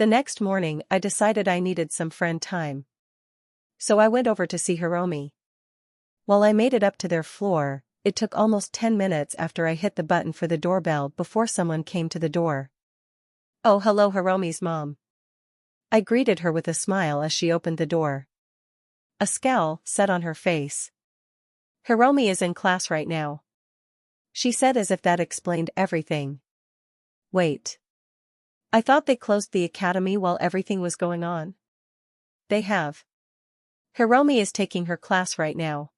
The next morning I decided I needed some friend time. So I went over to see Hiromi. While I made it up to their floor, it took almost 10 minutes after I hit the button for the doorbell before someone came to the door. "Oh, hello, Hiromi's mom." I greeted her with a smile as she opened the door. A scowl set on her face. "Hiromi is in class right now," she said as if that explained everything. Wait. I thought they closed the academy while everything was going on. They have. Hiromi is taking her class right now.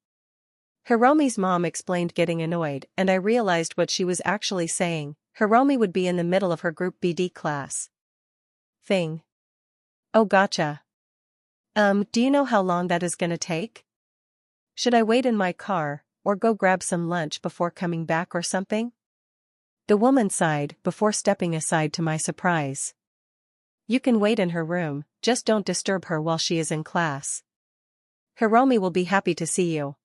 Hiromi's mom explained, getting annoyed, and I realized what she was actually saying. Hiromi would be in the middle of her Group BD class. Thing. Oh, gotcha. Do you know how long that is gonna take? Should I wait in my car, or go grab some lunch before coming back or something? The woman sighed before stepping aside, to my surprise. You can wait in her room, just don't disturb her while she is in class. Hiromi will be happy to see you,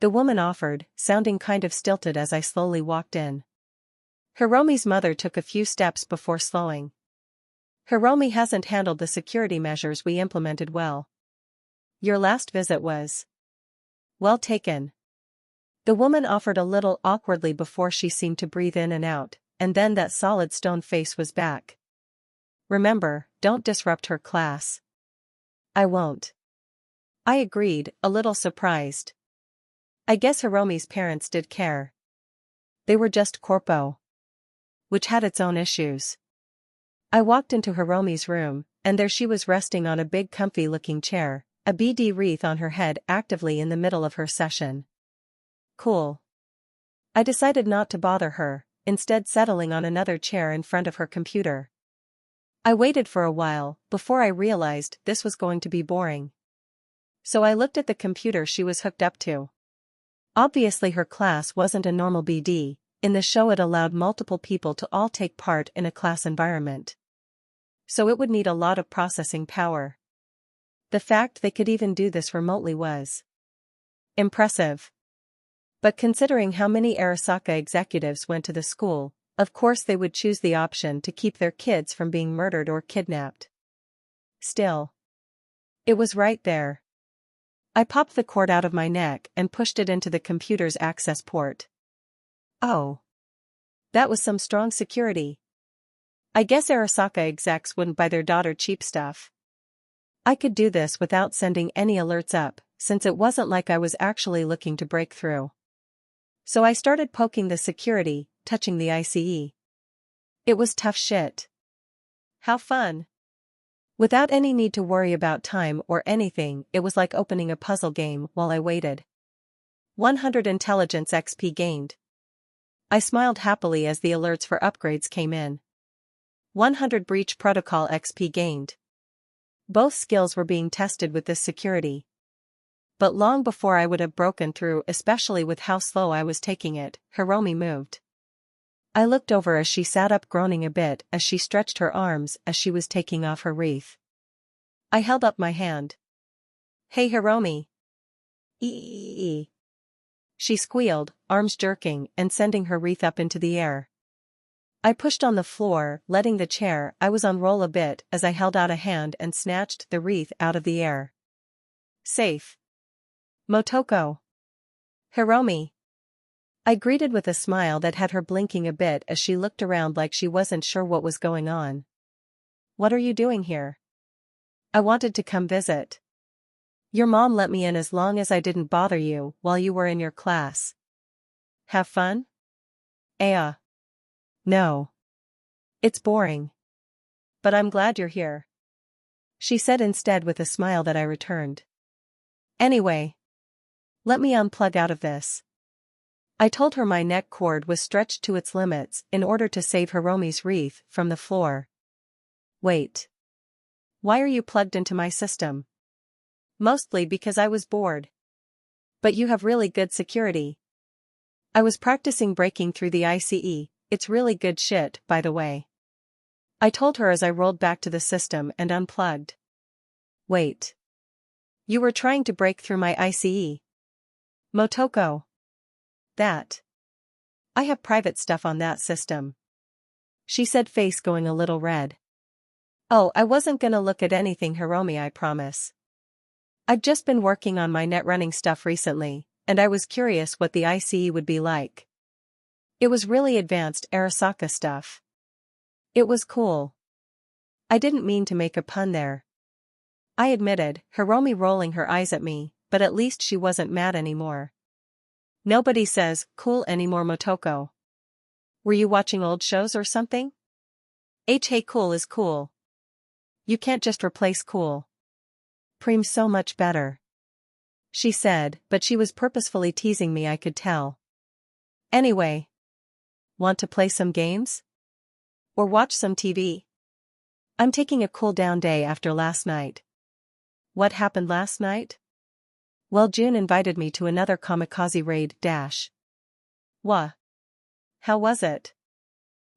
the woman offered, sounding kind of stilted as I slowly walked in. Hiromi's mother took a few steps before slowing. Hiromi hasn't handled the security measures we implemented well. Your last visit was well taken. The woman offered a little awkwardly before she seemed to breathe in and out, and then that solid stone face was back. Remember, don't disrupt her class. I won't. I agreed, a little surprised. I guess Hiromi's parents did care. They were just corpo, which had its own issues. I walked into Hiromi's room, and there she was resting on a big comfy-looking chair, a BD wreath on her head, actively in the middle of her session. Cool. I decided not to bother her, instead settling on another chair in front of her computer. I waited for a while, before I realized this was going to be boring. So I looked at the computer she was hooked up to. Obviously her class wasn't a normal BD, in the show it allowed multiple people to all take part in a class environment. So it would need a lot of processing power. The fact they could even do this remotely was impressive. But considering how many Arasaka executives went to the school, of course they would choose the option to keep their kids from being murdered or kidnapped. Still, it was right there. I popped the cord out of my neck and pushed it into the computer's access port. Oh. That was some strong security. I guess Arasaka execs wouldn't buy their daughter cheap stuff. I could do this without sending any alerts up, since it wasn't like I was actually looking to break through. So I started poking the security, touching the ICE. It was tough shit. How fun. Without any need to worry about time or anything, it was like opening a puzzle game while I waited. 100 intelligence XP gained. I smiled happily as the alerts for upgrades came in. 100 breach protocol XP gained. Both skills were being tested with this security. But long before I would have broken through, especially with how slow I was taking it, Hiromi moved. I looked over as she sat up, groaning a bit as she stretched her arms as she was taking off her wreath. I held up my hand. Hey Hiromi. Eee. She squealed, arms jerking and sending her wreath up into the air. I pushed on the floor, letting the chair I was on roll a bit as I held out a hand and snatched the wreath out of the air. Safe. Motoko. Hiromi. I greeted with a smile that had her blinking a bit as she looked around like she wasn't sure what was going on. What are you doing here? I wanted to come visit. Your mom let me in as long as I didn't bother you while you were in your class. Have fun? No. It's boring. But I'm glad you're here, she said instead with a smile that I returned. Anyway, let me unplug out of this. I told her my neck cord was stretched to its limits in order to save Hiromi's wreath from the floor. Wait. Why are you plugged into my system? Mostly because I was bored. But you have really good security. I was practicing breaking through the ICE, it's really good shit, by the way. I told her as I rolled back to the system and unplugged. Wait. You were trying to break through my ICE? Motoko. That. I have private stuff on that system, she said, face going a little red. Oh, I wasn't gonna look at anything Hiromi, I promise. I've just been working on my net running stuff recently, and I was curious what the ICE would be like. It was really advanced Arasaka stuff. It was cool. I didn't mean to make a pun there. I admitted, Hiromi rolling her eyes at me, but at least she wasn't mad anymore. Nobody says, cool anymore, Motoko. Were you watching old shows or something? Hey, cool is cool. You can't just replace cool. Preem's so much better. She said, but she was purposefully teasing me, I could tell. Anyway. Want to play some games? Or watch some TV? I'm taking a cool down day after last night. What happened last night? Well, June invited me to another kamikaze raid dash. Wha? How was it?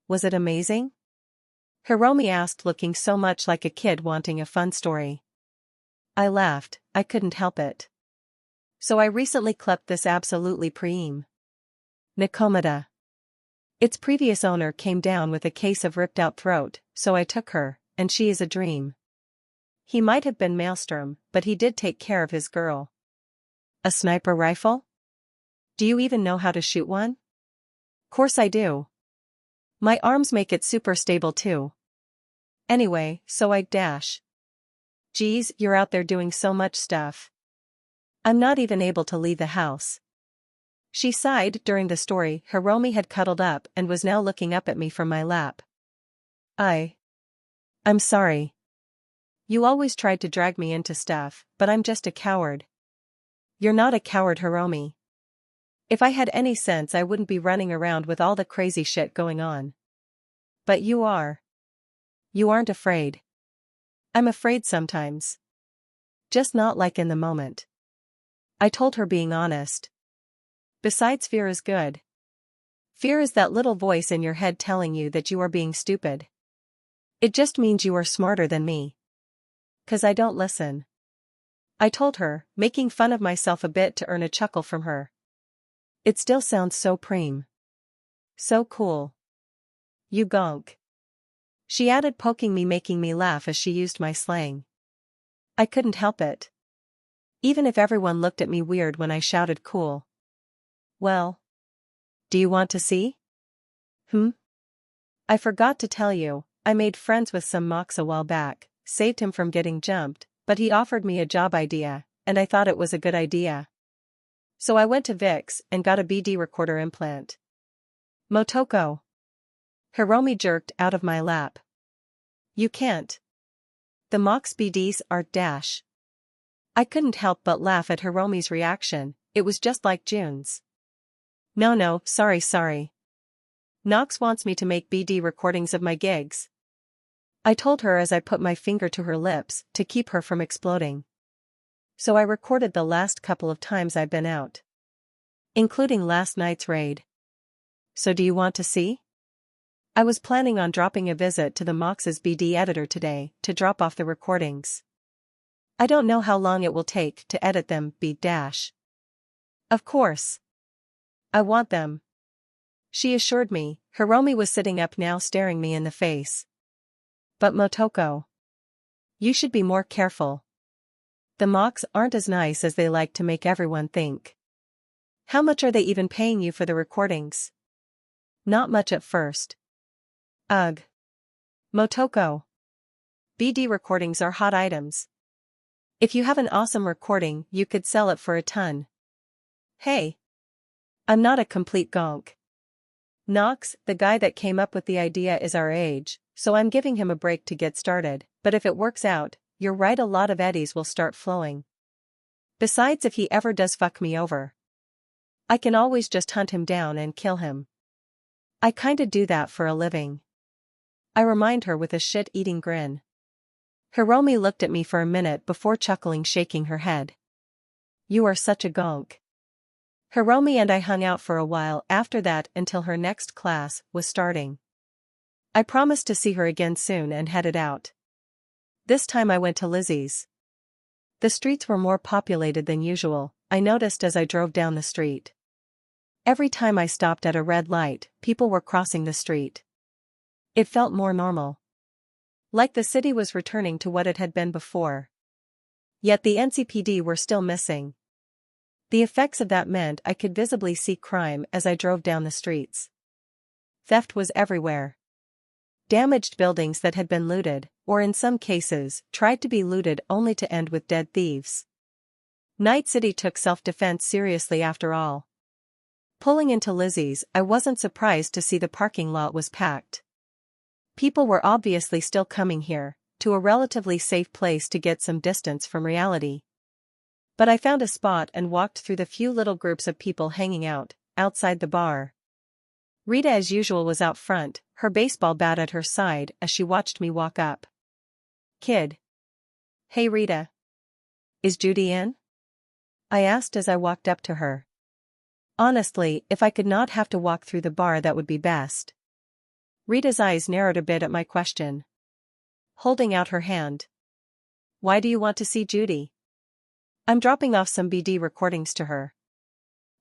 Was it amazing? Hiromi asked, looking so much like a kid wanting a fun story. I laughed, I couldn't help it. So I recently clept this absolutely preem. Nikomata. Its previous owner came down with a case of ripped out throat, so I took her, and she is a dream. He might have been Maelstrom, but he did take care of his girl. A sniper rifle? Do you even know how to shoot one? Course I do. My arms make it super stable too. Anyway, so I dash. Geez, you're out there doing so much stuff. I'm not even able to leave the house. She sighed. During the story, Hiromi had cuddled up and was now looking up at me from my lap. I'm sorry. You always tried to drag me into stuff, but I'm just a coward. You're not a coward, Hiromi. If I had any sense, I wouldn't be running around with all the crazy shit going on. But you are. You aren't afraid. I'm afraid sometimes. Just not like in the moment. I told her, being honest. Besides, fear is good. Fear is that little voice in your head telling you that you are being stupid. It just means you are smarter than me. 'Cause I don't listen. I told her, making fun of myself a bit to earn a chuckle from her. It still sounds so preem. So cool. You gonk. She added, poking me, making me laugh as she used my slang. I couldn't help it. Even if everyone looked at me weird when I shouted cool. Well. Do you want to see? I forgot to tell you, I made friends with some Mox a while back, saved him from getting jumped, but he offered me a job idea, and I thought it was a good idea. So I went to Vic's and got a BD recorder implant. Motoko. Hiromi jerked out of my lap. You can't. The Mox BDs are dash. I couldn't help but laugh at Hiromi's reaction. It was just like June's. No, sorry. Nox wants me to make BD recordings of my gigs. I told her as I put my finger to her lips to keep her from exploding. So I recorded the last couple of times I've been out. Including last night's raid. So do you want to see? I was planning on dropping a visit to the Mox's BD editor today to drop off the recordings. I don't know how long it will take to edit them, dash. Of course. I want them. She assured me. Hiromi was sitting up now, staring me in the face. But Motoko. You should be more careful. The Mox aren't as nice as they like to make everyone think. How much are they even paying you for the recordings? Not much at first. Ugh. Motoko. BD recordings are hot items. If you have an awesome recording, you could sell it for a ton. Hey. I'm not a complete gonk. Nox, the guy that came up with the idea, is our age, so I'm giving him a break to get started, but if it works out, you're right, a lot of eddies will start flowing. Besides, if he ever does fuck me over, I can always just hunt him down and kill him. I kinda do that for a living. I remind her with a shit-eating grin. Hiromi looked at me for a minute before chuckling, shaking her head. You are such a gonk. Hiromi and I hung out for a while after that until her next class was starting. I promised to see her again soon and headed out. This time I went to Lizzie's. The streets were more populated than usual, I noticed as I drove down the street. Every time I stopped at a red light, people were crossing the street. It felt more normal. Like the city was returning to what it had been before. Yet the NCPD were still missing. The effects of that meant I could visibly see crime as I drove down the streets. Theft was everywhere. Damaged buildings that had been looted, or in some cases, tried to be looted only to end with dead thieves. Night City took self-defense seriously after all. Pulling into Lizzie's, I wasn't surprised to see the parking lot was packed. People were obviously still coming here, to a relatively safe place to get some distance from reality. But I found a spot and walked through the few little groups of people hanging out, outside the bar. Rita as usual was out front, her baseball bat at her side as she watched me walk up. "Kid. Hey Rita. Is Judy in?" I asked as I walked up to her. Honestly, if I could not have to walk through the bar that would be best. Rita's eyes narrowed a bit at my question. Holding out her hand. "Why do you want to see Judy?" "I'm dropping off some BD recordings to her.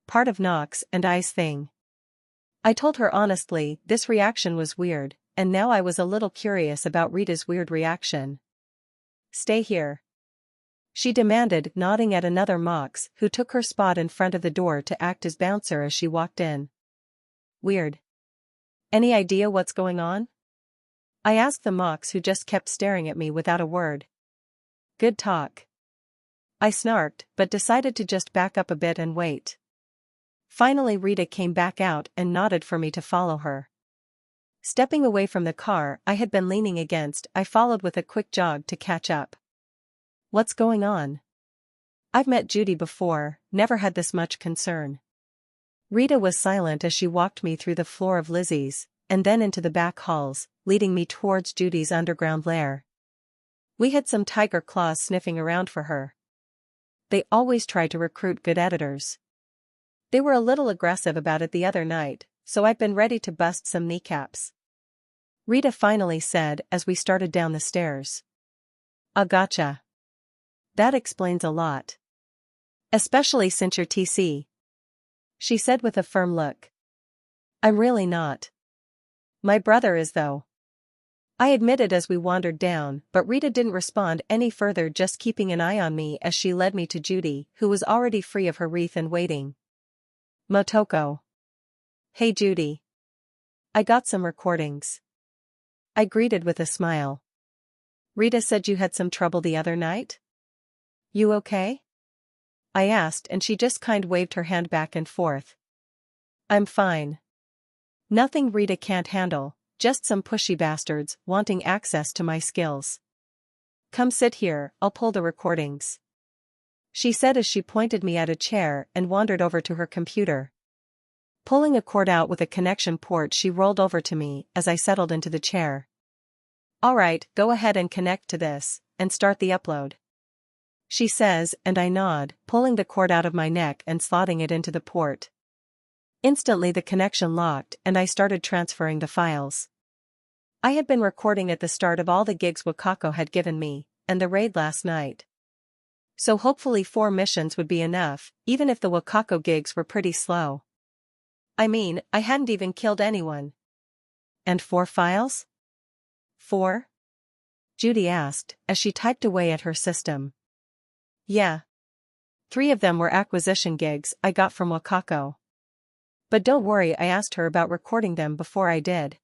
Part of Knox and I's thing." I told her honestly, this reaction was weird, and now I was a little curious about Rita's weird reaction. "Stay here," she demanded, nodding at another Mox who took her spot in front of the door to act as bouncer as she walked in. "Weird. Any idea what's going on?" I asked the Mox who just kept staring at me without a word. "Good talk." I snarked, but decided to just back up a bit and wait. Finally Rita came back out and nodded for me to follow her. Stepping away from the car I had been leaning against, I followed with a quick jog to catch up. "What's going on?" "I've met Judy before, never had this much concern." Rita was silent as she walked me through the floor of Lizzie's, and then into the back halls, leading me towards Judy's underground lair. We had some tiger claws sniffing around for her. They always try to recruit good editors. They were a little aggressive about it the other night, so I've been ready to bust some kneecaps. Rita finally said as we started down the stairs. "I gotcha. That explains a lot. Especially since you're TC." She said with a firm look. "I'm really not. My brother is though." I admitted as we wandered down, but Rita didn't respond any further, just keeping an eye on me as she led me to Judy, who was already free of her wreath and waiting. "Motoko. Hey Judy. I got some recordings." I greeted with a smile. "Rita said you had some trouble the other night? You okay?" I asked, and she just waved her hand back and forth. "I'm fine. Nothing Rita can't handle, just some pushy bastards wanting access to my skills. Come sit here, I'll pull the recordings," she said as she pointed me at a chair and wandered over to her computer. Pulling a cord out with a connection port, she rolled over to me as I settled into the chair. "Alright, go ahead and connect to this, and start the upload," she says, and I nod, pulling the cord out of my neck and slotting it into the port. Instantly the connection locked and I started transferring the files. I had been recording at the start of all the gigs Wakako had given me, and the raid last night. So hopefully 4 missions would be enough, even if the Wakako gigs were pretty slow. I mean, I hadn't even killed anyone. "And 4 files? 4? Judy asked, as she typed away at her system. "Yeah. 3 of them were acquisition gigs I got from Wakako. But don't worry, I asked her about recording them before I did.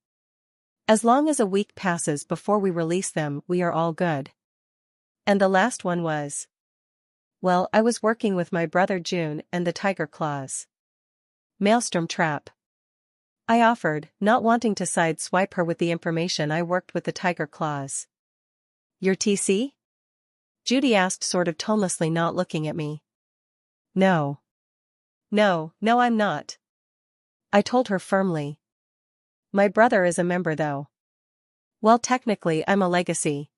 As long as a week passes before we release them, we are all good." "And the last one was?" "Well, I was working with my brother June and the Tiger Claws. Maelstrom Trap," I offered, not wanting to side-swipe her with the information. "I worked with the Tiger Claws." "You're TC?" Judy asked, sort of tonelessly, not looking at me. No, I'm not," I told her firmly. "My brother is a member though." "Well, technically I'm a legacy.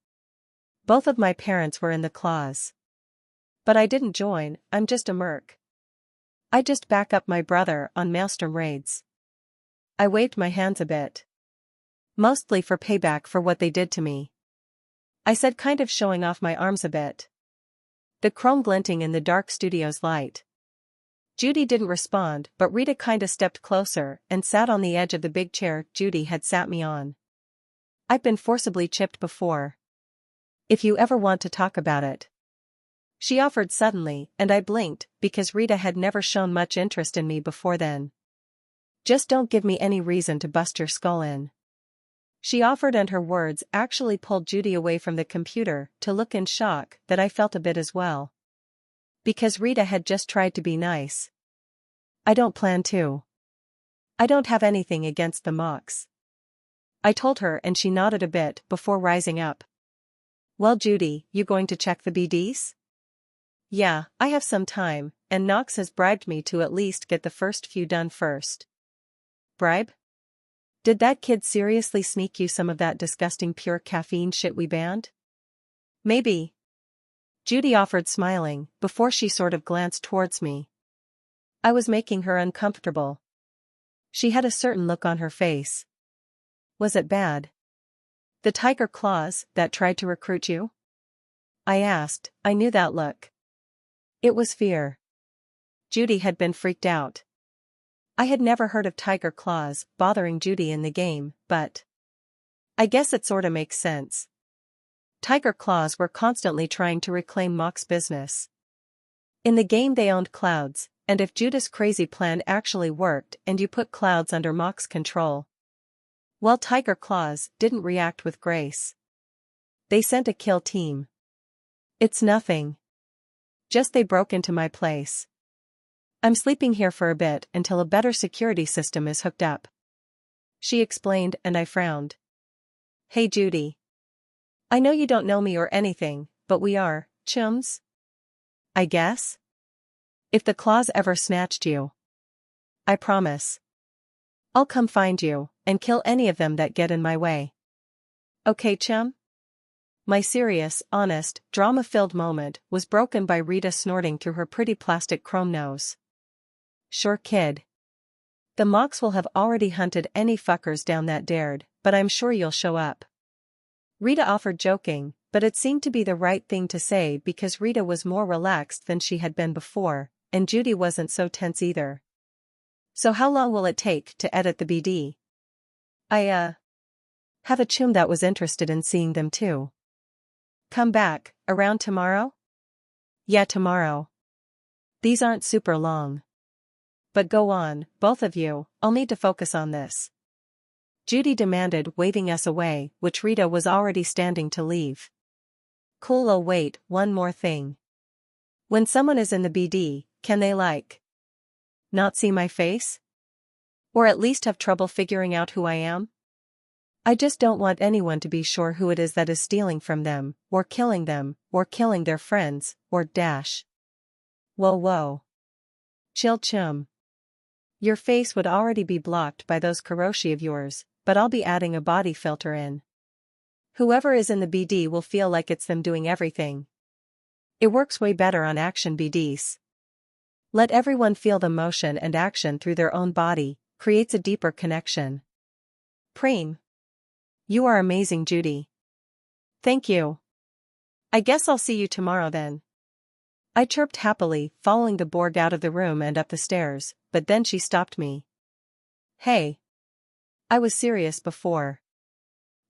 Both of my parents were in the Claws. But I didn't join, I'm just a merc. I just back up my brother on Maelstrom raids." I waved my hands a bit. "Mostly for payback for what they did to me," I said, kind of showing off my arms a bit. The chrome glinting in the dark studio's light. Judy didn't respond, but Rita kinda stepped closer and sat on the edge of the big chair Judy had sat me on. I've been forcibly chipped before. If you ever want to talk about it. She offered suddenly, and I blinked, because Rita had never shown much interest in me before then. Just don't give me any reason to bust your skull in. She offered, and her words actually pulled Judy away from the computer to look in shock that I felt a bit as well. Because Rita had just tried to be nice. I don't plan to. I don't have anything against the mocks. I told her, and she nodded a bit before rising up. Well, Judy, you going to check the BDs? Yeah, I have some time, and Knox has bribed me to at least get the first few done first. Bribe? Did that kid seriously sneak you some of that disgusting pure caffeine shit we banned? Maybe. Judy offered, smiling, before she sort of glanced towards me. I was making her uncomfortable. She had a certain look on her face. Was it bad? The tiger claws that tried to recruit you? I asked. I knew that look. It was fear. Judy had been freaked out. I had never heard of tiger claws bothering Judy in the game, but I guess it sorta makes sense. Tiger claws were constantly trying to reclaim Mock's business. In the game they owned clouds, and if Judy's crazy plan actually worked and you put clouds under Mock's control, well, tiger claws didn't react with grace. They sent a kill team. It's nothing. Just they broke into my place. I'm sleeping here for a bit until a better security system is hooked up. She explained, and I frowned. Hey Judy. I know you don't know me or anything, but we are chums? I guess? If the claws ever snatched you. I promise. I'll come find you, and kill any of them that get in my way. Okay, chum? My serious, honest, drama-filled moment was broken by Rita snorting through her pretty plastic chrome nose. Sure, kid. The mocks will have already hunted any fuckers down that dared, but I'm sure you'll show up. Rita offered, joking, but it seemed to be the right thing to say because Rita was more relaxed than she had been before, and Judy wasn't so tense either. So how long will it take to edit the BD? I have a chum that was interested in seeing them too. Come back, around tomorrow? Yeah, tomorrow. These aren't super long. But go on, both of you, I'll need to focus on this. Judy demanded, waving us away, which Rita was already standing to leave. Cool. Oh wait, one more thing. When someone is in the BD, can they not see my face? Or at least have trouble figuring out who I am? I just don't want anyone to be sure who it is that is stealing from them, or killing their friends, or dash. Whoa. Chill, chum. Your face would already be blocked by those karoshi of yours, but I'll be adding a body filter in. Whoever is in the BD will feel like it's them doing everything. It works way better on action BDs. Let everyone feel the motion and action through their own body, creates a deeper connection. Preem. You are amazing, Judy. Thank you. I guess I'll see you tomorrow then. I chirped happily, following the Borg out of the room and up the stairs, but then she stopped me. Hey. I was serious before.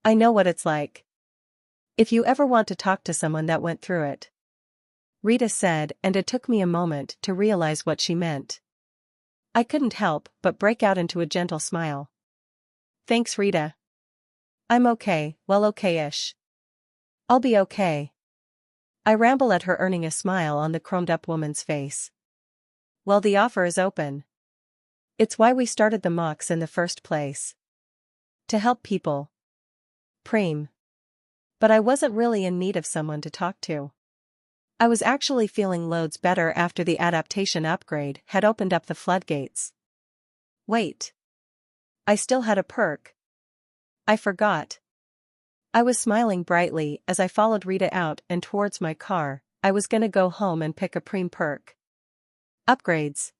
I know what it's like. If you ever want to talk to someone that went through it. Rita said, and it took me a moment to realize what she meant. I couldn't help but break out into a gentle smile. Thanks, Rita. I'm okay, well, okay-ish. I'll be okay. I ramble at her, earning a smile on the chromed-up woman's face. Well, the offer is open. It's why we started the mocks in the first place. To help people. Preem. But I wasn't really in need of someone to talk to. I was actually feeling loads better after the adaptation upgrade had opened up the floodgates. Wait. I still had a perk. I forgot. I was smiling brightly as I followed Rita out and towards my car. I was gonna go home and pick a preem perk. Upgrades.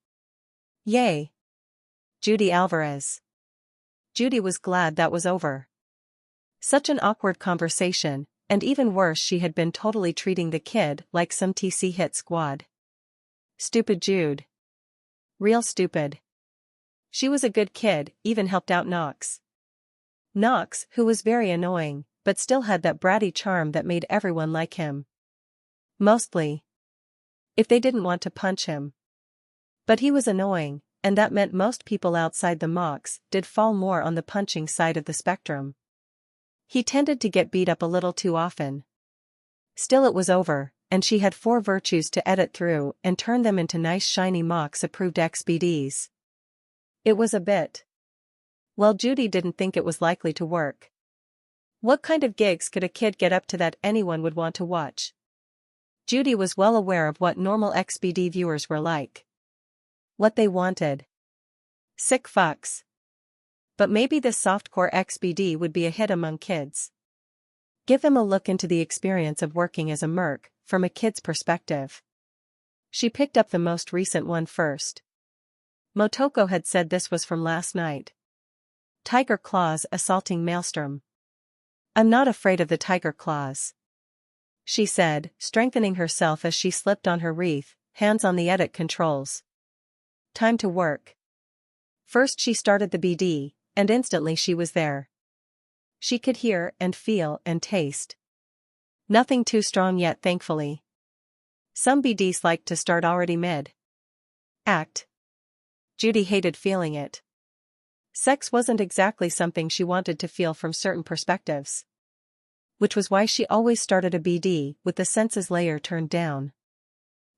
Yay. Judy Alvarez. Judy was glad that was over. Such an awkward conversation, and even worse, she had been totally treating the kid like some TC hit squad. Stupid Jude. Real stupid. She was a good kid, even helped out Knox. Knox, who was very annoying, but still had that bratty charm that made everyone like him. Mostly. If they didn't want to punch him. But he was annoying, and that meant most people outside the mocks did fall more on the punching side of the spectrum. He tended to get beat up a little too often. Still, it was over, and she had 4 virtues to edit through and turn them into nice shiny mocks approved XBDs. It was a bit. Well, Judy didn't think it was likely to work. What kind of gigs could a kid get up to that anyone would want to watch? Judy was well aware of what normal XBD viewers were like. What they wanted. Sick fucks. But maybe this softcore XBD would be a hit among kids. Give them a look into the experience of working as a merc, from a kid's perspective. She picked up the most recent one first. Motoko had said this was from last night. Tiger claws assaulting Maelstrom. I'm not afraid of the tiger claws, she said, strengthening herself as she slipped on her wreath, hands on the edit controls. Time to work. First she started the BD, and instantly she was there. She could hear and feel and taste. Nothing too strong yet, thankfully. Some BDs like to start already mid-act. Judy hated feeling it. Sex wasn't exactly something she wanted to feel from certain perspectives. Which was why she always started a BD with the senses layer turned down.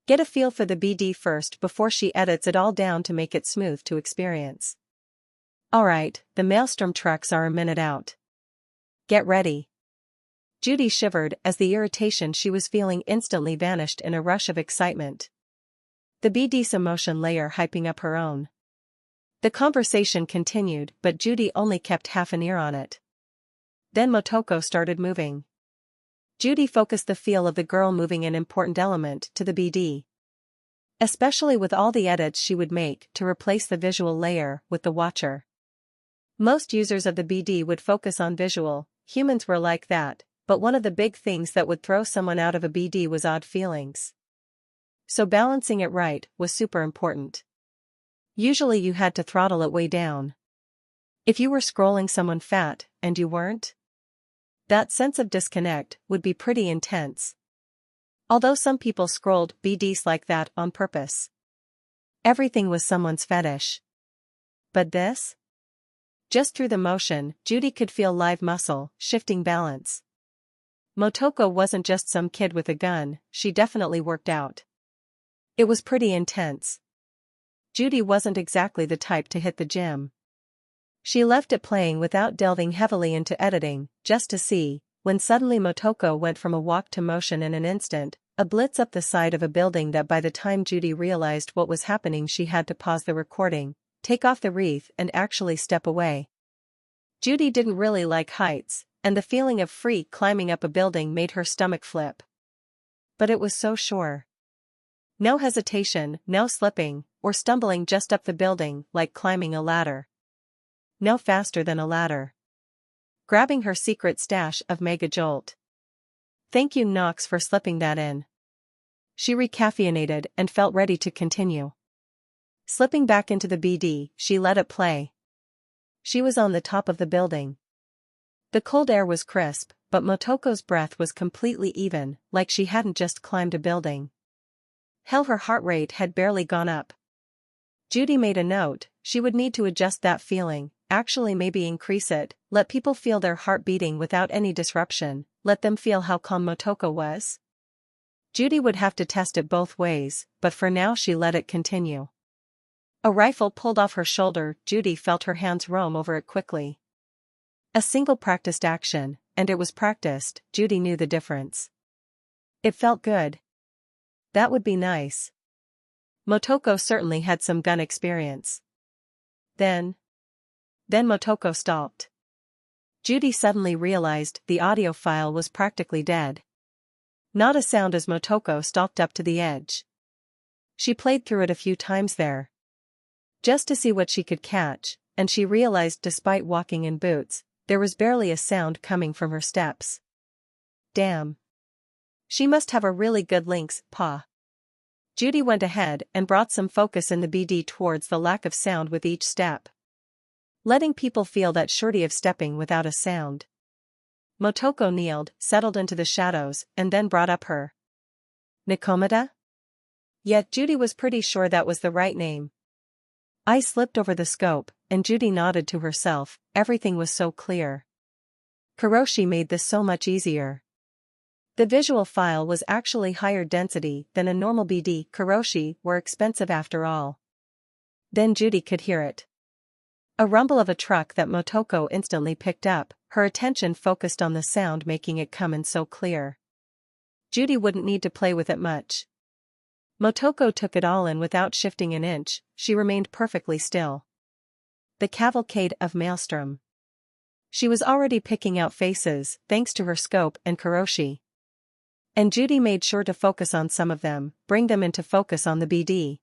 Get a feel for the BD first before she edits it all down to make it smooth to experience. Alright, the Maelstrom trucks are a minute out. Get ready. Judy shivered as the irritation she was feeling instantly vanished in a rush of excitement. The BD's emotion layer hyping up her own. The conversation continued, but Judy only kept half an ear on it. Then Motoko started moving. Judy focused the feel of the girl moving an important element to the BD. Especially with all the edits she would make to replace the visual layer with the watcher. Most users of the BD would focus on visual, humans were like that, but one of the big things that would throw someone out of a BD was odd feelings. So balancing it right was super important. Usually you had to throttle it way down. If you were scrolling someone fat, and you weren't, that sense of disconnect would be pretty intense. Although some people scrolled BDs like that on purpose. Everything was someone's fetish. But this? Just through the motion, Judy could feel live muscle, shifting balance. Motoko wasn't just some kid with a gun, she definitely worked out. It was pretty intense. Judy wasn't exactly the type to hit the gym. She left it playing without delving heavily into editing, just to see, when suddenly Motoko went from a walk to motion in an instant, a blitz up the side of a building that by the time Judy realized what was happening she had to pause the recording, take off the wreath and actually step away. Judy didn't really like heights, and the feeling of free climbing up a building made her stomach flip. But it was so sure. No hesitation, no slipping, or stumbling just up the building like climbing a ladder. No faster than a ladder. Grabbing her secret stash of Mega Jolt. Thank you Knox for slipping that in. She recaffeinated and felt ready to continue. Slipping back into the BD, she let it play. She was on the top of the building. The cold air was crisp, but Motoko's breath was completely even, like she hadn't just climbed a building. Hell, her heart rate had barely gone up. Judy made a note, she would need to adjust that feeling, actually maybe increase it, let people feel their heart beating without any disruption, let them feel how calm Motoko was. Judy would have to test it both ways, but for now she let it continue. A rifle pulled off her shoulder, Judy felt her hands roam over it quickly. A single practiced action, and it was practiced, Judy knew the difference. It felt good. That would be nice. Motoko certainly had some gun experience. Then Motoko stopped. Judy suddenly realized the audio file was practically dead. Not a sound as Motoko stalked up to the edge. She played through it a few times there, just to see what she could catch, and she realized despite walking in boots, there was barely a sound coming from her steps. Damn. She must have a really good lynx paw. Judy went ahead and brought some focus in the BD towards the lack of sound with each step. letting people feel that surety of stepping without a sound. Motoko kneeled, settled into the shadows, and then brought up her Nikomata? Yet Judy was pretty sure that was the right name. I slipped over the scope, and Judy nodded to herself, everything was so clear. Kuroshi made this so much easier. The visual file was actually higher density than a normal BD. Kuroshi were expensive after all. Then Judy could hear it. A rumble of a truck that Motoko instantly picked up, her attention focused on the sound making it come in so clear. Judy wouldn't need to play with it much. Motoko took it all in without shifting an inch, she remained perfectly still. The cavalcade of Maelstrom. She was already picking out faces, thanks to her scope and Kuroshi. And Judy made sure to focus on some of them, bring them into focus on the BD.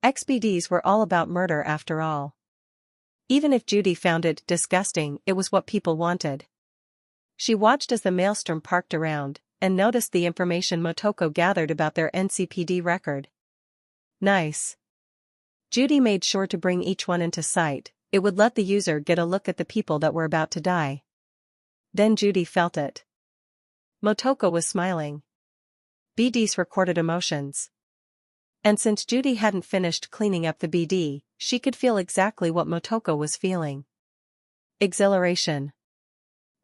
XBDs were all about murder after all. Even if Judy found it disgusting, it was what people wanted. She watched as the Maelstrom parked around, and noticed the information Motoko gathered about their NCPD record. Nice. Judy made sure to bring each one into sight, it would let the user get a look at the people that were about to die. Then Judy felt it. Motoko was smiling. BDs recorded emotions. And since Judy hadn't finished cleaning up the BD, she could feel exactly what Motoko was feeling. Exhilaration.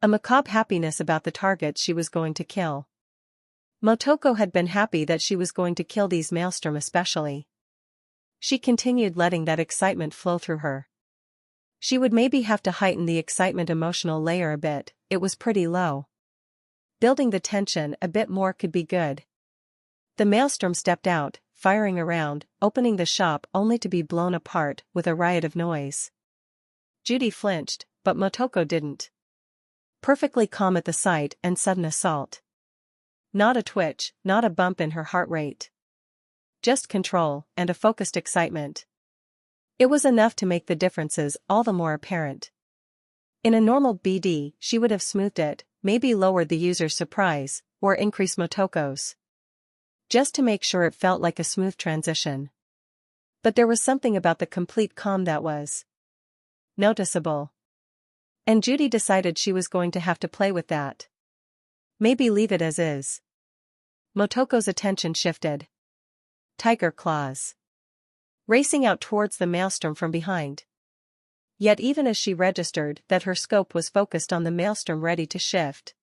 A macabre happiness about the targets she was going to kill. Motoko had been happy that she was going to kill these Maelstrom especially. She continued letting that excitement flow through her. She would maybe have to heighten the excitement emotional layer a bit, it was pretty low. Building the tension a bit more could be good. The Maelstrom stepped out, firing around, opening the shop only to be blown apart with a riot of noise. Judy flinched, but Motoko didn't. Perfectly calm at the sight and sudden assault. Not a twitch, not a bump in her heart rate. Just control, and a focused excitement. It was enough to make the differences all the more apparent. In a normal BD, she would have smoothed it, maybe lowered the user's surprise, or increased Motoko's. Just to make sure it felt like a smooth transition. But there was something about the complete calm that was noticeable. And Judy decided she was going to have to play with that. Maybe leave it as is. Motoko's attention shifted. Tiger claws. Racing out towards the Maelstrom from behind. Yet even as she registered that her scope was focused on the Maelstrom ready to shift.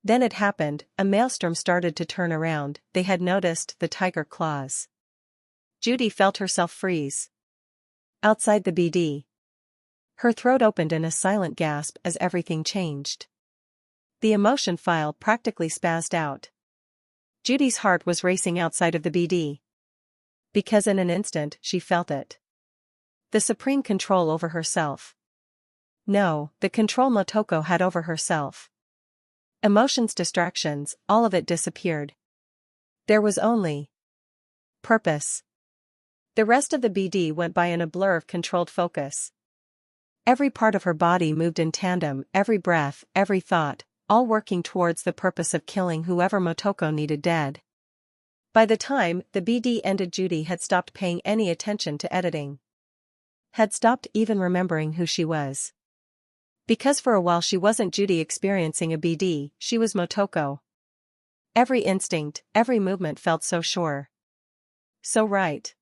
Then it happened, a Maelstrom started to turn around, they had noticed the tiger claws. Judy felt herself freeze. Outside the BD. Her throat opened in a silent gasp as everything changed. The emotion file practically spazzed out. Judy's heart was racing outside of the BD. Because in an instant she felt it. The supreme control over herself. No, the control Motoko had over herself. Emotions, distractions, all of it disappeared. There was only purpose. The rest of the BD went by in a blur of controlled focus. Every part of her body moved in tandem, every breath, every thought, all working towards the purpose of killing whoever Motoko needed dead. By the time the BD ended, Judy had stopped paying any attention to editing. Had stopped even remembering who she was. Because for a while she wasn't Judy experiencing a BD, she was Motoko. Every instinct, every movement felt so sure. So right.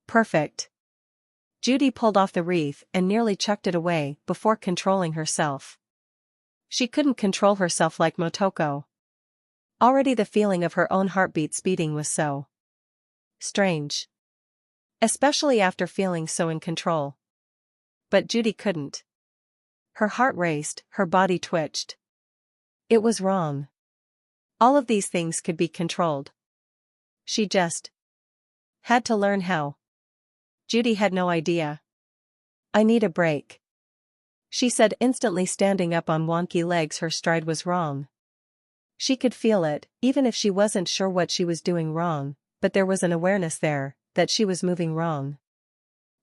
Perfect. Judy pulled off the wreath and nearly chucked it away before controlling herself. She couldn't control herself like Motoko. Already the feeling of her own heartbeat speeding was so strange. Especially after feeling so in control. But Judy couldn't. Her heart raced, her body twitched. It was wrong. All of these things could be controlled. She just had to learn how. Judy had no idea. I need a break. She said, instantly standing up on wonky legs. Her stride was wrong. She could feel it, even if she wasn't sure what she was doing wrong, but there was an awareness there, that she was moving wrong.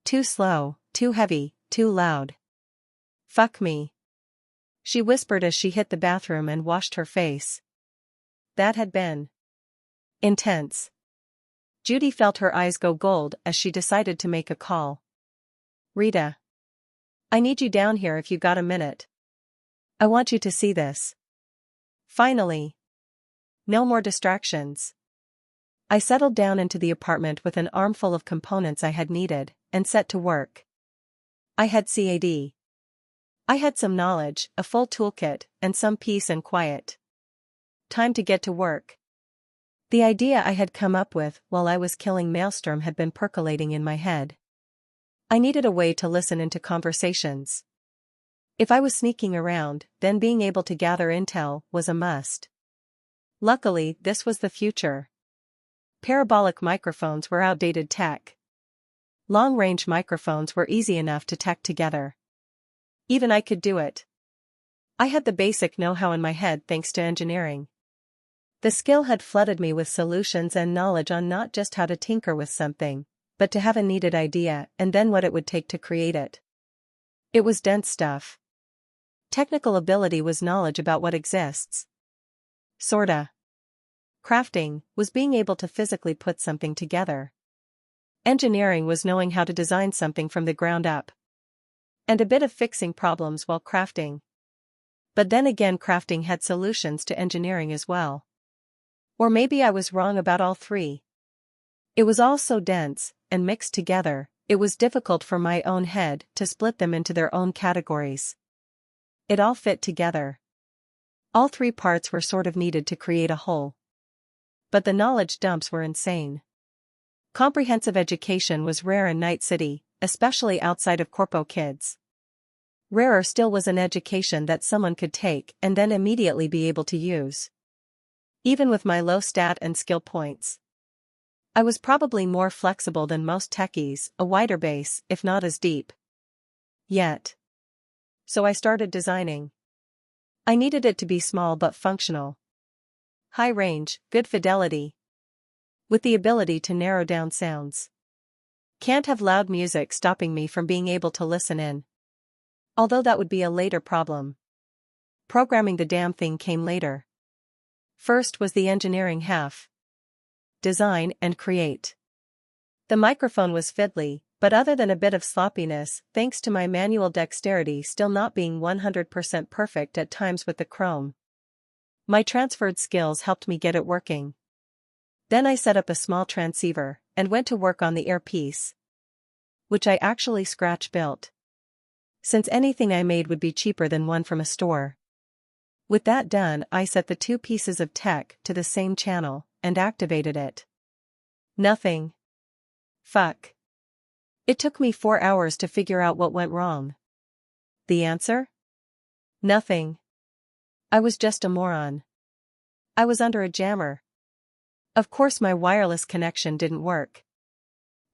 Too slow, too heavy, too loud. Fuck me. She whispered as she hit the bathroom and washed her face. That had been intense. Judy felt her eyes go gold as she decided to make a call. Rita. I need you down here if you got a minute. I want you to see this. Finally. No more distractions. I settled down into the apartment with an armful of components I had needed, and set to work. I had CAD. I had some knowledge, a full toolkit, and some peace and quiet. Time to get to work. The idea I had come up with while I was killing Maelstrom had been percolating in my head. I needed a way to listen into conversations. If I was sneaking around, then being able to gather intel was a must. Luckily, this was the future. Parabolic microphones were outdated tech. Long-range microphones were easy enough to tack together. Even I could do it. I had the basic know-how in my head thanks to engineering. The skill had flooded me with solutions and knowledge on not just how to tinker with something, but to have a needed idea and then what it would take to create it. It was dense stuff. Technical ability was knowledge about what exists. Sorta. Crafting was being able to physically put something together. Engineering was knowing how to design something from the ground up. And a bit of fixing problems while crafting. But then again, crafting had solutions to engineering as well. Or maybe I was wrong about all three. It was all so dense, and mixed together, it was difficult for my own head to split them into their own categories. It all fit together. All three parts were sort of needed to create a whole. But the knowledge dumps were insane. Comprehensive education was rare in Night City, especially outside of corpo kids. Rarer still was an education that someone could take and then immediately be able to use. Even with my low stat and skill points. I was probably more flexible than most techies, a wider base, if not as deep. Yet. So I started designing. I needed it to be small but functional. High range, good fidelity. With the ability to narrow down sounds. Can't have loud music stopping me from being able to listen in. Although that would be a later problem. Programming the damn thing came later. First was the engineering half. Design and create. The microphone was fiddly, but other than a bit of sloppiness, thanks to my manual dexterity still not being 100% perfect at times with the Chrome. My transferred skills helped me get it working. Then I set up a small transceiver, and went to work on the earpiece. Which I actually scratch-built. Since anything I made would be cheaper than one from a store. With that done, I set the two pieces of tech to the same channel, and activated it. Nothing. Fuck. It took me 4 hours to figure out what went wrong. The answer? Nothing. I was just a moron. I was under a jammer. Of course my wireless connection didn't work.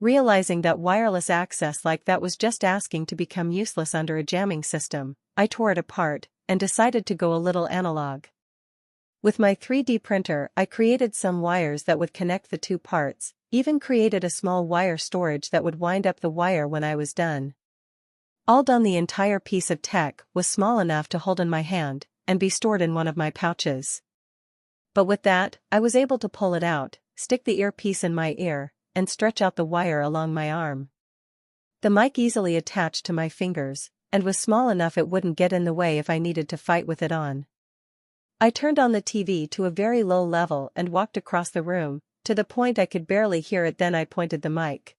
Realizing that wireless access like that was just asking to become useless under a jamming system, I tore it apart, and decided to go a little analog. With my 3D printer I created some wires that would connect the two parts, even created a small wire storage that would wind up the wire when I was done. All done, the entire piece of tech was small enough to hold in my hand, and be stored in one of my pouches. But with that, I was able to pull it out, stick the earpiece in my ear, and stretch out the wire along my arm. The mic easily attached to my fingers, and was small enough it wouldn't get in the way if I needed to fight with it on. I turned on the TV to a very low level and walked across the room, to the point I could barely hear it. Then I pointed the mic.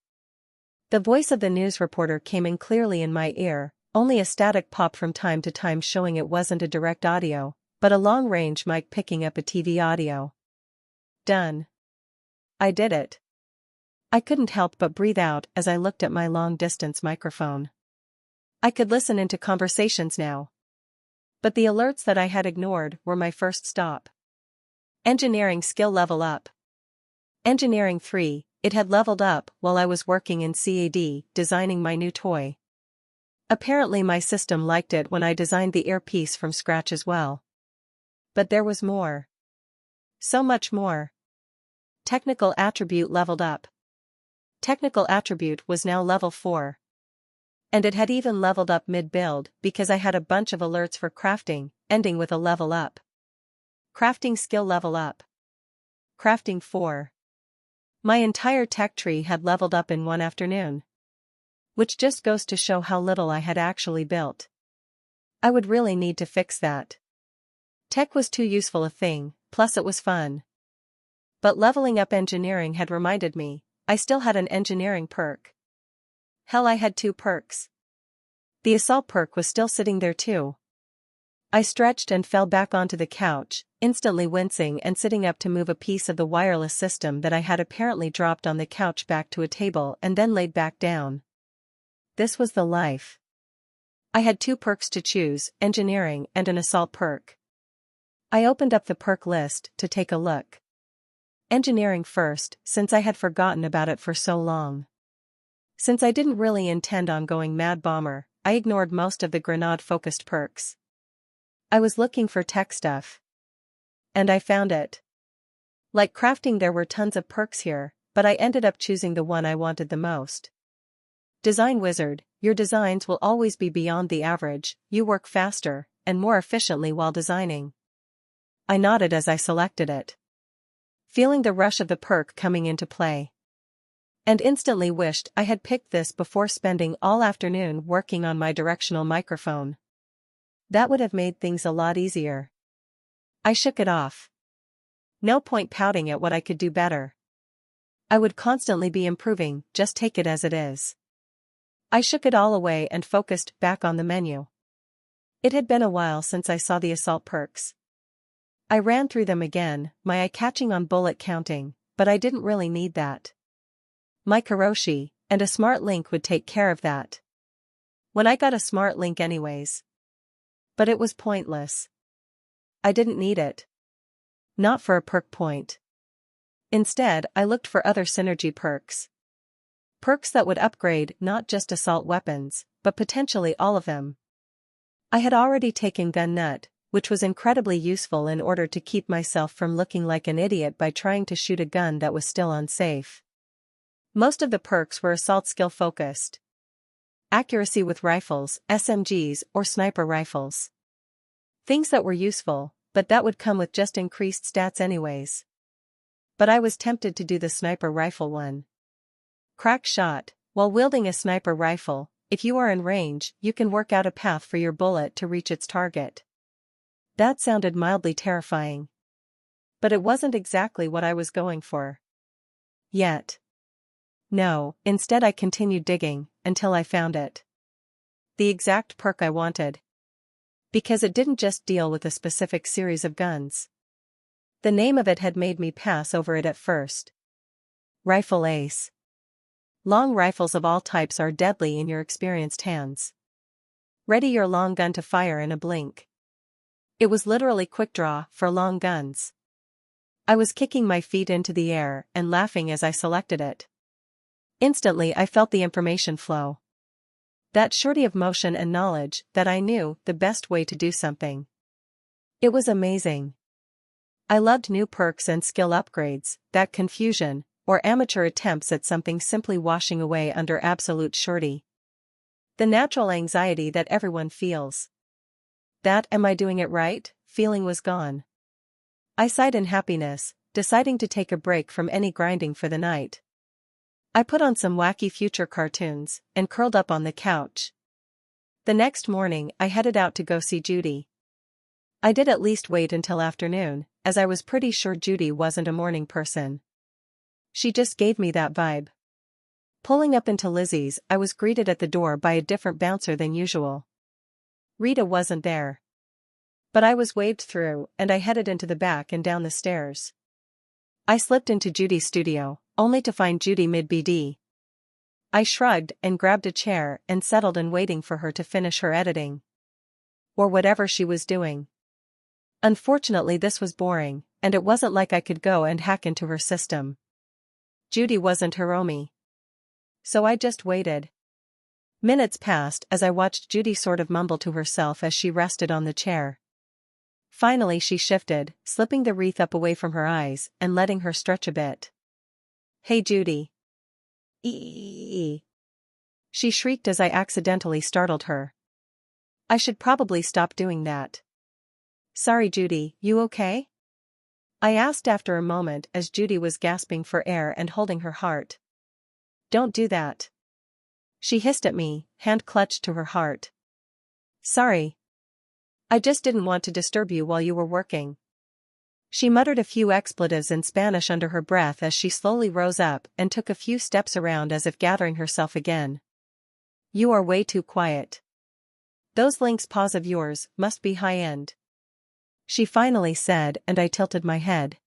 The voice of the news reporter came in clearly in my ear, only a static pop from time to time showing it wasn't a direct audio, but a long-range mic picking up a TV audio. Done. I did it. I couldn't help but breathe out as I looked at my long-distance microphone. I could listen into conversations now. But the alerts that I had ignored were my first stop. Engineering skill level up. Engineering 3, it had leveled up while I was working in CAD, designing my new toy. Apparently my system liked it when I designed the earpiece from scratch as well. But there was more. So much more. Technical attribute leveled up. Technical attribute was now level 4. And it had even leveled up mid-build because I had a bunch of alerts for crafting, ending with a level up. Crafting skill level up. Crafting 4. My entire tech tree had leveled up in one afternoon. which just goes to show how little I had actually built. I would really need to fix that. Tech was too useful a thing, plus it was fun. But leveling up engineering had reminded me, I still had an engineering perk. Hell, I had 2 perks. The assault perk was still sitting there too. I stretched and fell back onto the couch, instantly wincing and sitting up to move a piece of the wireless system that I had apparently dropped on the couch back to a table and then laid back down. This was the life. I had 2 perks to choose, engineering and an assault perk. I opened up the perk list to take a look. Engineering first, since I had forgotten about it for so long. Since I didn't really intend on going Mad Bomber, I ignored most of the grenade-focused perks. I was looking for tech stuff. And I found it. Like crafting, there were tons of perks here, but I ended up choosing the one I wanted the most. Design Wizard, your designs will always be beyond the average, you work faster and more efficiently while designing. I nodded as I selected it, feeling the rush of the perk coming into play. And instantly wished I had picked this before spending all afternoon working on my directional microphone. That would have made things a lot easier. I shook it off. No point pouting at what I could do better. I would constantly be improving, just take it as it is. I shook it all away and focused back on the menu. It had been a while since I saw the assault perks. I ran through them again, my eye catching on bullet counting, but I didn't really need that. My Karoshi and a smart link would take care of that. When I got a smart link anyways. But it was pointless. I didn't need it. Not for a perk point. Instead, I looked for other synergy perks. Perks that would upgrade not just assault weapons, but potentially all of them. I had already taken Gun Nut, which was incredibly useful in order to keep myself from looking like an idiot by trying to shoot a gun that was still unsafe. Most of the perks were assault skill focused. Accuracy with rifles, SMGs, or sniper rifles. Things that were useful, but that would come with just increased stats anyways. But I was tempted to do the sniper rifle one. Crack shot, while wielding a sniper rifle, if you are in range, you can work out a path for your bullet to reach its target. That sounded mildly terrifying. But it wasn't exactly what I was going for. Yet. No, instead I continued digging, until I found it. The exact perk I wanted. Because it didn't just deal with a specific series of guns. The name of it had made me pass over it at first. Rifle Ace. Long rifles of all types are deadly in your experienced hands. Ready your long gun to fire in a blink. It was literally quick draw for long guns. I was kicking my feet into the air and laughing as I selected it. Instantly I felt the information flow. That surety of motion and knowledge that I knew the best way to do something. It was amazing. I loved new perks and skill upgrades, that confusion, or amateur attempts at something simply washing away under absolute surety. The natural anxiety that everyone feels. That "am I doing it right?" feeling was gone. I sighed in happiness, deciding to take a break from any grinding for the night. I put on some wacky future cartoons, and curled up on the couch. The next morning I headed out to go see Judy. I did at least wait until afternoon, as I was pretty sure Judy wasn't a morning person. She just gave me that vibe. Pulling up into Lizzie's, I was greeted at the door by a different bouncer than usual. Rita wasn't there. But I was waved through, and I headed into the back and down the stairs. I slipped into Judy's studio, only to find Judy mid-BD. I shrugged and grabbed a chair and settled in waiting for her to finish her editing. Or whatever she was doing. Unfortunately, this was boring, and it wasn't like I could go and hack into her system. Judy wasn't Hiromi. So I just waited. Minutes passed as I watched Judy sort of mumble to herself as she rested on the chair. Finally she shifted, slipping the wreath up away from her eyes and letting her stretch a bit. "Hey Judy." Eee. She shrieked as I accidentally startled her. I should probably stop doing that. "Sorry Judy, you okay?" I asked after a moment as Judy was gasping for air and holding her heart. "Don't do that." She hissed at me, hand clutched to her heart. Sorry. I just didn't want to disturb you while you were working. She muttered a few expletives in Spanish under her breath as she slowly rose up and took a few steps around as if gathering herself again. You are way too quiet. Those lynx paws of yours must be high-end. She finally said, and I tilted my head.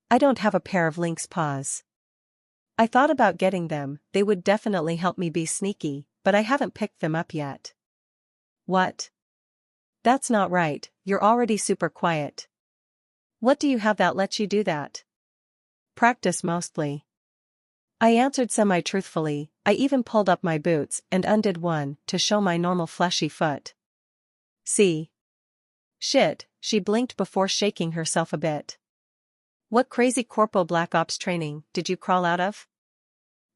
I don't have a pair of lynx paws. I thought about getting them, they would definitely help me be sneaky, but I haven't picked them up yet. What? That's not right, you're already super quiet. What do you have that lets you do that? Practice mostly. I answered semi-truthfully. I even pulled up my boots and undid one to show my normal fleshy foot. See? Shit, she blinked before shaking herself a bit. What crazy corpo black ops training did you crawl out of?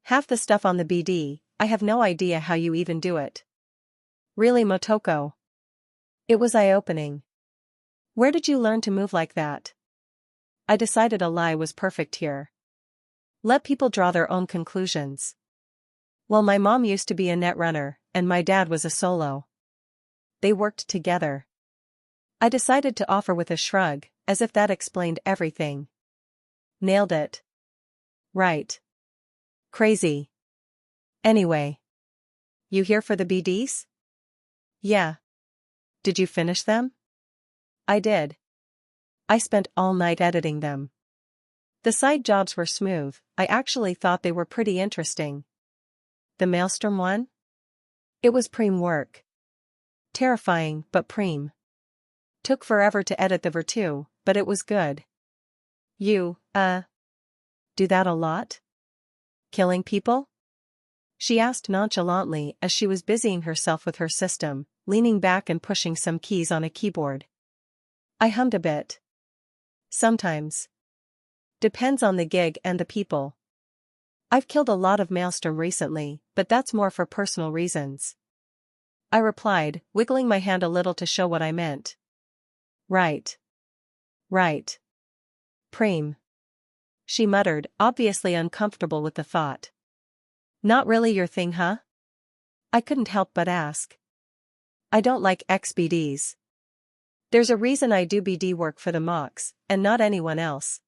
Half the stuff on the BD, I have no idea how you even do it. Really, Motoko? It was eye-opening. Where did you learn to move like that? I decided a lie was perfect here. Let people draw their own conclusions. Well, my mom used to be a net runner, and my dad was a solo. They worked together. I decided to offer with a shrug, as if that explained everything. Nailed it. Right. Crazy. Anyway. You here for the BDs? Yeah. Did you finish them? I did. I spent all night editing them. The side jobs were smooth, I actually thought they were pretty interesting. The Maelstrom one? It was preem work. Terrifying, but preem. Took forever to edit the Virtu, but it was good. You, do that a lot? Killing people? She asked nonchalantly as she was busying herself with her system, leaning back and pushing some keys on a keyboard. I hummed a bit. Sometimes. Depends on the gig and the people. I've killed a lot of Maelstrom recently, but that's more for personal reasons. I replied, wiggling my hand a little to show what I meant. Right. Right. Preem. She muttered, obviously uncomfortable with the thought. Not really your thing, huh? I couldn't help but ask. I don't like XBDs. There's a reason I do BD work for the mocks, and not anyone else.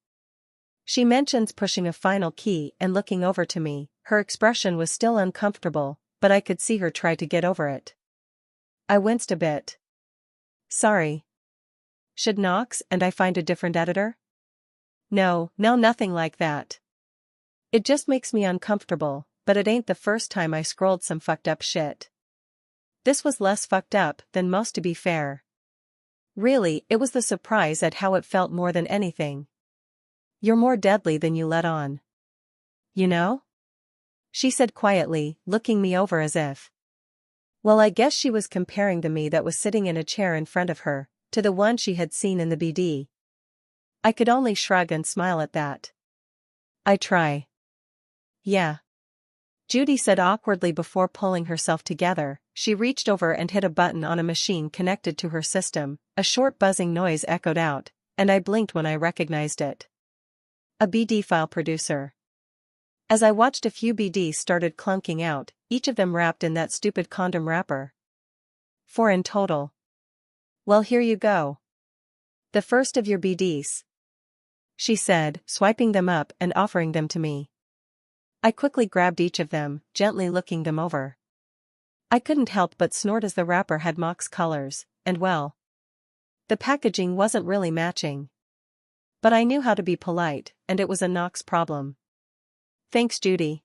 She mentions pushing a final key and looking over to me. Her expression was still uncomfortable, but I could see her try to get over it. I winced a bit. Sorry. Should Knox and I find a different editor? No, nothing like that. It just makes me uncomfortable, but it ain't the first time I scrolled some fucked up shit. This was less fucked up than most, to be fair. Really, it was the surprise at how it felt more than anything. You're more deadly than you let on. You know? She said quietly, looking me over as if. Well, I guess she was comparing the me that was sitting in a chair in front of her, to the one she had seen in the BD. I could only shrug and smile at that. I try. Yeah. Judy said awkwardly before pulling herself together. She reached over and hit a button on a machine connected to her system. A short buzzing noise echoed out, and I blinked when I recognized it. A BD file producer. As I watched, a few BDs started clunking out, each of them wrapped in that stupid condom wrapper. 4 in total. Well, here you go. The first of your BDs. She said, swiping them up and offering them to me. I quickly grabbed each of them, gently looking them over. I couldn't help but snort as the wrapper had Mock's colors, and well, the packaging wasn't really matching. But I knew how to be polite, and it was a Knox problem. Thanks, Judy.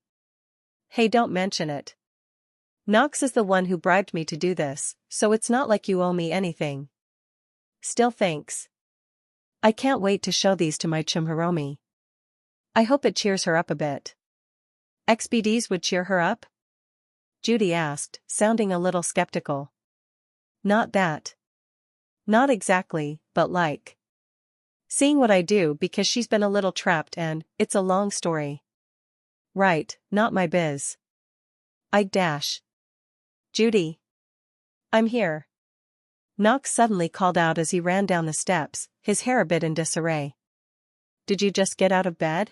Hey, don't mention it. Knox is the one who bribed me to do this, so it's not like you owe me anything. Still thanks. I can't wait to show these to my Chimhiromi. I hope it cheers her up a bit. XBDs would cheer her up? Judy asked, sounding a little skeptical. Not that. Not exactly, but like. Seeing what I do, because she's been a little trapped and, it's a long story. Right, not my biz. I dash. Judy. I'm here. Knox suddenly called out as he ran down the steps, his hair a bit in disarray. Did you just get out of bed?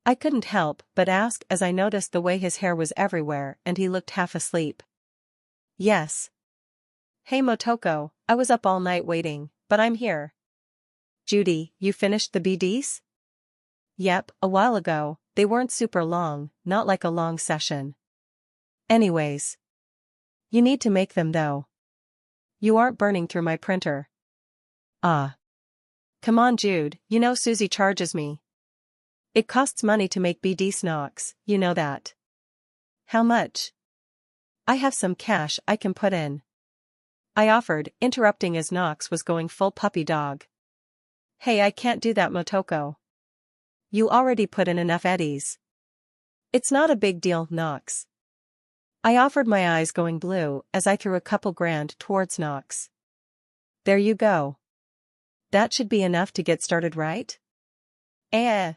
I couldn't help but ask as I noticed the way his hair was everywhere and he looked half asleep. Yes. Hey Motoko, I was up all night waiting, but I'm here. Judy, you finished the BDs? Yep, a while ago. They weren't super long, not like a long session. Anyways. You need to make them though. You aren't burning through my printer. Ah. Come on Jude, you know Susie charges me. It costs money to make BD snocks, you know that. How much? I have some cash I can put in. I offered, interrupting as Knox was going full puppy dog. Hey, I can't do that Motoko. You already put in enough eddies. It's not a big deal, Knox. I offered, my eyes going blue as I threw a couple grand towards Knox. There you go. That should be enough to get started, right? Eh.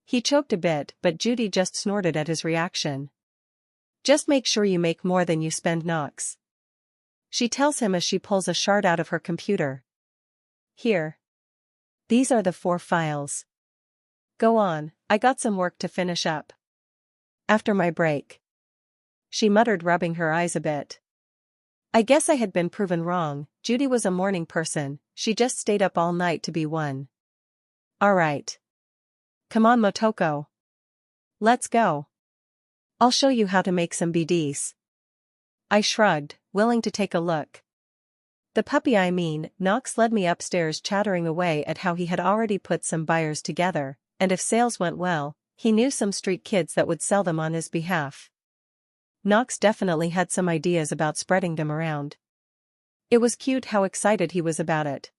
He choked a bit, but Judy just snorted at his reaction. Just make sure you make more than you spend, Knox. She tells him as she pulls a shard out of her computer. Here. These are the 4 files. Go on, I got some work to finish up. After my break. She muttered, rubbing her eyes a bit. I guess I had been proven wrong. Judy was a morning person, she just stayed up all night to be one. Alright. Come on Motoko. Let's go. I'll show you how to make some BDs. I shrugged, willing to take a look. The puppy, Knox, led me upstairs, chattering away at how he had already put some buyers together, and if sales went well, he knew some street kids that would sell them on his behalf. Knox definitely had some ideas about spreading them around. It was cute how excited he was about it.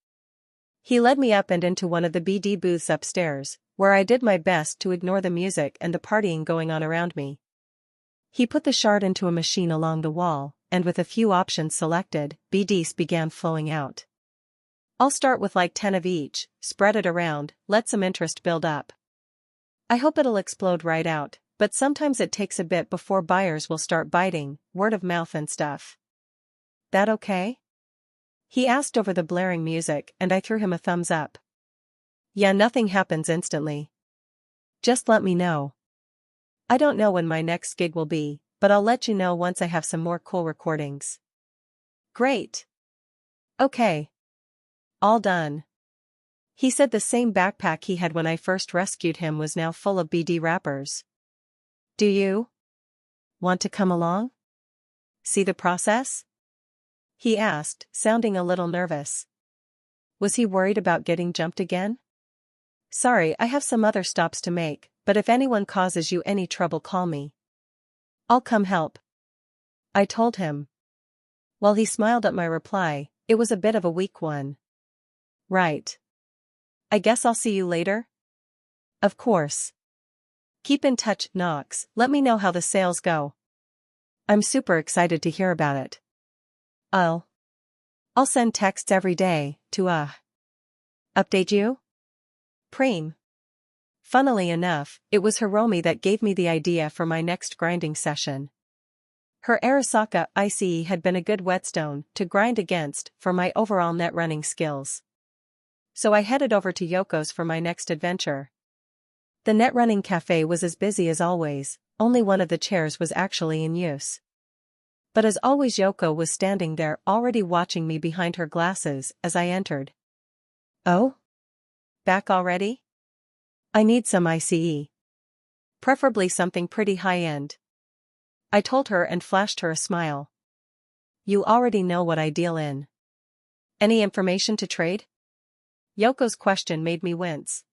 He led me up and into one of the BD booths upstairs, where I did my best to ignore the music and the partying going on around me. He put the shard into a machine along the wall, and with a few options selected, BDs began flowing out. I'll start with like 10 of each, spread it around, let some interest build up. I hope it'll explode right out, but sometimes it takes a bit before buyers will start biting, word of mouth and stuff. That okay? He asked over the blaring music, and I threw him a thumbs up. Yeah, nothing happens instantly. Just let me know. I don't know when my next gig will be, but I'll let you know once I have some more cool recordings. Great. Okay. All done. He said the same backpack he had when I first rescued him was now full of BD wrappers. Do you want to come along? See the process? He asked, sounding a little nervous. Was he worried about getting jumped again? Sorry, I have some other stops to make, but if anyone causes you any trouble, call me. I'll come help. I told him. While he smiled at my reply, it was a bit of a weak one. Right. I guess I'll see you later? Of course. Keep in touch, Knox, let me know how the sales go. I'm super excited to hear about it. I'll send texts every day, to update you? Preem. Funnily enough, it was Hiromi that gave me the idea for my next grinding session. Her Arasaka ICE had been a good whetstone to grind against for my overall net running skills. So I headed over to Yoko's for my next adventure. The net running cafe was as busy as always, only one of the chairs was actually in use. But as always, Yoko was standing there already watching me behind her glasses as I entered. Oh? Back already? I need some ICE. Preferably something pretty high-end. I told her and flashed her a smile. You already know what I deal in. Any information to trade? Yoko's question made me wince.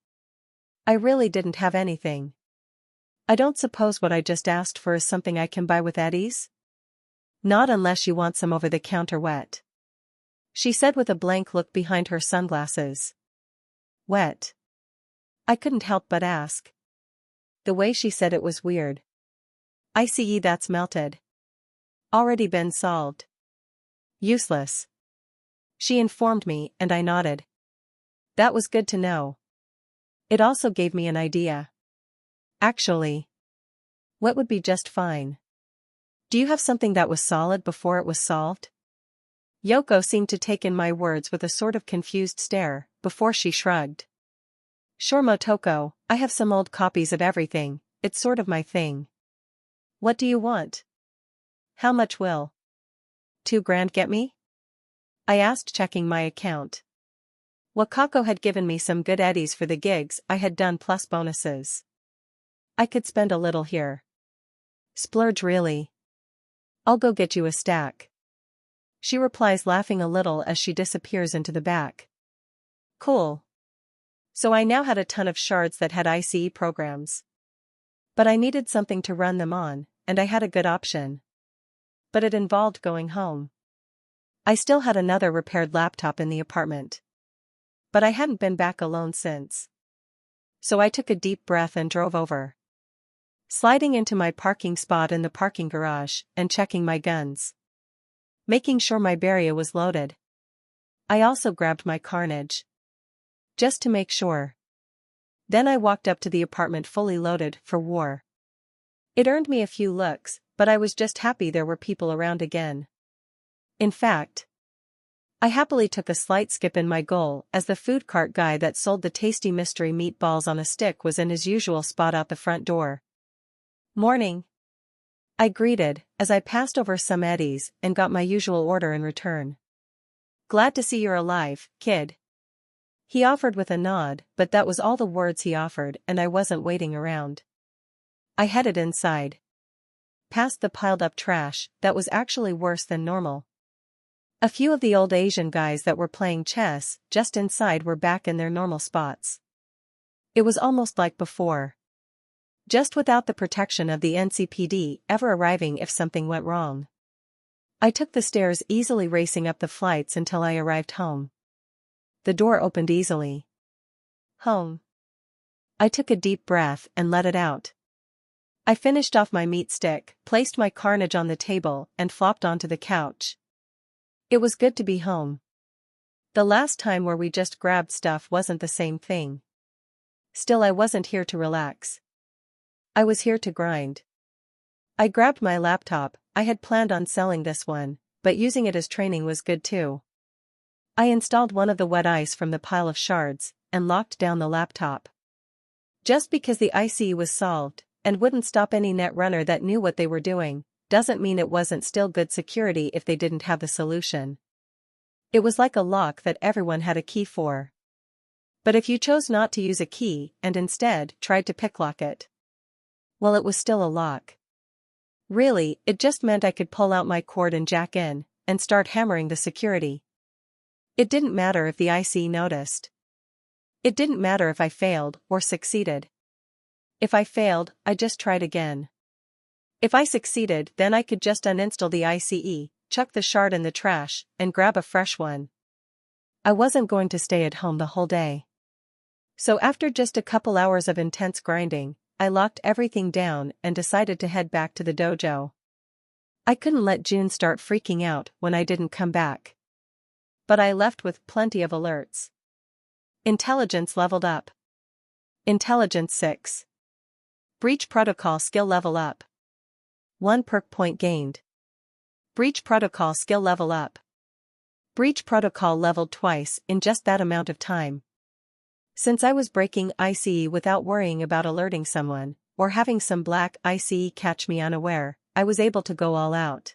I really didn't have anything. I don't suppose what I just asked for is something I can buy with eddies? Not unless you want some over-the-counter wet. She said with a blank look behind her sunglasses. Wet? I couldn't help but ask. The way she said it was weird. ICE, that's melted. Already been solved. Useless. She informed me, and I nodded. That was good to know. It also gave me an idea. Actually, what would be just fine? Do you have something that was solid before it was solved? Yoko seemed to take in my words with a sort of confused stare, before she shrugged. Sure Motoko, I have some old copies of everything, it's sort of my thing. What do you want? How much will $2,000 get me? I asked, checking my account. Wakako had given me some good eddies for the gigs I had done plus bonuses. I could spend a little here. Splurge really. I'll go get you a stack. She replies, laughing a little as she disappears into the back. Cool. So I now had a ton of shards that had ICE programs. But I needed something to run them on, and I had a good option. But it involved going home. I still had another repaired laptop in the apartment. But I hadn't been back alone since. So I took a deep breath and drove over. Sliding into my parking spot in the parking garage and checking my guns. Making sure my barrier was loaded. I also grabbed my carnage. Just to make sure. Then I walked up to the apartment fully loaded for war. It earned me a few looks, but I was just happy there were people around again. In fact, I happily took a slight skip in my goal as the food cart guy that sold the tasty mystery meatballs on a stick was in his usual spot out the front door. Morning. I greeted as I passed over some eddies and got my usual order in return. Glad to see you're alive, kid. He offered with a nod, but that was all the words he offered, and I wasn't waiting around. I headed inside. Past the piled-up trash that was actually worse than normal. A few of the old Asian guys that were playing chess just inside were back in their normal spots. It was almost like before. Just without the protection of the NCPD ever arriving if something went wrong. I took the stairs, easily racing up the flights until I arrived home. The door opened easily. Home. I took a deep breath and let it out. I finished off my meat stick, placed my carnage on the table, and flopped onto the couch. It was good to be home. The last time where we just grabbed stuff wasn't the same thing. Still, I wasn't here to relax. I was here to grind. I grabbed my laptop. I had planned on selling this one, but using it as training was good too. I installed one of the wet ice from the pile of shards, and locked down the laptop. Just because the ICE was solved, and wouldn't stop any net runner that knew what they were doing, doesn't mean it wasn't still good security if they didn't have the solution. It was like a lock that everyone had a key for. But if you chose not to use a key and instead tried to picklock it, well, it was still a lock. Really, it just meant I could pull out my cord and jack in, and start hammering the security. It didn't matter if the IC noticed. It didn't matter if I failed or succeeded. If I failed, I just tried again. If I succeeded, then I could just uninstall the ICE, chuck the shard in the trash, and grab a fresh one. I wasn't going to stay at home the whole day. So after just a couple hours of intense grinding, I locked everything down and decided to head back to the dojo. I couldn't let June start freaking out when I didn't come back. But I left with plenty of alerts. Intelligence leveled up. Intelligence 6. Breach protocol skill level up. 1 perk point gained. Breach protocol skill level up. Breach protocol leveled twice in just that amount of time. Since I was breaking ICE without worrying about alerting someone, or having some black ICE catch me unaware, I was able to go all out.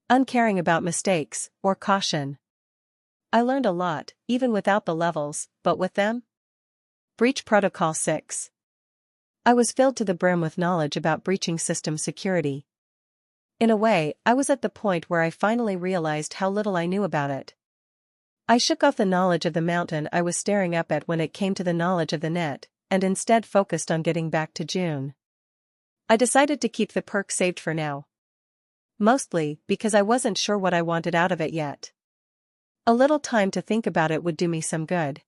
Uncaring about mistakes, or caution. I learned a lot, even without the levels, but with them? Breach Protocol 6. I was filled to the brim with knowledge about breaching system security. In a way, I was at the point where I finally realized how little I knew about it. I shook off the knowledge of the mountain I was staring up at when it came to the knowledge of the net, and instead focused on getting back to June. I decided to keep the perk saved for now. Mostly because I wasn't sure what I wanted out of it yet. A little time to think about it would do me some good.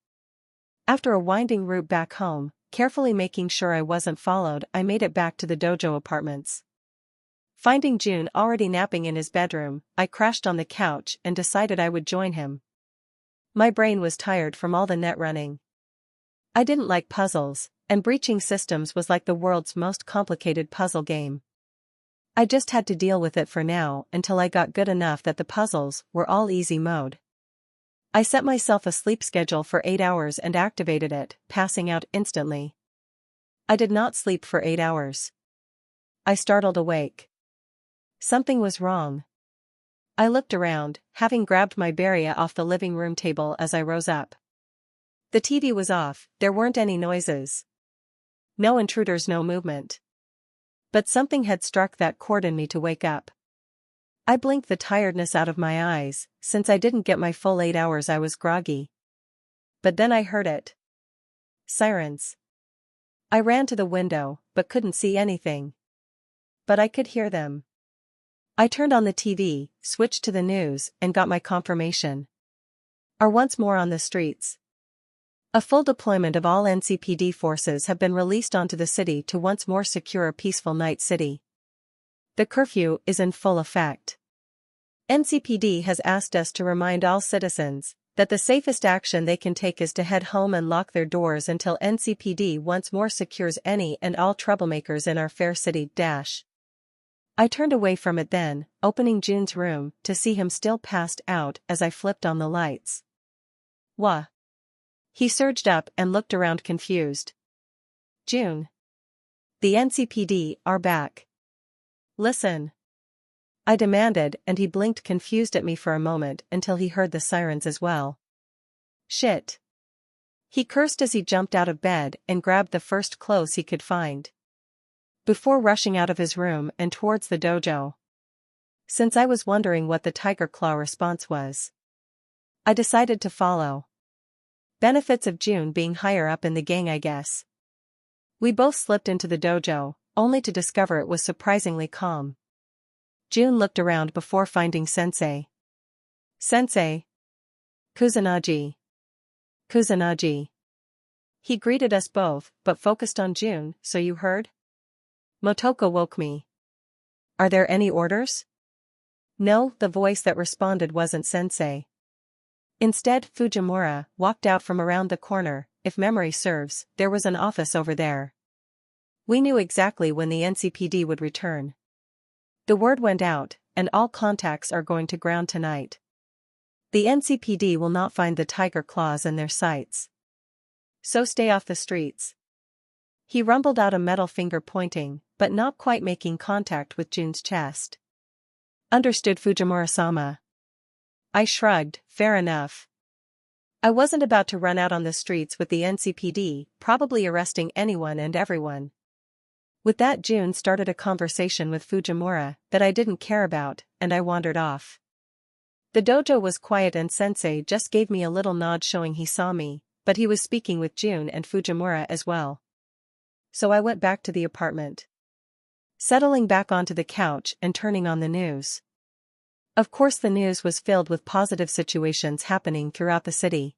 After a winding route back home, carefully making sure I wasn't followed, I made it back to the dojo apartments. Finding June already napping in his bedroom, I crashed on the couch and decided I would join him. My brain was tired from all the net running. I didn't like puzzles, and breaching systems was like the world's most complicated puzzle game. I just had to deal with it for now until I got good enough that the puzzles were all easy mode. I set myself a sleep schedule for 8 hours and activated it, passing out instantly. I did not sleep for 8 hours. I startled awake. Something was wrong. I looked around, having grabbed my Beria off the living room table as I rose up. The TV was off, there weren't any noises. No intruders, no movement. But something had struck that chord in me to wake up. I blinked the tiredness out of my eyes, since I didn't get my full 8 hours I was groggy. But then I heard it. Sirens. I ran to the window, but couldn't see anything. But I could hear them. I turned on the TV, switched to the news, and got my confirmation. Are once more on the streets. A full deployment of all NCPD forces have been released onto the city to once more secure a peaceful night city. The curfew is in full effect. NCPD has asked us to remind all citizens that the safest action they can take is to head home and lock their doors until NCPD once more secures any and all troublemakers in our fair city. I turned away from it then, opening June's room to see him still passed out as I flipped on the lights. Wha? He surged up and looked around confused. June. The NCPD are back. Listen. I demanded, and he blinked confused at me for a moment until he heard the sirens as well. Shit. He cursed as he jumped out of bed and grabbed the first clothes he could find. Before rushing out of his room and towards the dojo. Since I was wondering what the Tiger Claw response was, I decided to follow. Benefits of June being higher up in the gang, I guess. We both slipped into the dojo, only to discover it was surprisingly calm. June looked around before finding Sensei. Sensei. Kusanagi. Kusanagi. He greeted us both, but focused on June. So you heard? Motoko woke me. Are there any orders? No, the voice that responded wasn't Sensei. Instead, Fujimura walked out from around the corner. If memory serves, there was an office over there. We knew exactly when the NCPD would return. The word went out, and all contacts are going to ground tonight. The NCPD will not find the Tiger Claws in their sights. So stay off the streets. He rumbled out, a metal finger pointing, but not quite making contact with June's chest. Understood, Fujimura-sama. I shrugged. Fair enough. I wasn't about to run out on the streets with the NCPD, probably arresting anyone and everyone. With that, June started a conversation with Fujimura that I didn't care about, and I wandered off. The dojo was quiet and Sensei just gave me a little nod showing he saw me, but he was speaking with June and Fujimura as well. So I went back to the apartment. Settling back onto the couch and turning on the news. Of course, the news was filled with positive situations happening throughout the city.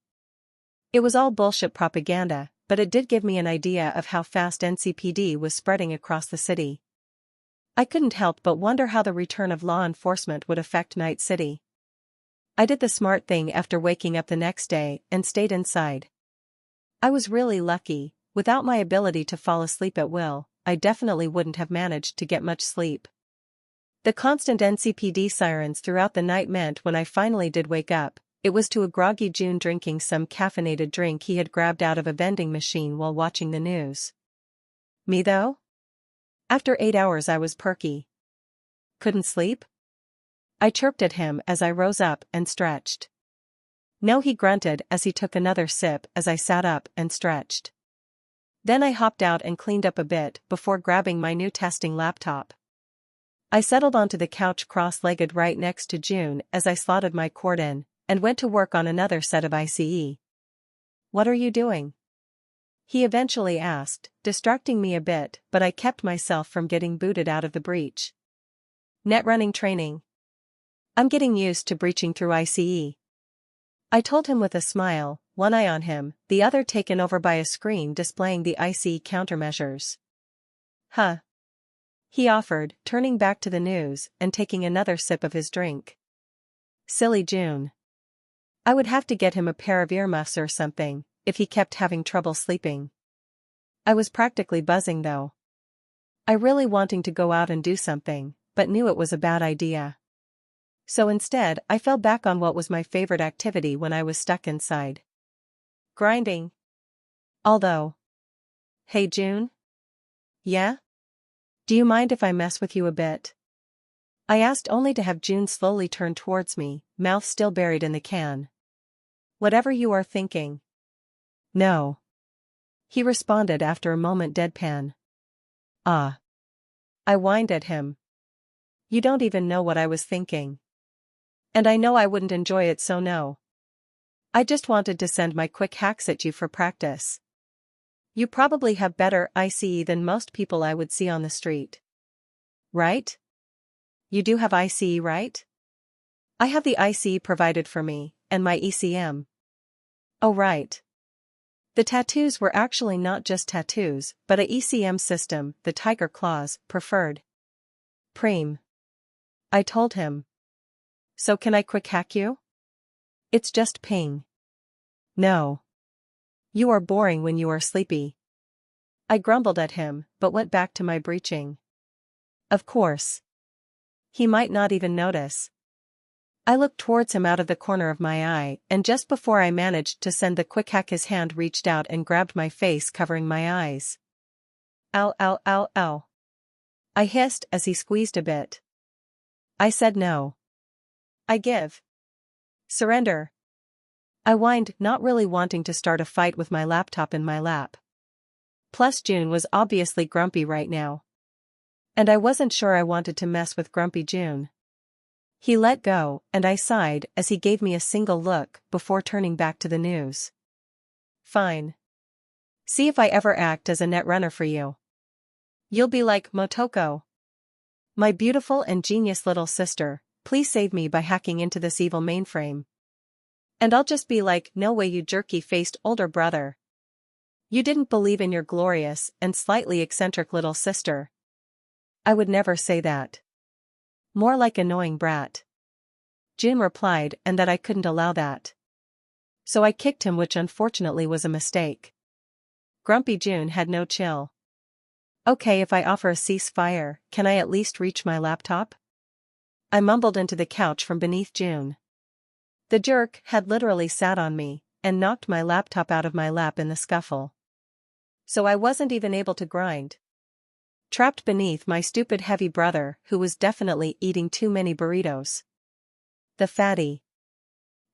It was all bullshit propaganda, but it did give me an idea of how fast NCPD was spreading across the city. I couldn't help but wonder how the return of law enforcement would affect Night City. I did the smart thing after waking up the next day and stayed inside. I was really lucky. Without my ability to fall asleep at will, I definitely wouldn't have managed to get much sleep. The constant NCPD sirens throughout the night meant when I finally did wake up, it was to a groggy June drinking some caffeinated drink he had grabbed out of a vending machine while watching the news. Me though? After 8 hours I was perky. Couldn't sleep? I chirped at him as I rose up and stretched. No, he grunted as he took another sip as I sat up and stretched. Then I hopped out and cleaned up a bit before grabbing my new testing laptop. I settled onto the couch cross-legged right next to June as I slotted my cord in, and went to work on another set of ICE. What are you doing? He eventually asked, distracting me a bit, but I kept myself from getting booted out of the breach. Net running training. I'm getting used to breaching through ICE. I told him with a smile, one eye on him, the other taken over by a screen displaying the ICE countermeasures. Huh. He offered, turning back to the news and taking another sip of his drink. Silly June. I would have to get him a pair of earmuffs or something, if he kept having trouble sleeping. I was practically buzzing though. I really wanting to go out and do something, but knew it was a bad idea. So instead, I fell back on what was my favorite activity when I was stuck inside. Grinding. Although. Hey June? Yeah? Do you mind if I mess with you a bit? I asked only to have June slowly turn towards me, mouth still buried in the can. Whatever you are thinking. No. He responded after a moment deadpan. Ah. I whined at him. You don't even know what I was thinking. And I know I wouldn't enjoy it, so no. I just wanted to send my quick hacks at you for practice. You probably have better ICE than most people I would see on the street. Right? You do have ICE, right? I have the ICE provided for me, and my ECM. Oh right. The tattoos were actually not just tattoos, but a ECM system, the Tiger Claws, preferred. Preem. I told him. So can I quick hack you? It's just ping. No. You are boring when you are sleepy. I grumbled at him, but went back to my breaching. Of course. He might not even notice. I looked towards him out of the corner of my eye, and just before I managed to send the quick hack his hand reached out and grabbed my face, covering my eyes. Ow, ow, ow, ow. I hissed as he squeezed a bit. I said no. I give. Surrender. I whined, not really wanting to start a fight with my laptop in my lap. Plus June was obviously grumpy right now. And I wasn't sure I wanted to mess with grumpy June. He let go, and I sighed as he gave me a single look before turning back to the news. Fine. See if I ever act as a netrunner for you. You'll be like Motoko. My beautiful and genius little sister, please save me by hacking into this evil mainframe. And I'll just be like, no way you jerky-faced older brother. You didn't believe in your glorious and slightly eccentric little sister. I would never say that. More like annoying brat. June replied, and that I couldn't allow that. So I kicked him, which unfortunately was a mistake. Grumpy June had no chill. Okay, if I offer a ceasefire, can I at least reach my laptop? I mumbled into the couch from beneath June. The jerk had literally sat on me, and knocked my laptop out of my lap in the scuffle. So I wasn't even able to grind. Trapped beneath my stupid heavy brother, who was definitely eating too many burritos. The fatty.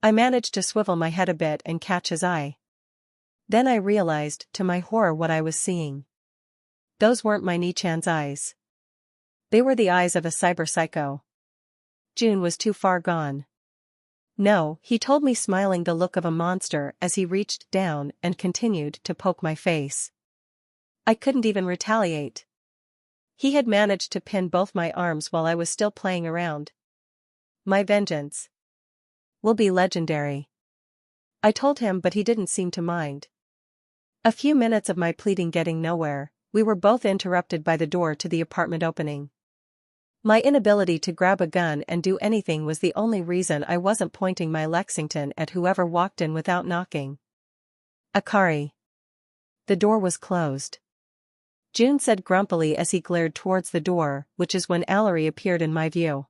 I managed to swivel my head a bit and catch his eye. Then I realized, to my horror, what I was seeing. Those weren't my Nichan's eyes. They were the eyes of a cyber psycho. June was too far gone. No, he told me, smiling the look of a monster as he reached down and continued to poke my face. I couldn't even retaliate. He had managed to pin both my arms while I was still playing around. My vengeance will be legendary. I told him, but he didn't seem to mind. A few minutes of my pleading getting nowhere, we were both interrupted by the door to the apartment opening. My inability to grab a gun and do anything was the only reason I wasn't pointing my Lexington at whoever walked in without knocking. Akari. The door was closed. June said grumpily as he glared towards the door, which is when Allery appeared in my view.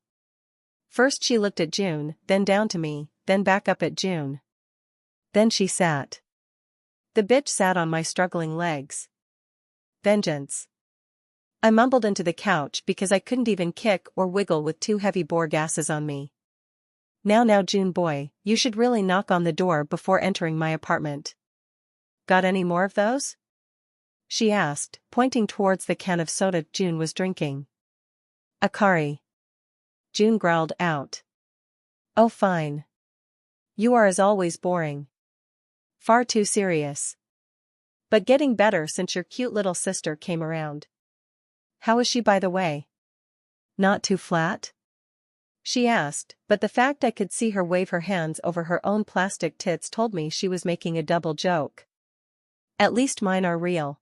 First she looked at June, then down to me, then back up at June. Then she sat. The bitch sat on my struggling legs. Vengeance. I mumbled into the couch because I couldn't even kick or wiggle with two heavy bore gases on me. Now June boy, you should really knock on the door before entering my apartment. Got any more of those? She asked, pointing towards the can of soda June was drinking. Akari. June growled out. Oh fine. You are as always boring. Far too serious. But getting better since your cute little sister came around. How is she, by the way? Not too flat? She asked, but the fact I could see her wave her hands over her own plastic tits told me she was making a double joke. At least mine are real.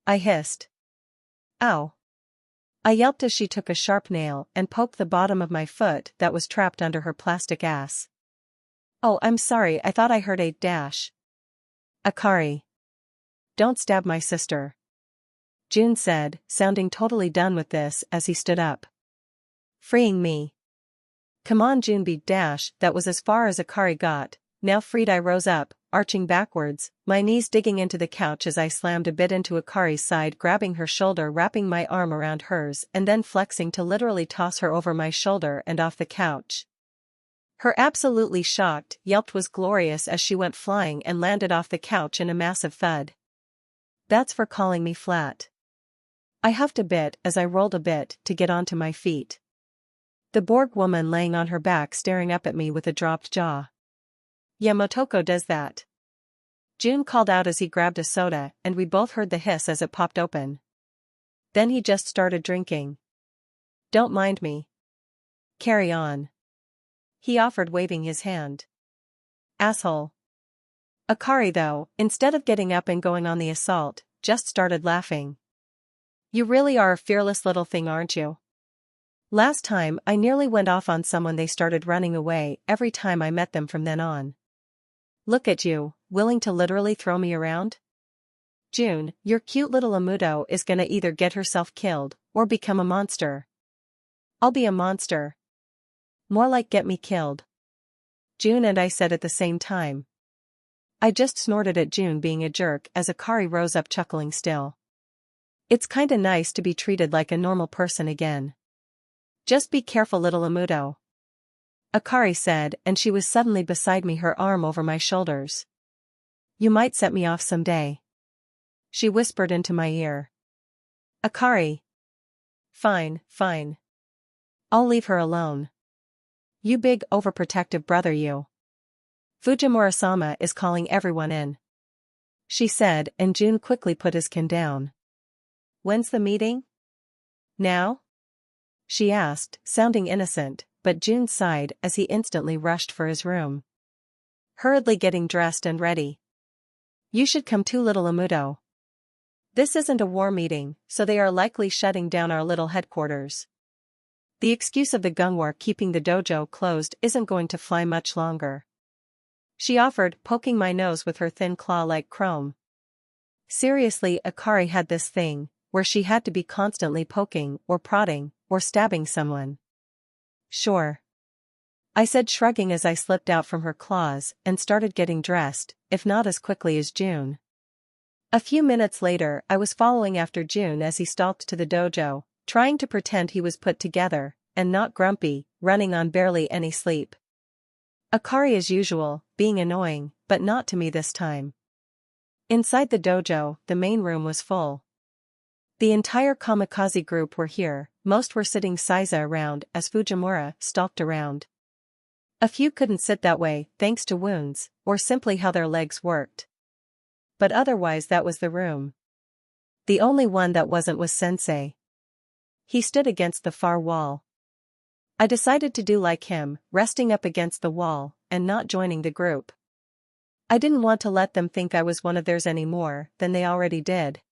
I hissed. Ow. I yelped as she took a sharp nail and poked the bottom of my foot that was trapped under her plastic ass. Oh, I'm sorry, I thought I heard a dash. Akari. Don't stab my sister. June said, sounding totally done with this as he stood up. Freeing me. Come on Junbi dash, that was as far as Akari got. Now freed I rose up, arching backwards, my knees digging into the couch as I slammed a bit into Akari's side, grabbing her shoulder, wrapping my arm around hers and then flexing to literally toss her over my shoulder and off the couch. Her absolutely shocked yelp was glorious as she went flying and landed off the couch in a massive thud. That's for calling me flat. I huffed a bit as I rolled a bit to get onto my feet. The Borg woman laying on her back staring up at me with a dropped jaw. Yeah, Motoko does that. Jun called out as he grabbed a soda and we both heard the hiss as it popped open. Then he just started drinking. Don't mind me. Carry on. He offered, waving his hand. Asshole. Akari though, instead of getting up and going on the assault, just started laughing. You really are a fearless little thing, aren't you? Last time I nearly went off on someone, they started running away every time I met them from then on. Look at you, willing to literally throw me around? June, your cute little Amudo is gonna either get herself killed or become a monster. I'll be a monster. More like get me killed. June and I said at the same time. I just snorted at June being a jerk as Akari rose up chuckling still. It's kinda nice to be treated like a normal person again. Just be careful little Amudo. Akari said, and she was suddenly beside me, her arm over my shoulders. You might set me off someday. She whispered into my ear. Akari. Fine, fine. I'll leave her alone. You big overprotective brother you. Fujimura-sama is calling everyone in. She said, and June quickly put his kin down. When's the meeting? Now? She asked, sounding innocent, but June sighed as he instantly rushed for his room. Hurriedly getting dressed and ready. You should come too little Amudo. This isn't a war meeting, so they are likely shutting down our little headquarters. The excuse of the Gungwar keeping the dojo closed isn't going to fly much longer. She offered, poking my nose with her thin claw-like chrome. Seriously, Akari had this thing, where she had to be constantly poking, or prodding, or stabbing someone. Sure. I said, shrugging as I slipped out from her claws and started getting dressed, if not as quickly as June. A few minutes later I was following after June as he stalked to the dojo, trying to pretend he was put together, and not grumpy, running on barely any sleep. Akari as usual, being annoying, but not to me this time. Inside the dojo, the main room was full. The entire kamikaze group were here, most were sitting Saiza around as Fujimura stalked around. A few couldn't sit that way, thanks to wounds, or simply how their legs worked. But otherwise that was the room. The only one that wasn't was Sensei. He stood against the far wall. I decided to do like him, resting up against the wall, and not joining the group. I didn't want to let them think I was one of theirs any more than they already did.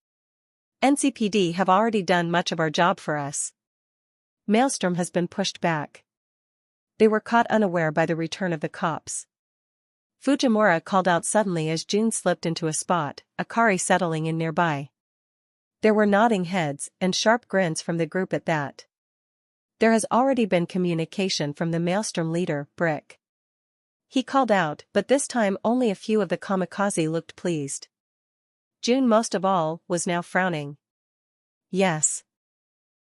NCPD have already done much of our job for us. Maelstrom has been pushed back. They were caught unaware by the return of the cops. Fujimura called out suddenly as June slipped into a spot, Akari settling in nearby. There were nodding heads and sharp grins from the group at that. There has already been communication from the Maelstrom leader, Brick. He called out, but this time only a few of the kamikaze looked pleased. June most of all was now frowning. Yes.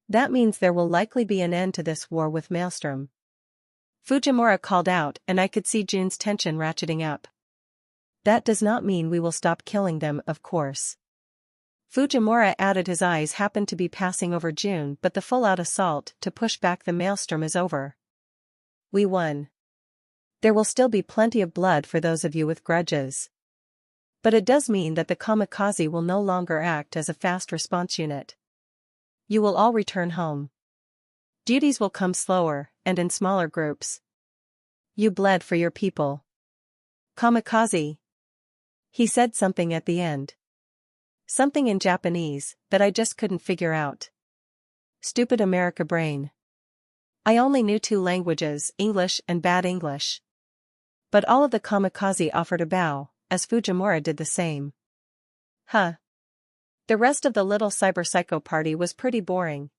That means there will likely be an end to this war with Maelstrom. Fujimura called out and I could see June's tension ratcheting up. That does not mean we will stop killing them, of course. Fujimura added, his eyes happened to be passing over June, but the full-out assault to push back the Maelstrom is over. We won. There will still be plenty of blood for those of you with grudges. But it does mean that the kamikaze will no longer act as a fast response unit. You will all return home. Duties will come slower, and in smaller groups. You bled for your people. Kamikaze. He said something at the end. Something in Japanese that I just couldn't figure out. Stupid America brain. I only knew 2 languages, English and bad English. But all of the kamikaze offered a bow, as Fujimura did the same. Huh. The rest of the little cyber psycho party was pretty boring.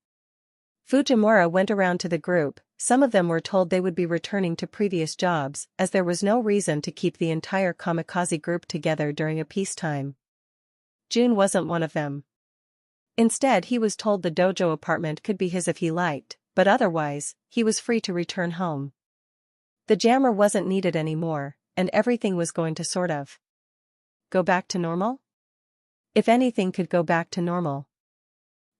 Fujimura went around to the group, Some of them were told they would be returning to previous jobs as there was no reason to keep the entire kamikaze group together during a peacetime. Jun wasn't one of them. Instead, he was told the dojo apartment could be his if he liked, but otherwise, he was free to return home. The jammer wasn't needed anymore, and everything was going to sort of go back to normal? If anything could go back to normal.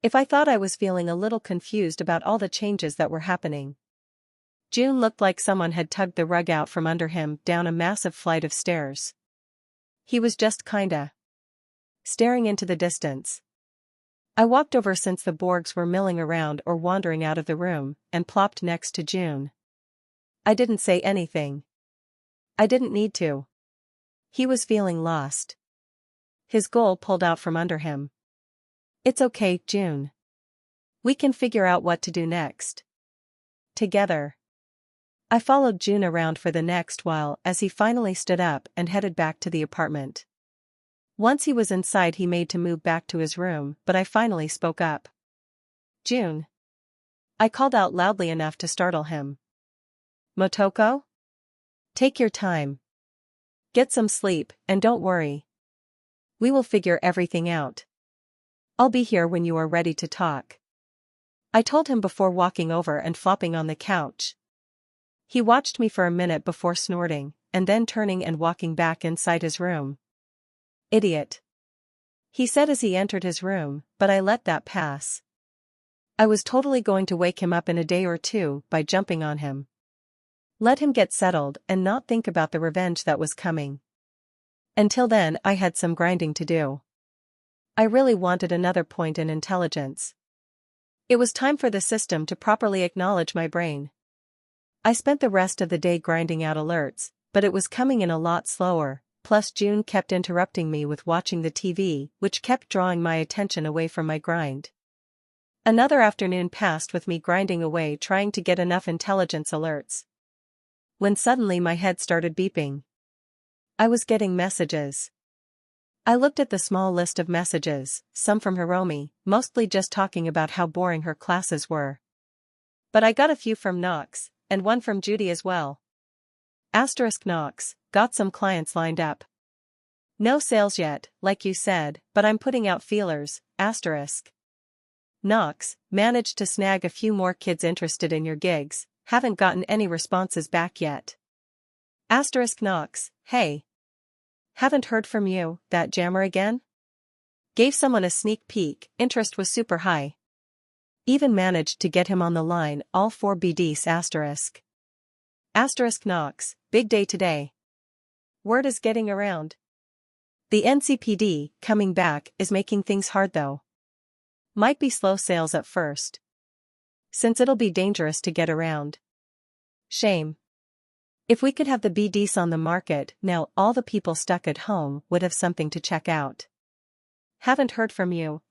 If I thought I was feeling a little confused about all the changes that were happening. Jun looked like someone had tugged the rug out from under him down a massive flight of stairs. He was just kinda staring into the distance. I walked over since the Borgs were milling around or wandering out of the room, and plopped next to Jun. I didn't say anything. I didn't need to. He was feeling lost. His goal pulled out from under him. It's okay, Jun. We can figure out what to do next. Together. I followed Jun around for the next while as he finally stood up and headed back to the apartment. Once he was inside, he made to move back to his room, but I finally spoke up. Jun. I called out loudly enough to startle him. Motoko? Take your time. Get some sleep, and don't worry. We will figure everything out. I'll be here when you are ready to talk. I told him before walking over and flopping on the couch. He watched me for a minute before snorting, and then turning and walking back inside his room. Idiot. He said as he entered his room, but I let that pass. I was totally going to wake him up in a day or two by jumping on him. Let him get settled and not think about the revenge that was coming. Until then, I had some grinding to do. I really wanted another point in intelligence. It was time for the system to properly acknowledge my brain. I spent the rest of the day grinding out alerts, but it was coming in a lot slower, plus Jun kept interrupting me with watching the TV, which kept drawing my attention away from my grind. Another afternoon passed with me grinding away trying to get enough intelligence alerts. When suddenly my head started beeping. I was getting messages. I looked at the small list of messages, some from Hiromi, mostly just talking about how boring her classes were. But I got a few from Nox, and one from Judy as well. Nox, got some clients lined up. No sales yet, like you said, but I'm putting out feelers, Nox, managed to snag a few more kids interested in your gigs, haven't gotten any responses back yet. Nox, hey. Haven't heard from you, that jammer again? Gave someone a sneak peek, interest was super high. Even managed to get him on the line, all 4 BDs. Nox, big day today. Word is getting around. The NCPD, coming back, is making things hard though. Might be slow sales at first. Since it'll be dangerous to get around. Shame. If we could have the BDs on the market now, all the people stuck at home would have something to check out. Haven't heard from you,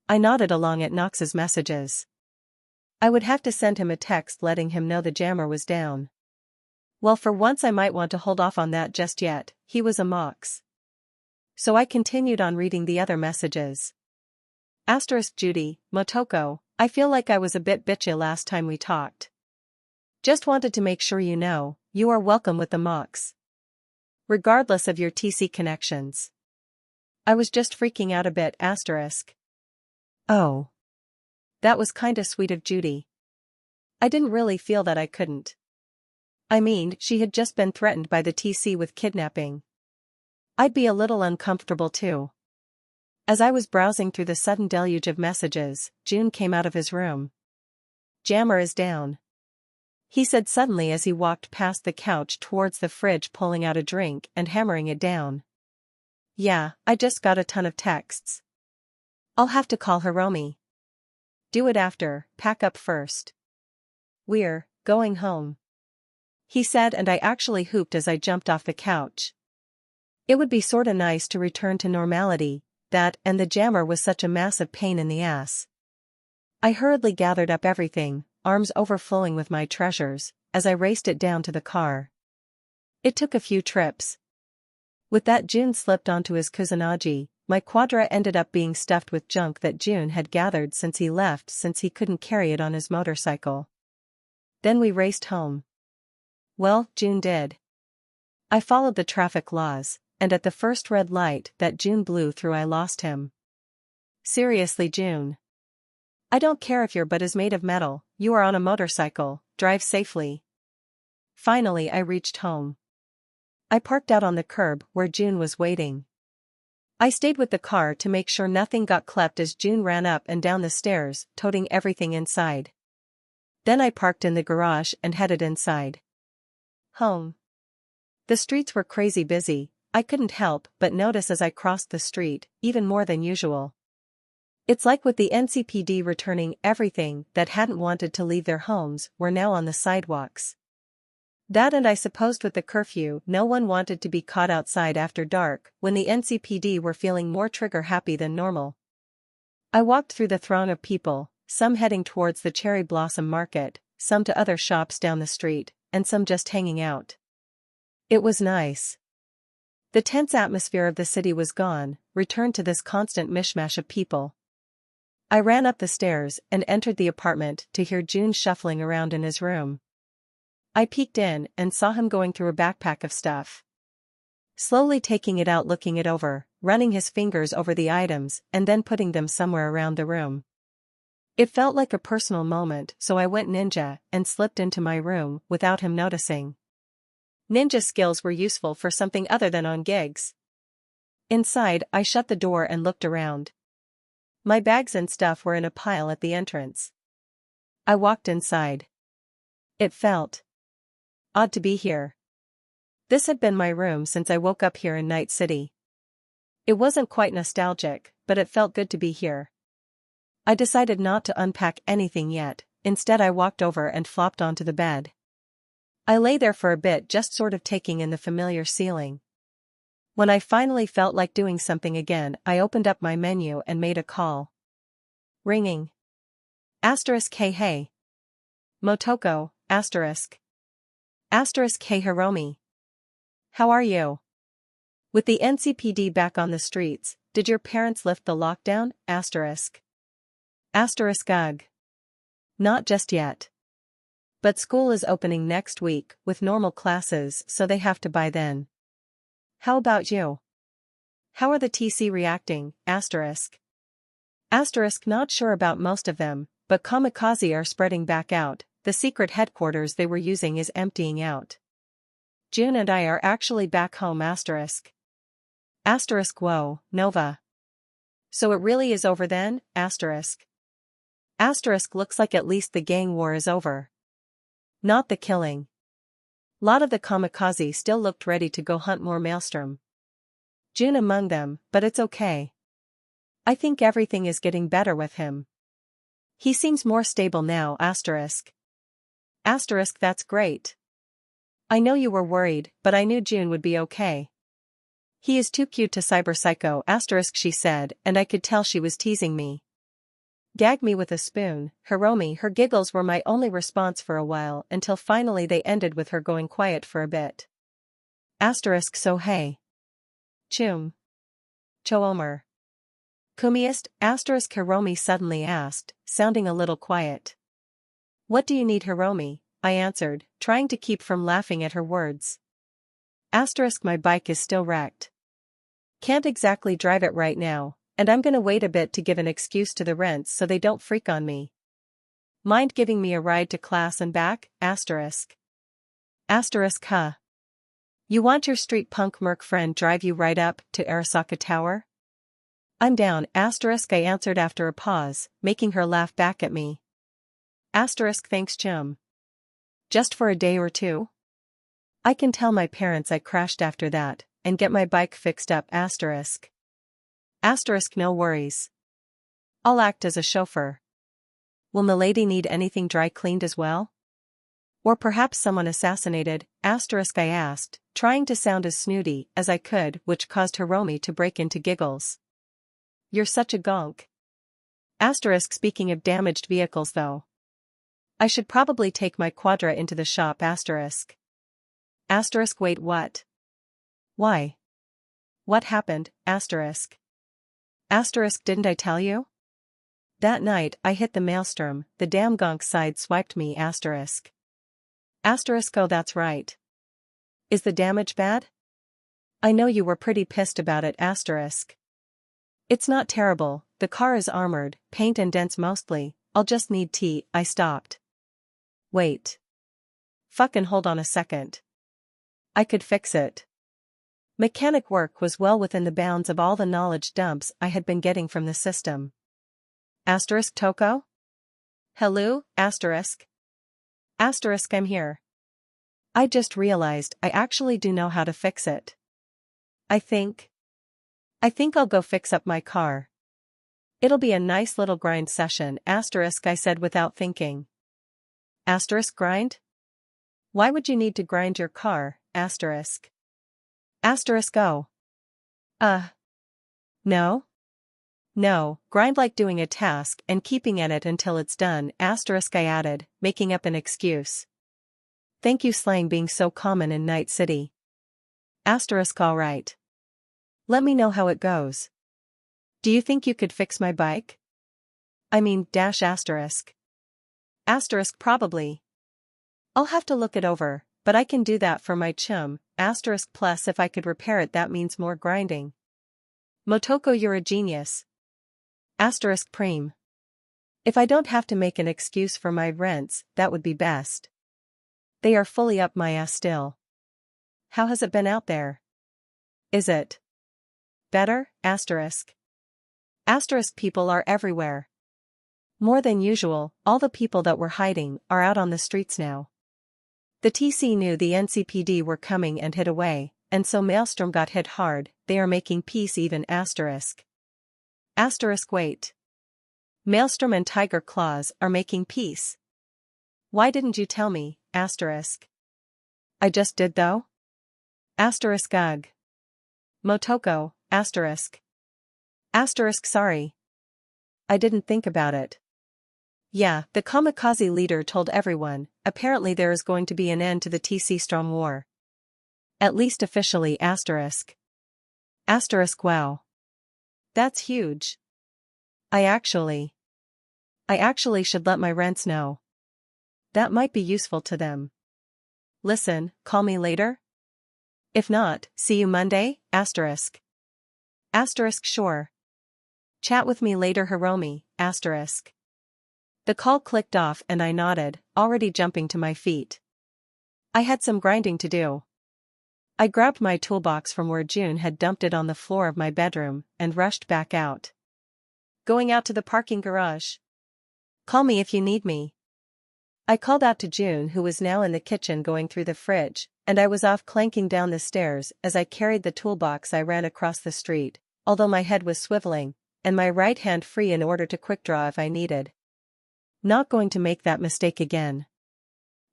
I nodded along at Nox's messages. I would have to send him a text letting him know the jammer was down. Well, for once I might want to hold off on that just yet, he was a mox. So I continued on reading the other messages. Judy, Motoko, I feel like I was a bit bitchy last time we talked. Just wanted to make sure you know, you are welcome with the mox. Regardless of your TC connections. I was just freaking out a bit, Oh. That was kinda sweet of Judy. I didn't really feel that I couldn't. I mean, she had just been threatened by the TC with kidnapping. I'd be a little uncomfortable too. As I was browsing through the sudden deluge of messages, Jun came out of his room. Jammer is down. He said suddenly as he walked past the couch towards the fridge, pulling out a drink and hammering it down. Yeah, I just got a ton of texts. I'll have to call Hiromi. Do it after, pack up first. We're going home. He said, and I actually hooped as I jumped off the couch. It would be sorta nice to return to normality, that and the jammer was such a massive pain in the ass. I hurriedly gathered up everything, arms overflowing with my treasures, as I raced it down to the car. It took a few trips. With that, Jun slipped onto his Kusanagi. My quadra ended up being stuffed with junk that Jun had gathered since he left, since he couldn't carry it on his motorcycle. Then we raced home. Well, June did. I followed the traffic laws, and at the first red light that June blew through I lost him. Seriously, June. I don't care if your butt is made of metal, you are on a motorcycle, drive safely. Finally I reached home. I parked out on the curb where June was waiting. I stayed with the car to make sure nothing got clept as June ran up and down the stairs, toting everything inside. Then I parked in the garage and headed inside. Home. The streets were crazy busy, I couldn't help but notice as I crossed the street, even more than usual. It's like with the NCPD returning everything that hadn't wanted to leave their homes were now on the sidewalks. That and I supposed with the curfew no one wanted to be caught outside after dark when the NCPD were feeling more trigger-happy than normal. I walked through the throng of people, some heading towards the cherry blossom market, some to other shops down the street, and some just hanging out. It was nice. The tense atmosphere of the city was gone, returned to this constant mishmash of people. I ran up the stairs and entered the apartment to hear June shuffling around in his room. I peeked in and saw him going through a backpack of stuff. Slowly taking it out, looking it over, running his fingers over the items and then putting them somewhere around the room. It felt like a personal moment, so I went ninja and slipped into my room without him noticing. Ninja skills were useful for something other than on gigs. Inside, I shut the door and looked around. My bags and stuff were in a pile at the entrance. I walked inside. It felt odd to be here. This had been my room since I woke up here in Night City. It wasn't quite nostalgic, but it felt good to be here. I decided not to unpack anything yet, instead I walked over and flopped onto the bed. I lay there for a bit, just sort of taking in the familiar ceiling. When I finally felt like doing something again, I opened up my menu and made a call. Ringing. Asterisk hey. Motoko, asterisk. Asterisk hey Hiromi. How are you? With the NCPD back on the streets, did your parents lift the lockdown? Asterisk. Asterisk ugh. Not just yet. But school is opening next week with normal classes, so they have to by then. How about you? How are the TC reacting? Asterisk. Asterisk not sure about most of them, but kamikaze are spreading back out, the secret headquarters they were using is emptying out. June and I are actually back home asterisk. Asterisk whoa, Nova. So it really is over then? Asterisk. Asterisk looks like at least the gang war is over. Not the killing. Lot of the kamikaze still looked ready to go hunt more maelstrom. June among them, but it's okay. I think everything is getting better with him. He seems more stable now asterisk. Asterisk that's great. I know you were worried, but I knew June would be okay. He is too cute to cyberpsycho asterisk she said, and I could tell she was teasing me. Gag me with a spoon, Hiromi. Her giggles were my only response for a while until finally they ended with her going quiet for a bit. Asterisk so hey. Chum. Choomer. Kumiist? Asterisk Hiromi suddenly asked, sounding a little quiet. What do you need Hiromi? I answered, trying to keep from laughing at her words. Asterisk my bike is still wrecked. Can't exactly drive it right now, and I'm gonna wait a bit to give an excuse to the rents so they don't freak on me. Mind giving me a ride to class and back? Asterisk. Asterisk huh. You want your street punk merc friend drive you right up to Arasaka Tower? I'm down asterisk I answered after a pause, making her laugh back at me. Asterisk thanks chum. Just for a day or two? I can tell my parents I crashed after that, and get my bike fixed up asterisk. Asterisk no worries. I'll act as a chauffeur. Will milady need anything dry cleaned as well? Or perhaps someone assassinated, asterisk I asked, trying to sound as snooty as I could, which caused Hiromi to break into giggles. You're such a gonk. Asterisk speaking of damaged vehicles though. I should probably take my quadra into the shop asterisk. Asterisk wait what? Why? What happened, asterisk? Asterisk didn't I tell you? That night I hit the maelstrom, the damn gonk side swiped me asterisk. Asterisk oh that's right. Is the damage bad? I know you were pretty pissed about it asterisk. It's not terrible, the car is armored, paint and dents mostly, I'll just need I stopped. Wait. Fucking hold on a second. I could fix it. Mechanic work was well within the bounds of all the knowledge dumps I had been getting from the system. Asterisk Toko? Hello, asterisk. Asterisk I'm here. I just realized I actually do know how to fix it. I think I'll go fix up my car. It'll be a nice little grind session asterisk I said without thinking. Asterisk grind? Why would you need to grind your car, asterisk? Asterisk oh. No? No, grind like doing a task and keeping at it until it's done asterisk I added, making up an excuse. Thank you slang being so common in Night City. Asterisk alright. Let me know how it goes. Do you think you could fix my bike? I mean dash asterisk. Asterisk probably. I'll have to look it over, but I can do that for my chum, asterisk plus if I could repair it that means more grinding. Motoko you're a genius. Asterisk preem. If I don't have to make an excuse for my rents, that would be best. They are fully up my ass still. How has it been out there? Is it better? Asterisk. Asterisk people are everywhere. More than usual, all the people that were hiding are out on the streets now. The TC knew the NCPD were coming and hid away, and so Maelstrom got hit hard, they are making peace even asterisk. Asterisk wait. Maelstrom and Tiger Claws are making peace. Why didn't you tell me, asterisk? I just did though? Asterisk ugh. Motoko, asterisk. Asterisk sorry. I didn't think about it. Yeah, the kamikaze leader told everyone, apparently there is going to be an end to the TC Storm War. At least officially asterisk. Asterisk wow. That's huge. I actually should let my rents know. That might be useful to them. Listen, call me later? If not, see you Monday, asterisk. Asterisk sure. Chat with me later Hiromi, asterisk. The call clicked off and I nodded, already jumping to my feet. I had some grinding to do. I grabbed my toolbox from where June had dumped it on the floor of my bedroom, and rushed back out. Going out to the parking garage. Call me if you need me. I called out to June who was now in the kitchen going through the fridge, and I was off clanking down the stairs as I carried the toolbox I ran across the street, although my head was swiveling, and my right hand free in order to quick draw if I needed. Not going to make that mistake again.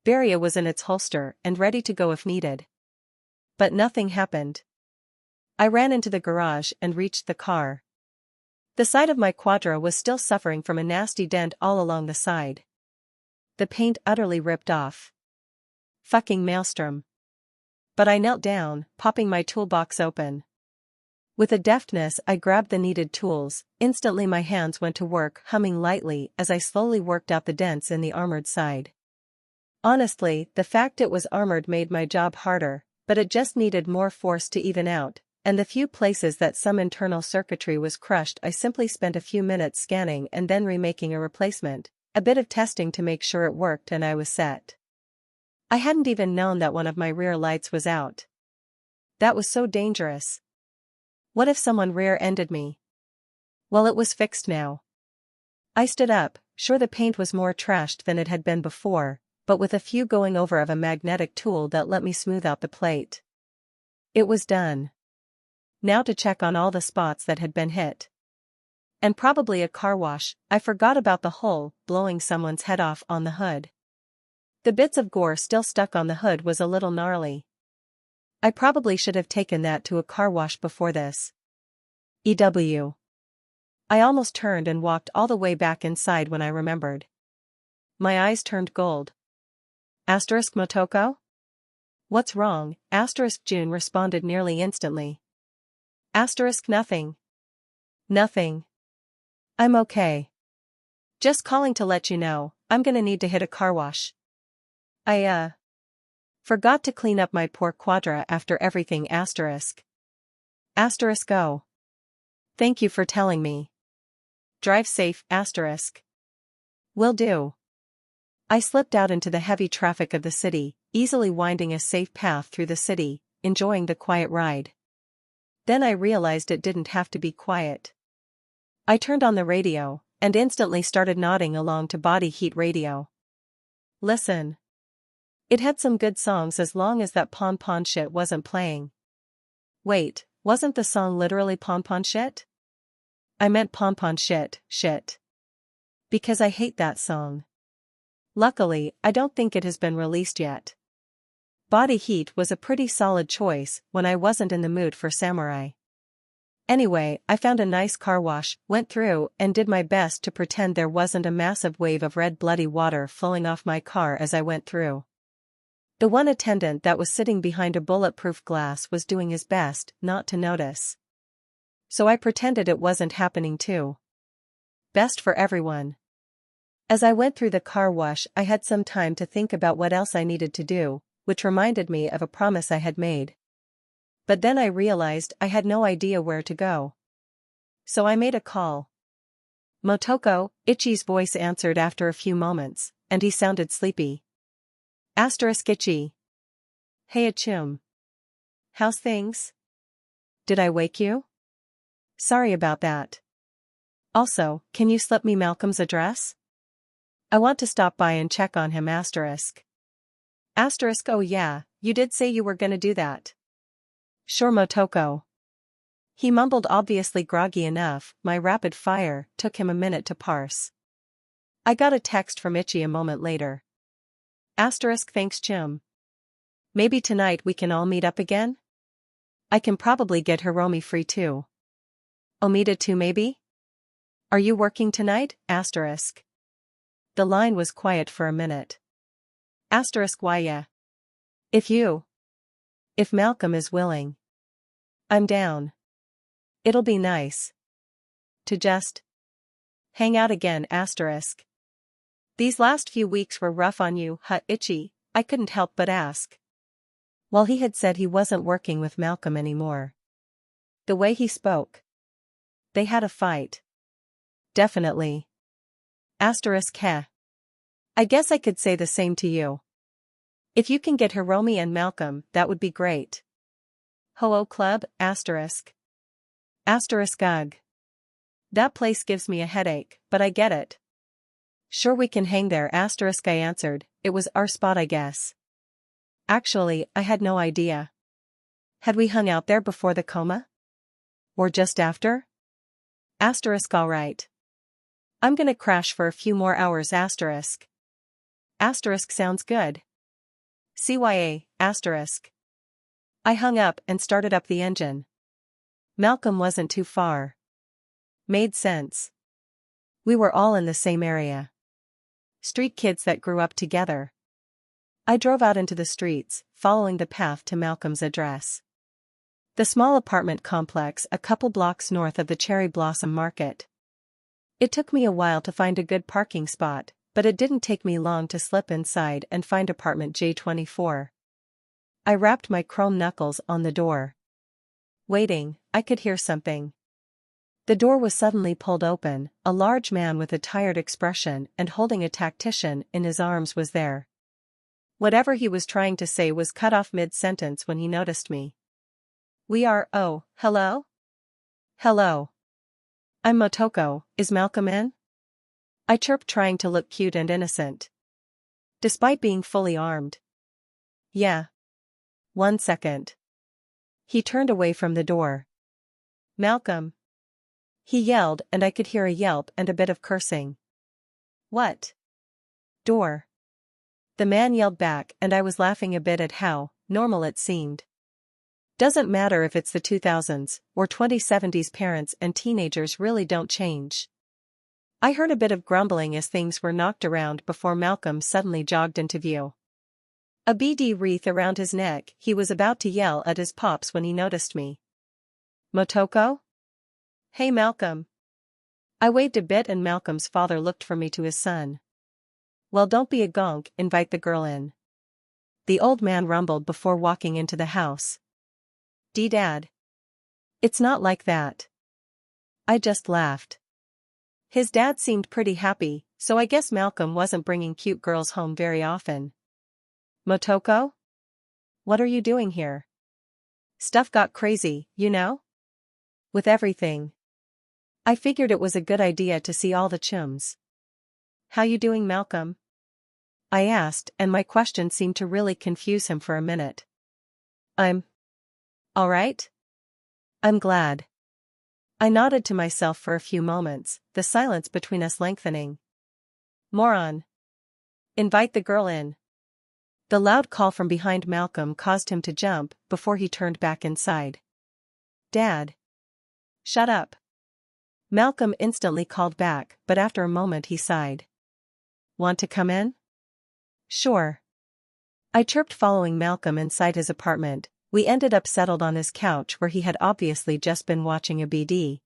Barrier was in its holster and ready to go if needed. But nothing happened. I ran into the garage and reached the car. The side of my Quadra was still suffering from a nasty dent all along the side. The paint utterly ripped off. Fucking Maelstrom. But I knelt down, popping my toolbox open. With a deftness I grabbed the needed tools, instantly my hands went to work humming lightly as I slowly worked out the dents in the armored side. Honestly, the fact it was armored made my job harder, but it just needed more force to even out, and the few places that some internal circuitry was crushed I simply spent a few minutes scanning and then remaking a replacement, a bit of testing to make sure it worked and I was set. I hadn't even known that one of my rear lights was out. That was so dangerous. What if someone rear-ended me? Well, it was fixed now. I stood up, sure the paint was more trashed than it had been before, but with a few going over of a magnetic tool that let me smooth out the plate. It was done. Now to check on all the spots that had been hit. And probably a car wash, I forgot about the hole blowing someone's head off on the hood. The bits of gore still stuck on the hood was a little gnarly. I probably should have taken that to a car wash before this. EW. I almost turned and walked all the way back inside when I remembered. My eyes turned gold. Asterisk Motoko? What's wrong? Asterisk June responded nearly instantly. Asterisk nothing. Nothing. I'm okay. Just calling to let you know, I'm gonna need to hit a car wash. Forgot to clean up my poor quadra after everything asterisk. Asterisk O. Thank you for telling me. Drive safe asterisk. Will do. I slipped out into the heavy traffic of the city, easily winding a safe path through the city, enjoying the quiet ride. Then I realized it didn't have to be quiet. I turned on the radio, and instantly started nodding along to Body Heat Radio. Listen. It had some good songs as long as that pon pon shit wasn't playing. Wait, wasn't the song literally pon pon shit? I meant pon pon shit. Because I hate that song. Luckily, I don't think it has been released yet. Body Heat was a pretty solid choice when I wasn't in the mood for Samurai. Anyway, I found a nice car wash, went through, and did my best to pretend there wasn't a massive wave of red bloody water flowing off my car as I went through. The one attendant that was sitting behind a bulletproof glass was doing his best not to notice. So I pretended it wasn't happening too. Best for everyone. As I went through the car wash, I had some time to think about what else I needed to do, which reminded me of a promise I had made. But then I realized I had no idea where to go. So I made a call. Motoko, Ichi's voice answered after a few moments, and he sounded sleepy. Asterisk Ichi. Hey Achum. How's things? Did I wake you? Sorry about that. Also, can you slip me Malcolm's address? I want to stop by and check on him asterisk. Asterisk oh yeah, you did say you were gonna do that. Sure Motoko. He mumbled, obviously groggy enough. My rapid fire took him a minute to parse. I got a text from Ichi a moment later. Asterisk thanks Chim. Maybe tonight we can all meet up again? I can probably get Hiromi free too. Omida too maybe? Are you working tonight? Asterisk. The line was quiet for a minute. Asterisk why yeah. If Malcolm is willing. I'm down. It'll be nice. To just hang out again asterisk. These last few weeks were rough on you, huh Ichi? I couldn't help but ask. Well, he had said he wasn't working with Malcolm anymore. The way he spoke. They had a fight. Definitely. Asterisk heh. I guess I could say the same to you. If you can get Hiromi and Malcolm, that would be great. Ho-Oh Club, asterisk. Asterisk ugh. That place gives me a headache, but I get it. Sure we can hang there asterisk I answered, it was our spot I guess. Actually, I had no idea. Had we hung out there before the coma? Or just after? Asterisk alright. I'm gonna crash for a few more hours asterisk. Asterisk sounds good. CYA, asterisk. I hung up and started up the engine. Malcolm wasn't too far. Made sense. We were all in the same area. Street kids that grew up together. I drove out into the streets, following the path to Malcolm's address. The small apartment complex a couple blocks north of the Cherry Blossom Market. It took me a while to find a good parking spot, but it didn't take me long to slip inside and find apartment J24. I rapped my chrome knuckles on the door. Waiting, I could hear something. The door was suddenly pulled open, a large man with a tired expression and holding a tactician in his arms was there. Whatever he was trying to say was cut off mid-sentence when he noticed me. Oh, hello? Hello. I'm Motoko, is Malcolm in? I chirped trying to look cute and innocent. Despite being fully armed. Yeah. 1 second. He turned away from the door. Malcolm. He yelled and I could hear a yelp and a bit of cursing. What? Door. The man yelled back and I was laughing a bit at how normal it seemed. Doesn't matter if it's the 2000s or 2070s, parents and teenagers really don't change. I heard a bit of grumbling as things were knocked around before Malcolm suddenly jogged into view. A bead wreath around his neck, he was about to yell at his pops when he noticed me. Motoko? Hey Malcolm. I waved a bit and Malcolm's father looked from me to his son. Well, don't be a gonk, invite the girl in. the old man rumbled before walking into the house. Dad. It's not like that. I just laughed. His dad seemed pretty happy, so I guess Malcolm wasn't bringing cute girls home very often. Motoko? What are you doing here? Stuff got crazy, you know? With everything. I figured it was a good idea to see all the chums. How you doing, Malcolm? I asked, and my question seemed to really confuse him for a minute. I'm all right? I'm glad. I nodded to myself for a few moments, the silence between us lengthening. Moron. Invite the girl in. The loud call from behind Malcolm caused him to jump before he turned back inside. Dad. Shut up. Malcolm instantly called back, but after a moment he sighed. Want to come in? Sure. I chirped, following Malcolm inside his apartment. We ended up settled on his couch where he had obviously just been watching a BD.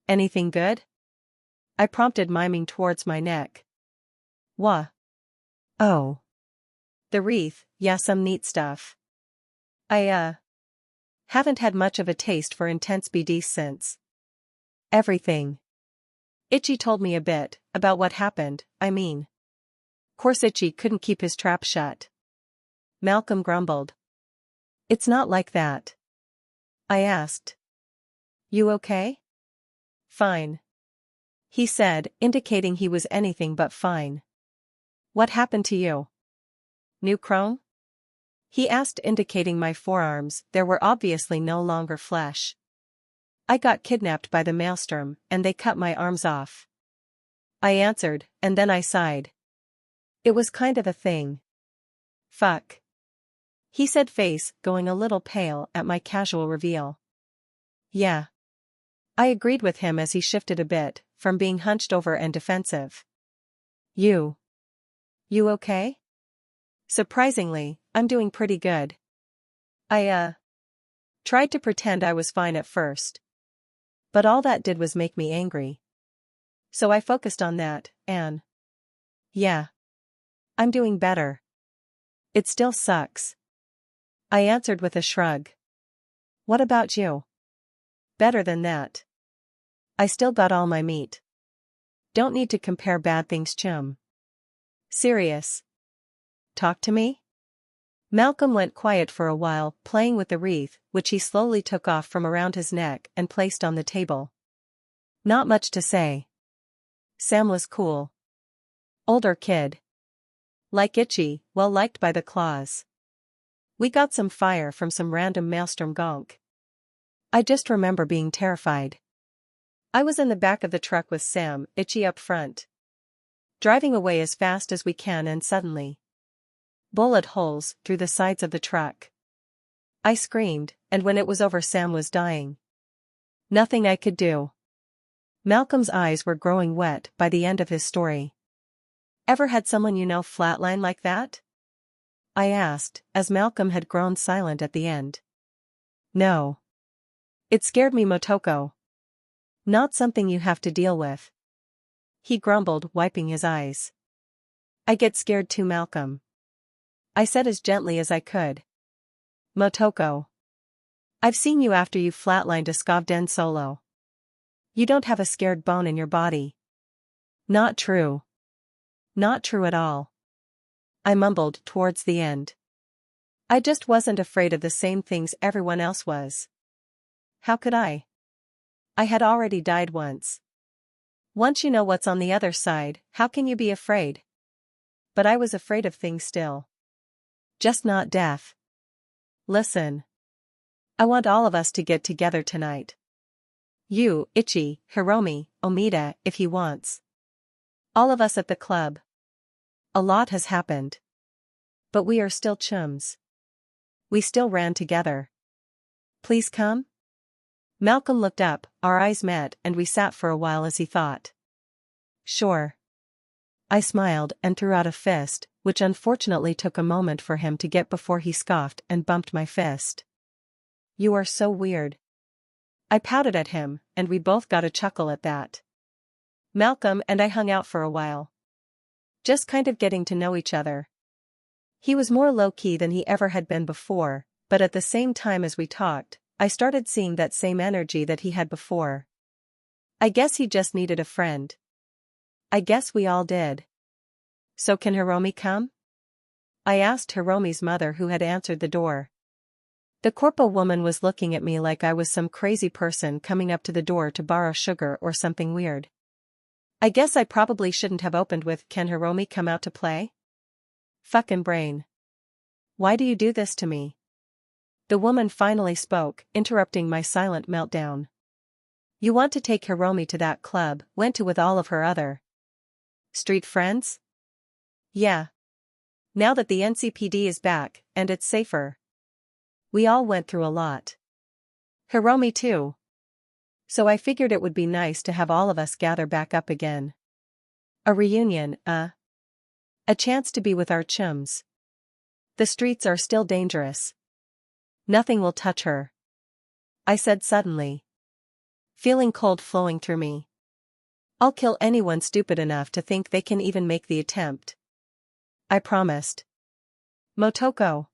Anything good? I prompted, miming towards my neck. Wha? Oh. The wreath, yeah, some neat stuff. I haven't had much of a taste for intense BD since. Everything. Itchy told me a bit about what happened, I mean. Course Itchy couldn't keep his trap shut. Malcolm grumbled. It's not like that. I asked. You okay? Fine. He said, indicating he was anything but fine. What happened to you? New chrome? He asked, indicating my forearms. There were obviously no longer flesh. I got kidnapped by the maelstrom, and they cut my arms off. I answered, and then I sighed. It was kind of a thing. Fuck. He said, face going a little pale at my casual reveal. Yeah. I agreed with him as he shifted a bit, from being hunched over and defensive. You okay? Surprisingly, I'm doing pretty good. I tried to pretend I was fine at first. But all that did was make me angry. So I focused on that, and yeah. I'm doing better. It still sucks. I answered with a shrug. What about you? Better than that. I still got all my meat. Don't need to compare bad things, chum. Serious. Talk to me? Malcolm went quiet for a while, playing with the wreath, which he slowly took off from around his neck and placed on the table. Not much to say. Sam was cool. Older kid. Like Itchy, well liked by the claws. We got some fire from some random maelstrom gonk. I just remember being terrified. I was in the back of the truck with Sam, Itchy up front. Driving away as fast as we can, and suddenly. Bullet holes through the sides of the truck. I screamed, and when it was over, Sam was dying. Nothing I could do. Malcolm's eyes were growing wet by the end of his story. Ever had someone you know flatline like that? I asked, as Malcolm had grown silent at the end. No. It scared me, Motoko. Not something you have to deal with. He grumbled, wiping his eyes. I get scared too, Malcolm. I said as gently as I could. Motoko. I've seen you after you flatlined a Scavden solo. You don't have a scared bone in your body. Not true. Not true at all. I mumbled towards the end. I just wasn't afraid of the same things everyone else was. How could I? I had already died once. Once you know what's on the other side, how can you be afraid? But I was afraid of things still. Just not death. Listen. I want all of us to get together tonight. You, Itchy, Hiromi, Omida, if he wants. All of us at the club. A lot has happened. But we are still chums. We still ran together. Please come? Malcolm looked up, our eyes met, and we sat for a while as he thought. Sure. I smiled and threw out a fist, which unfortunately took a moment for him to get before he scoffed and bumped my fist. You are so weird. I pouted at him, and we both got a chuckle at that. Malcolm and I hung out for a while. Just kind of getting to know each other. He was more low-key than he ever had been before, but at the same time as we talked, I started seeing that same energy that he had before. I guess he just needed a friend. I guess we all did. So can Hiromi come? I asked Hiromi's mother, who had answered the door. The corpo woman was looking at me like I was some crazy person coming up to the door to borrow sugar or something weird. I guess I probably shouldn't have opened with, "Can Hiromi come out to play?" Fucking brain. Why do you do this to me? The woman finally spoke, interrupting my silent meltdown. You want to take Hiromi to that club, went to with all of her other street friends? Yeah. Now that the NCPD is back, and it's safer. We all went through a lot. Hiromi too. So I figured it would be nice to have all of us gather back up again. A reunion, a chance to be with our chums. The streets are still dangerous. Nothing will touch her, I said suddenly, feeling cold flowing through me. I'll kill anyone stupid enough to think they can even make the attempt. I promised. Motoko.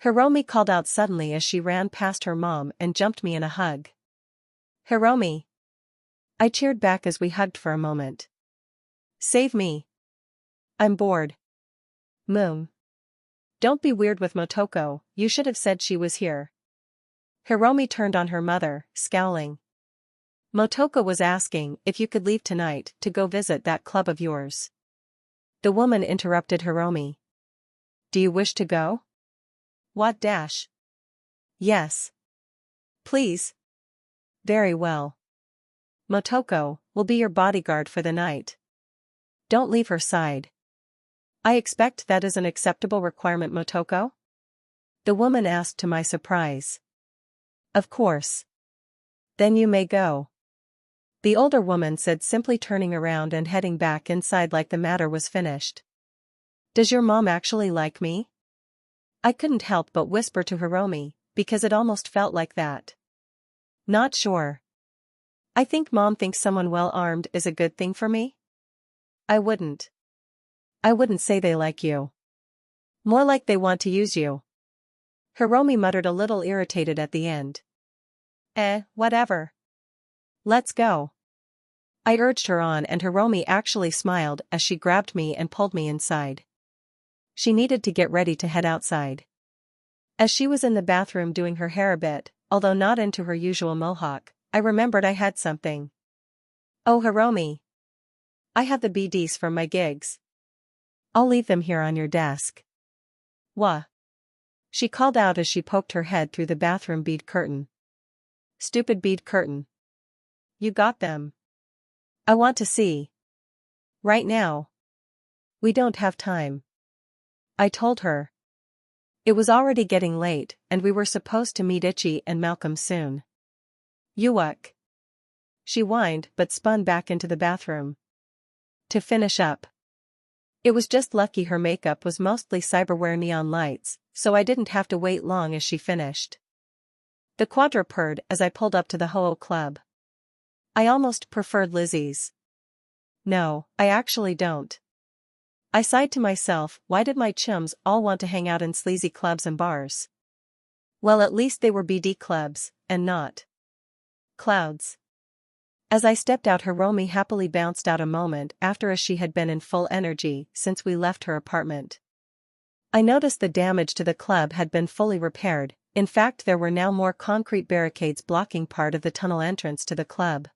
Hiromi called out suddenly as she ran past her mom and jumped me in a hug. Hiromi. I cheered back as we hugged for a moment. Save me. I'm bored. Moom. Don't be weird with Motoko, you should have said she was here. Hiromi turned on her mother, scowling. Motoko was asking if you could leave tonight to go visit that club of yours. The woman interrupted Hiromi. Do you wish to go? What dash? Yes. Please. Very well. Motoko will be your bodyguard for the night. Don't leave her side. I expect that is an acceptable requirement, Motoko? The woman asked to my surprise. Of course. Then you may go. The older woman said, simply turning around and heading back inside like the matter was finished. Does your mom actually like me? I couldn't help but whisper to Hiromi, because it almost felt like that. Not sure. I think mom thinks someone well-armed is a good thing for me. I wouldn't say they like you. More like they want to use you. Hiromi muttered, a little irritated at the end. Whatever. Let's go. I urged her on, and Hiromi actually smiled as she grabbed me and pulled me inside. She needed to get ready to head outside. As she was in the bathroom doing her hair a bit, although not into her usual mohawk, I remembered I had something. Oh, Hiromi. I have the BDs from my gigs. I'll leave them here on your desk. Wha? She called out as she poked her head through the bathroom bead curtain. Stupid bead curtain. You got them. I want to see. Right now. We don't have time. I told her. It was already getting late, and we were supposed to meet Ichi and Malcolm soon. Yuck. She whined but spun back into the bathroom. To finish up. It was just lucky her makeup was mostly cyberware neon lights, so I didn't have to wait long as she finished. The quadra purred as I pulled up to the Ho-Oh Club. I almost preferred Lizzie's. No, I actually don't. I sighed to myself, why did my chums all want to hang out in sleazy clubs and bars? Well, at least they were BD clubs, and not clouds. As I stepped out, Hiromi happily bounced out a moment after, as she had been in full energy since we left her apartment. I noticed the damage to the club had been fully repaired. In fact, there were now more concrete barricades blocking part of the tunnel entrance to the club.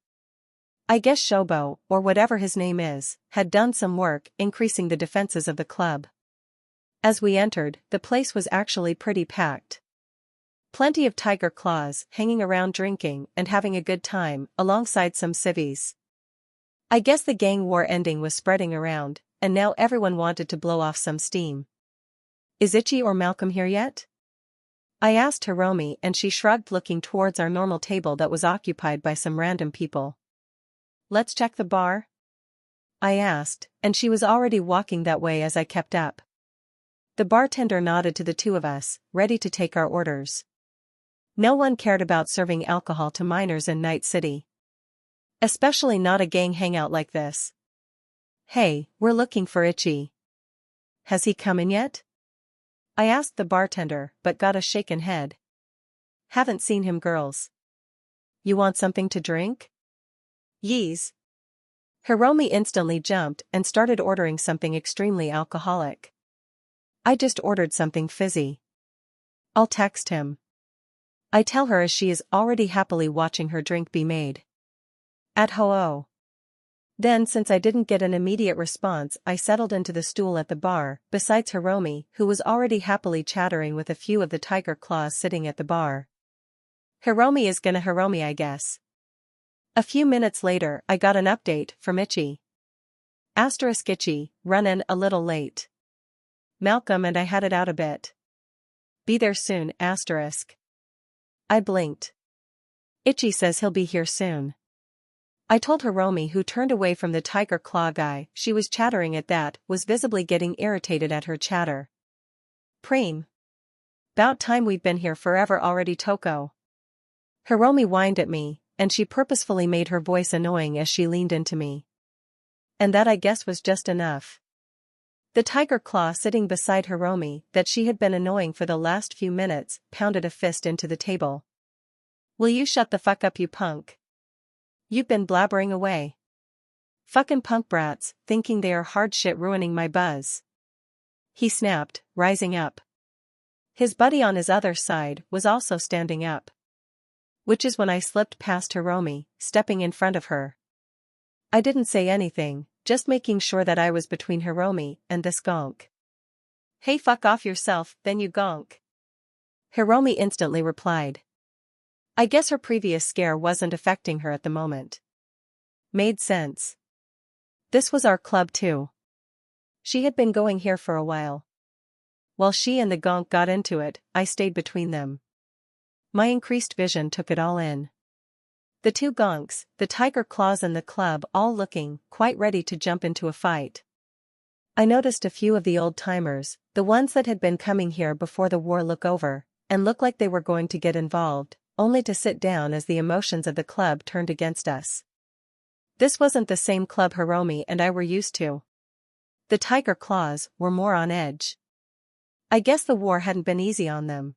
I guess Shobo, or whatever his name is, had done some work increasing the defenses of the club. As we entered, the place was actually pretty packed. Plenty of tiger claws hanging around drinking and having a good time, alongside some civvies. I guess the gang war ending was spreading around, and now everyone wanted to blow off some steam. Is Ichi or Malcolm here yet? I asked Hiromi, and she shrugged, looking towards our normal table that was occupied by some random people. Let's check the bar? I asked, and she was already walking that way as I kept up. The bartender nodded to the two of us, ready to take our orders. No one cared about serving alcohol to minors in Night City. Especially not a gang hangout like this. Hey, we're looking for Ichi. Has he come in yet? I asked the bartender, but got a shaken head. Haven't seen him, girls. You want something to drink? Yees. Hiromi instantly jumped and started ordering something extremely alcoholic. I just ordered something fizzy. I'll text him. I tell her as she is already happily watching her drink be made. At ho-oh. Then since I didn't get an immediate response, I settled into the stool at the bar, besides Hiromi, who was already happily chattering with a few of the tiger claws sitting at the bar. Hiromi is gonna Hiromi, I guess. A few minutes later, I got an update from Ichi. Itchy, runnin' a little late. Malcolm and I had it out a bit. Be there soon, I blinked. Ichi says he'll be here soon. I told Hiromi, who turned away from the tiger claw guy she was chattering at that was visibly getting irritated at her chatter. Preem. 'Bout time we've been here forever already, Toko. Hiromi whined at me, and she purposefully made her voice annoying as she leaned into me. And that I guess was just enough. The tiger claw sitting beside Hiromi that she had been annoying for the last few minutes pounded a fist into the table. Will you shut the fuck up, you punk? You've been blabbering away. Fucking punk brats, thinking they are hard shit ruining my buzz. He snapped, rising up. His buddy on his other side was also standing up. Which is when I slipped past Hiromi, stepping in front of her. I didn't say anything, just making sure that I was between Hiromi and this gonk. Hey, fuck off yourself, then, you gonk. Hiromi instantly replied. I guess her previous scare wasn't affecting her at the moment. Made sense. This was our club too. She had been going here for a while. While she and the gonk got into it, I stayed between them. My increased vision took it all in. The two gonks, the tiger claws and the club all looking quite ready to jump into a fight. I noticed a few of the old-timers, the ones that had been coming here before the war, look over, and look like they were going to get involved, only to sit down as the emotions of the club turned against us. This wasn't the same club Hiromi and I were used to. The tiger claws were more on edge. I guess the war hadn't been easy on them.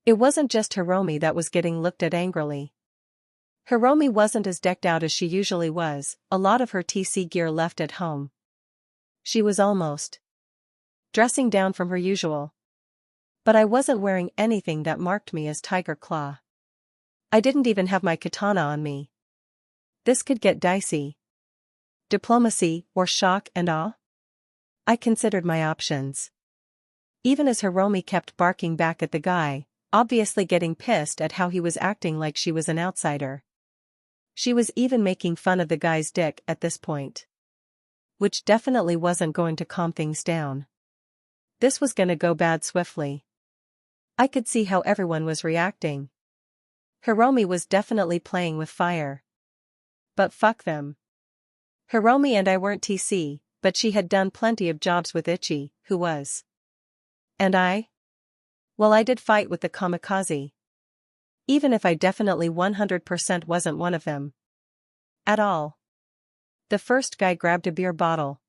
It wasn't just Hiromi that was getting looked at angrily. Hiromi wasn't as decked out as she usually was, a lot of her TC gear left at home. She was almost dressing down from her usual. But I wasn't wearing anything that marked me as Tiger Claw. I didn't even have my katana on me. This could get dicey. Diplomacy or shock and awe? I considered my options. Even as Hiromi kept barking back at the guy, obviously getting pissed at how he was acting like she was an outsider. She was even making fun of the guy's dick at this point. Which definitely wasn't going to calm things down. This was gonna go bad swiftly. I could see how everyone was reacting. Hiromi was definitely playing with fire. But fuck them. Hiromi and I weren't TC, but she had done plenty of jobs with Ichi, who was. And I? Well, I did fight with the kamikaze. Even if I definitely 100% wasn't one of them. At all. The first guy grabbed a beer bottle.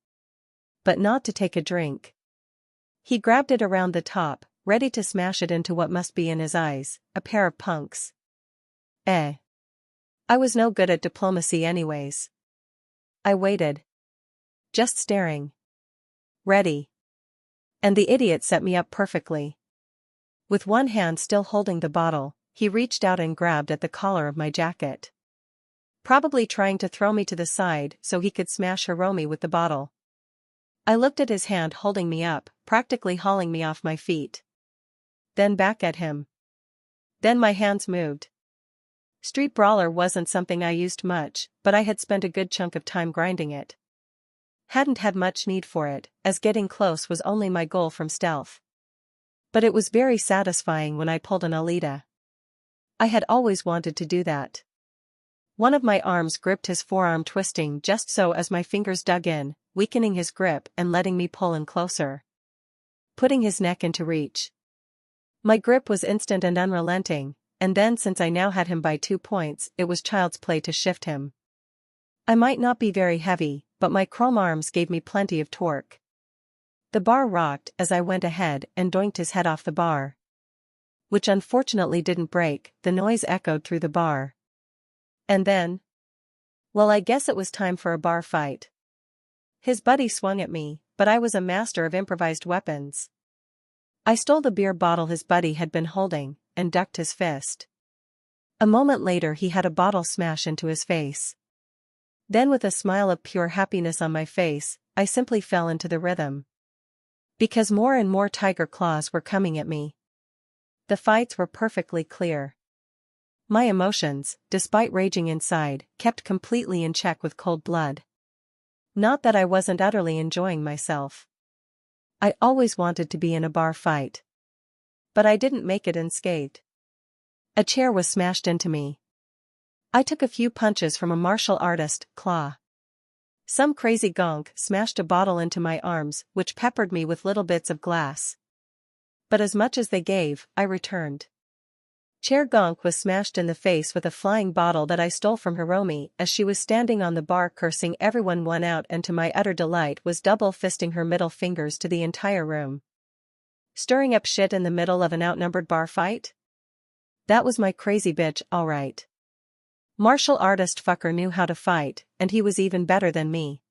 But not to take a drink. He grabbed it around the top, ready to smash it into what must be in his eyes, a pair of punks. I was no good at diplomacy anyways. I waited. Just staring. Ready. And the idiot set me up perfectly. With one hand still holding the bottle, he reached out and grabbed at the collar of my jacket. Probably trying to throw me to the side so he could smash Hiromi with the bottle. I looked at his hand holding me up, practically hauling me off my feet. Then back at him. Then my hands moved. Street brawler wasn't something I used much, but I had spent a good chunk of time grinding it. Hadn't had much need for it, as getting close was only my goal from stealth. But it was very satisfying when I pulled an Alita. I had always wanted to do that. One of my arms gripped his forearm, twisting just so as my fingers dug in, weakening his grip and letting me pull in closer. Putting his neck into reach. My grip was instant and unrelenting, and then since I now had him by 2 points, it was child's play to shift him. I might not be very heavy, but my chrome arms gave me plenty of torque. The bar rocked as I went ahead and doinked his head off the bar. Which unfortunately didn't break, the noise echoed through the bar. And then? Well, I guess it was time for a bar fight. His buddy swung at me, but I was a master of improvised weapons. I stole the beer bottle his buddy had been holding, and ducked his fist. A moment later he had a bottle smash into his face. Then with a smile of pure happiness on my face, I simply fell into the rhythm. Because more and more tiger claws were coming at me. The fights were perfectly clear. My emotions, despite raging inside, kept completely in check with cold blood. Not that I wasn't utterly enjoying myself. I always wanted to be in a bar fight. But I didn't make it unscathed. A chair was smashed into me. I took a few punches from a martial artist, claw. Some crazy gonk smashed a bottle into my arms, which peppered me with little bits of glass. But as much as they gave, I returned. Chair gonk was smashed in the face with a flying bottle that I stole from Hiromi as she was standing on the bar cursing everyone one out, and to my utter delight was double-fisting her middle fingers to the entire room. Stirring up shit in the middle of an outnumbered bar fight? That was my crazy bitch, alright. Martial artist fucker knew how to fight, and he was even better than me.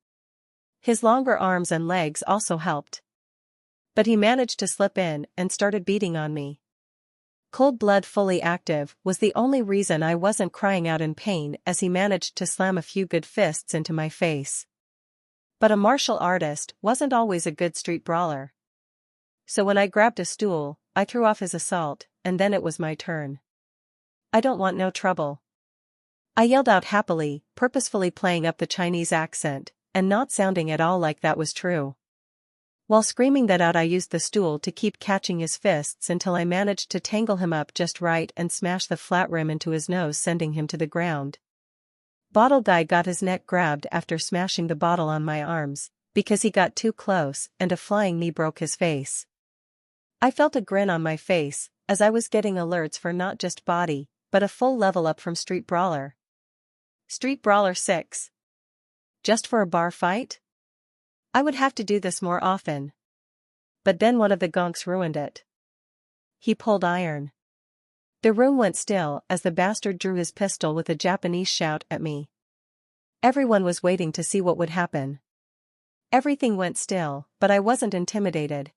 His longer arms and legs also helped. But he managed to slip in and started beating on me. Cold blood fully active was the only reason I wasn't crying out in pain as he managed to slam a few good fists into my face. But a martial artist wasn't always a good street brawler. So when I grabbed a stool, I threw off his assault, and then it was my turn. I don't want no trouble. I yelled out happily, purposefully playing up the Chinese accent, and not sounding at all like that was true. While screaming that out, I used the stool to keep catching his fists until I managed to tangle him up just right and smash the flat rim into his nose, sending him to the ground. Bottle guy got his neck grabbed after smashing the bottle on my arms, because he got too close, and a flying knee broke his face. I felt a grin on my face, as I was getting alerts for not just body, but a full level up from Street Brawler. Street Brawler 6. Just for a bar fight? I would have to do this more often. But then one of the gonks ruined it. He pulled iron. The room went still as the bastard drew his pistol with a Japanese shout at me. Everyone was waiting to see what would happen. Everything went still, but I wasn't intimidated.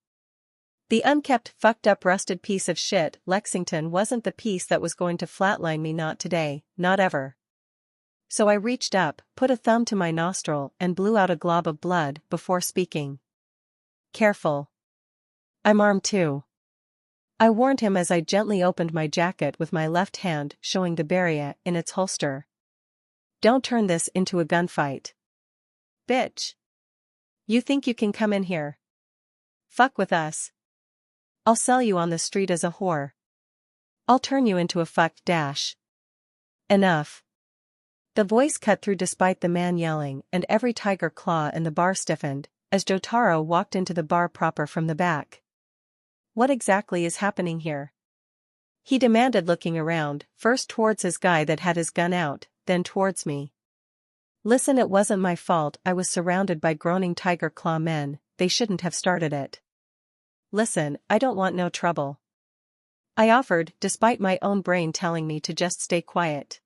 The unkept, fucked up, rusted piece of shit Lexington wasn't the piece that was going to flatline me, not today, not ever. So I reached up, put a thumb to my nostril and blew out a glob of blood before speaking. Careful. I'm armed too. I warned him as I gently opened my jacket with my left hand, showing the barrier in its holster. Don't turn this into a gunfight. Bitch. You think you can come in here? Fuck with us. I'll sell you on the street as a whore. I'll turn you into a fuck dash. Enough. The voice cut through despite the man yelling, and every tiger claw in the bar stiffened, as Jotaro walked into the bar proper from the back. What exactly is happening here? He demanded, looking around, first towards his guy that had his gun out, then towards me. Listen, it wasn't my fault. I was surrounded by groaning tiger claw men, they shouldn't have started it. Listen, I don't want no trouble. I offered, despite my own brain telling me to just stay quiet.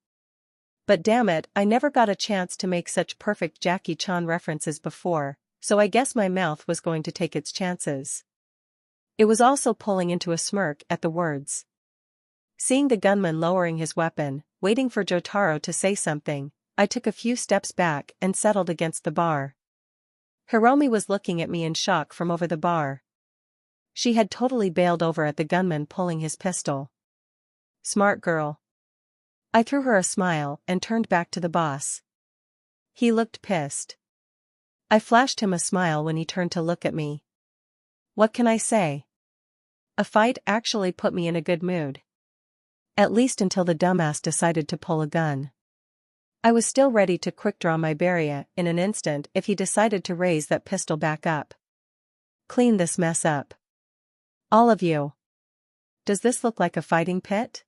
But damn it, I never got a chance to make such perfect Jackie Chan references before, so I guess my mouth was going to take its chances. It was also pulling into a smirk at the words. Seeing the gunman lowering his weapon, waiting for Jotaro to say something, I took a few steps back and settled against the bar. Hiromi was looking at me in shock from over the bar. She had totally bailed over at the gunman pulling his pistol. Smart girl. I threw her a smile and turned back to the boss. He looked pissed. I flashed him a smile when he turned to look at me. What can I say? A fight actually put me in a good mood. At least until the dumbass decided to pull a gun. I was still ready to quick-draw my barrier in an instant if he decided to raise that pistol back up. Clean this mess up. All of you. Does this look like a fighting pit?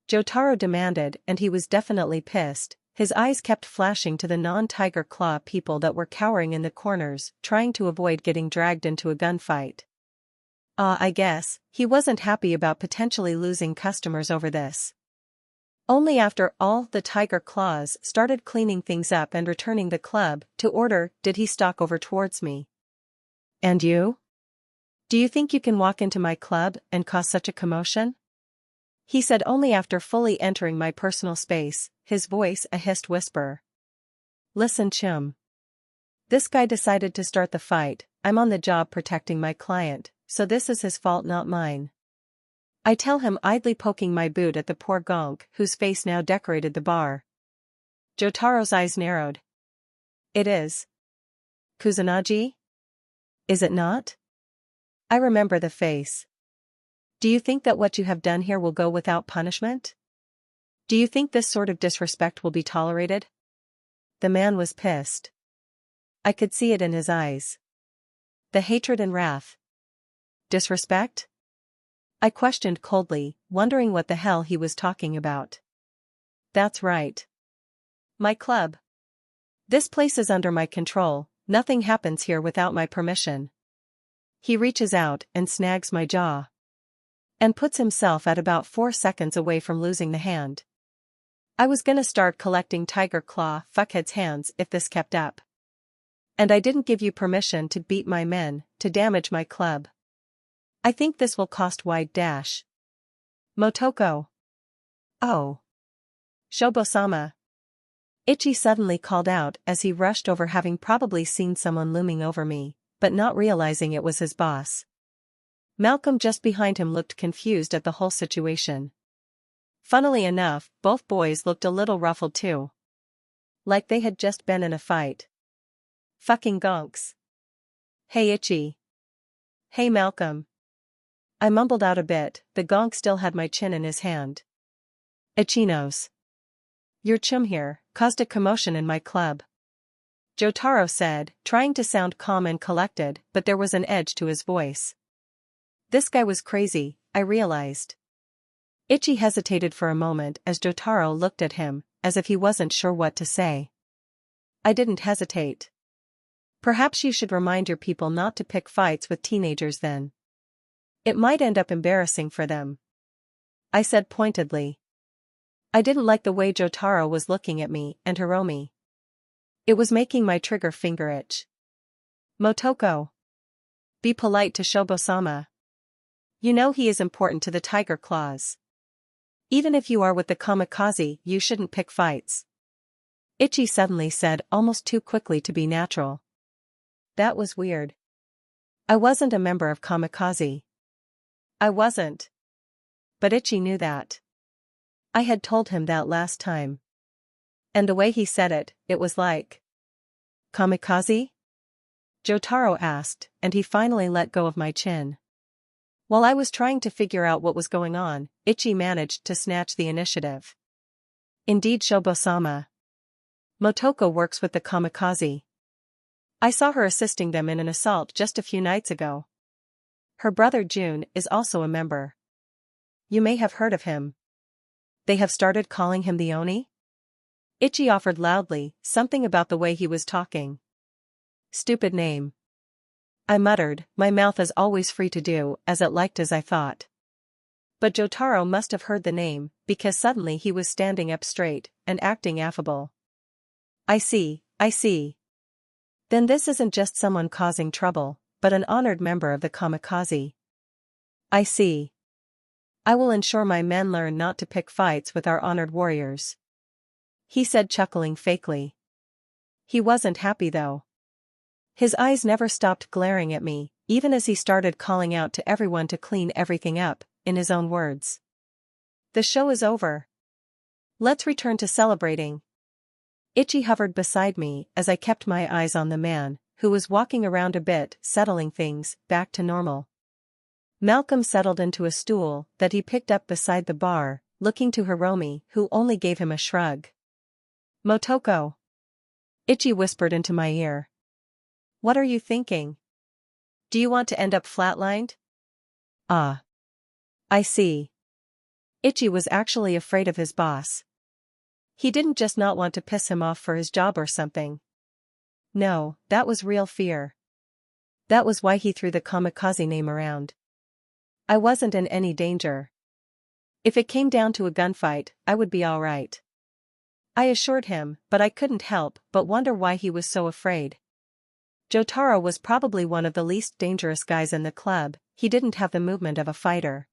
Jotaro demanded, and he was definitely pissed, His eyes kept flashing to the non-Tiger Claw people that were cowering in the corners, trying to avoid getting dragged into a gunfight. I guess, he wasn't happy about potentially losing customers over this. Only after all the Tiger Claws started cleaning things up and returning the club to order did he stalk over towards me. "And you? Do you think you can walk into my club and cause such a commotion?" He said only after fully entering my personal space, his voice a hissed whisper. "Listen, chum. This guy decided to start the fight. I'm on the job protecting my client, so this is his fault, not mine." I tell him, idly poking my boot at the poor gonk whose face now decorated the bar. Jotaro's eyes narrowed. "It is. Kusanagi? Is it not?" I remember the face. "Do you think that what you have done here will go without punishment? Do you think this sort of disrespect will be tolerated?" The man was pissed. I could see it in his eyes. The hatred and wrath. "Disrespect?" I questioned coldly, wondering what the hell he was talking about. "That's right. My club. This place is under my control, nothing happens here without my permission." He reaches out and snags my jaw. And puts himself at about 4 seconds away from losing the hand. I was gonna start collecting Tiger Claw fuckheads' hands if this kept up. "And I didn't give you permission to beat my men, to damage my club. I think this will cost wide dash." "Motoko." "Oh. Shobo-sama." Ichi suddenly called out as he rushed over, having probably seen someone looming over me, but not realizing it was his boss. Malcolm just behind him looked confused at the whole situation. Funnily enough, both boys looked a little ruffled too. Like they had just been in a fight. Fucking gonks. "Hey Ichi." "Hey Malcolm." I mumbled out a bit, the gonk still had my chin in his hand. "Ichinos. Your chum here caused a commotion in my club," Jotaro said, trying to sound calm and collected, but there was an edge to his voice. This guy was crazy, I realized. Ichi hesitated for a moment as Jotaro looked at him, as if he wasn't sure what to say. I didn't hesitate. "Perhaps you should remind your people not to pick fights with teenagers then. It might end up embarrassing for them," I said pointedly. I didn't like the way Jotaro was looking at me and Hiromi. It was making my trigger finger itch. "Motoko. Be polite to Shobo-sama. You know he is important to the Tiger Claws. Even if you are with the kamikaze, you shouldn't pick fights," Ichi suddenly said, almost too quickly to be natural. That was weird. I wasn't a member of kamikaze. I wasn't. But Ichi knew that. I had told him that last time. And the way he said it, it was like, "Kamikaze?" Jotaro asked, and he finally let go of my chin. While I was trying to figure out what was going on, Ichi managed to snatch the initiative. "Indeed, Shobo-sama. Motoko works with the kamikaze. I saw her assisting them in an assault just a few nights ago. Her brother Jun is also a member. You may have heard of him. They have started calling him the Oni?" Ichi offered loudly, something about the way he was talking. "Stupid name," I muttered, my mouth as always free to do as it liked as I thought. But Jotaro must have heard the name, because suddenly he was standing up straight and acting affable. I see. Then this isn't just someone causing trouble, but an honored member of the kamikaze. I see. I will ensure my men learn not to pick fights with our honored warriors," he said, chuckling fakely. He wasn't happy though. His eyes never stopped glaring at me, even as he started calling out to everyone to clean everything up, in his own words. "The show is over. Let's return to celebrating." Ichi hovered beside me as I kept my eyes on the man, who was walking around a bit, settling things back to normal. Malcolm settled into a stool that he picked up beside the bar, looking to Hiromi, who only gave him a shrug. "Motoko," Ichi whispered into my ear. "What are you thinking? Do you want to end up flatlined?" "Ah. I see." Ichi was actually afraid of his boss. He didn't just not want to piss him off for his job or something. No, that was real fear. That was why he threw the kamikaze name around. I wasn't in any danger. If it came down to a gunfight, I would be alright. I assured him, but I couldn't help but wonder why he was so afraid. Jotaro was probably one of the least dangerous guys in the club. He didn't have the movement of a fighter.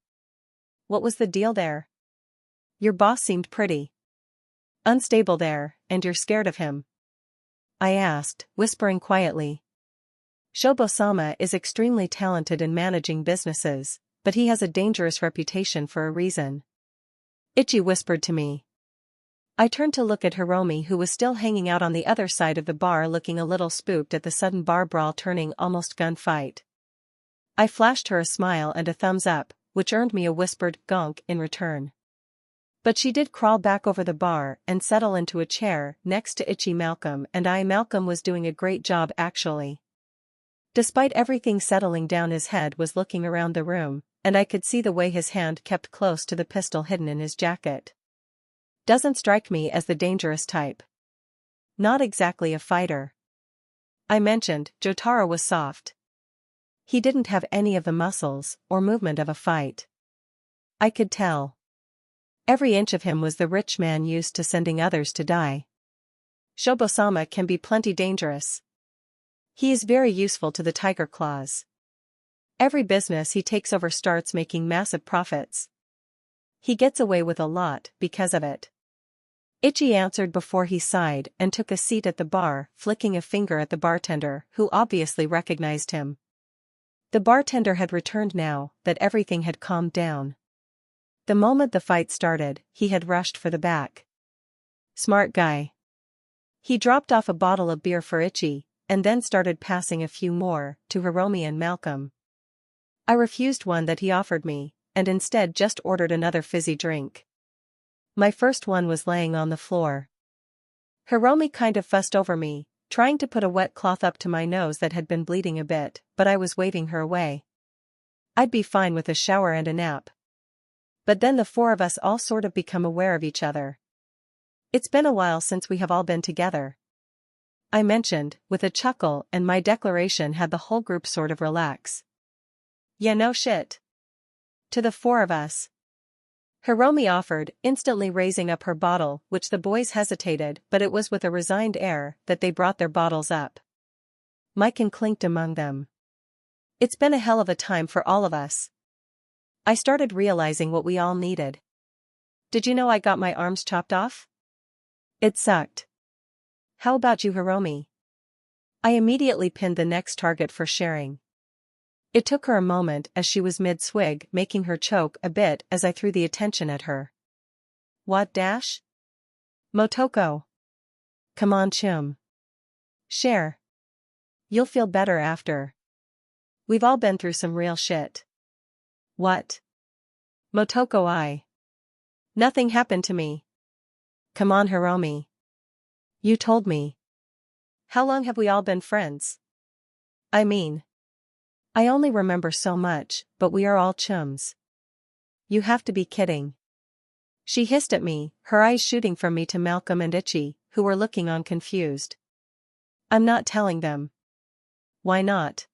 What was the deal there? Your boss seemed pretty unstable there, and you're scared of him? I asked, whispering quietly. Shobo-sama is extremely talented in managing businesses, but he has a dangerous reputation for a reason. Ichi whispered to me. I turned to look at Hiromi, who was still hanging out on the other side of the bar, looking a little spooked at the sudden bar brawl turning almost gunfight. I flashed her a smile and a thumbs up, which earned me a whispered gonk in return. But she did crawl back over the bar and settle into a chair next to Ichi. Malcolm was doing a great job actually. Despite everything settling down, his head was looking around the room, and I could see the way his hand kept close to the pistol hidden in his jacket. Doesn't strike me as the dangerous type. Not exactly a fighter. I mentioned. Jotaro was soft. He didn't have any of the muscles or movement of a fight. I could tell. Every inch of him was the rich man used to sending others to die. Shobo-sama can be plenty dangerous. He is very useful to the Tiger Claws. Every business he takes over starts making massive profits. He gets away with a lot because of it. Ichi answered before he sighed and took a seat at the bar, flicking a finger at the bartender, who obviously recognized him. The bartender had returned now that everything had calmed down. The moment the fight started, he had rushed for the back. Smart guy. He dropped off a bottle of beer for Ichi, and then started passing a few more to Hiromi and Malcolm. I refused one that he offered me, and instead just ordered another fizzy drink. My first one was laying on the floor. Hiromi kind of fussed over me, trying to put a wet cloth up to my nose that had been bleeding a bit, but I was waving her away. I'd be fine with a shower and a nap. But then the four of us all sort of become aware of each other. It's been a while since we have all been together, I mentioned, with a chuckle, and my declaration had the whole group sort of relax. Yeah, no shit. To the four of us. Hiromi offered, instantly raising up her bottle, which the boys hesitated, but it was with a resigned air that they brought their bottles up. Mike clinked among them. It's been a hell of a time for all of us. I started realizing what we all needed. Did you know I got my arms chopped off? It sucked. How about you, Hiromi? I immediately pinned the next target for sharing. It took her a moment as she was mid-swig, making her choke a bit as I threw the attention at her. What dash? Motoko. Come on, chum. Share. You'll feel better after. We've all been through some real shit. What? Motoko. Nothing happened to me. Come on, Hiromi. You told me. How long have we all been friends? I mean, I only remember so much, but we are all chums. You have to be kidding. She hissed at me, her eyes shooting from me to Malcolm and Ichi, who were looking on confused. I'm not telling them. Why not?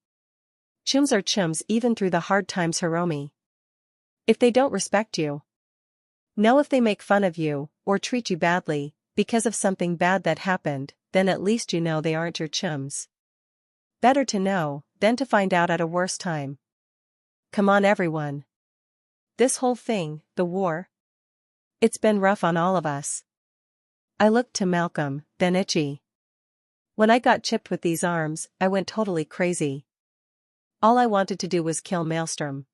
Chums are chums even through the hard times, Hiromi. If they don't respect you. No, if they make fun of you, or treat you badly, because of something bad that happened, then at least you know they aren't your chums. Better to know, than to find out at a worse time. Come on, everyone. This whole thing, the war. It's been rough on all of us. I looked to Malcolm, then Ichi. When I got chipped with these arms, I went totally crazy. All I wanted to do was kill Maelstrom.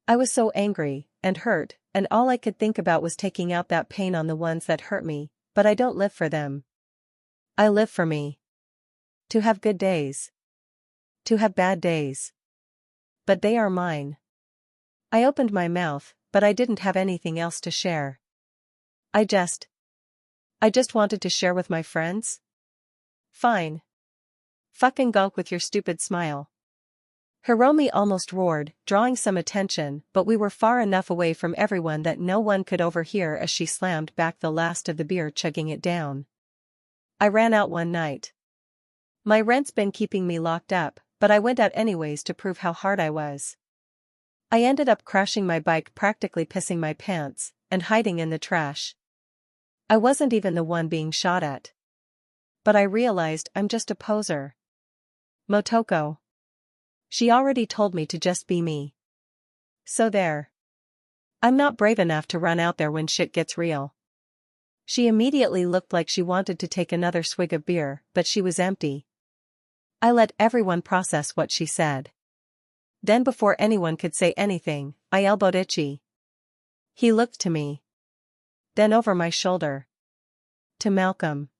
I was so angry, and hurt, and all I could think about was taking out that pain on the ones that hurt me, but I don't live for them. I live for me. To have good days. To have bad days. But they are mine. I opened my mouth, but I didn't have anything else to share. I just wanted to share with my friends? Fine. Fucking gulp with your stupid smile. Hiromi almost roared, drawing some attention, but we were far enough away from everyone that no one could overhear as she slammed back the last of the beer, chugging it down. I ran out one night. My rent's been keeping me locked up, but I went out anyways to prove how hard I was. I ended up crashing my bike, practically pissing my pants, and hiding in the trash. I wasn't even the one being shot at. But I realized I'm just a poser. Motoko. She already told me to just be me. So there. I'm not brave enough to run out there when shit gets real. She immediately looked like she wanted to take another swig of beer, but she was empty. I let everyone process what she said. Then before anyone could say anything, I elbowed Ichi. He looked to me. Then over my shoulder. To Malcolm.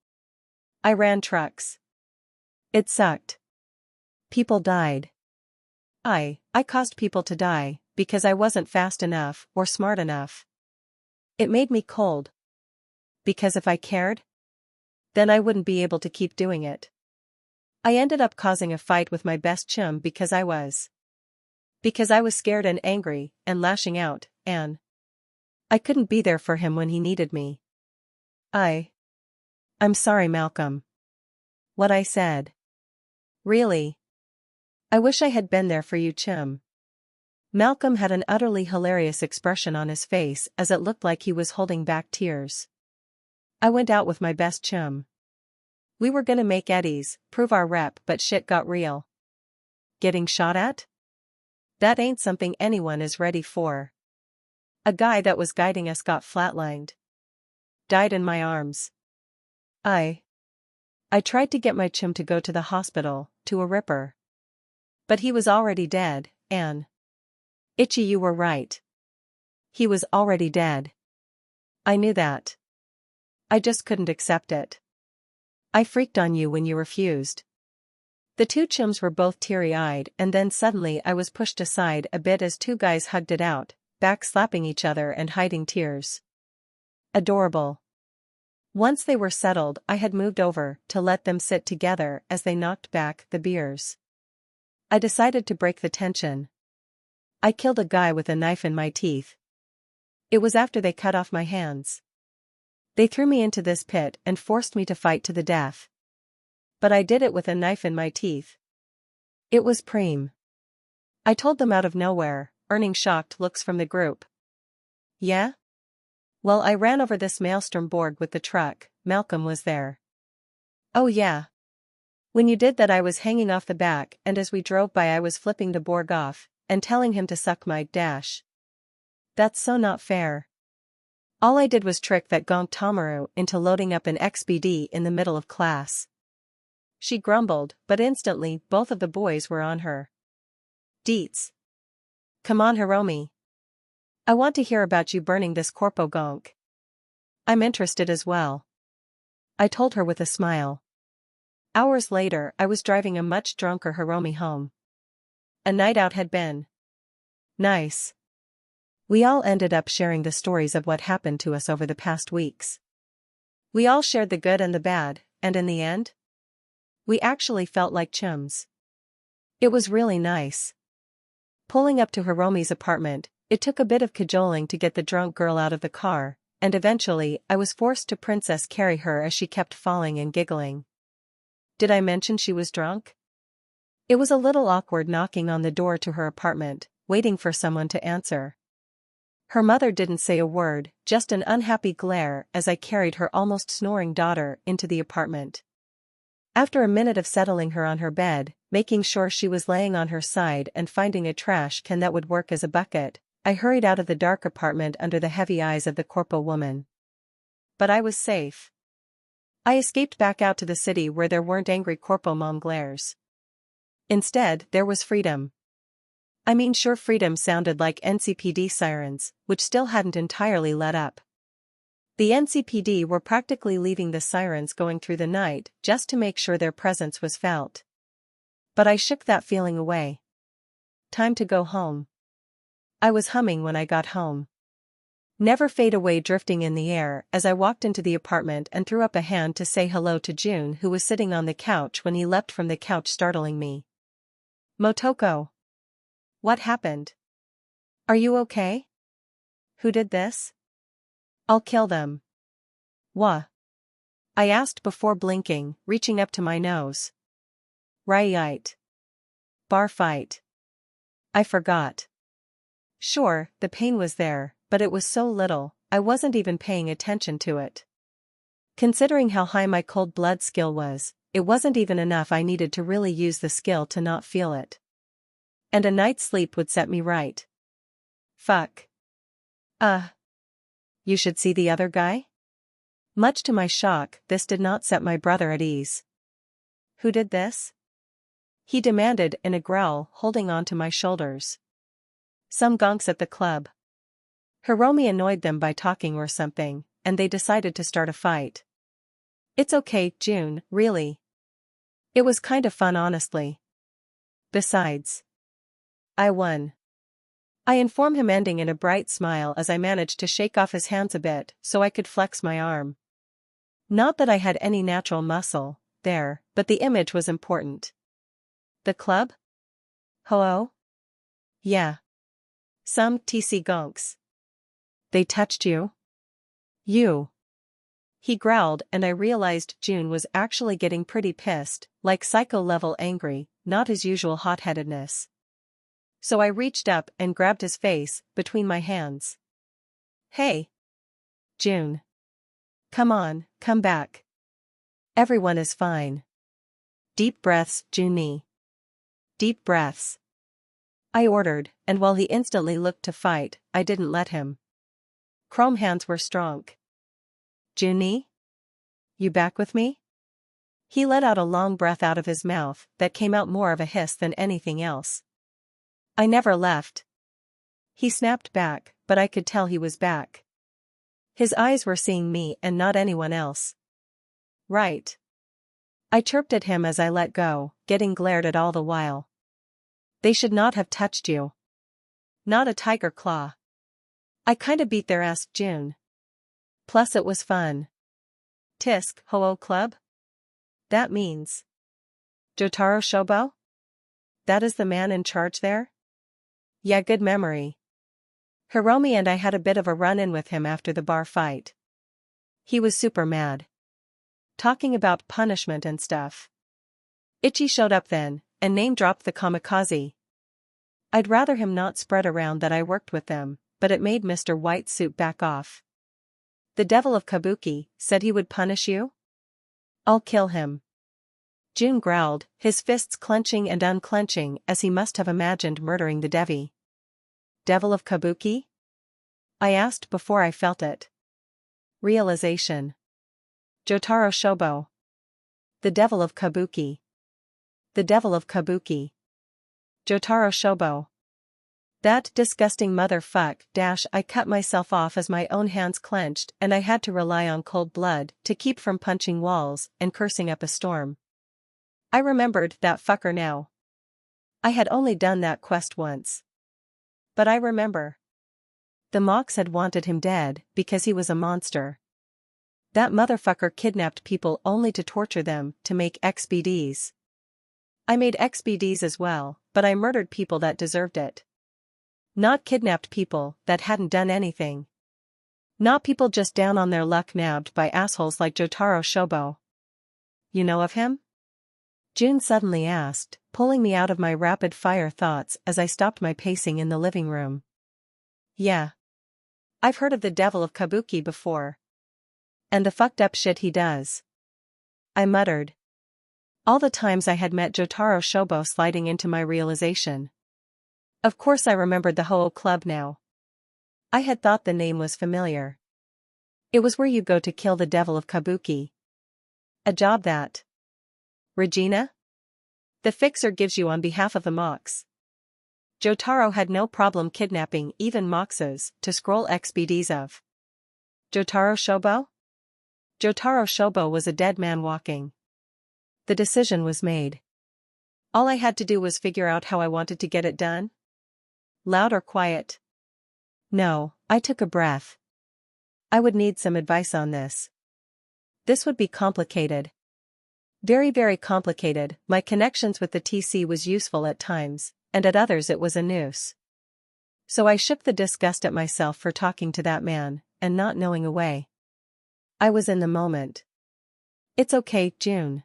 I ran trucks. It sucked. People died. I caused people to die, because I wasn't fast enough or smart enough. It made me cold. Because if I cared, then I wouldn't be able to keep doing it. I ended up causing a fight with my best chum because I was scared and angry and lashing out, and I couldn't be there for him when he needed me. I'm sorry, Malcolm. What I said. Really? I wish I had been there for you, chum. Malcolm had an utterly hilarious expression on his face as it looked like he was holding back tears. I went out with my best chum. We were gonna make eddies, prove our rep, but shit got real. Getting shot at? That ain't something anyone is ready for. A guy that was guiding us got flatlined. Died in my arms. I tried to get my chum to go to the hospital, to a ripper. But he was already dead, and Ichi, you were right. He was already dead. I knew that. I just couldn't accept it. I freaked on you when you refused. The two chums were both teary-eyed, and then suddenly I was pushed aside a bit as two guys hugged it out, back-slapping each other and hiding tears. Adorable. Once they were settled, I had moved over to let them sit together as they knocked back the beers. I decided to break the tension. I killed a guy with a knife in my teeth. It was after they cut off my hands. They threw me into this pit and forced me to fight to the death. But I did it with a knife in my teeth. It was preem. I told them out of nowhere, earning shocked looks from the group. Yeah? Well, I ran over this maelstrom Borg with the truck. Malcolm was there. Oh yeah. When you did that, I was hanging off the back, and as we drove by I was flipping the Borg off and telling him to suck my dash. That's so not fair. All I did was trick that gonk Tomaru into loading up an XBD in the middle of class. She grumbled, but instantly both of the boys were on her. Deets. Come on, Hiromi. I want to hear about you burning this corpo gonk. I'm interested as well. I told her with a smile. Hours later, I was driving a much drunker Hiromi home. A night out had been nice. We all ended up sharing the stories of what happened to us over the past weeks. We all shared the good and the bad, and in the end, we actually felt like chums. It was really nice. Pulling up to Hiromi's apartment, it took a bit of cajoling to get the drunk girl out of the car, and eventually I was forced to princess carry her as she kept falling and giggling. Did I mention she was drunk? It was a little awkward knocking on the door to her apartment, waiting for someone to answer. Her mother didn't say a word, just an unhappy glare as I carried her almost snoring daughter into the apartment. After a minute of settling her on her bed, making sure she was laying on her side and finding a trash can that would work as a bucket, I hurried out of the dark apartment under the heavy eyes of the corpo woman. But I was safe. I escaped back out to the city where there weren't angry corpo mom glares. Instead, there was freedom. I mean, sure, freedom sounded like NCPD sirens, which still hadn't entirely let up. The NCPD were practically leaving the sirens going through the night just to make sure their presence was felt. But I shook that feeling away. Time to go home. I was humming when I got home. Never Fade Away drifting in the air as I walked into the apartment and threw up a hand to say hello to June, who was sitting on the couch when he leapt from the couch, startling me. Motoko. What happened? Are you okay? Who did this? I'll kill them. Wha? I asked before blinking, reaching up to my nose. Right. Bar fight. I forgot. Sure, the pain was there, but it was so little, I wasn't even paying attention to it. Considering how high my cold blood skill was, it wasn't even enough. I needed to really use the skill to not feel it. And a night's sleep would set me right. Fuck. You should see the other guy? Much to my shock, this did not set my brother at ease. Who did this? He demanded in a growl, holding on to my shoulders. Some gonks at the club. Hiromi annoyed them by talking or something, and they decided to start a fight. It's okay, June, really. It was kind of fun, honestly. Besides, I won. I inform him, ending in a bright smile as I managed to shake off his hands a bit so I could flex my arm. Not that I had any natural muscle there, but the image was important. The club? Hello? Yeah. Some TC gonks. They touched you? You. He growled, and I realized June was actually getting pretty pissed, like psycho-level angry, not his usual hot-headedness. So I reached up and grabbed his face between my hands. Hey. June. Come on, come back. Everyone is fine. Deep breaths, June. Deep breaths. I ordered, and while he instantly looked to fight, I didn't let him. Chrome hands were strong. June? You back with me? He let out a long breath out of his mouth that came out more of a hiss than anything else. I never left. He snapped back, but I could tell he was back. His eyes were seeing me and not anyone else. Right. I chirped at him as I let go, getting glared at all the while. They should not have touched you. Not a tiger claw. I kinda beat their ass, June. Plus it was fun. Tisk, Ho-Oh Club? That means. Jotaro Shobo? That is the man in charge there? Yeah, good memory. Hiromi and I had a bit of a run-in with him after the bar fight. He was super mad. Talking about punishment and stuff. Ichi showed up then, and name-dropped the kamikaze. I'd rather him not spread around that I worked with them, but it made Mr. White Suit back off. The devil of Kabuki said he would punish you? I'll kill him. June growled, his fists clenching and unclenching as he must have imagined murdering the Devi. Devil of Kabuki? I asked before I felt it. Realization. Jotaro Shobo. The devil of Kabuki. The devil of Kabuki. Jotaro Shobo. That disgusting motherfuck. I cut myself off as my own hands clenched and I had to rely on cold blood to keep from punching walls and cursing up a storm. I remembered that fucker now. I had only done that quest once. But I remember. The Mox had wanted him dead because he was a monster. That motherfucker kidnapped people only to torture them to make XBDs. I made XBDs as well, but I murdered people that deserved it. Not kidnapped people that hadn't done anything. Not people just down on their luck nabbed by assholes like Jotaro Shobo. You know of him? June suddenly asked, pulling me out of my rapid-fire thoughts as I stopped my pacing in the living room. Yeah. I've heard of the devil of Kabuki before. And the fucked up shit he does. I muttered. All the times I had met Jotaro Shobo sliding into my realization. Of course I remembered the Ho-Oh Club now. I had thought the name was familiar. It was where you go to kill the devil of Kabuki. A job that. Regina? The fixer gives you on behalf of the Mox. Jotaro had no problem kidnapping even Moxes to scroll XBDs of. Jotaro Shobo? Jotaro Shobo was a dead man walking. The decision was made. All I had to do was figure out how I wanted to get it done. Loud or quiet? No, I took a breath. I would need some advice on this. This would be complicated. Very, very complicated. My connections with the TC was useful at times, and at others it was a noose. So I shook the disgust at myself for talking to that man, and not knowing a way. I was in the moment. "It's okay, June,"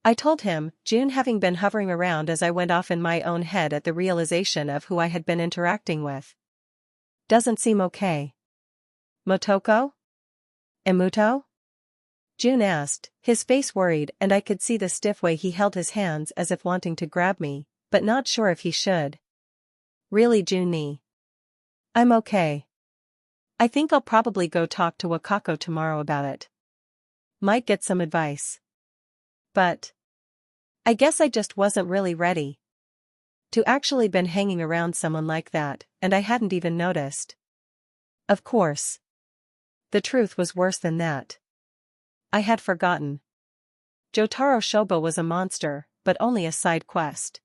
I told him, June having been hovering around as I went off in my own head at the realization of who I had been interacting with. "Doesn't seem okay." "Motoko? Emuto?" June asked, his face worried, and I could see the stiff way he held his hands as if wanting to grab me, but not sure if he should. "Really, June-ni? I'm okay. I think I'll probably go talk to Wakako tomorrow about it. Might get some advice. But I guess I just wasn't really ready to actually been hanging around someone like that, and I hadn't even noticed. Of course. The truth was worse than that. I had forgotten. Jotaro Shobo was a monster, but only a side quest.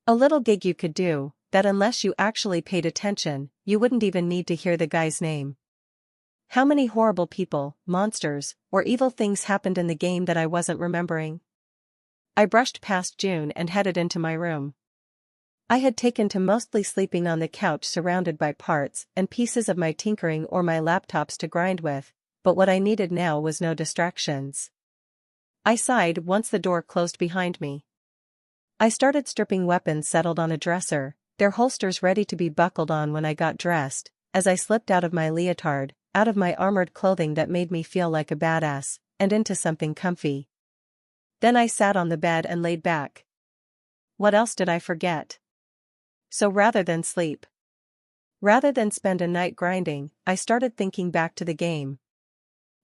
A little gig you could do, that unless you actually paid attention, you wouldn't even need to hear the guy's name. How many horrible people, monsters, or evil things happened in the game that I wasn't remembering? I brushed past June and headed into my room. I had taken to mostly sleeping on the couch surrounded by parts and pieces of my tinkering or my laptops to grind with, but what I needed now was no distractions. I sighed once the door closed behind me. I started stripping weapons settled on a dresser, their holsters ready to be buckled on when I got dressed, as I slipped out of my leotard, out of my armored clothing that made me feel like a badass, and into something comfy. Then I sat on the bed and laid back. What else did I forget? So rather than sleep, rather than spend a night grinding, I started thinking back to the game.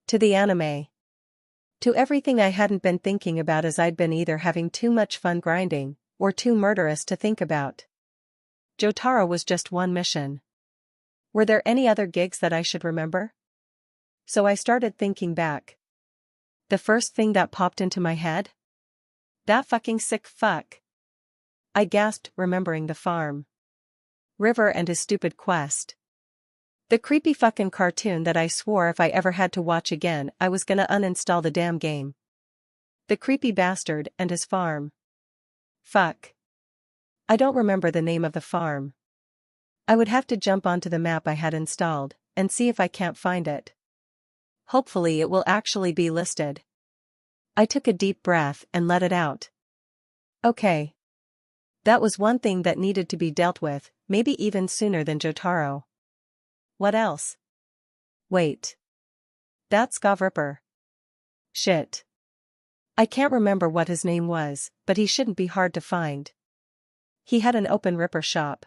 To the anime. To everything I hadn't been thinking about as I'd been either having too much fun grinding, or too murderous to think about. Jotaro was just one mission. Were there any other gigs that I should remember? So I started thinking back. The first thing that popped into my head? That fucking sick fuck. I gasped, remembering the farm. River and his stupid quest. The creepy fucking cartoon that I swore if I ever had to watch again I was gonna uninstall the damn game. The creepy bastard and his farm. Fuck. I don't remember the name of the farm. I would have to jump onto the map I had installed, and see if I can't find it. Hopefully it will actually be listed. I took a deep breath and let it out. Okay. That was one thing that needed to be dealt with, maybe even sooner than Jotaro. What else? Wait. That's Skav Ripper. Shit. I can't remember what his name was, but he shouldn't be hard to find. He had an open Ripper shop.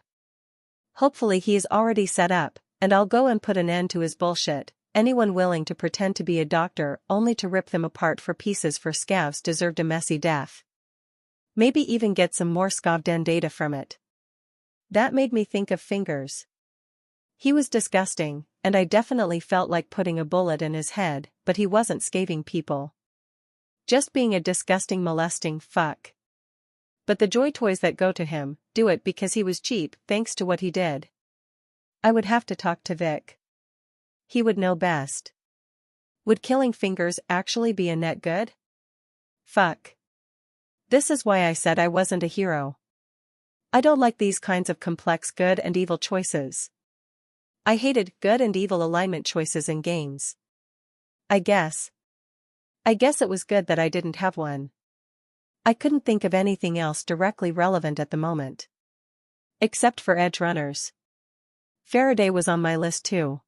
Hopefully he is already set up, and I'll go and put an end to his bullshit. Anyone willing to pretend to be a doctor only to rip them apart for pieces for scavs deserved a messy death. Maybe even get some more Scavden data from it. That made me think of Fingers. He was disgusting, and I definitely felt like putting a bullet in his head, but he wasn't scaving people. Just being a disgusting molesting fuck. But the joy toys that go to him, do it because he was cheap thanks to what he did. I would have to talk to Vic. He would know best. Would killing Fingers actually be a net good? Fuck. This is why I said I wasn't a hero. I don't like these kinds of complex good and evil choices. I hated good and evil alignment choices in games. I guess it was good that I didn't have one. I couldn't think of anything else directly relevant at the moment. Except for edge runners. Faraday was on my list too.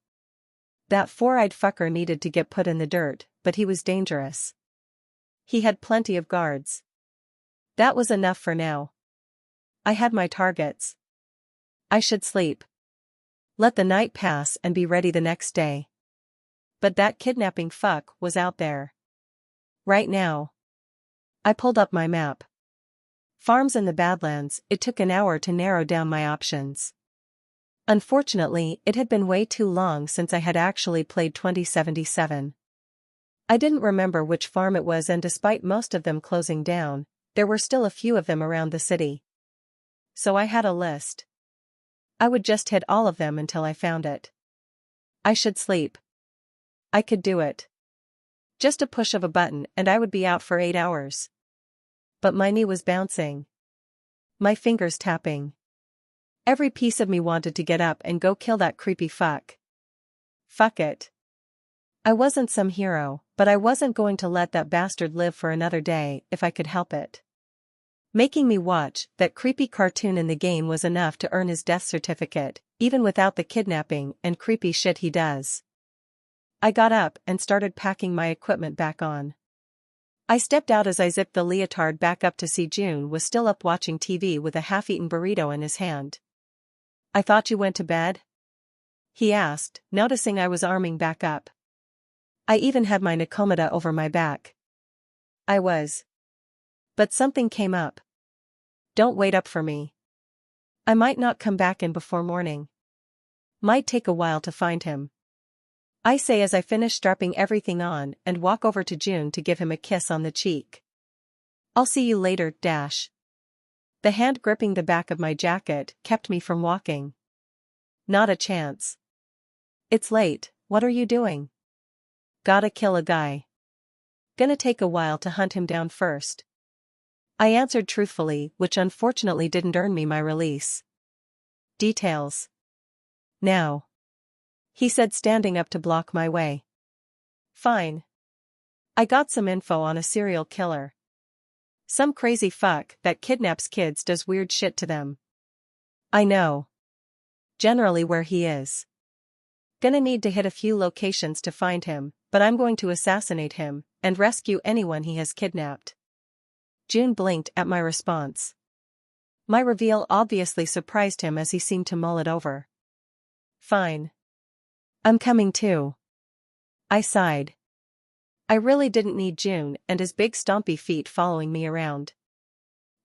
That four-eyed fucker needed to get put in the dirt, but he was dangerous. He had plenty of guards. That was enough for now. I had my targets. I should sleep. Let the night pass and be ready the next day. But that kidnapping fuck was out there. Right now. I pulled up my map. Farms in the Badlands. It took an hour to narrow down my options. Unfortunately, it had been way too long since I had actually played 2077. I didn't remember which farm it was, and despite most of them closing down, there were still a few of them around the city. So I had a list. I would just hit all of them until I found it. I should sleep. I could do it. Just a push of a button and I would be out for 8 hours. But my knee was bouncing. my fingers tapping. Every piece of me wanted to get up and go kill that creepy fuck. Fuck it. I wasn't some hero, but I wasn't going to let that bastard live for another day if I could help it. Making me watch that creepy cartoon in the game was enough to earn his death certificate, even without the kidnapping and creepy shit he does. I got up and started packing my equipment back on. I stepped out as I zipped the leotard back up to see June was still up watching TV with a half-eaten burrito in his hand. "I thought you went to bed?" he asked, noticing I was arming back up. I even had my nakomata over my back. I was. But something came up. "Don't wait up for me. I might not come back in before morning. Might take a while to find him," I say as I finish strapping everything on and walk over to June to give him a kiss on the cheek. "I'll see you later, Dash." The hand gripping the back of my jacket kept me from walking. "Not a chance. It's late, what are you doing?" "Gotta kill a guy. Gonna take a while to hunt him down first," I answered truthfully, which unfortunately didn't earn me my release. "Details. Now," he said, standing up to block my way. "Fine. I got some info on a serial killer. Some crazy fuck that kidnaps kids, does weird shit to them. I know generally where he is. Gonna need to hit a few locations to find him, but I'm going to assassinate him and rescue anyone he has kidnapped." June blinked at my response. My reveal obviously surprised him as he seemed to mull it over. "Fine. I'm coming too." I sighed. I really didn't need June and his big stompy feet following me around.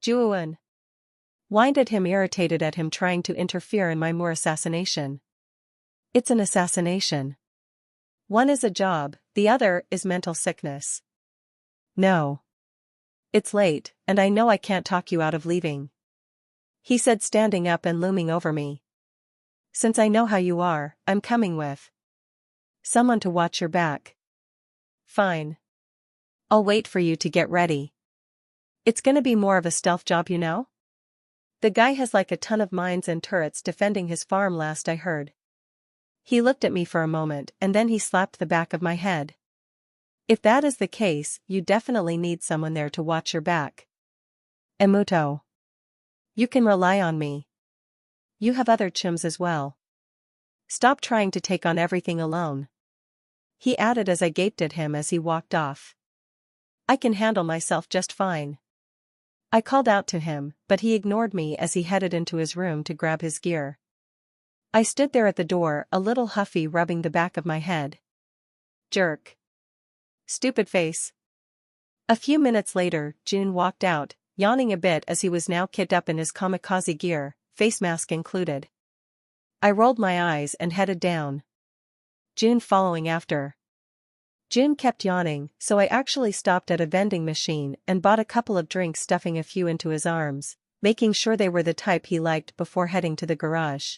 "Juan," whined at him, irritated at him trying to interfere in my Moore assassination. "It's an assassination. One is a job, the other is mental sickness." "No. It's late, and I know I can't talk you out of leaving," he said, standing up and looming over me. "Since I know how you are, I'm coming with someone to watch your back." "Fine. I'll wait for you to get ready. It's gonna be more of a stealth job, you know? The guy has like a ton of mines and turrets defending his farm, last I heard." He looked at me for a moment and then he slapped the back of my head. "If that is the case, you definitely need someone there to watch your back. Emuto. You can rely on me. You have other chums as well. Stop trying to take on everything alone," he added as I gaped at him as he walked off. "I can handle myself just fine." I called out to him, but he ignored me as he headed into his room to grab his gear. I stood there at the door, a little huffy, rubbing the back of my head. Jerk. Stupid face. A few minutes later, June walked out, yawning a bit as he was now kit up in his kamikaze gear, face mask included. I rolled my eyes and headed down, June following after. June kept yawning, so I actually stopped at a vending machine and bought a couple of drinks, stuffing a few into his arms, making sure they were the type he liked before heading to the garage.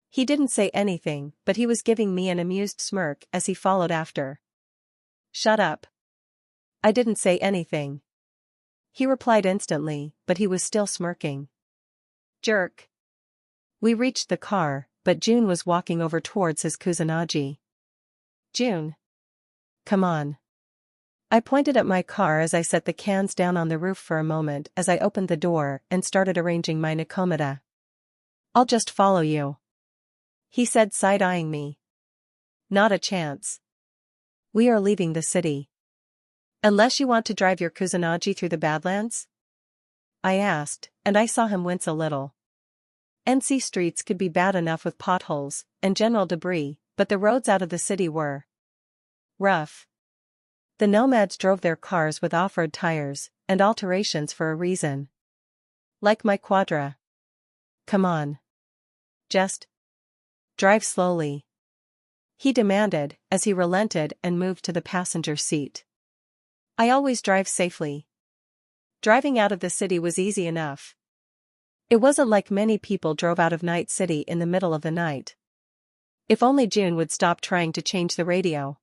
He didn't say anything, but he was giving me an amused smirk as he followed after. "Shut up." I didn't say anything. He replied instantly, but he was still smirking. Jerk. We reached the car, but June was walking over towards his Kusanagi. "June. Come on." I pointed at my car as I set the cans down on the roof for a moment as I opened the door and started arranging my nakomata. "I'll just follow you," he said, side-eyeing me. "Not a chance. We are leaving the city. Unless you want to drive your Kusanagi through the Badlands?" I asked, and I saw him wince a little. NC streets could be bad enough with potholes and general debris, but the roads out of the city were rough. The nomads drove their cars with off-road tires and alterations for a reason. Like my Quadra. "Come on. Just drive slowly," he demanded as he relented and moved to the passenger seat. I always drive safely. Driving out of the city was easy enough. It wasn't like many people drove out of Night City in the middle of the night. If only June would stop trying to change the radio.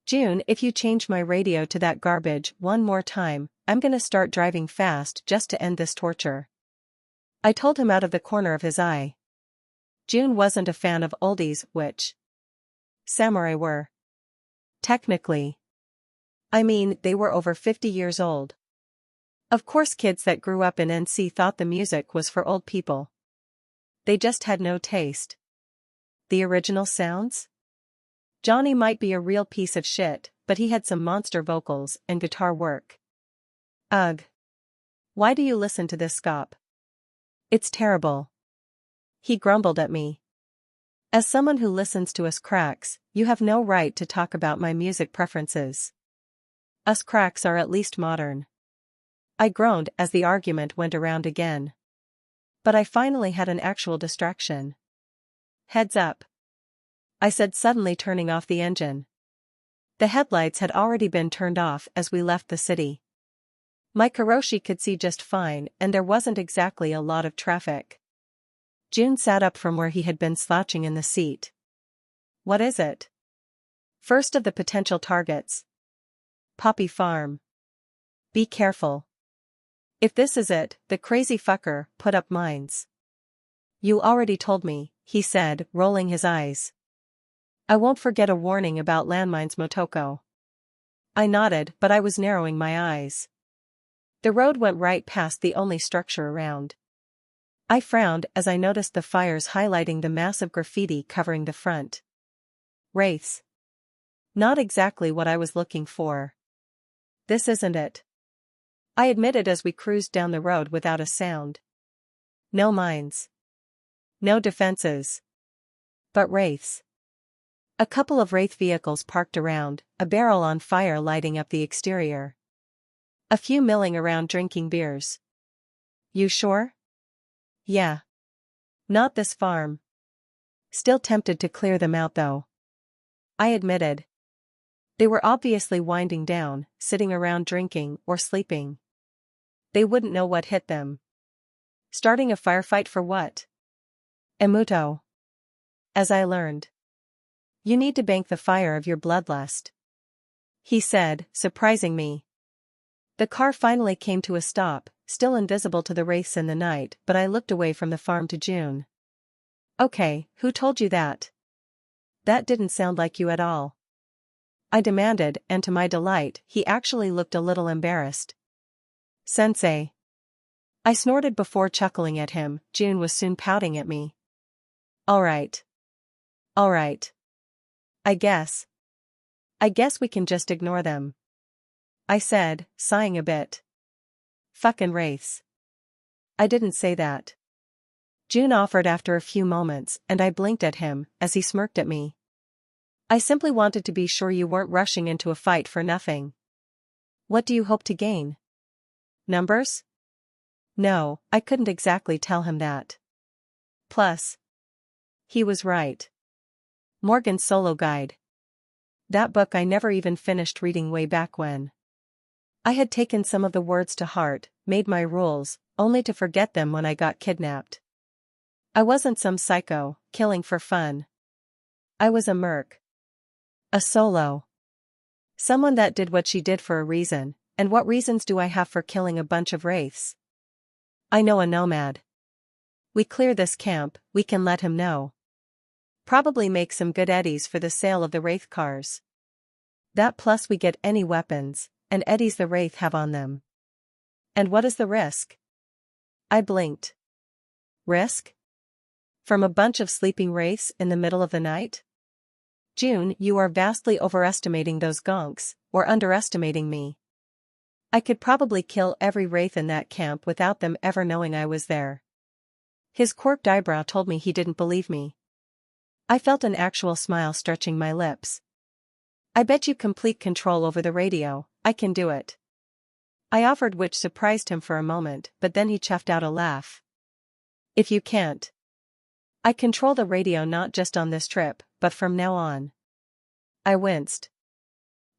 "June, if you change my radio to that garbage one more time, I'm gonna start driving fast just to end this torture." I told him out of the corner of his eye. June wasn't a fan of oldies, which samurai were. Technically. I mean, they were over 50 years old. Of course, kids that grew up in NC thought the music was for old people. They just had no taste. The original sounds? Johnny might be a real piece of shit, but he had some monster vocals and guitar work. Ugh. Why do you listen to this scop? It's terrible. He grumbled at me. As someone who listens to us cracks, you have no right to talk about my music preferences. Us cracks are at least modern. I groaned as the argument went around again. But I finally had an actual distraction. Heads up, I said, suddenly turning off the engine. The headlights had already been turned off as we left the city. My Karoshi could see just fine, and there wasn't exactly a lot of traffic. June sat up from where he had been slouching in the seat. What is it? First of the potential targets. Poppy Farm. Be careful. If this is it, the crazy fucker put up mines. You already told me, he said, rolling his eyes. I won't forget a warning about landmines, Motoko. I nodded, but I was narrowing my eyes. The road went right past the only structure around. I frowned as I noticed the fires highlighting the massive graffiti covering the front. Wraiths. Not exactly what I was looking for. This isn't it, I admitted as we cruised down the road without a sound. No mines. No defenses. But wraiths. A couple of wraith vehicles parked around, a barrel on fire lighting up the exterior. A few milling around drinking beers. You sure? Yeah. Not this farm. Still tempted to clear them out though, I admitted. They were obviously winding down, sitting around drinking or sleeping. They wouldn't know what hit them. Starting a firefight for what? Emuto. As I learned. You need to bank the fire of your bloodlust, he said, surprising me. The car finally came to a stop, still invisible to the wraiths in the night, but I looked away from the farm to June. Okay, who told you that? That didn't sound like you at all, I demanded, and to my delight, he actually looked a little embarrassed. Sensei. I snorted before chuckling at him. June was soon pouting at me. All right. All right. I guess we can just ignore them, I said, sighing a bit. Fucking wraiths. I didn't say that, June offered after a few moments, and I blinked at him as he smirked at me. I simply wanted to be sure you weren't rushing into a fight for nothing. What do you hope to gain? Numbers? No, I couldn't exactly tell him that. Plus, he was right. Morgan's Solo Guide. That book I never even finished reading way back when. I had taken some of the words to heart, made my rules, only to forget them when I got kidnapped. I wasn't some psycho, killing for fun. I was a merc. A solo. Someone that did what she did for a reason, and what reasons do I have for killing a bunch of wraiths? I know a nomad. We clear this camp, we can let him know. Probably make some good eddies for the sale of the wraith cars. That plus we get any weapons, and eddies the wraith have on them. And what is the risk? I blinked. Risk? From a bunch of sleeping wraiths in the middle of the night? June, you are vastly overestimating those gonks, or underestimating me. I could probably kill every wraith in that camp without them ever knowing I was there. His quirked eyebrow told me he didn't believe me. I felt an actual smile stretching my lips. I bet you complete control over the radio, I can do it, I offered, which surprised him for a moment, but then he chuffed out a laugh. If you can't. I control the radio not just on this trip, but from now on. I winced.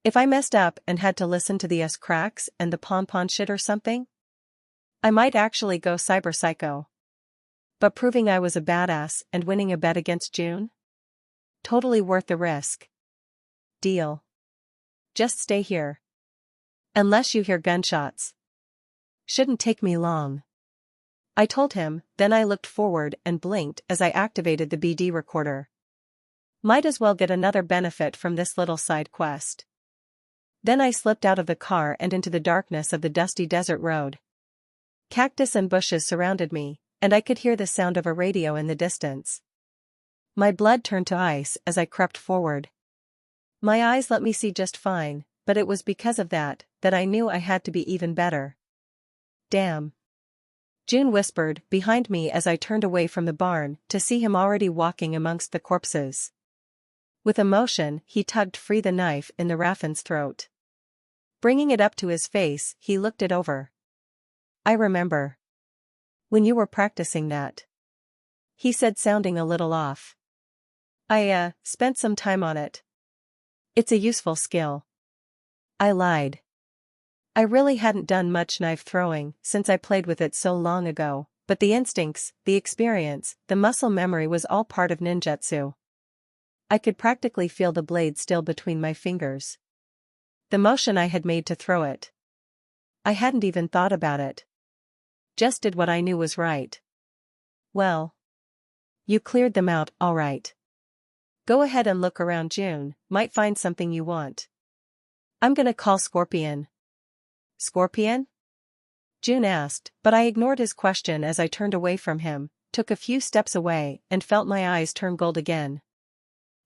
If I messed up and had to listen to the cracks and the pon-pon shit or something? I might actually go cyber psycho. But proving I was a badass and winning a bet against June? Totally worth the risk. Deal. Just stay here. Unless you hear gunshots. Shouldn't take me long. I told him, then I looked forward and blinked as I activated the BD recorder. Might as well get another benefit from this little side quest. Then I slipped out of the car and into the darkness of the dusty desert road. Cactus and bushes surrounded me, and I could hear the sound of a radio in the distance. My blood turned to ice as I crept forward. My eyes let me see just fine, but it was because of that I knew I had to be even better. Damn. June whispered behind me as I turned away from the barn to see him already walking amongst the corpses. With emotion, he tugged free the knife in the Raffin's throat. Bringing it up to his face, he looked it over. I remember. When you were practicing that. He said, sounding a little off. I spent some time on it. It's a useful skill. I lied. I really hadn't done much knife throwing since I played with it so long ago, but the instincts, the experience, the muscle memory was all part of ninjutsu. I could practically feel the blade still between my fingers. The motion I had made to throw it. I hadn't even thought about it. Just did what I knew was right. Well. You cleared them out, all right. Go ahead and look around, June, might find something you want. I'm gonna call Scorpion. Scorpion? June asked, but I ignored his question as I turned away from him, took a few steps away, and felt my eyes turn gold again.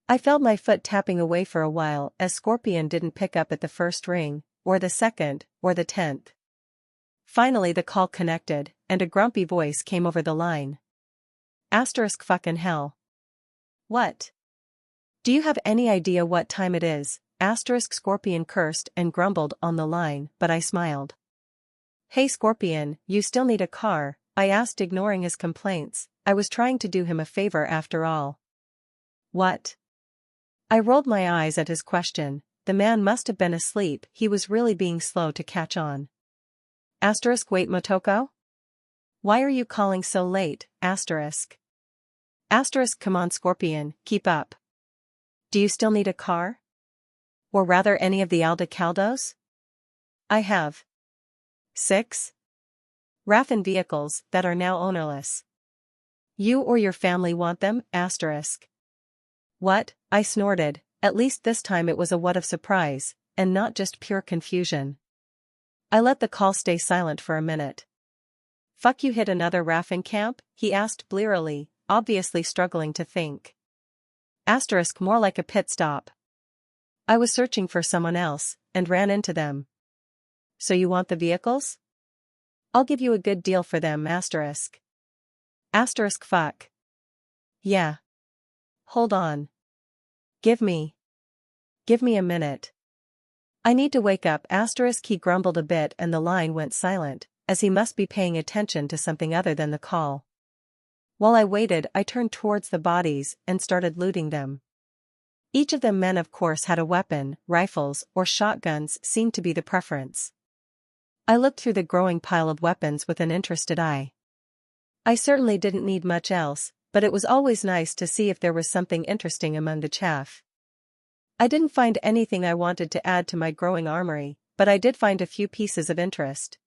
I felt my foot tapping away for a while as Scorpion didn't pick up at the first ring, or the second, or the 10th. Finally the call connected, and a grumpy voice came over the line. Asterisk fucking hell. What? Do you have any idea what time it is? Asterisk Scorpion cursed and grumbled on the line, but I smiled. Hey Scorpion, you still need a car? I asked, ignoring his complaints. I was trying to do him a favor after all. What? I rolled my eyes at his question. The man must have been asleep, he was really being slow to catch on. Asterisk wait Motoko? Why are you calling so late? Asterisk. Asterisk come on Scorpion, keep up. Do you still need a car? Or rather any of the Aldecaldos? I have 6 Raffin vehicles that are now ownerless. You or your family want them? Asterisk. What? I snorted, at least this time it was a what of surprise, and not just pure confusion. I let the call stay silent for a minute. Fuck you hit another Raffin camp? He asked blearily, obviously struggling to think. Asterisk more like a pit stop. I was searching for someone else, and ran into them. So you want the vehicles? I'll give you a good deal for them asterisk. Asterisk fuck. Yeah. Hold on. Give me a minute. I need to wake up asterisk. He grumbled a bit and the line went silent, as he must be paying attention to something other than the call. While I waited, I turned towards the bodies and started looting them. Each of them men of course had a weapon, rifles or shotguns seemed to be the preference. I looked through the growing pile of weapons with an interested eye. I certainly didn't need much else, but it was always nice to see if there was something interesting among the chaff. I didn't find anything I wanted to add to my growing armory, but I did find a few pieces of interest.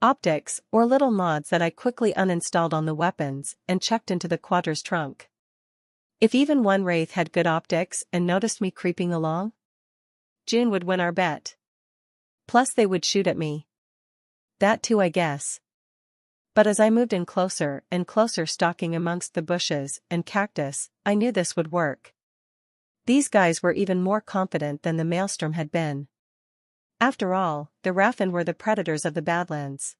Optics, or little mods that I quickly uninstalled on the weapons and checked into the quadr's trunk. If even one wraith had good optics and noticed me creeping along, June would win our bet. Plus they would shoot at me. That too, I guess. But as I moved in closer and closer, stalking amongst the bushes and cactus, I knew this would work. These guys were even more confident than the Maelstrom had been. After all, the Raffin were the predators of the Badlands.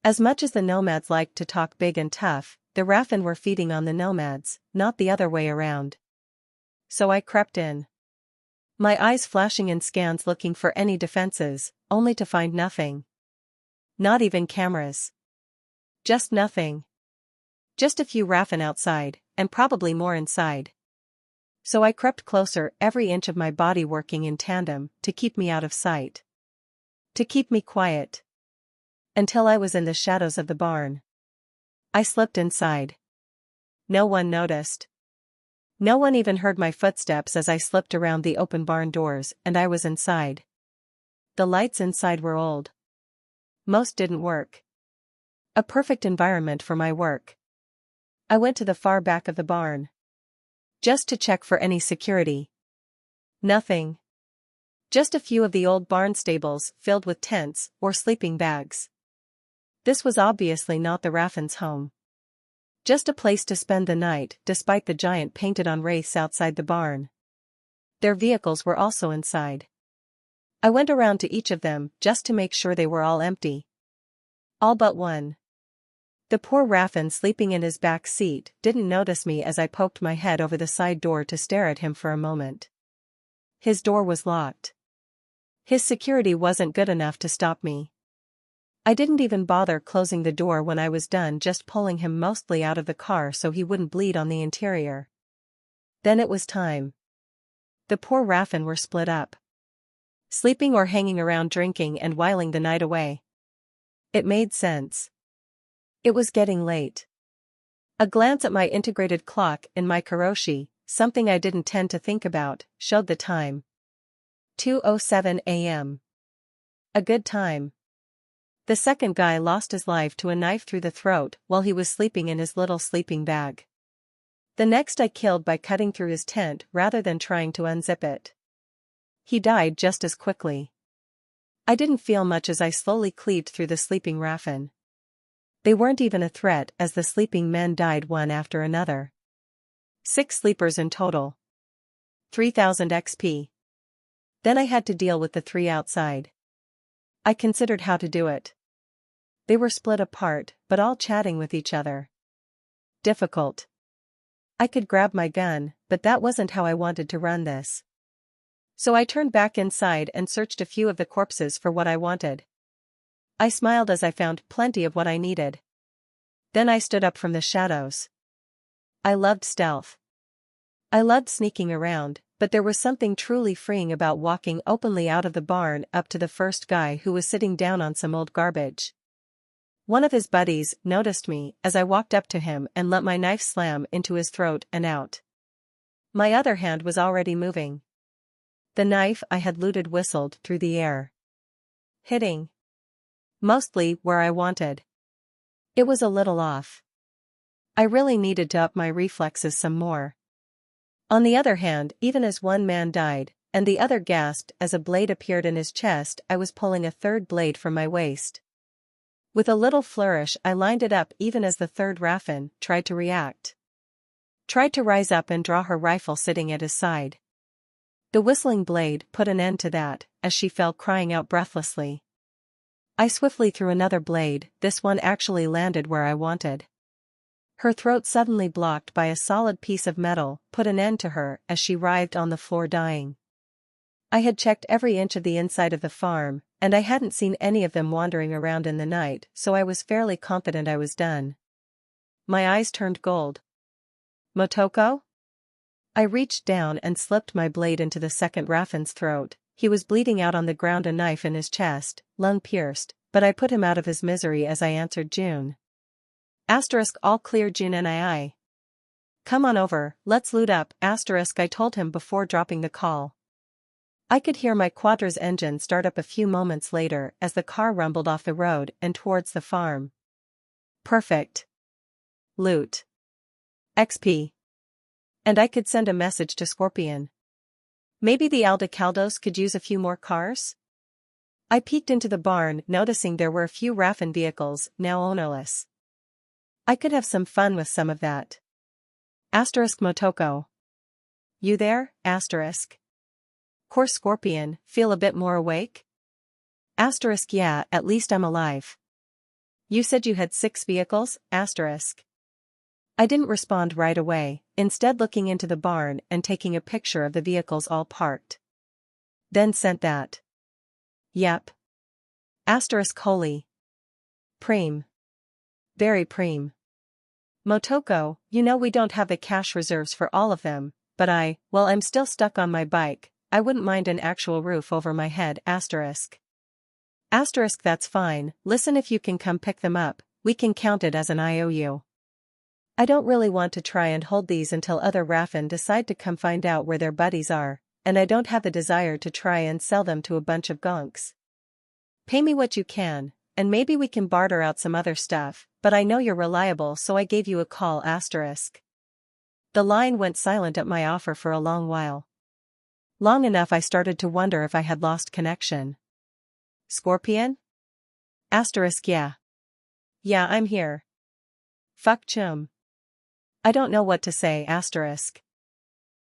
As much as the nomads liked to talk big and tough, the Raffin were feeding on the nomads, not the other way around. So I crept in. My eyes flashing in scans looking for any defenses, only to find nothing. Not even cameras. Just nothing. Just a few Raffin outside, and probably more inside. So I crept closer, every inch of my body working in tandem to keep me out of sight. To keep me quiet. Until I was in the shadows of the barn. I slipped inside. No one noticed. No one even heard my footsteps as I slipped around the open barn doors and I was inside. The lights inside were old. Most didn't work. A perfect environment for my work. I went to the far back of the barn. Just to check for any security. Nothing. Just a few of the old barn stables filled with tents or sleeping bags. This was obviously not the Raffins' home. Just a place to spend the night despite the giant painted-on wraiths outside the barn. Their vehicles were also inside. I went around to each of them just to make sure they were all empty. All but one. The poor Raffin sleeping in his back seat didn't notice me as I poked my head over the side door to stare at him for a moment. His door was locked. His security wasn't good enough to stop me. I didn't even bother closing the door when I was done, just pulling him mostly out of the car so he wouldn't bleed on the interior. Then it was time. The poor Raffin were split up. Sleeping or hanging around drinking and whiling the night away. It made sense. It was getting late. A glance at my integrated clock in my karoshi, something I didn't tend to think about, showed the time. 2:07 a.m. A good time. The second guy lost his life to a knife through the throat while he was sleeping in his little sleeping bag. The next I killed by cutting through his tent rather than trying to unzip it. He died just as quickly. I didn't feel much as I slowly cleaved through the sleeping Raffin. They weren't even a threat as the sleeping men died one after another. 6 sleepers in total. 3,000 XP. Then I had to deal with the 3 outside. I considered how to do it. They were split apart, but all chatting with each other. Difficult. I could grab my gun, but that wasn't how I wanted to run this. So I turned back inside and searched a few of the corpses for what I wanted. I smiled as I found plenty of what I needed. Then I stood up from the shadows. I loved stealth. I loved sneaking around, but there was something truly freeing about walking openly out of the barn up to the first guy who was sitting down on some old garbage. One of his buddies noticed me as I walked up to him and let my knife slam into his throat and out. My other hand was already moving. The knife I had looted whistled through the air. Hitting. Mostly where I wanted. It was a little off. I really needed to up my reflexes some more. On the other hand, even as one man died, and the other gasped as a blade appeared in his chest, I was pulling a third blade from my waist. With a little flourish I lined it up even as the third Raffin tried to react. Tried to rise up and draw her rifle sitting at his side. The whistling blade put an end to that, as she fell crying out breathlessly. I swiftly threw another blade, this one actually landed where I wanted. Her throat suddenly blocked by a solid piece of metal put an end to her as she writhed on the floor dying. I had checked every inch of the inside of the farm, and I hadn't seen any of them wandering around in the night, so I was fairly confident I was done. My eyes turned gold. Motoko? I reached down and slipped my blade into the second Raffin's throat. He was bleeding out on the ground, a knife in his chest, lung pierced, but I put him out of his misery as I answered June. All clear, June NII. Come on over, let's loot up, I told him before dropping the call. I could hear my Quadra's engine start up a few moments later as the car rumbled off the road and towards the farm. Perfect. Loot. XP. And I could send a message to Scorpion. Maybe the Aldecaldos could use a few more cars? I peeked into the barn, noticing there were a few Raffin vehicles, now ownerless. I could have some fun with some of that. Motoko. You there? Course Scorpion, feel a bit more awake? Yeah, at least I'm alive. You said you had 6 vehicles? I didn't respond right away, instead looking into the barn and taking a picture of the vehicles all parked. Then sent that. Yep. Holy. Preem. Very preem. Motoko, you know we don't have the cash reserves for all of them, but I'm still stuck on my bike, I wouldn't mind an actual roof over my head, That's fine, listen, if you can come pick them up, we can count it as an IOU. I don't really want to try and hold these until other Raffin decide to come find out where their buddies are, and I don't have the desire to try and sell them to a bunch of gonks. Pay me what you can, and maybe we can barter out some other stuff, but I know you're reliable, so I gave you a call. The line went silent at my offer for a long while. Long enough I started to wonder if I had lost connection. Scorpion? Yeah. Yeah, I'm here. Fuck chum. I don't know what to say.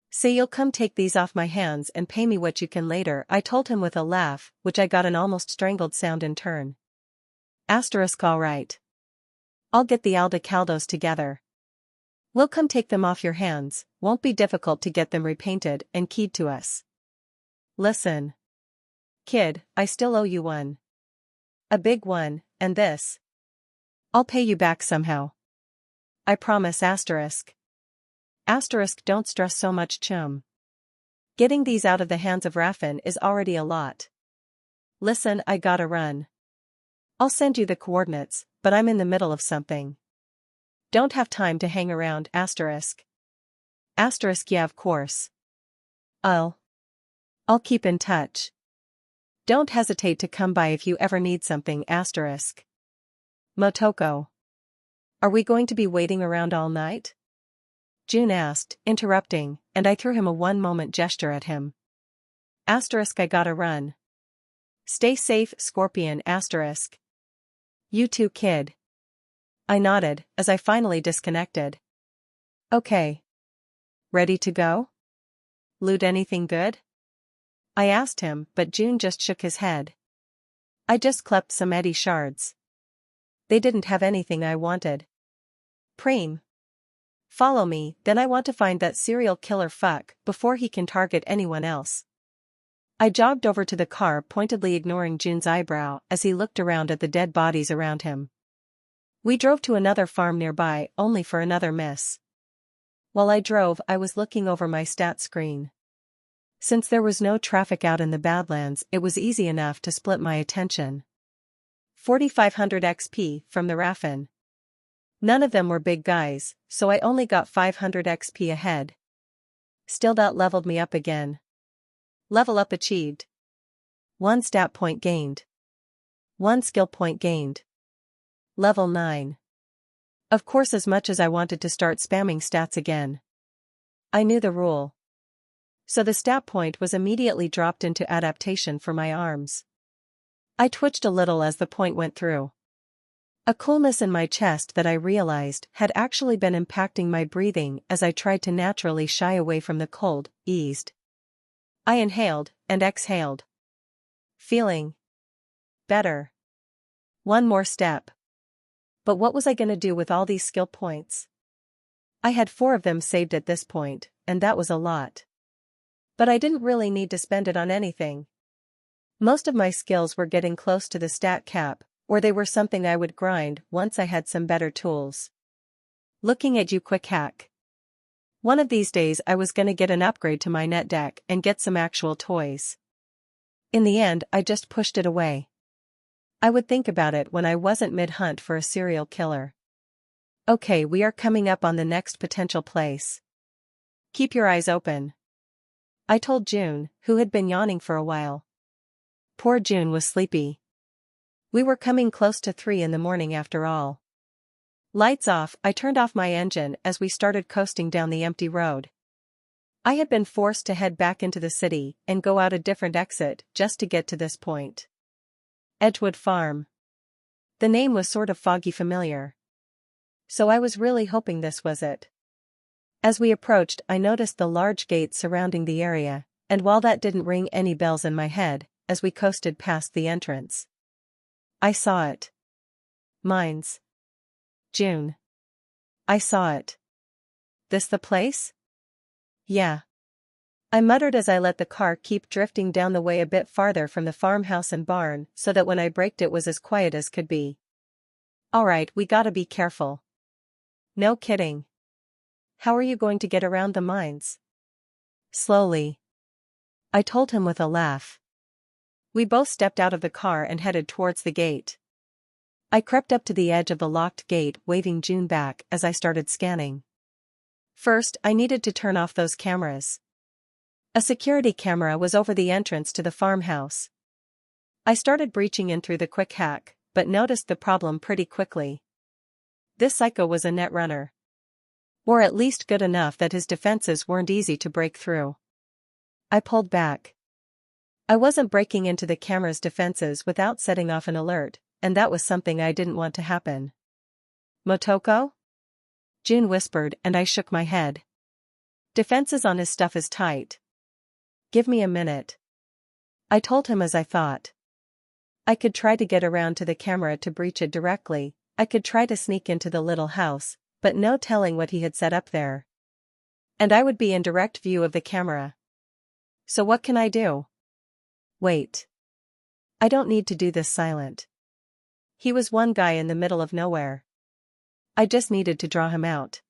Say you'll come take these off my hands and pay me what you can later, I told him with a laugh, which I got an almost strangled sound in turn. All right. I'll get the Aldecaldos together. We'll come take them off your hands, won't be difficult to get them repainted and keyed to us. Listen. Kid, I still owe you one. A big one, and this. I'll pay you back somehow. I promise. Don't stress so much chum. Getting these out of the hands of Raffin is already a lot. Listen, I gotta run. I'll send you the coordinates, but I'm in the middle of something. Don't have time to hang around. Yeah, of course. I'll keep in touch. Don't hesitate to come by if you ever need something. Motoko. Are we going to be waiting around all night? June asked, interrupting, and I threw him a one-moment gesture at him. I gotta run. Stay safe, Scorpion. You too, kid. I nodded, as I finally disconnected. Okay. Ready to go? Loot anything good? I asked him, but June just shook his head. I just clept some Eddie shards. They didn't have anything I wanted. Preem. Follow me, then I want to find that serial killer fuck before he can target anyone else. I jogged over to the car, pointedly ignoring June's eyebrow as he looked around at the dead bodies around him. We drove to another farm nearby, only for another miss. While I drove, I was looking over my stat screen. Since there was no traffic out in the Badlands, it was easy enough to split my attention. 4,500 XP from the Raffin. None of them were big guys, so I only got 500 XP ahead. Still, that leveled me up again. Level up achieved. 1 stat point gained. 1 skill point gained. Level 9. Of course, as much as I wanted to start spamming stats again, I knew the rule. So the stat point was immediately dropped into adaptation for my arms. I twitched a little as the point went through. A coolness in my chest that I realized had actually been impacting my breathing as I tried to naturally shy away from the cold, eased. I inhaled and exhaled. Feeling better. One more step. But what was I gonna do with all these skill points? I had 4 of them saved at this point, and that was a lot. But I didn't really need to spend it on anything. Most of my skills were getting close to the stat cap, or they were something I would grind once I had some better tools. Looking at you, quick hack. One of these days I was gonna get an upgrade to my net deck and get some actual toys. In the end, I just pushed it away. I would think about it when I wasn't mid-hunt for a serial killer. Okay, we are coming up on the next potential place. Keep your eyes open. I told June, who had been yawning for a while. Poor June was sleepy. We were coming close to 3 in the morning after all. Lights off, I turned off my engine as we started coasting down the empty road. I had been forced to head back into the city and go out a different exit just to get to this point. Edgewood Farm. The name was sort of foggy familiar. So I was really hoping this was it. As we approached, I noticed the large gate surrounding the area, and while that didn't ring any bells in my head, as we coasted past the entrance, I saw it. Mines. June. I saw it. This the place? Yeah. I muttered as I let the car keep drifting down the way a bit farther from the farmhouse and barn so that when I braked it was as quiet as could be. Alright, we gotta be careful. No kidding. How are you going to get around the mines? Slowly. I told him with a laugh. We both stepped out of the car and headed towards the gate. I crept up to the edge of the locked gate, waving June back as I started scanning. First, I needed to turn off those cameras. A security camera was over the entrance to the farmhouse. I started breaching in through the quick hack, but noticed the problem pretty quickly. This psycho was a net runner. Or at least good enough that his defenses weren't easy to break through. I pulled back. I wasn't breaking into the camera's defenses without setting off an alert, and that was something I didn't want to happen. Motoko? June whispered, and I shook my head. Defenses on his stuff is tight. Give me a minute. I told him as I thought. I could try to get around to the camera to breach it directly, I could try to sneak into the little house, but no telling what he had set up there. And I would be in direct view of the camera. So what can I do? Wait. I don't need to do this silent. He was one guy in the middle of nowhere. I just needed to draw him out.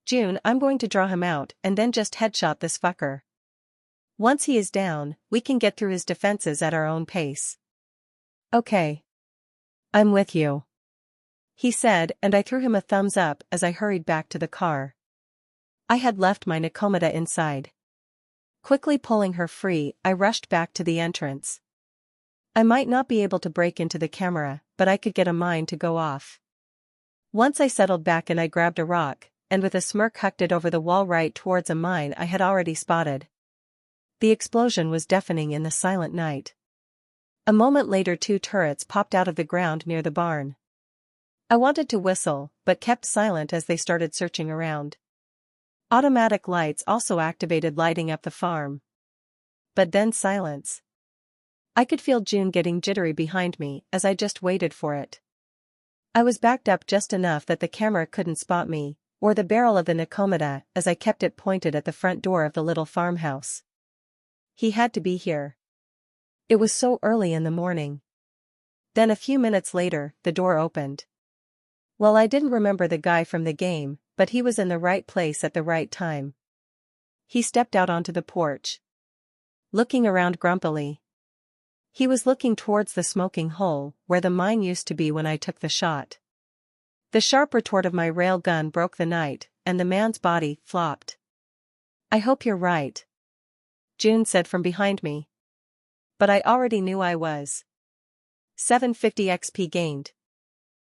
June, I'm going to draw him out and then just headshot this fucker. Once he is down, we can get through his defenses at our own pace. Okay. I'm with you. He said, and I threw him a thumbs up as I hurried back to the car. I had left my Nakomata inside. Quickly pulling her free, I rushed back to the entrance. I might not be able to break into the camera, but I could get a mine to go off. Once I settled back and I grabbed a rock, and with a smirk hucked it over the wall right towards a mine I had already spotted. The explosion was deafening in the silent night. A moment later 2 turrets popped out of the ground near the barn. I wanted to whistle, but kept silent as they started searching around. Automatic lights also activated, lighting up the farm. But then silence. I could feel June getting jittery behind me as I just waited for it. I was backed up just enough that the camera couldn't spot me, or the barrel of the Nakomata as I kept it pointed at the front door of the little farmhouse. He had to be here. It was so early in the morning. Then a few minutes later, the door opened. Well, I didn't remember the guy from the game, but he was in the right place at the right time. He stepped out onto the porch, looking around grumpily. He was looking towards the smoking hole, where the mine used to be when I took the shot. The sharp retort of my rail gun broke the night, and the man's body flopped. I hope you're right, June said from behind me. But I already knew I was. 750 XP gained.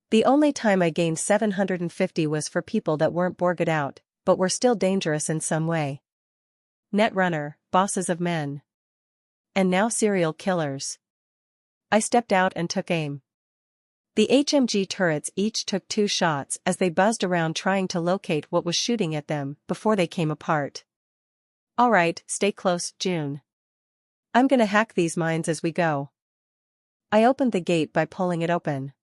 The only time I gained 750 was for people that weren't Borged out, but were still dangerous in some way. Netrunner, bosses of men. And now serial killers. I stepped out and took aim. The HMG turrets each took 2 shots as they buzzed around trying to locate what was shooting at them before they came apart. Alright, stay close, June. I'm gonna hack these mines as we go. I opened the gate by pulling it open.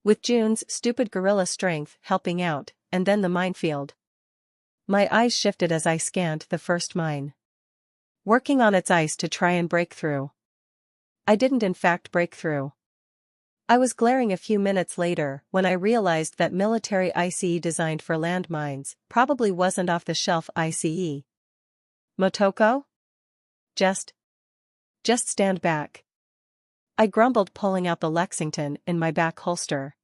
With June's stupid gorilla strength helping out, and then the minefield. My eyes shifted as I scanned the first mine. Working on its ice to try and break through. I didn't in fact break through. I was glaring a few minutes later when I realized that military ICE designed for landmines probably wasn't off-the-shelf ICE. Motoko? Just stand back. I grumbled, pulling out the Lexington in my back holster.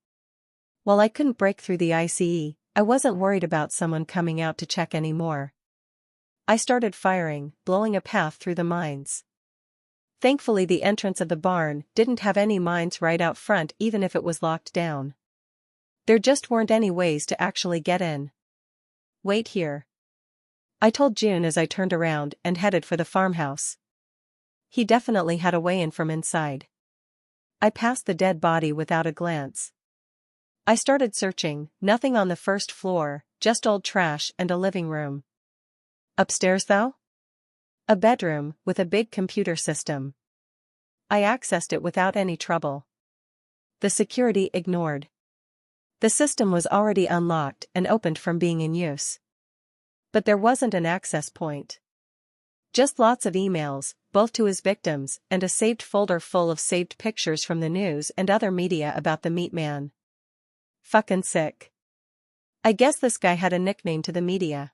While I couldn't break through the ICE, I wasn't worried about someone coming out to check anymore. I started firing, blowing a path through the mines. Thankfully the entrance of the barn didn't have any mines right out front, even if it was locked down. There just weren't any ways to actually get in. Wait here, I told June as I turned around and headed for the farmhouse. He definitely had a way in from inside. I passed the dead body without a glance. I started searching, nothing on the first floor, just old trash and a living room. Upstairs though? A bedroom, with a big computer system. I accessed it without any trouble. The security ignored. The system was already unlocked and opened from being in use. But there wasn't an access point. Just lots of emails, both to his victims, and a saved folder full of saved pictures from the news and other media about the meat man. Fucking sick. I guess this guy had a nickname to the media.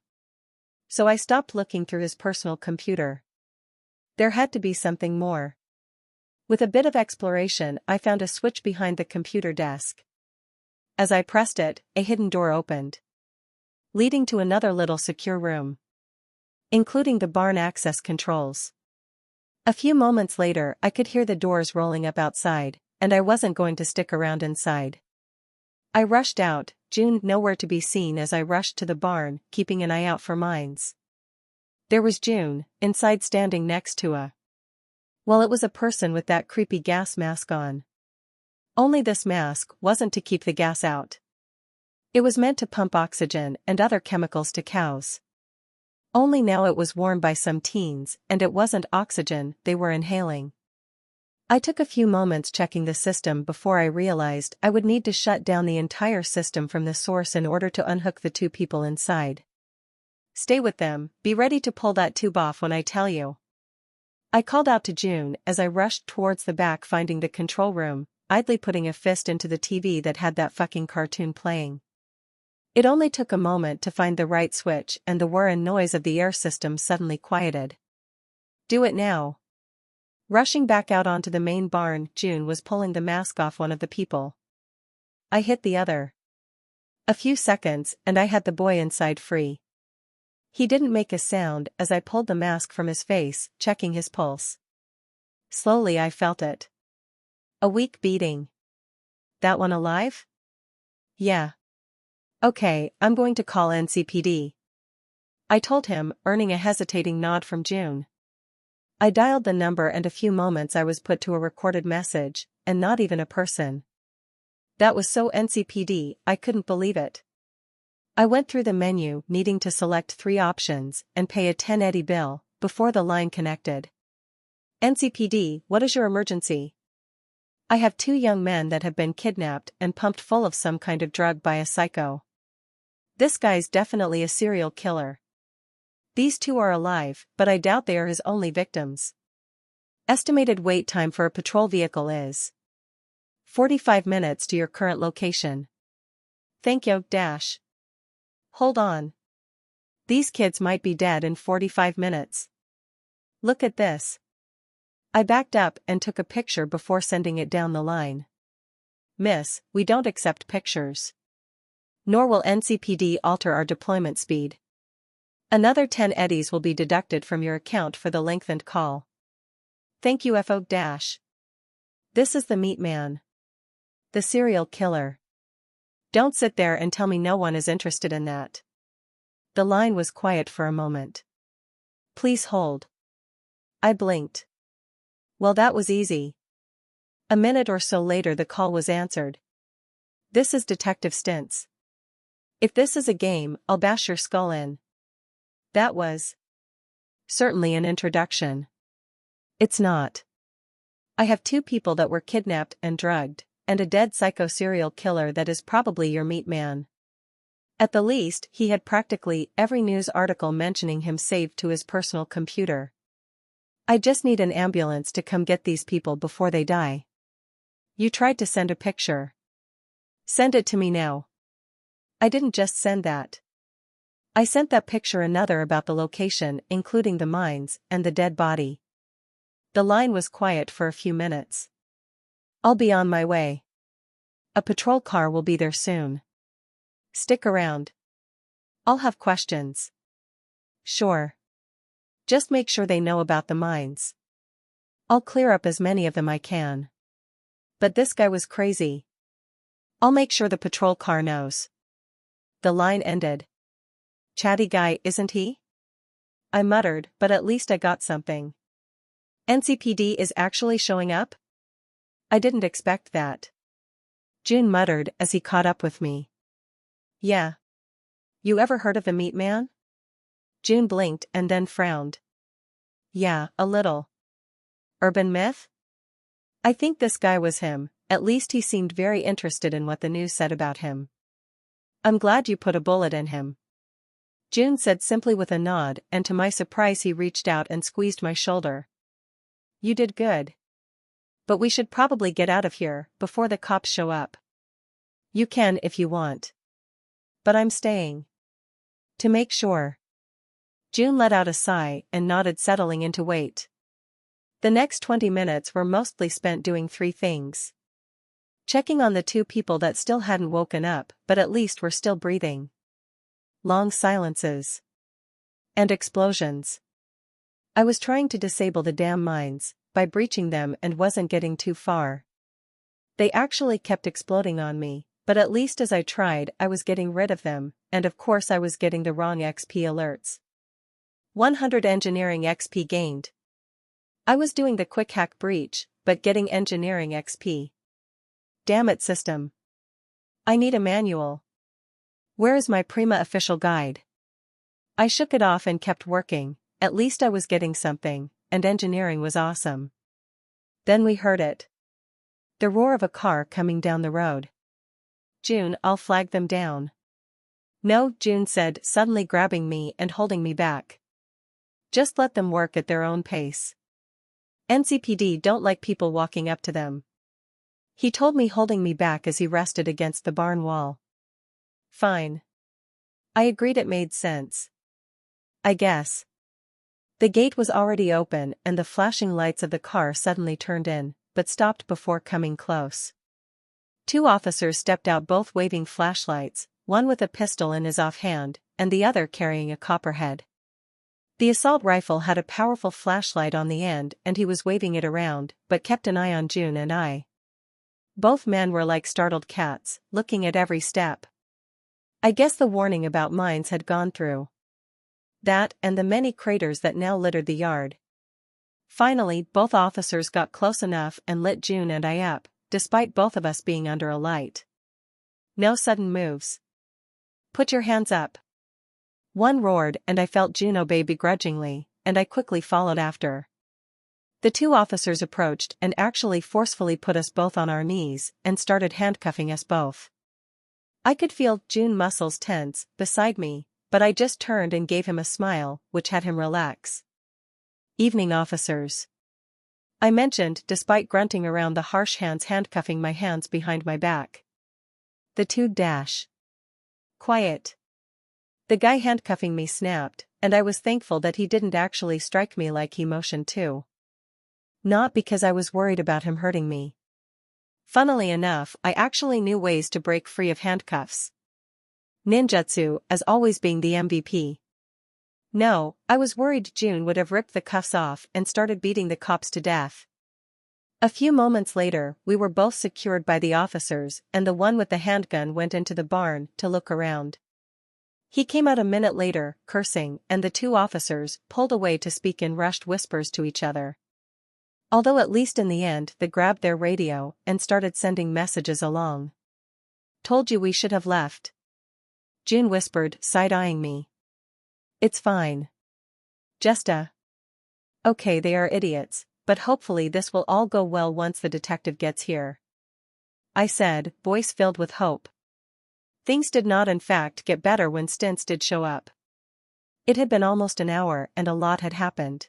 So I stopped looking through his personal computer. There had to be something more. With a bit of exploration, I found a switch behind the computer desk. As I pressed it, a hidden door opened, leading to another little secure room, including the barn access controls. A few moments later, I could hear the doors rolling up outside, and I wasn't going to stick around inside. I rushed out, June nowhere to be seen as I rushed to the barn, keeping an eye out for mines. There was June, inside standing next to well, it was a person with that creepy gas mask on. Only this mask wasn't to keep the gas out. It was meant to pump oxygen and other chemicals to cows. Only now it was worn by some teens, and it wasn't oxygen they were inhaling. I took a few moments checking the system before I realized I would need to shut down the entire system from the source in order to unhook the two people inside. Stay with them, be ready to pull that tube off when I tell you. I called out to June as I rushed towards the back, finding the control room, idly putting a fist into the TV that had that fucking cartoon playing. It only took a moment to find the right switch and the whir and noise of the air system suddenly quieted. Do it now. Rushing back out onto the main barn, June was pulling the mask off one of the people. I hit the other. A few seconds and I had the boy inside free. He didn't make a sound as I pulled the mask from his face, checking his pulse. Slowly I felt it. A weak beating. That one alive? Yeah. Okay, I'm going to call NCPD. I told him, earning a hesitating nod from June. I dialed the number and a few moments I was put to a recorded message, and not even a person. That was so NCPD, I couldn't believe it. I went through the menu, needing to select 3 options and pay a 1080 bill, before the line connected. NCPD, what is your emergency? I have 2 young men that have been kidnapped and pumped full of some kind of drug by a psycho. This guy's definitely a serial killer. These 2 are alive, but I doubt they are his only victims. Estimated wait time for a patrol vehicle is 45 minutes to your current location. Thank you, Dash. Hold on. These kids might be dead in 45 minutes. Look at this. I backed up and took a picture before sending it down the line. Miss, we don't accept pictures. Nor will NCPD alter our deployment speed. Another 10 eddies will be deducted from your account for the lengthened call. Thank you FO Dash. This is the meat man. The serial killer. Don't sit there and tell me no one is interested in that. The line was quiet for a moment. Please hold. I blinked. Well, that was easy. A minute or so later the call was answered. This is Detective Stintz. If this is a game, I'll bash your skull in. That was certainly an introduction. It's not. I have 2 people that were kidnapped and drugged, and a dead psycho serial killer that is probably your meat man. At the least, he had practically every news article mentioning him saved to his personal computer. I just need an ambulance to come get these people before they die. You tried to send a picture. Send it to me now. I didn't just send that. I sent that picture another about the location, including the mines and the dead body. The line was quiet for a few minutes. I'll be on my way. A patrol car will be there soon. Stick around. I'll have questions. Sure. Just make sure they know about the mines. I'll clear up as many of them I can. But this guy was crazy. I'll make sure the patrol car knows. The line ended. Chatty guy, isn't he? I muttered, but at least I got something. NCPD is actually showing up? I didn't expect that. June muttered as he caught up with me. Yeah. You ever heard of the meat man? June blinked and then frowned. Yeah, a little. Urban myth? I think this guy was him, at least he seemed very interested in what the news said about him. I'm glad you put a bullet in him. June said simply with a nod, and to my surprise he reached out and squeezed my shoulder. You did good. But we should probably get out of here, before the cops show up. You can if you want. But I'm staying. To make sure. June let out a sigh and nodded, settling into wait. The next 20 minutes were mostly spent doing 3 things. Checking on the 2 people that still hadn't woken up, but at least were still breathing. Long silences. And explosions. I was trying to disable the damn mines, by breaching them, and wasn't getting too far. They actually kept exploding on me, but at least as I tried I was getting rid of them, and of course I was getting the wrong XP alerts. 100 engineering XP gained. I was doing the quick hack breach, but getting engineering XP. Damn it, system. I need a manual. Where is my Prima official guide? I shook it off and kept working, at least I was getting something, and engineering was awesome. Then we heard it. The roar of a car coming down the road. June, I'll flag them down. No, June said, suddenly grabbing me and holding me back. Just let them work at their own pace. NCPD don't like people walking up to them. He told me, holding me back as he rested against the barn wall. Fine. I agreed, it made sense. I guess. The gate was already open and the flashing lights of the car suddenly turned in, but stopped before coming close. 2 officers stepped out, both waving flashlights, one with a pistol in his offhand, and the other carrying a copperhead. The assault rifle had a powerful flashlight on the end and he was waving it around, but kept an eye on June and I. Both men were like startled cats, looking at every step. I guess the warning about mines had gone through. That and the many craters that now littered the yard. Finally, both officers got close enough and lit June and I up, despite both of us being under a light. No sudden moves. Put your hands up. One roared and I felt June obey begrudgingly, and I quickly followed after. The 2 officers approached and actually forcefully put us both on our knees and started handcuffing us both. I could feel June's muscles tense beside me, but I just turned and gave him a smile, which had him relax. Evening, officers. I mentioned, despite grunting around the harsh hands handcuffing my hands behind my back. The 2 dash. Quiet. The guy handcuffing me snapped, and I was thankful that he didn't actually strike me like he motioned to. Not because I was worried about him hurting me. Funnily enough, I actually knew ways to break free of handcuffs. Ninjutsu, as always, being the MVP. No, I was worried June would have ripped the cuffs off and started beating the cops to death. A few moments later, we were both secured by the officers, and the one with the handgun went into the barn to look around. He came out a minute later, cursing, and the 2 officers pulled away to speak in rushed whispers to each other. Although at least in the end they grabbed their radio and started sending messages along. Told you we should have left. June whispered, side-eyeing me. It's fine. Just Okay, they are idiots, but hopefully this will all go well once the detective gets here. I said, voice filled with hope. Things did not in fact get better when Stints did show up. It had been almost an hour and a lot had happened.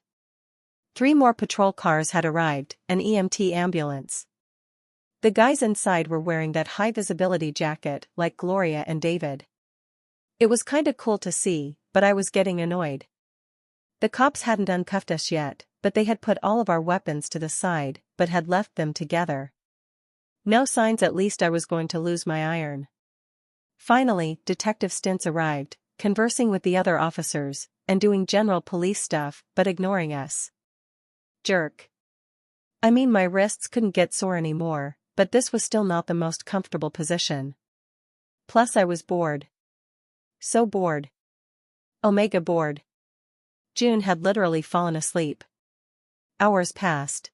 3 more patrol cars had arrived, an EMT ambulance. The guys inside were wearing that high-visibility jacket like Gloria and David. It was kinda cool to see, but I was getting annoyed. The cops hadn't uncuffed us yet, but they had put all of our weapons to the side, but had left them together. No signs at least I was going to lose my iron. Finally, Detective Stints arrived, conversing with the other officers, and doing general police stuff, but ignoring us. Jerk. I mean, my wrists couldn't get sore anymore, but this was still not the most comfortable position. Plus I was bored. So bored. Omega bored. June had literally fallen asleep. Hours passed.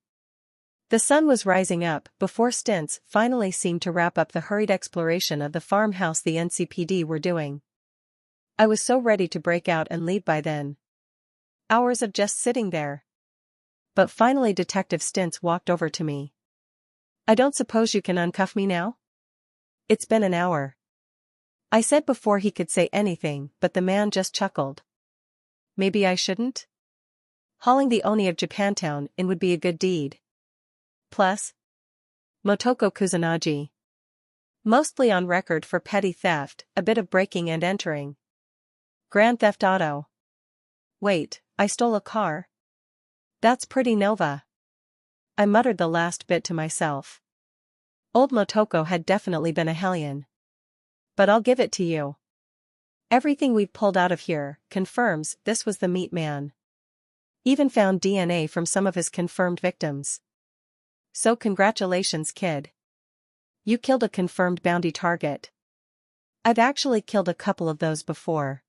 The sun was rising up before Stints finally seemed to wrap up the hurried exploration of the farmhouse the NCPD were doing. I was so ready to break out and leave by then. Hours of just sitting there. But finally Detective Stints walked over to me. I don't suppose you can uncuff me now? It's been an hour. I said before he could say anything, but the man just chuckled. Maybe I shouldn't? Hauling the Oni of Japantown in would be a good deed. Plus, Motoko Kusanagi. Mostly on record for petty theft, a bit of breaking and entering. Grand Theft Auto. Wait, I stole a car? That's pretty Nova. I muttered the last bit to myself. Old Motoko had definitely been a hellion. But I'll give it to you. Everything we've pulled out of here confirms this was the meat man. Even found DNA from some of his confirmed victims. So congratulations, kid. You killed a confirmed bounty target. I've actually killed a couple of those before.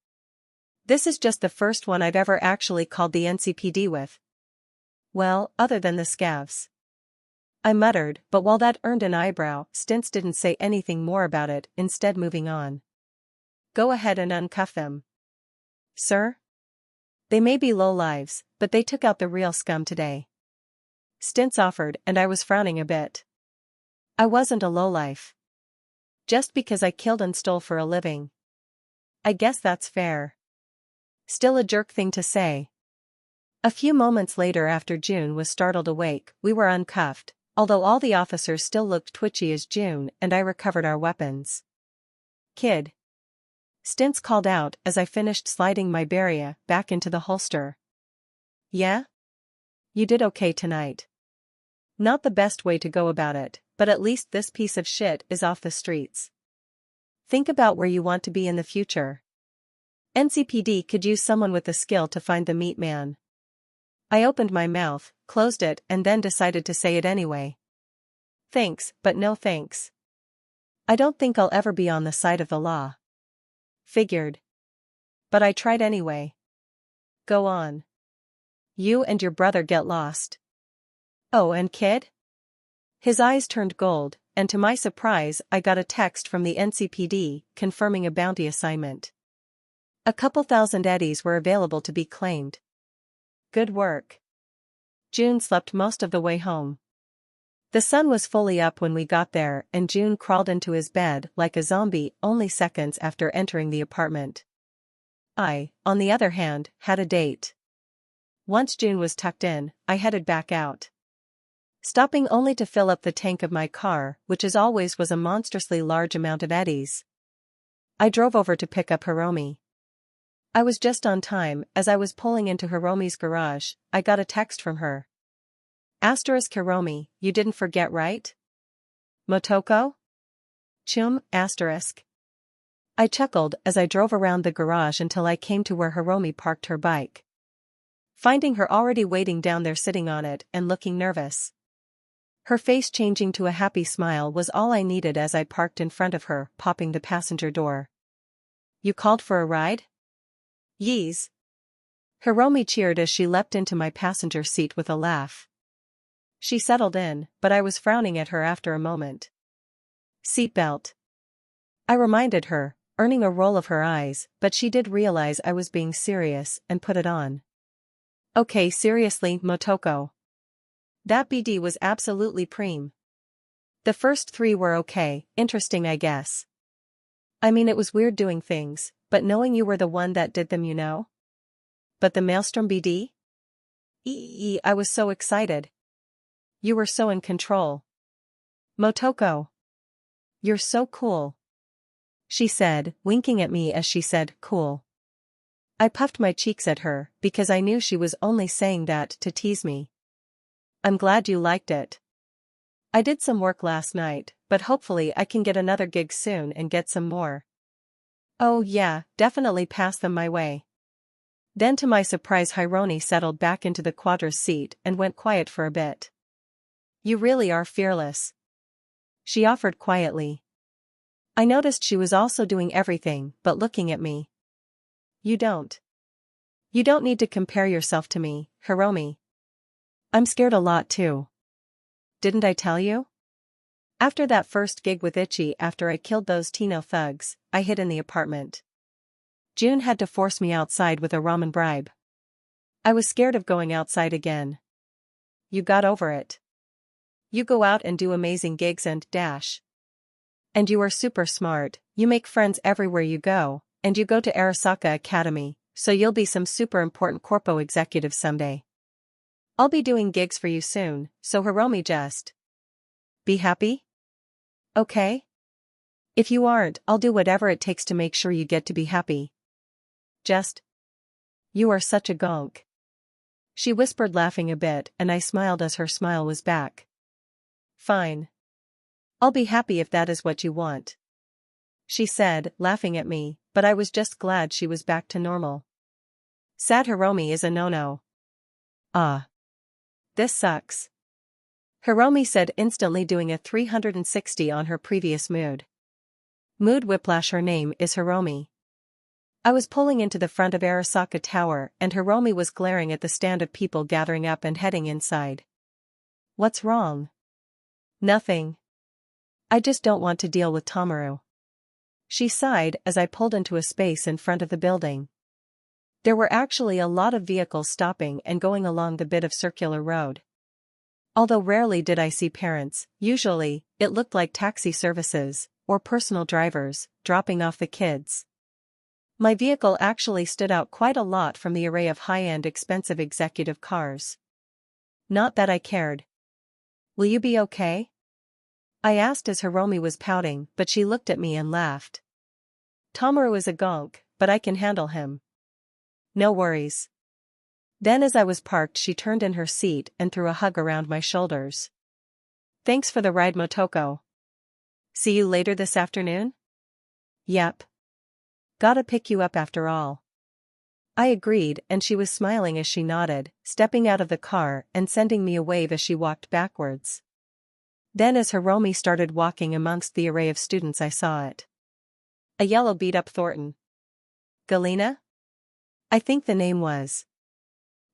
This is just the first one I've ever actually called the NCPD with. Well, other than the scavs. I muttered, but while that earned an eyebrow, Stints didn't say anything more about it, instead moving on. Go ahead and uncuff them. Sir? They may be lowlives, but they took out the real scum today. Stints offered, and I was frowning a bit. I wasn't a lowlife. Just because I killed and stole for a living. I guess that's fair. Still a jerk thing to say. A few moments later, after June was startled awake, we were uncuffed, although all the officers still looked twitchy as June and I recovered our weapons. Kid. Stints called out as I finished sliding my barrier back into the holster. Yeah? You did okay tonight. Not the best way to go about it, but at least this piece of shit is off the streets. Think about where you want to be in the future. NCPD could use someone with the skill to find the meat man. I opened my mouth, closed it, and then decided to say it anyway. Thanks, but no thanks. I don't think I'll ever be on the side of the law. Figured. But I tried anyway. Go on. You and your brother get lost. Oh, and kid? His eyes turned gold, and to my surprise I got a text from the NCPD confirming a bounty assignment. A couple thousand eddies were available to be claimed. Good work. June slept most of the way home. The sun was fully up when we got there, and June crawled into his bed like a zombie only seconds after entering the apartment. I, on the other hand, had a date. Once June was tucked in, I headed back out. Stopping only to fill up the tank of my car, which as always was a monstrously large amount of eddies. I drove over to pick up Hiromi. I was just on time. As I was pulling into Hiromi's garage, I got a text from her. Asterisk Hiromi, you didn't forget, right? Motoko? Chum, asterisk. I chuckled as I drove around the garage until I came to where Hiromi parked her bike. Finding her already waiting down there sitting on it and looking nervous. Her face changing to a happy smile was all I needed as I parked in front of her, popping the passenger door. You called for a ride? Yees. Hiromi cheered as she leapt into my passenger seat with a laugh. She settled in, but I was frowning at her after a moment. Seatbelt. I reminded her, earning a roll of her eyes, but she did realize I was being serious and put it on. Okay, seriously, Motoko. That BD was absolutely preem. The first 3 were okay, interesting I guess. I mean, it was weird doing things, but knowing you were the one that did them, you know? But the Maelstrom BD? I was so excited. You were so in control. Motoko. You're so cool. She said, winking at me as she said, cool. I puffed my cheeks at her, because I knew she was only saying that to tease me. I'm glad you liked it. I did some work last night, but hopefully I can get another gig soon and get some more. Oh yeah, definitely pass them my way. Then to my surprise Hiromi settled back into the quadra's seat and went quiet for a bit. You really are fearless. She offered quietly. I noticed she was also doing everything but looking at me. You don't. You don't need to compare yourself to me, Hiromi. I'm scared a lot too. Didn't I tell you? After that first gig with Ichi after I killed those Tino thugs, I hid in the apartment. June had to force me outside with a ramen bribe. I was scared of going outside again. You got over it. You go out and do amazing gigs and dash. And you are super smart, you make friends everywhere you go, and you go to Arasaka Academy, so you'll be some super important corpo executive someday. I'll be doing gigs for you soon, so Hiromi just be happy? Okay? If you aren't, I'll do whatever it takes to make sure you get to be happy. Just. You are such a gonk. She whispered, laughing a bit, and I smiled as her smile was back. Fine. I'll be happy if that is what you want. She said, laughing at me, but I was just glad she was back to normal. Sad Hiromi is a no-no. Ah. This sucks. Hiromi said, instantly doing a 360 on her previous mood. Mood whiplash. Her name is Hiromi. I was pulling into the front of Arasaka Tower and Hiromi was glaring at the stand of people gathering up and heading inside. What's wrong? Nothing. I just don't want to deal with Tomaru. She sighed as I pulled into a space in front of the building. There were actually a lot of vehicles stopping and going along the bit of circular road. Although rarely did I see parents, usually, it looked like taxi services, or personal drivers, dropping off the kids. My vehicle actually stood out quite a lot from the array of high-end expensive executive cars. Not that I cared. Will you be okay? I asked as Hiromi was pouting, but she looked at me and laughed. Tomaru is a gonk, but I can handle him. No worries. Then as I was parked she turned in her seat and threw a hug around my shoulders. Thanks for the ride, Motoko. See you later this afternoon? Yep. Gotta pick you up after all. I agreed and she was smiling as she nodded, stepping out of the car and sending me a wave as she walked backwards. Then as Hiromi started walking amongst the array of students I saw it. A yellow beat-up Thornton. Galena? I think the name was.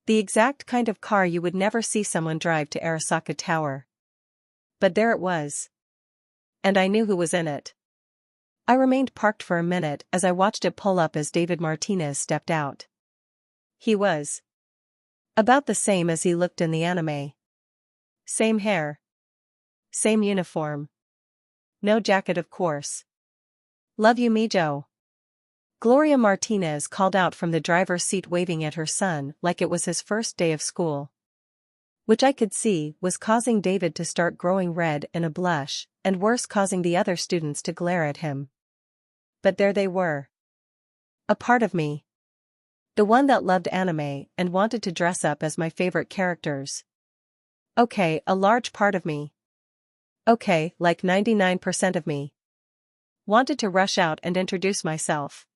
The exact kind of car you would never see someone drive to Arasaka Tower. But there it was. And I knew who was in it. I remained parked for a minute as I watched it pull up as David Martinez stepped out. He was about the same as he looked in the anime. Same hair. Same uniform. No jacket, of course. Love you, Mijo. Gloria Martinez called out from the driver's seat, waving at her son like it was his first day of school. Which I could see was causing David to start growing red in a blush, and worse, causing the other students to glare at him. But there they were. A part of me. The one that loved anime and wanted to dress up as my favorite characters. Okay, a large part of me. Okay, like 99% of me. Wanted to rush out and introduce myself.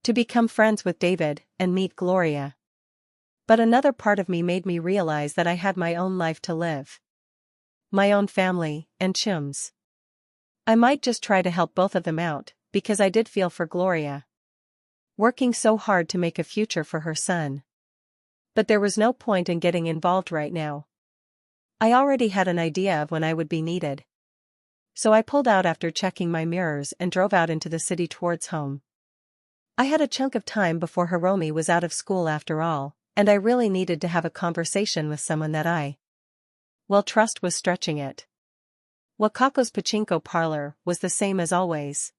To become friends with David and meet Gloria. But another part of me made me realize that I had my own life to live. My own family and chums. I might just try to help both of them out, because I did feel for Gloria. Working so hard to make a future for her son. But there was no point in getting involved right now. I already had an idea of when I would be needed. So I pulled out after checking my mirrors and drove out into the city towards home. I had a chunk of time before Hiromi was out of school after all, and I really needed to have a conversation with someone that trust was stretching it. Wakako's pachinko parlor was the same as always.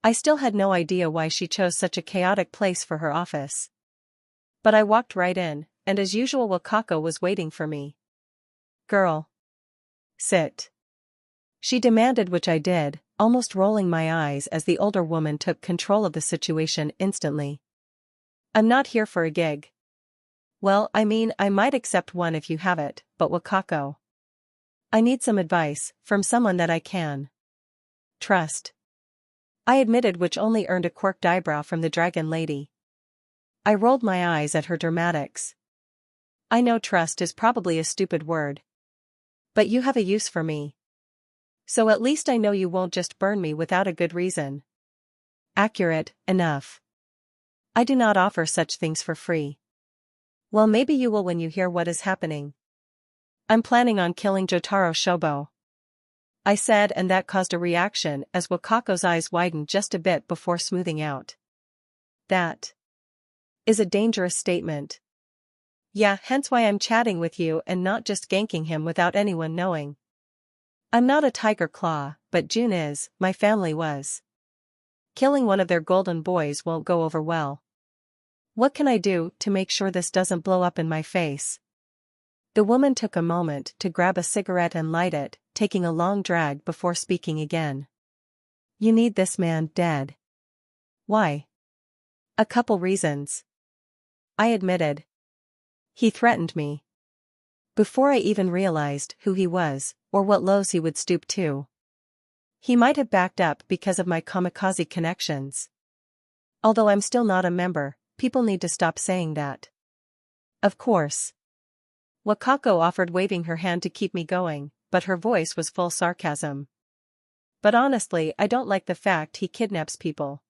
I still had no idea why she chose such a chaotic place for her office. But I walked right in, and as usual Wakako was waiting for me. Girl. Sit. She demanded, which I did, almost rolling my eyes as the older woman took control of the situation instantly. I'm not here for a gig. Well, I mean, I might accept one if you have it, but Wakako. I need some advice, from someone that I can trust. I admitted, which only earned a quirked eyebrow from the dragon lady. I rolled my eyes at her dramatics. I know trust is probably a stupid word. But you have a use for me. So at least I know you won't just burn me without a good reason. Accurate enough. I do not offer such things for free. Well, maybe you will when you hear what is happening. I'm planning on killing Jotaro Shobo. I said, and that caused a reaction as Wakako's eyes widened just a bit before smoothing out. That is a dangerous statement. Yeah, hence why I'm chatting with you and not just ganking him without anyone knowing. I'm not a tiger claw, but June is, my family was. Killing one of their golden boys won't go over well. What can I do to make sure this doesn't blow up in my face? The woman took a moment to grab a cigarette and light it, taking a long drag before speaking again. You need this man dead. Why? A couple reasons. I admitted. He threatened me. Before I even realized who he was, or what lows he would stoop to. He might have backed up because of my kamikaze connections. Although I'm still not a member, people need to stop saying that. Of course. Wakako offered, waving her hand to keep me going, but her voice was full sarcasm. But honestly, I don't like the fact he kidnaps people.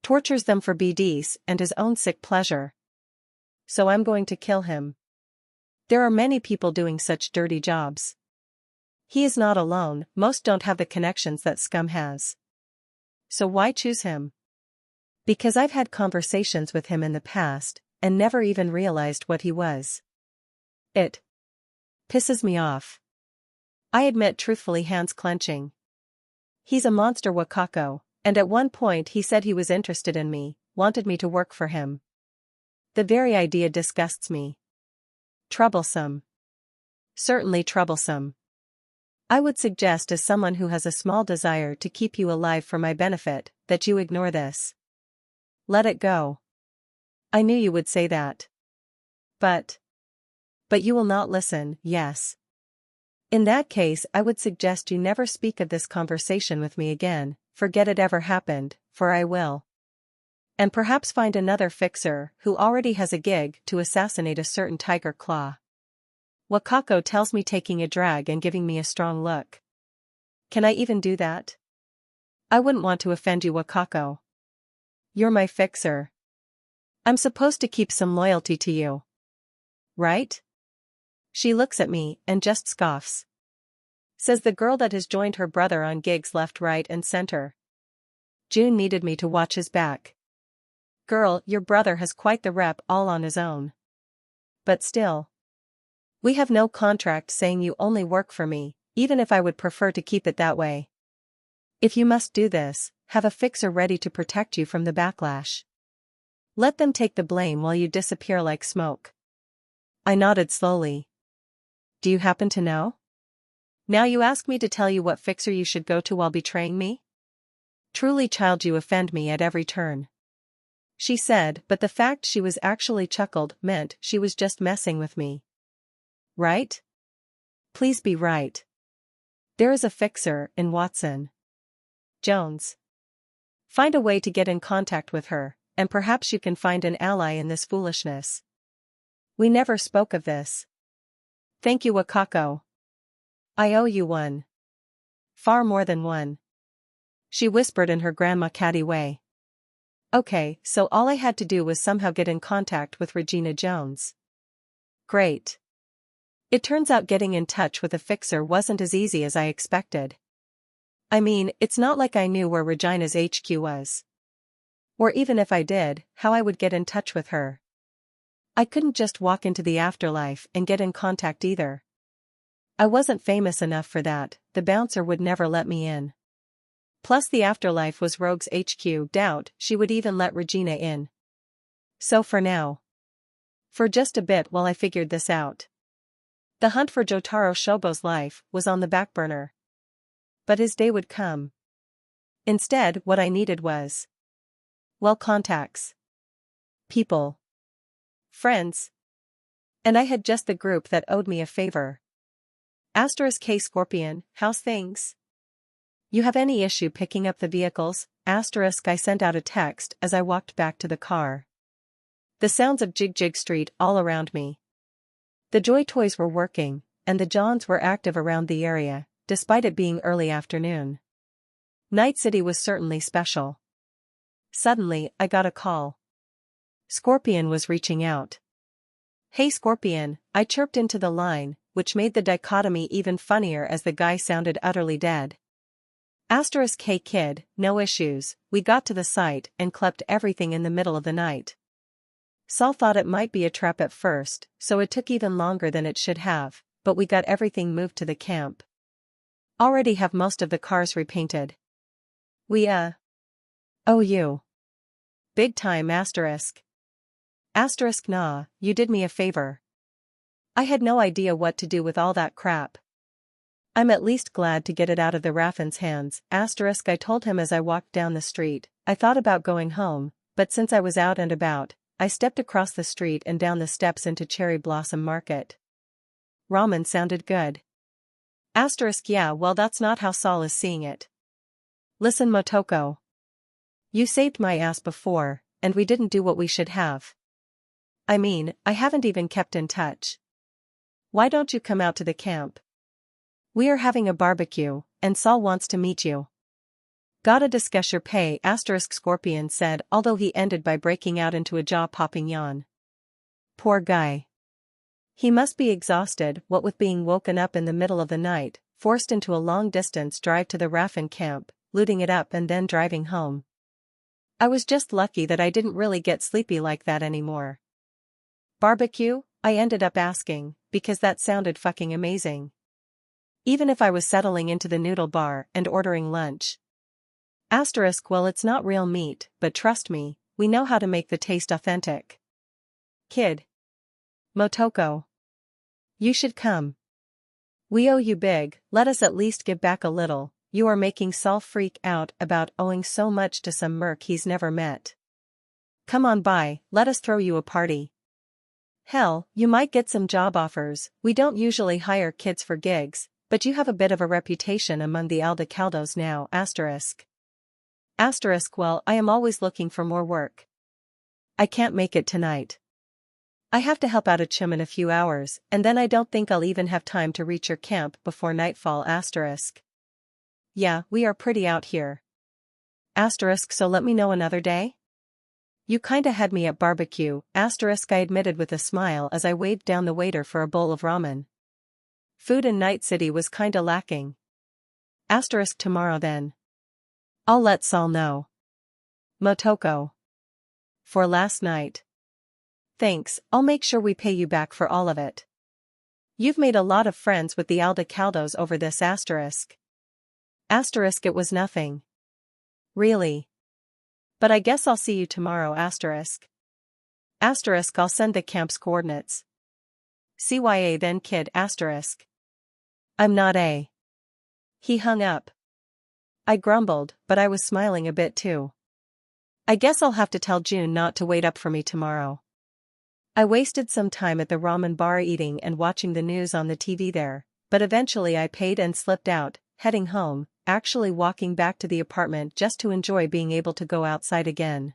Tortures them for BDs and his own sick pleasure. So I'm going to kill him. There are many people doing such dirty jobs. He is not alone, most don't have the connections that Scum has. So why choose him? Because I've had conversations with him in the past, and never even realized what he was. It pisses me off. I admit, truthfully, hands clenching. He's a monster, Wakako, and at one point he said he was interested in me, wanted me to work for him. The very idea disgusts me. Troublesome. Certainly troublesome. I would suggest, as someone who has a small desire to keep you alive for my benefit, that you ignore this. Let it go. I knew you would say that. But you will not listen, yes. In that case, I would suggest you never speak of this conversation with me again, forget it ever happened, for I will. And perhaps find another fixer who already has a gig to assassinate a certain Tiger Claw. Wakako tells me, taking a drag and giving me a strong look. Can I even do that? I wouldn't want to offend you, Wakako. You're my fixer. I'm supposed to keep some loyalty to you. Right? She looks at me and just scoffs. Says the girl that has joined her brother on gigs left, right, and center. June needed me to watch his back. Girl, your brother has quite the rep all on his own. But still. We have no contract saying you only work for me, even if I would prefer to keep it that way. If you must do this, have a fixer ready to protect you from the backlash. Let them take the blame while you disappear like smoke. I nodded slowly. Do you happen to know? Now you ask me to tell you what fixer you should go to while betraying me? Truly, child, you offend me at every turn. She said, but the fact she was actually chuckled meant she was just messing with me. Right? Please be right. There is a fixer in Watson. Jones. Find a way to get in contact with her, and perhaps you can find an ally in this foolishness. We never spoke of this. Thank you, Wakako. I owe you one. Far more than one. She whispered in her grandma catty way. Okay, so all I had to do was somehow get in contact with Regina Jones. Great. It turns out getting in touch with a fixer wasn't as easy as I expected. I mean, it's not like I knew where Regina's HQ was. Or even if I did, how I would get in touch with her. I couldn't just walk into the afterlife and get in contact either. I wasn't famous enough for that, the bouncer would never let me in. Plus the afterlife was Rogue's HQ, doubt she would even let Regina in. So for now. For just a bit while I figured this out. The hunt for Jotaro Shobo's life was on the back burner. But his day would come. Instead, what I needed was, well, contacts. People. Friends. And I had just the group that owed me a favor. *K Scorpion, how's things? You have any issue picking up the vehicles? I sent out a text as I walked back to the car. The sounds of Jig Jig Street all around me. The Joy Toys were working, and the Johns were active around the area, despite it being early afternoon. Night City was certainly special. Suddenly, I got a call. Scorpion was reaching out. Hey Scorpion, I chirped into the line, which made the dichotomy even funnier as the guy sounded utterly dead. *K kid, no issues, we got to the site and clept everything in the middle of the night. Saul thought it might be a trap at first, so it took even longer than it should have, but we got everything moved to the camp. Already have most of the cars repainted. We owe you. Big time *. Nah, you did me a favor. I had no idea what to do with all that crap. I'm at least glad to get it out of the Raffin's hands. I told him as I walked down the street. I thought about going home, but since I was out and about, I stepped across the street and down the steps into Cherry Blossom Market. Ramen sounded good. Yeah, well, that's not how Saul is seeing it. Listen, Motoko. You saved my ass before, and we didn't do what we should have. I mean, I haven't even kept in touch. Why don't you come out to the camp? We are having a barbecue, and Saul wants to meet you. Gotta discuss your pay, Scorpion said, although he ended by breaking out into a jaw-popping yawn. Poor guy. He must be exhausted, what with being woken up in the middle of the night, forced into a long-distance drive to the Raffin camp, looting it up and then driving home. I was just lucky that I didn't really get sleepy like that anymore. Barbecue? I ended up asking, because that sounded fucking amazing. Even if I was settling into the noodle bar and ordering lunch. Well, it's not real meat, but trust me, we know how to make the taste authentic. Kid. Motoko. You should come. We owe you big, let us at least give back a little. You are making Saul freak out about owing so much to some merc he's never met. Come on by, let us throw you a party. Hell, you might get some job offers. We don't usually hire kids for gigs, but you have a bit of a reputation among the Aldecaldos now. Well, I am always looking for more work. I can't make it tonight. I have to help out a chum in a few hours, and then I don't think I'll even have time to reach your camp before nightfall. Yeah, we are pretty out here. So let me know another day? You kinda had me at barbecue, I admitted with a smile as I waved down the waiter for a bowl of ramen. Food in Night City was kinda lacking. Tomorrow then. I'll let Saul know. Motoko. For last night. Thanks, I'll make sure we pay you back for all of it. You've made a lot of friends with the Aldecaldos over this. It was nothing. Really? But I guess I'll see you tomorrow. I'll send the camp's coordinates. CYA then kid. I'm not a. He hung up. I grumbled, but I was smiling a bit too. I guess I'll have to tell June not to wait up for me tomorrow. I wasted some time at the ramen bar eating and watching the news on the TV there, but eventually I paid and slipped out, heading home, actually walking back to the apartment just to enjoy being able to go outside again.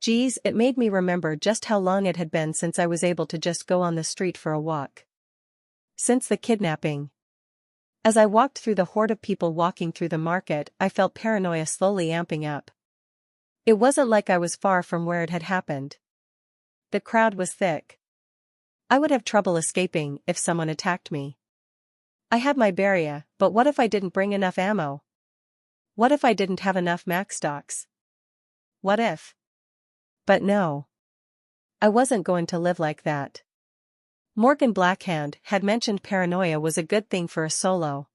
Geez, it made me remember just how long it had been since I was able to just go on the street for a walk. Since the kidnapping. As I walked through the horde of people walking through the market, I felt paranoia slowly amping up. It wasn't like I was far from where it had happened. The crowd was thick. I would have trouble escaping if someone attacked me. I had my barrier, but what if I didn't bring enough ammo? What if I didn't have enough max stocks? What if? But no. I wasn't going to live like that. Morgan Blackhand had mentioned paranoia was a good thing for a solo.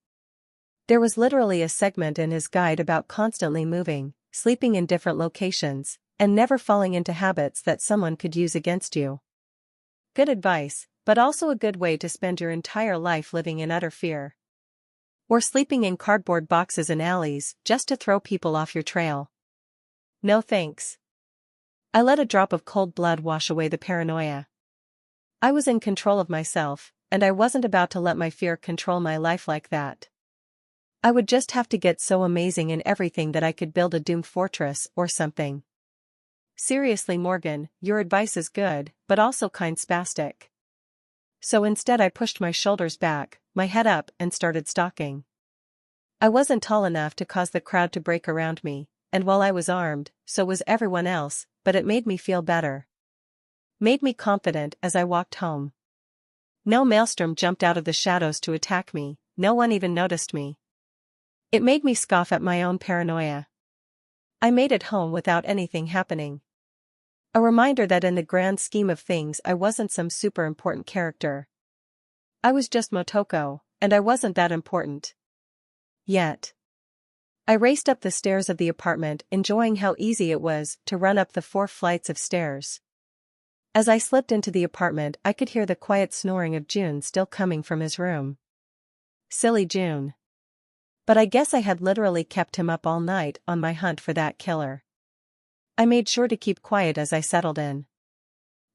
There was literally a segment in his guide about constantly moving, sleeping in different locations, and never falling into habits that someone could use against you. Good advice, but also a good way to spend your entire life living in utter fear. Or sleeping in cardboard boxes in alleys just to throw people off your trail. No thanks. I let a drop of cold blood wash away the paranoia. I was in control of myself, and I wasn't about to let my fear control my life like that. I would just have to get so amazing in everything that I could build a doomed fortress or something. Seriously, Morgan, your advice is good, but also kind spastic. So instead I pushed my shoulders back, my head up and started stalking. I wasn't tall enough to cause the crowd to break around me, and while I was armed, so was everyone else, but it made me feel better. Made me confident as I walked home. No maelstrom jumped out of the shadows to attack me, no one even noticed me. It made me scoff at my own paranoia. I made it home without anything happening. A reminder that in the grand scheme of things I wasn't some super important character. I was just Motoko, and I wasn't that important. Yet. I raced up the stairs of the apartment, enjoying how easy it was to run up the 4 flights of stairs. As I slipped into the apartment, I could hear the quiet snoring of June still coming from his room. Silly June. But I guess I had literally kept him up all night on my hunt for that killer. I made sure to keep quiet as I settled in.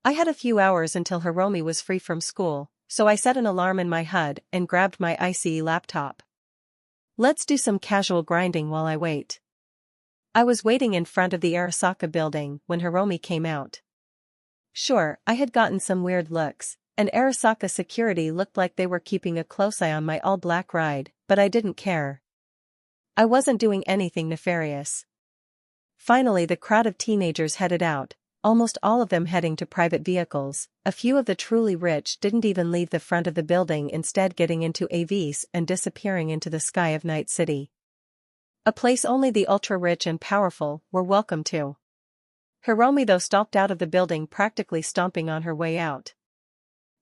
I had a few hours until Hiromi was free from school, so I set an alarm in my HUD and grabbed my ICE laptop. Let's do some casual grinding while I wait. I was waiting in front of the Arasaka building when Hiromi came out. Sure, I had gotten some weird looks, and Arasaka security looked like they were keeping a close eye on my all-black ride, but I didn't care. I wasn't doing anything nefarious. Finally, the crowd of teenagers headed out, almost all of them heading to private vehicles. A few of the truly rich didn't even leave the front of the building, instead getting into AVs and disappearing into the sky of Night City. A place only the ultra-rich and powerful were welcome to. Hiromi though stalked out of the building, practically stomping on her way out.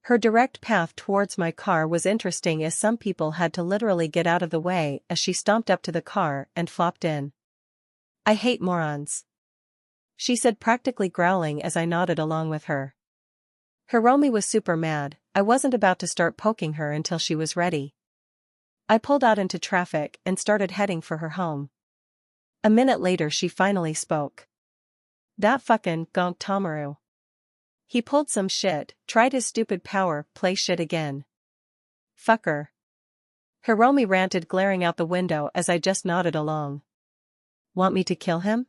Her direct path towards my car was interesting, as some people had to literally get out of the way as she stomped up to the car and flopped in. "I hate morons," she said, practically growling as I nodded along with her. Hiromi was super mad. I wasn't about to start poking her until she was ready. I pulled out into traffic and started heading for her home. A minute later she finally spoke. "That fucking gonk Tomaru. He pulled some shit, tried his stupid power play shit again. Fucker." Hiromi ranted, glaring out the window as I just nodded along. "Want me to kill him?"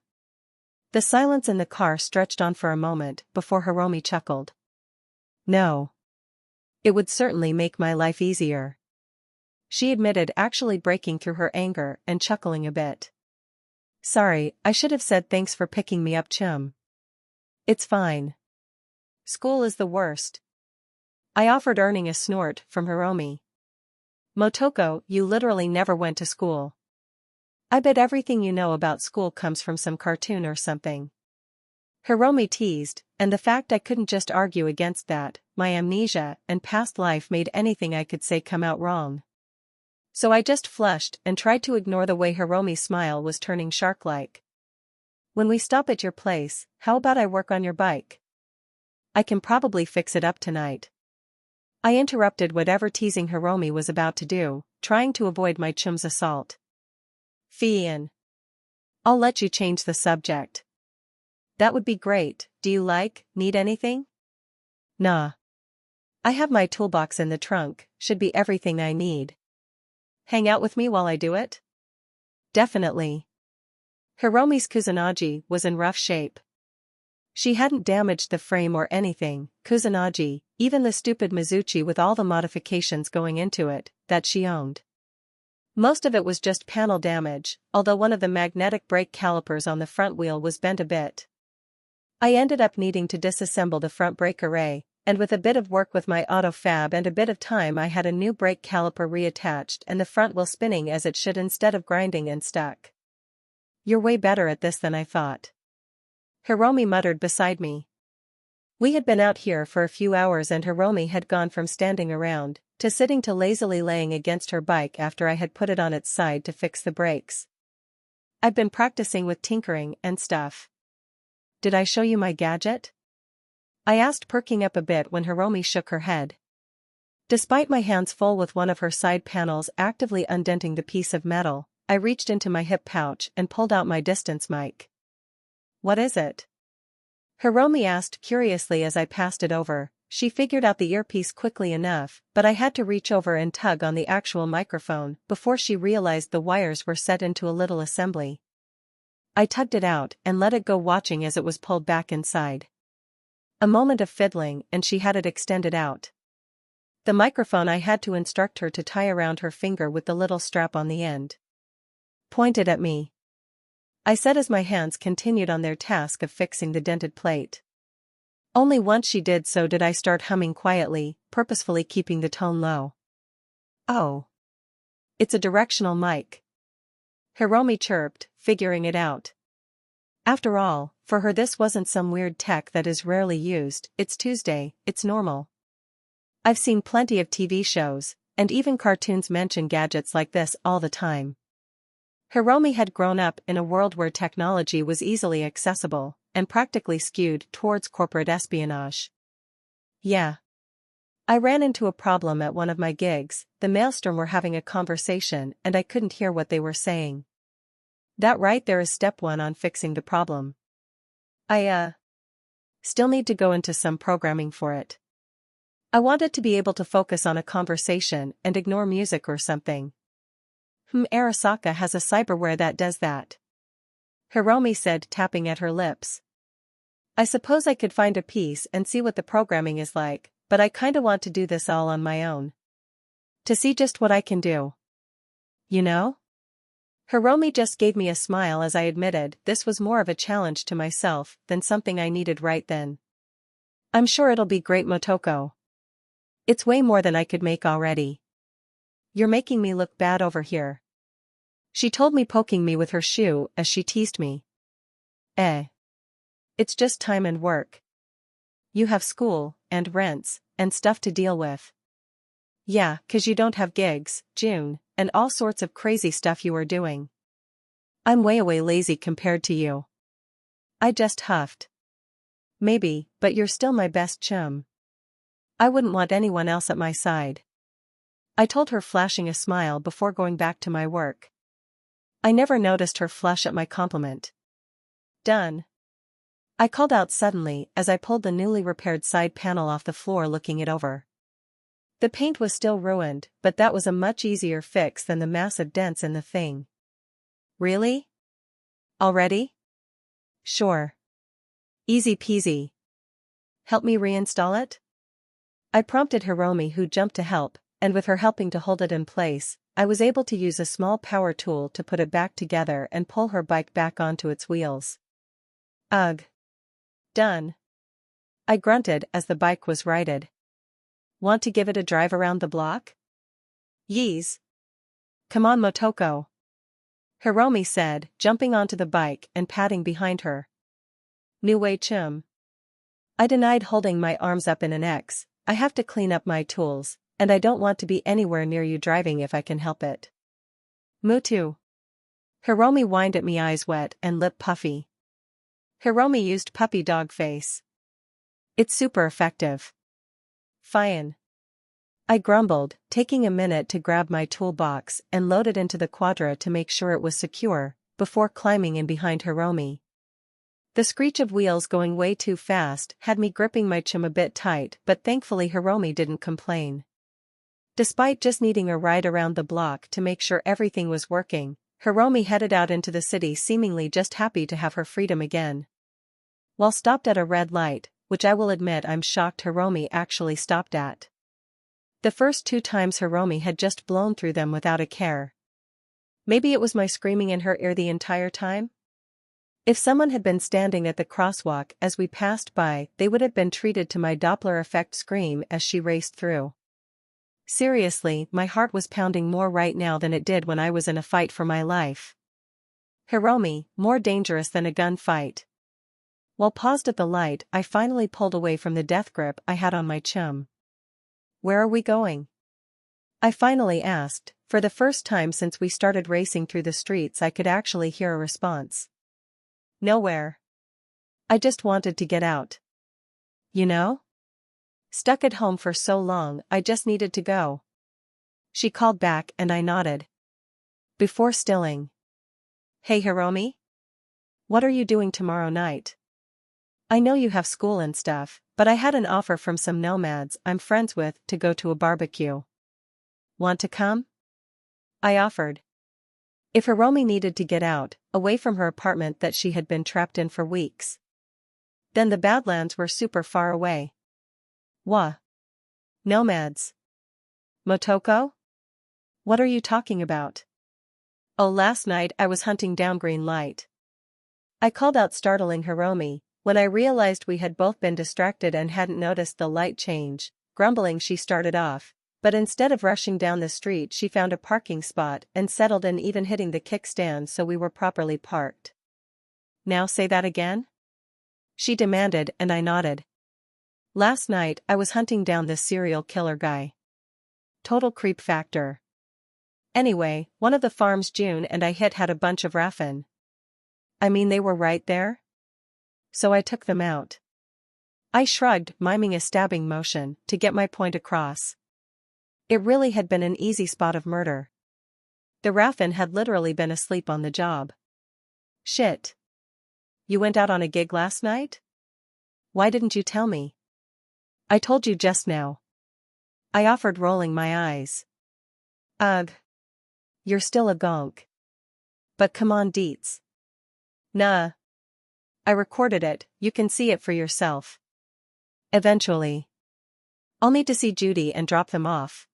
The silence in the car stretched on for a moment before Hiromi chuckled. "No. It would certainly make my life easier," she admitted, actually breaking through her anger and chuckling a bit. "Sorry, I should have said thanks for picking me up, chum." "It's fine. School is the worst," I offered, earning a snort from Hiromi. "Motoko, you literally never went to school. I bet everything you know about school comes from some cartoon or something." Hiromi teased, and the fact I couldn't just argue against that, my amnesia and past life made anything I could say come out wrong. So I just flushed and tried to ignore the way Hiromi's smile was turning shark-like. "When we stop at your place, how about I work on your bike? I can probably fix it up tonight." I interrupted whatever teasing Hiromi was about to do, trying to avoid my chum's assault. "Fian. I'll let you change the subject." "That would be great. Do you need anything?" "Nah. I have my toolbox in the trunk, should be everything I need." "Hang out with me while I do it?" "Definitely." Hiromi's Kusanagi was in rough shape. She hadn't damaged the frame or anything. Kusanagi, even the stupid Mizuchi with all the modifications going into it, that she owned. Most of it was just panel damage, although one of the magnetic brake calipers on the front wheel was bent a bit. I ended up needing to disassemble the front brake array, and with a bit of work with my auto fab and a bit of time, I had a new brake caliper reattached and the front wheel spinning as it should instead of grinding and stuck. "You're way better at this than I thought," Hiromi muttered beside me. We had been out here for a few hours and Hiromi had gone from standing around to sitting to lazily laying against her bike after I had put it on its side to fix the brakes. "I've been practicing with tinkering and stuff. Did I show you my gadget?" I asked, perking up a bit when Hiromi shook her head. Despite my hands full with one of her side panels actively undenting the piece of metal, I reached into my hip pouch and pulled out my distance mic. "What is it?" Hiromi asked curiously as I passed it over. She figured out the earpiece quickly enough, but I had to reach over and tug on the actual microphone before she realized the wires were set into a little assembly. I tugged it out and let it go, watching as it was pulled back inside. A moment of fiddling and she had it extended out. The microphone I had to instruct her to tie around her finger with the little strap on the end. "Pointed at me," I said as my hands continued on their task of fixing the dented plate. Only once she did so did I start humming quietly, purposefully keeping the tone low. "Oh. It's a directional mic," Hiromi chirped, figuring it out. After all, for her this wasn't some weird tech that is rarely used. It's Tuesday, it's normal. I've seen plenty of TV shows, and even cartoons mention gadgets like this all the time. Hiromi had grown up in a world where technology was easily accessible, and practically skewed towards corporate espionage. "Yeah. I ran into a problem at one of my gigs. The maelstrom were having a conversation and I couldn't hear what they were saying." That right there is step one on fixing the problem. I still need to go into some programming for it. I wanted to be able to focus on a conversation and ignore music or something." Arasaka has a cyberware that does that," Hiromi said, tapping at her lips. "I suppose I could find a piece and see what the programming is like, but I kinda want to do this all on my own. To see just what I can do. You know? Hiromi just gave me a smile as I admitted this was more of a challenge to myself than something I needed right then. I'm sure it'll be great, Motoko. It's way more than I could make already. You're making me look bad over here. She told me, poking me with her shoe as she teased me. It's just time and work. You have school, and rents, and stuff to deal with. Yeah, 'cause you don't have gigs, June, and all sorts of crazy stuff you are doing. I'm way lazy compared to you. I just huffed. Maybe, but you're still my best chum. I wouldn't want anyone else at my side. I told her, flashing a smile before going back to my work. I never noticed her flush at my compliment. Done. I called out suddenly as I pulled the newly repaired side panel off the floor, looking it over. The paint was still ruined, but that was a much easier fix than the massive dents in the thing. Really? Already? Sure. Easy peasy. Help me reinstall it? I prompted Hiromi, who jumped to help, and with her helping to hold it in place, I was able to use a small power tool to put it back together and pull her bike back onto its wheels. Ugh. Done. I grunted as the bike was righted. Want to give it a drive around the block? Yees. Come on, Motoko. Hiromi said, jumping onto the bike and patting behind her. New way, chum. I denied, holding my arms up in an X. I have to clean up my tools, and I don't want to be anywhere near you driving if I can help it. Mutu. Hiromi whined at me, eyes wet and lip puffy. Hiromi used puppy dog face. It's super effective. Fine. I grumbled, taking a minute to grab my toolbox and load it into the quadra to make sure it was secure, before climbing in behind Hiromi. The screech of wheels going way too fast had me gripping my chum a bit tight, but thankfully Hiromi didn't complain. Despite just needing a ride around the block to make sure everything was working, Hiromi headed out into the city, seemingly just happy to have her freedom again. While stopped at a red light, which I will admit I'm shocked Hiromi actually stopped at. The first 2 times Hiromi had just blown through them without a care. Maybe it was my screaming in her ear the entire time? If someone had been standing at the crosswalk as we passed by, they would have been treated to my Doppler effect scream as she raced through. Seriously, my heart was pounding more right now than it did when I was in a fight for my life. Hiromi, more dangerous than a gunfight. While paused at the light, I finally pulled away from the death grip I had on my chum. Where are we going? I finally asked. For the first time since we started racing through the streets, I could actually hear a response. Nowhere. I just wanted to get out. You know? Stuck at home for so long, I just needed to go. She called back and I nodded. Before stilling. Hey Hiromi? What are you doing tomorrow night? I know you have school and stuff, but I had an offer from some nomads I'm friends with to go to a barbecue. Want to come? I offered. If Hiromi needed to get out, away from her apartment that she had been trapped in for weeks, then the Badlands were super far away. Wha? Nomads. Motoko? What are you talking about? Oh, last night I was hunting down green light. I called out, startling Hiromi, when I realized we had both been distracted and hadn't noticed the light change. Grumbling, she started off, but instead of rushing down the street, she found a parking spot and settled in, even hitting the kickstand so we were properly parked. Now say that again? She demanded, and I nodded. Last night I was hunting down this serial killer guy. Total creep factor. Anyway, one of the farms June and I hit had a bunch of raffin. I mean, they were right there. So I took them out. I shrugged, miming a stabbing motion, to get my point across. It really had been an easy spot of murder. The raffin had literally been asleep on the job. Shit. You went out on a gig last night? Why didn't you tell me? I told you just now. I offered, rolling my eyes. Ugh. You're still a gonk. But come on, deets. Nah. I recorded it, you can see it for yourself. Eventually. I'll need to see Judy and drop them off.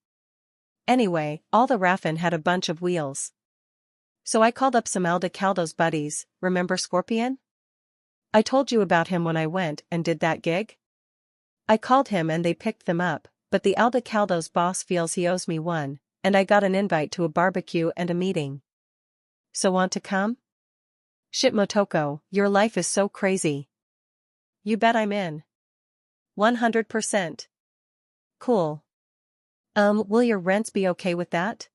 Anyway, all the Raffin had a bunch of wheels. So I called up some Alda Caldo's buddies, remember Scorpion? I told you about him when I went and did that gig? I called him and they picked them up, but the Alda Caldo's boss feels he owes me one, and I got an invite to a barbecue and a meeting. So want to come? Shit Motoko, your life is so crazy. You bet I'm in. 100%. Cool. Will your rents be okay with that?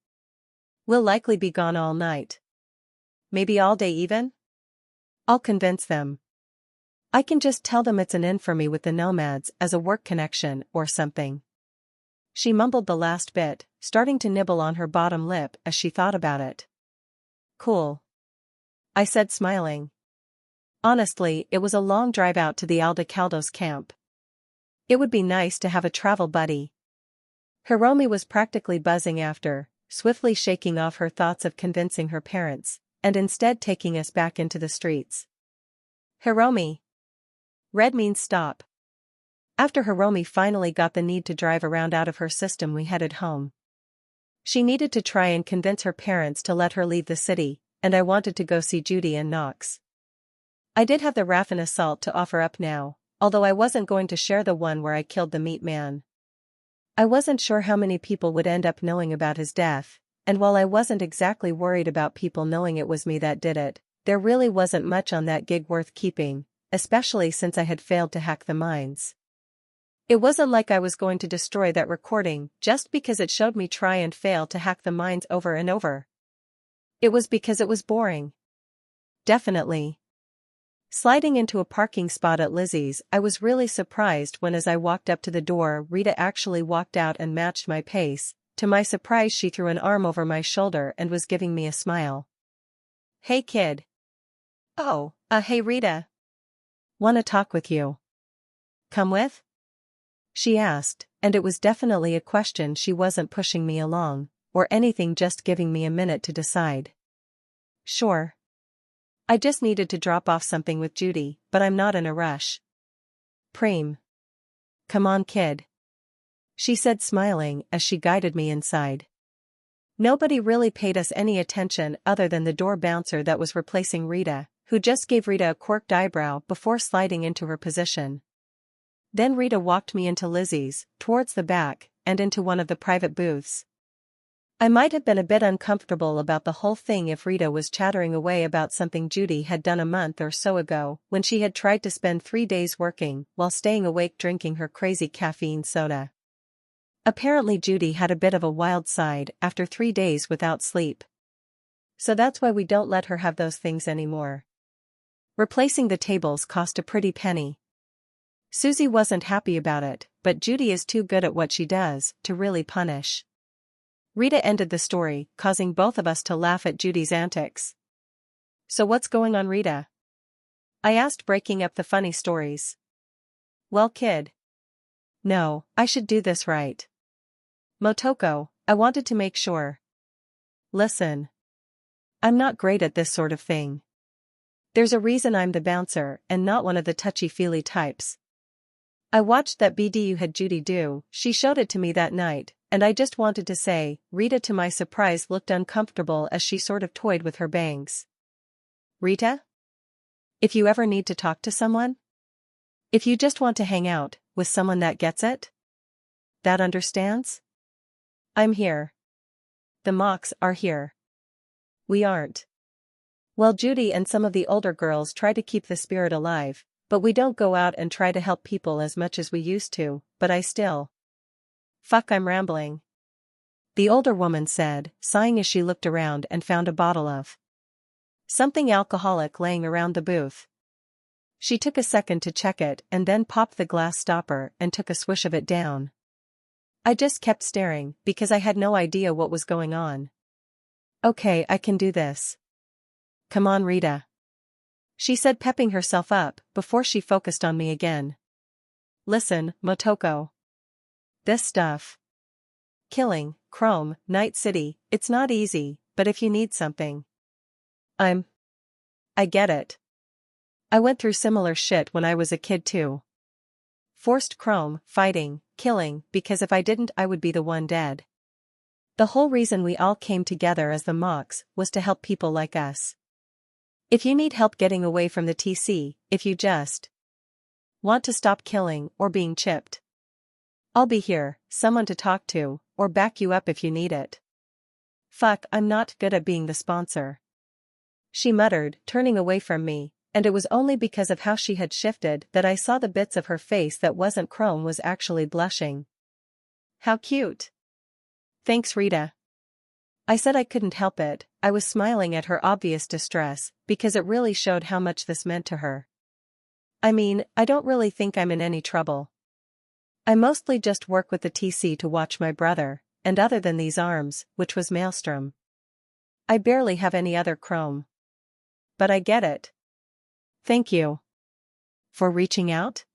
We'll likely be gone all night. Maybe all day even? I'll convince them. I can just tell them it's an in for me with the nomads as a work connection or something. She mumbled the last bit, starting to nibble on her bottom lip as she thought about it. Cool. I said, smiling. Honestly, it was a long drive out to the Alda Caldos camp. It would be nice to have a travel buddy. Hiromi was practically buzzing after, swiftly shaking off her thoughts of convincing her parents, and instead taking us back into the streets. Hiromi. Red means stop. After Hiromi finally got the need to drive around out of her system, we headed home. She needed to try and convince her parents to let her leave the city, and I wanted to go see Judy and Knox. I did have the Raffin assault to offer up now, although I wasn't going to share the one where I killed the meat man. I wasn't sure how many people would end up knowing about his death, and while I wasn't exactly worried about people knowing it was me that did it, there really wasn't much on that gig worth keeping, especially since I had failed to hack the mines. It wasn't like I was going to destroy that recording just because it showed me try and fail to hack the mines over and over. It was because it was boring. Definitely. Sliding into a parking spot at Lizzie's, I was really surprised when as I walked up to the door Rita actually walked out and matched my pace. To my surprise she threw an arm over my shoulder and was giving me a smile. Hey kid. Oh, hey Rita. Wanna talk with you? Come with? She asked, and it was definitely a question. She wasn't pushing me along, or anything, just giving me a minute to decide. Sure. I just needed to drop off something with Judy, but I'm not in a rush. Preem. Come on kid. She said, smiling as she guided me inside. Nobody really paid us any attention other than the door bouncer that was replacing Rita, who just gave Rita a quirked eyebrow before sliding into her position. Then Rita walked me into Lizzie's, towards the back, and into one of the private booths. I might have been a bit uncomfortable about the whole thing if Rita was chattering away about something Judy had done a month or so ago when she had tried to spend 3 days working while staying awake drinking her crazy caffeine soda. Apparently Judy had a bit of a wild side after 3 days without sleep. So that's why we don't let her have those things anymore. Replacing the tables cost a pretty penny. Susie wasn't happy about it, but Judy is too good at what she does to really punish. Rita ended the story, causing both of us to laugh at Judy's antics. So what's going on, Rita? I asked, breaking up the funny stories. Well kid. No, I should do this right. Motoko, I wanted to make sure. Listen. I'm not great at this sort of thing. There's a reason I'm the bouncer and not one of the touchy-feely types. I watched that BD you had Judy do, she showed it to me that night, and I just wanted to say. Rita to my surprise looked uncomfortable as she sort of toyed with her bangs. Rita? If you ever need to talk to someone? If you just want to hang out with someone that gets it? That understands? I'm here. The Mocs are here. We aren't. Well, Judy and some of the older girls try to keep the spirit alive, but we don't go out and try to help people as much as we used to, but I still. Fuck, I'm rambling. The older woman said, sighing as she looked around and found a bottle of something alcoholic laying around the booth. She took a second to check it and then popped the glass stopper and took a swish of it down. I just kept staring because I had no idea what was going on. Okay, I can do this. Come on, Rita. She said, pepping herself up before she focused on me again. Listen, Motoko. This stuff. Killing, Chrome, Night City, it's not easy, but if you need something. I get it. I went through similar shit when I was a kid too. Forced Chrome, fighting, killing, because if I didn't I would be the one dead. The whole reason we all came together as the Mox was to help people like us. If you need help getting away from the TC, if you just want to stop killing or being chipped, I'll be here, someone to talk to, or back you up if you need it. Fuck, I'm not good at being the sponsor. She muttered, turning away from me, and it was only because of how she had shifted that I saw the bits of her face that wasn't chrome was actually blushing. How cute. Thanks, Rita. I said I couldn't help it. I was smiling at her obvious distress, because it really showed how much this meant to her. I mean, I don't really think I'm in any trouble. I mostly just work with the TC to watch my brother, and other than these arms, which was Maelstrom, I barely have any other chrome. But I get it. Thank you. For reaching out?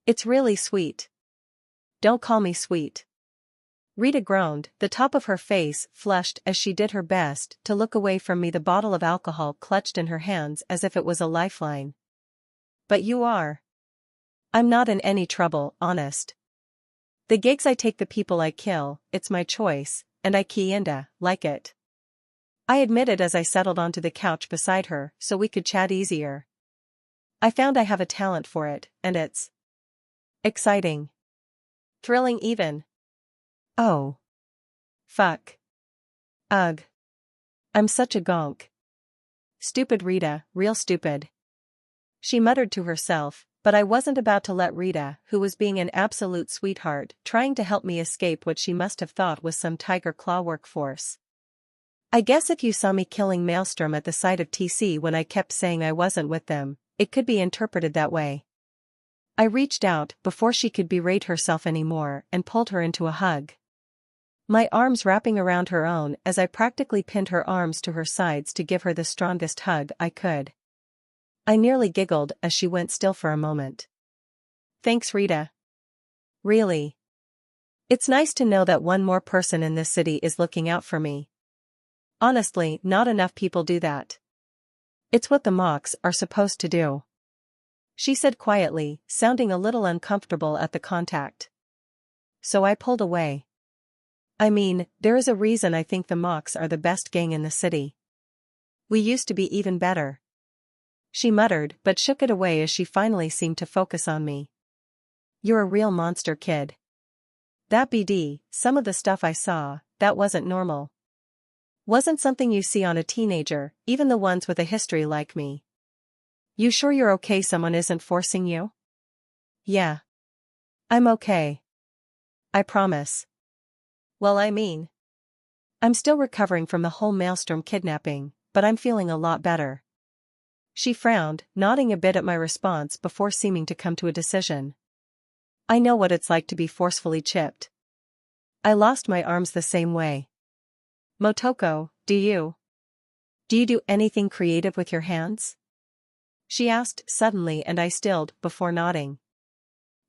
It's really sweet. Don't call me sweet. Rita groaned, the top of her face flushed as she did her best to look away from me, the bottle of alcohol clutched in her hands as if it was a lifeline. But you are. I'm not in any trouble, honest. The gigs I take, the people I kill, it's my choice, and I kinda like it. I admitted as I settled onto the couch beside her so we could chat easier. I found I have a talent for it, and it's exciting. Thrilling even. Oh. Fuck. Ugh. I'm such a gonk. Stupid Rita, real stupid. She muttered to herself, but I wasn't about to let Rita, who was being an absolute sweetheart, trying to help me escape what she must have thought was some tiger claw workforce. I guess if you saw me killing Maelstrom at the side of TC when I kept saying I wasn't with them, it could be interpreted that way. I reached out before she could berate herself anymore and pulled her into a hug. My arms wrapping around her own as I practically pinned her arms to her sides to give her the strongest hug I could. I nearly giggled as she went still for a moment. Thanks, Rita. Really. It's nice to know that one more person in this city is looking out for me. Honestly, not enough people do that. It's what the Mox are supposed to do. She said quietly, sounding a little uncomfortable at the contact. So I pulled away. I mean, there is a reason I think the Mox are the best gang in the city. We used to be even better. She muttered but shook it away as she finally seemed to focus on me. You're a real monster, kid. That BD, some of the stuff I saw, that wasn't normal. Wasn't something you see on a teenager, even the ones with a history like me. You sure you're okay? Someone isn't forcing you? Yeah. I'm okay. I promise. Well, I mean, I'm still recovering from the whole Maelstrom kidnapping, but I'm feeling a lot better. She frowned, nodding a bit at my response before seeming to come to a decision. I know what it's like to be forcefully chipped. I lost my arms the same way. Motoko, do you do anything creative with your hands? She asked suddenly, and I stilled before nodding.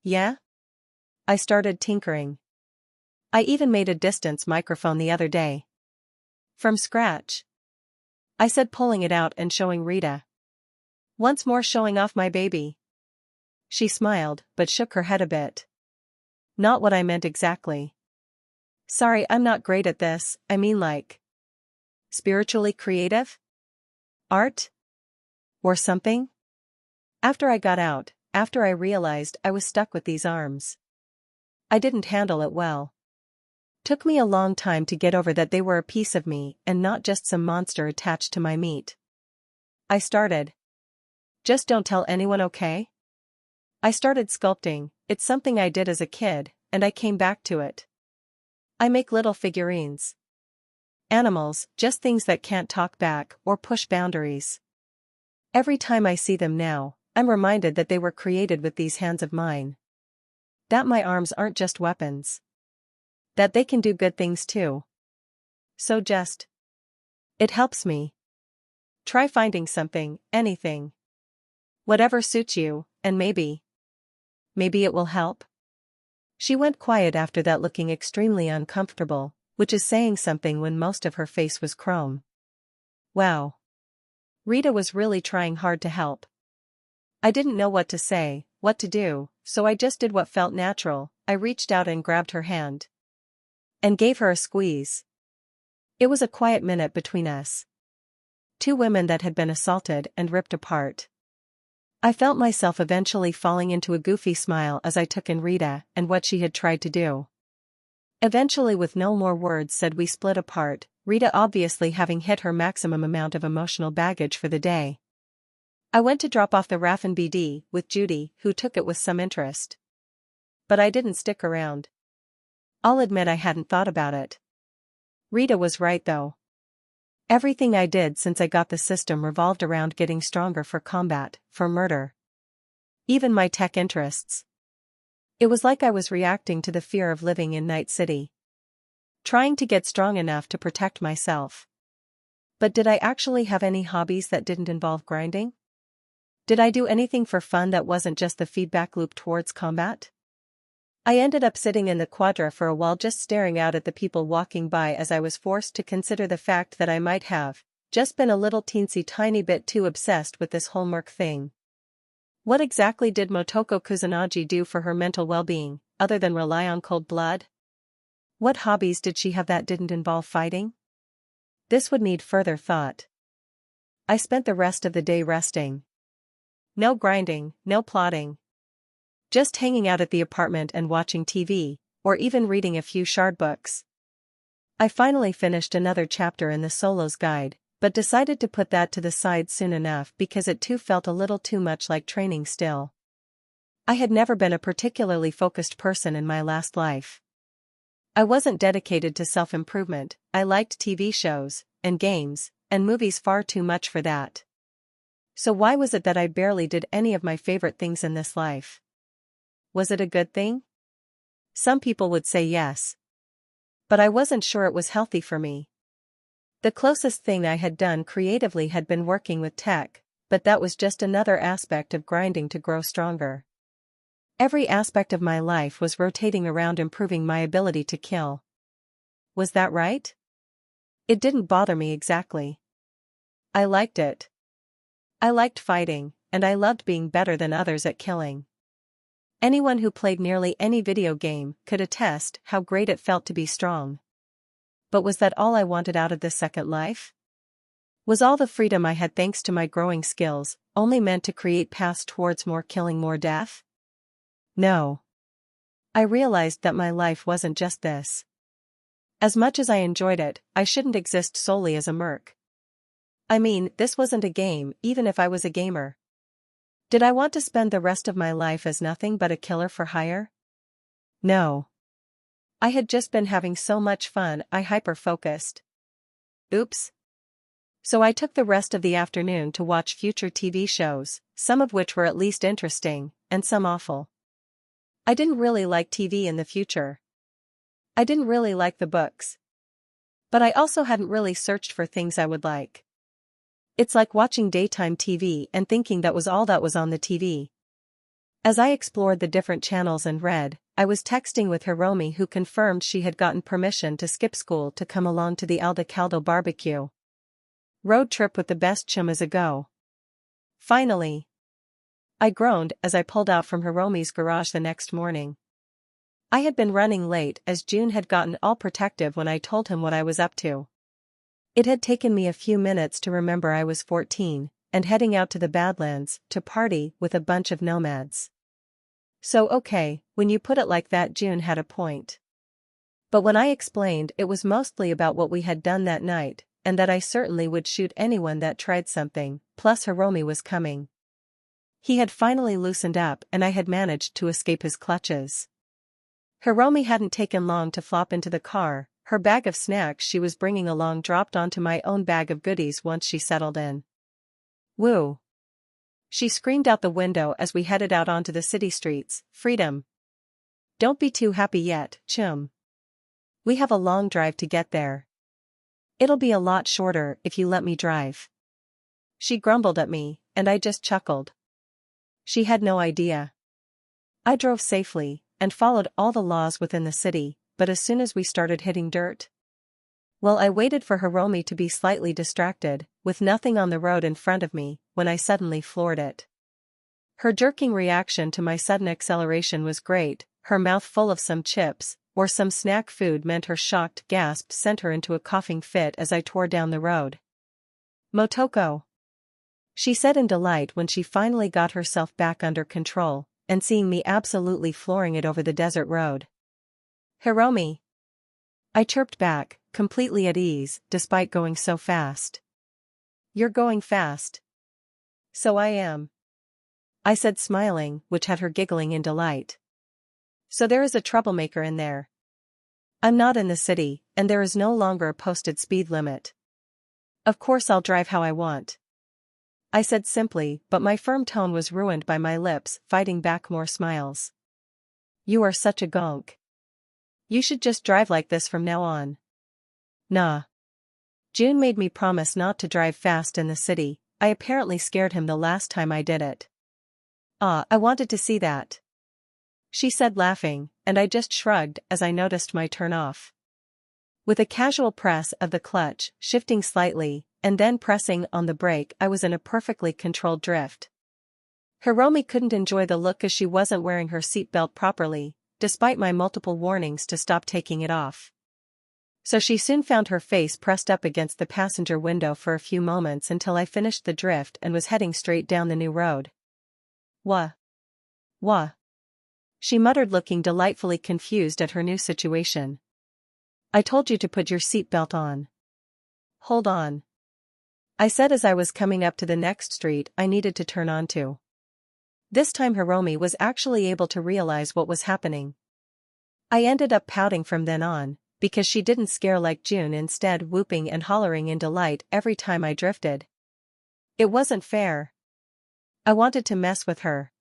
Yeah? I started tinkering. I even made a distance microphone the other day. From scratch? I said, pulling it out and showing Rita. Once more showing off my baby. She smiled, but shook her head a bit. Not what I meant exactly. Sorry, I'm not great at this, I mean like. Spiritually creative? Art? Or something? After I got out, after I realized I was stuck with these arms. I didn't handle it well. Took me a long time to get over that they were a piece of me and not just some monster attached to my meat. I started. Just don't tell anyone, okay? I started sculpting. It's something I did as a kid, and I came back to it. I make little figurines. Animals, just things that can't talk back or push boundaries. Every time I see them now, I'm reminded that they were created with these hands of mine. That my arms aren't just weapons. That they can do good things too. So just. It helps me. Try finding something, anything. Whatever suits you, and maybe it will help. She went quiet after that, looking extremely uncomfortable, which is saying something when most of her face was chrome. Wow. Rita was really trying hard to help. I didn't know what to say, what to do, so I just did what felt natural, I reached out and grabbed her hand. And gave her a squeeze. It was a quiet minute between us. Two women that had been assaulted and ripped apart. I felt myself eventually falling into a goofy smile as I took in Rita and what she had tried to do. Eventually, with no more words said, we split apart, Rita obviously having hit her maximum amount of emotional baggage for the day. I went to drop off the Raffin BD with Judy, who took it with some interest. But I didn't stick around. I'll admit I hadn't thought about it. Rita was right though. Everything I did since I got the system revolved around getting stronger for combat, for murder. Even my tech interests. It was like I was reacting to the fear of living in Night City. Trying to get strong enough to protect myself. But did I actually have any hobbies that didn't involve grinding? Did I do anything for fun that wasn't just the feedback loop towards combat? I ended up sitting in the quadra for a while just staring out at the people walking by as I was forced to consider the fact that I might have just been a little teensy tiny bit too obsessed with this whole Merc thing. What exactly did Motoko Kusanagi do for her mental well-being, other than rely on cold blood? What hobbies did she have that didn't involve fighting? This would need further thought. I spent the rest of the day resting. No grinding, no plotting. Just hanging out at the apartment and watching TV, or even reading a few shard books. I finally finished another chapter in the Solo's Guide, but decided to put that to the side soon enough because it too felt a little too much like training still. I had never been a particularly focused person in my last life. I wasn't dedicated to self-improvement. I liked TV shows, and games, and movies far too much for that. So why was it that I barely did any of my favorite things in this life? Was it a good thing? Some people would say yes. But I wasn't sure it was healthy for me. The closest thing I had done creatively had been working with tech, but that was just another aspect of grinding to grow stronger. Every aspect of my life was rotating around improving my ability to kill. Was that right? It didn't bother me exactly. I liked it. I liked fighting, and I loved being better than others at killing. Anyone who played nearly any video game could attest how great it felt to be strong. But was that all I wanted out of this second life? Was all the freedom I had thanks to my growing skills only meant to create paths towards more killing, more death? No. I realized that my life wasn't just this. As much as I enjoyed it, I shouldn't exist solely as a merc. I mean, this wasn't a game, even if I was a gamer. Did I want to spend the rest of my life as nothing but a killer for hire? No. I had just been having so much fun, I hyper-focused. Oops. So I took the rest of the afternoon to watch future TV shows, some of which were at least interesting, and some awful. I didn't really like TV in the future. I didn't really like the books. But I also hadn't really searched for things I would like. It's like watching daytime TV and thinking that was all that was on the TV. As I explored the different channels and read, I was texting with Hiromi, who confirmed she had gotten permission to skip school to come along to the Alda Caldo barbecue. Road trip with the best chum is a go. Finally. I groaned as I pulled out from Hiromi's garage the next morning. I had been running late as June had gotten all protective when I told him what I was up to. It had taken me a few minutes to remember I was 14, and heading out to the Badlands to party with a bunch of nomads. So okay, when you put it like that, June had a point. But when I explained, it was mostly about what we had done that night, and that I certainly would shoot anyone that tried something, plus Hiromi was coming. He had finally loosened up and I had managed to escape his clutches. Hiromi hadn't taken long to flop into the car. Her bag of snacks she was bringing along dropped onto my own bag of goodies once she settled in. Woo! She screamed out the window as we headed out onto the city streets. Freedom! Don't be too happy yet, chum. We have a long drive to get there. It'll be a lot shorter if you let me drive. She grumbled at me, and I just chuckled. She had no idea. I drove safely, and followed all the laws within the city, but as soon as we started hitting dirt, well, I waited for Hiromi to be slightly distracted, with nothing on the road in front of me, when I suddenly floored it. Her jerking reaction to my sudden acceleration was great. her mouth full of some chips, or some snack food meant her shocked gasp sent her into a coughing fit as I tore down the road. "Motoko," she said in delight when she finally got herself back under control, and seeing me absolutely flooring it over the desert road. "Hiromi," I chirped back, completely at ease, despite going so fast. "You're going fast." "So I am," I said smiling, which had her giggling in delight. "So there is a troublemaker in there." "I'm not in the city, and there is no longer a posted speed limit. Of course I'll drive how I want," I said simply, but my firm tone was ruined by my lips fighting back more smiles. "You are such a gonk. You should just drive like this from now on." "Nah. June made me promise not to drive fast in the city. I apparently scared him the last time I did it." "Ah, I wanted to see that," she said laughing, and I just shrugged as I noticed my turn off. With a casual press of the clutch, shifting slightly, and then pressing on the brake, I was in a perfectly controlled drift. Hiromi couldn't enjoy the look as she wasn't wearing her seatbelt properly, despite my multiple warnings to stop taking it off. So she soon found her face pressed up against the passenger window for a few moments until I finished the drift and was heading straight down the new road. Wah. She muttered, looking delightfully confused at her new situation. "I told you to put your seatbelt on." "Hold on," I said as I was coming up to the next street I needed to turn onto. This time Hiromi was actually able to realize what was happening. I ended up pouting from then on, because she didn't scare like June, instead whooping and hollering in delight every time I drifted. It wasn't fair. I wanted to mess with her.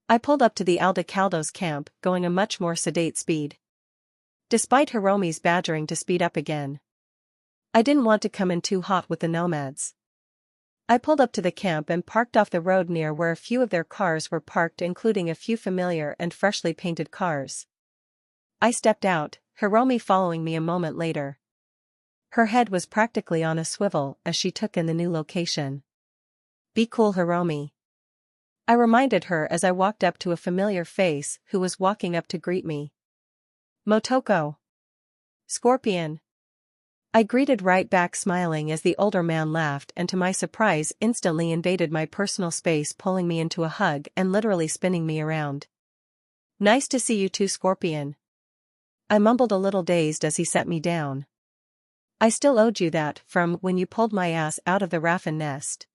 I pulled up to the Aldecaldos camp, going a much more sedate speed. Despite Hiromi's badgering to speed up again, I didn't want to come in too hot with the nomads. I pulled up to the camp and parked off the road near where a few of their cars were parked, including a few familiar and freshly painted cars. I stepped out, Hiromi following me a moment later. Her head was practically on a swivel as she took in the new location. "Be cool, Hiromi," I reminded her as I walked up to a familiar face who was walking up to greet me. "Motoko." "Scorpion," I greeted right back, smiling as the older man laughed and to my surprise instantly invaded my personal space, pulling me into a hug and literally spinning me around. "Nice to see you too, Scorpion," I mumbled, a little dazed as he set me down. "I still owed you that from when you pulled my ass out of the raffin nest."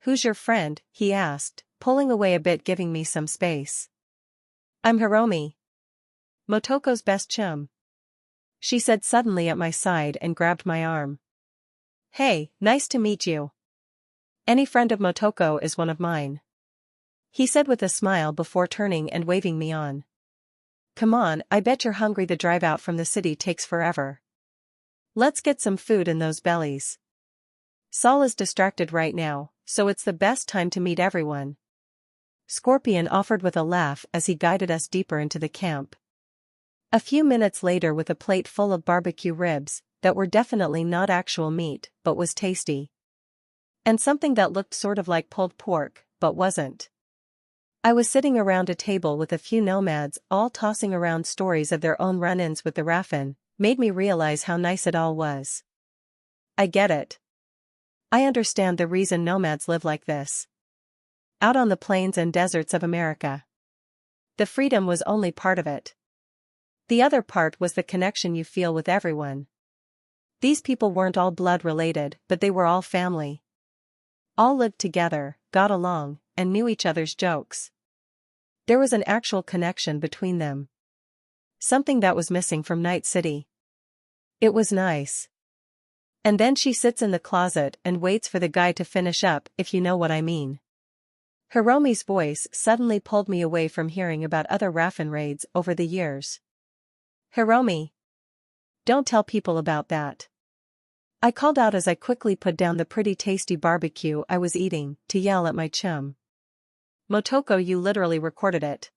"Who's your friend?" he asked, pulling away a bit, giving me some space. "I'm Hiromi, Motoko's best chum," she said suddenly at my side and grabbed my arm. "Hey, nice to meet you. Any friend of Motoko is one of mine," he said with a smile before turning and waving me on. "Come on, I bet you're hungry. The drive out from the city takes forever. Let's get some food in those bellies. Saul is distracted right now, so it's the best time to meet everyone," Scorpion offered with a laugh as he guided us deeper into the camp. A few minutes later, with a plate full of barbecue ribs, that were definitely not actual meat, but was tasty. And something that looked sort of like pulled pork, but wasn't. I was sitting around a table with a few nomads, all tossing around stories of their own run-ins with the raffin, made me realize how nice it all was. I get it. I understand the reason nomads live like this. Out on the plains and deserts of America. The freedom was only part of it. The other part was the connection you feel with everyone. These people weren't all blood related, but they were all family. All lived together, got along, and knew each other's jokes. There was an actual connection between them. Something that was missing from Night City. It was nice. And then she sits in the closet and waits for the guy to finish up, if you know what I mean. Hiromi's voice suddenly pulled me away from hearing about other raffin raids over the years. "Hiromi, don't tell people about that," I called out as I quickly put down the pretty tasty barbecue I was eating to yell at my chum. "Motoko, you literally recorded it.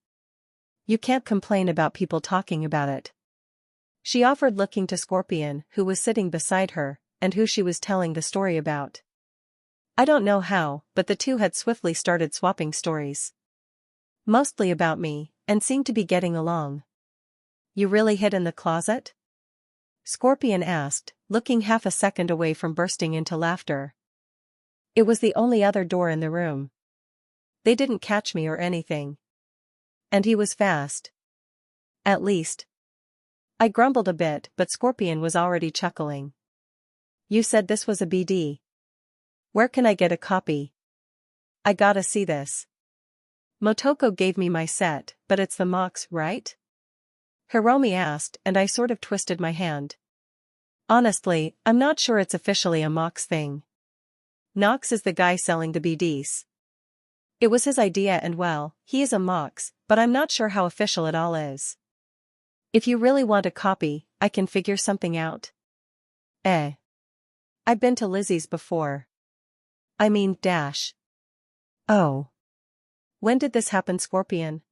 You can't complain about people talking about it," she offered, looking to Scorpion, who was sitting beside her, and who she was telling the story about. I don't know how, but the two had swiftly started swapping stories. Mostly about me, and seemed to be getting along. You really hid in the closet? Scorpion asked, looking half a second away from bursting into laughter. It was the only other door in the room. They didn't catch me or anything. And he was fast. At least. I grumbled a bit, but Scorpion was already chuckling. You said this was a BD. Where can I get a copy? I gotta see this. Motoko gave me my set, but it's the Mox, right? Hiromi asked, and I sort of twisted my hand. Honestly, I'm not sure it's officially a Mox thing. Nox is the guy selling the BDs. It was his idea and well, he is a Mox, but I'm not sure how official it all is. If you really want a copy, I can figure something out. I've been to Lizzie's before. I mean, dash. Oh. When did this happen, Scorpion?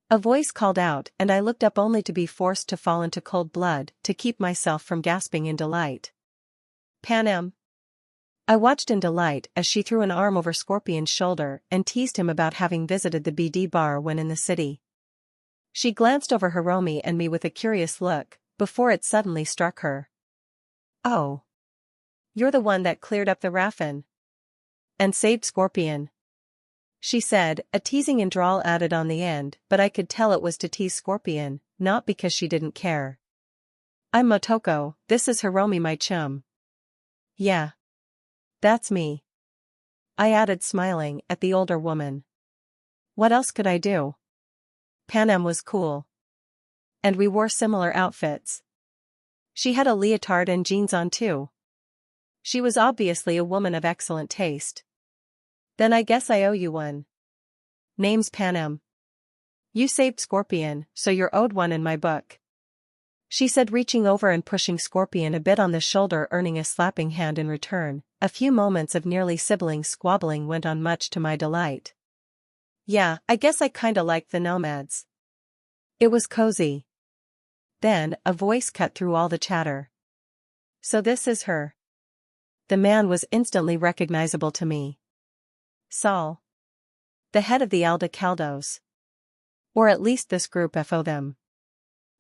A voice called out, and I looked up only to be forced to fall into cold blood to keep myself from gasping in delight. Panem. I watched in delight as she threw an arm over Scorpion's shoulder and teased him about having visited the BD bar when in the city. She glanced over Hiromi and me with a curious look, before it suddenly struck her. Oh. You're the one that cleared up the Raffin. And saved Scorpion. She said, a teasing and drawl added on the end, but I could tell it was to tease Scorpion, not because she didn't care. I'm Motoko, this is Hiromi, my chum. Yeah. That's me. I added, smiling at the older woman. What else could I do? Panem was cool. And we wore similar outfits. She had a leotard and jeans on too. She was obviously a woman of excellent taste. Then I guess I owe you one. Name's Panem. You saved Scorpion, so you're owed one in my book. She said, reaching over and pushing Scorpion a bit on the shoulder, earning a slapping hand in return. A few moments of nearly sibling squabbling went on, much to my delight. Yeah, I guess I kinda liked the nomads. It was cozy. Then, a voice cut through all the chatter. So this is her. The man was instantly recognizable to me. Saul. The head of the Aldecaldos. Or at least this group FO them.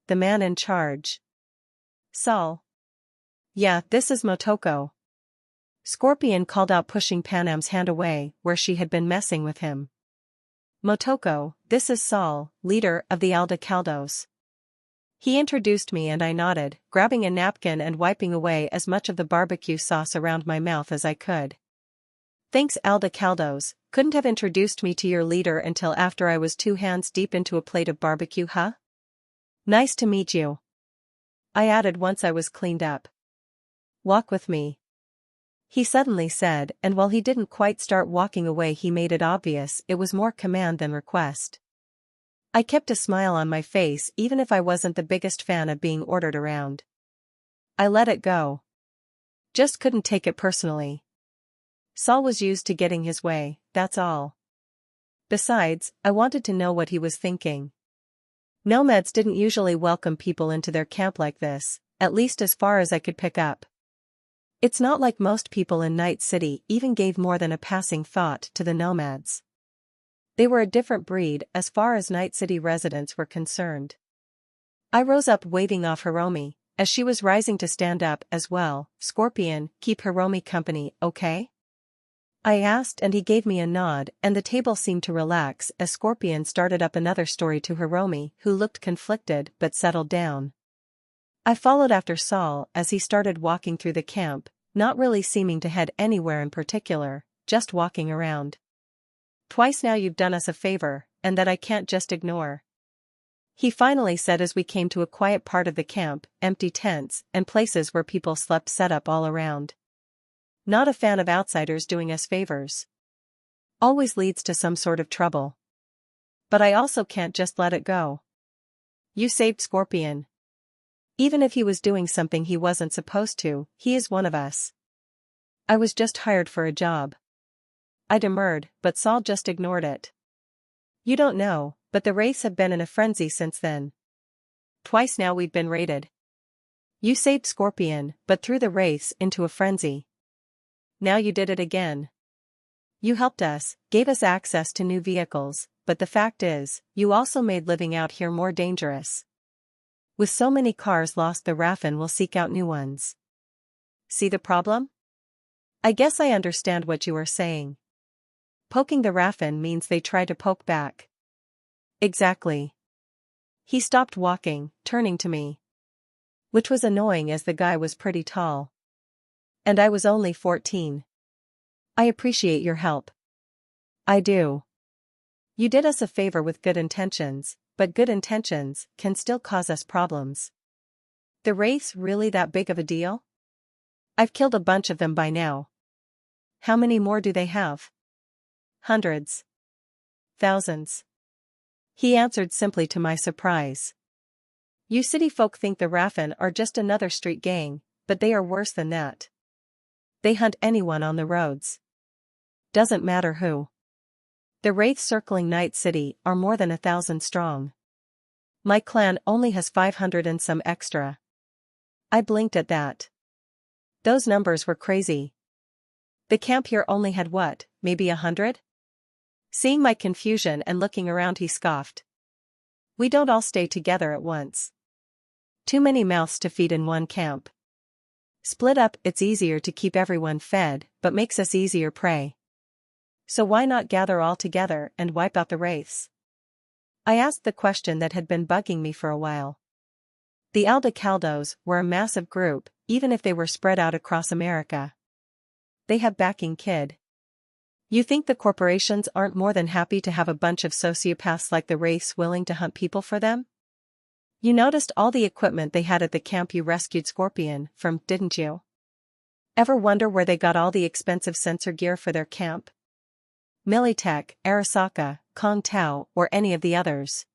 The man in charge. Saul. Yeah, this is Motoko. Scorpion called out, pushing Panem's hand away, where she had been messing with him. Motoko, this is Saul, leader of the Aldecaldos. He introduced me and I nodded, grabbing a napkin and wiping away as much of the barbecue sauce around my mouth as I could. Thanks, Aldecaldos, couldn't have introduced me to your leader until after I was 2 hands deep into a plate of barbecue, huh? Nice to meet you. I added once I was cleaned up. Walk with me. He suddenly said, and while he didn't quite start walking away, he made it obvious it was more command than request. I kept a smile on my face even if I wasn't the biggest fan of being ordered around. I let it go. Just couldn't take it personally. Saul was used to getting his way, that's all. Besides, I wanted to know what he was thinking. Nomads didn't usually welcome people into their camp like this, at least as far as I could pick up. It's not like most people in Night City even gave more than a passing thought to the nomads. They were a different breed as far as Night City residents were concerned. I rose up, waving off Hiromi, as she was rising to stand up as well. Scorpion, keep Hiromi company, okay? I asked, and he gave me a nod, and the table seemed to relax as Scorpion started up another story to Hiromi, who looked conflicted but settled down. I followed after Saul as he started walking through the camp, not really seeming to head anywhere in particular, just walking around. Twice now you've done us a favor, and that I can't just ignore. He finally said as we came to a quiet part of the camp, empty tents and places where people slept set up all around. Not a fan of outsiders doing us favors. Always leads to some sort of trouble. But I also can't just let it go. You saved Scorpion. Even if he was doing something he wasn't supposed to, he is one of us. I was just hired for a job. I demurred, but Saul just ignored it. You don't know, but the Wraiths have been in a frenzy since then. Twice now we've been raided. You saved Scorpion, but threw the Wraiths into a frenzy. Now you did it again. You helped us, gave us access to new vehicles, but the fact is, you also made living out here more dangerous. With so many cars lost, the Raffen will seek out new ones. See the problem? I guess I understand what you are saying. Poking the Raffen means they try to poke back. Exactly. He stopped walking, turning to me. Which was annoying as the guy was pretty tall. And I was only 14. I appreciate your help. I do. You did us a favor with good intentions, but good intentions can still cause us problems. The wraith's really that big of a deal? I've killed a bunch of them by now. How many more do they have? Hundreds. Thousands. He answered simply to my surprise. You city folk think the Raffen are just another street gang, but they are worse than that. They hunt anyone on the roads. Doesn't matter who. The wraiths circling Night City are more than 1,000 strong. My clan only has 500 and some extra. I blinked at that. Those numbers were crazy. The camp here only had what, maybe 100? Seeing my confusion and looking around, he scoffed. We don't all stay together at once. Too many mouths to feed in one camp. Split up, it's easier to keep everyone fed, but makes us easier prey. So why not gather all together and wipe out the wraiths? I asked the question that had been bugging me for a while. The Aldecaldos were a massive group, even if they were spread out across America. They have backing, kid. You think the corporations aren't more than happy to have a bunch of sociopaths like the wraiths willing to hunt people for them? You noticed all the equipment they had at the camp you rescued Scorpion from, didn't you? Ever wonder where they got all the expensive sensor gear for their camp? Militech, Arasaka, Kong Tao, or any of the others.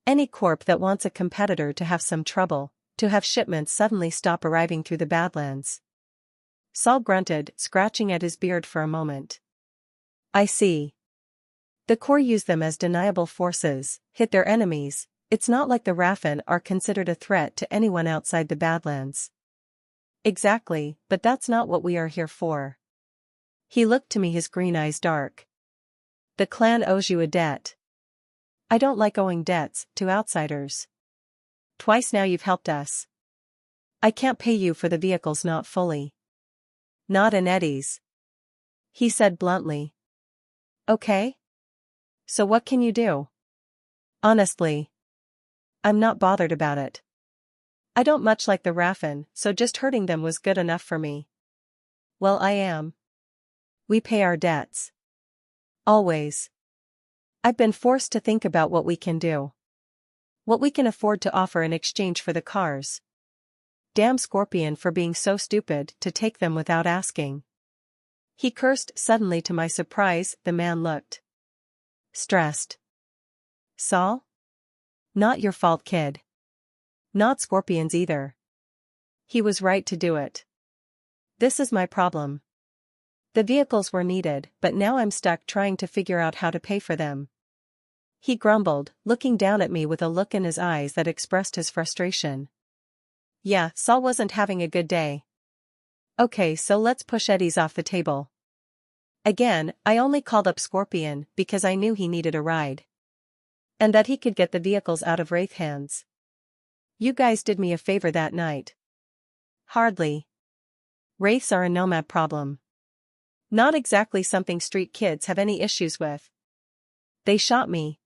Any corp that wants a competitor to have some trouble, to have shipments suddenly stop arriving through the Badlands. Saul grunted, scratching at his beard for a moment. I see. The Corps use them as deniable forces, hit their enemies. It's not like the Raffen are considered a threat to anyone outside the Badlands. Exactly, but that's not what we are here for. He looked to me, his green eyes dark. The clan owes you a debt. I don't like owing debts to outsiders. Twice now you've helped us. I can't pay you for the vehicles, not fully. Not in eddies. He said bluntly. Okay? So what can you do? Honestly, I'm not bothered about it. I don't much like the Raffen, so just hurting them was good enough for me. Well, I am. We pay our debts. Always. I've been forced to think about what we can do. What we can afford to offer in exchange for the cars. Damn Scorpion for being so stupid to take them without asking. He cursed. Suddenly, to my surprise, the man looked stressed. Saul? Not your fault, kid. Not Scorpion's either. He was right to do it. This is my problem. The vehicles were needed, but now I'm stuck trying to figure out how to pay for them. He grumbled, looking down at me with a look in his eyes that expressed his frustration. Yeah, Saul wasn't having a good day. Okay, so let's push Eddie's off the table. Again, I only called up Scorpion because I knew he needed a ride. And that he could get the vehicles out of Wraith hands. You guys did me a favor that night. Hardly. Wraiths are a nomad problem. Not exactly something street kids have any issues with. They shot me.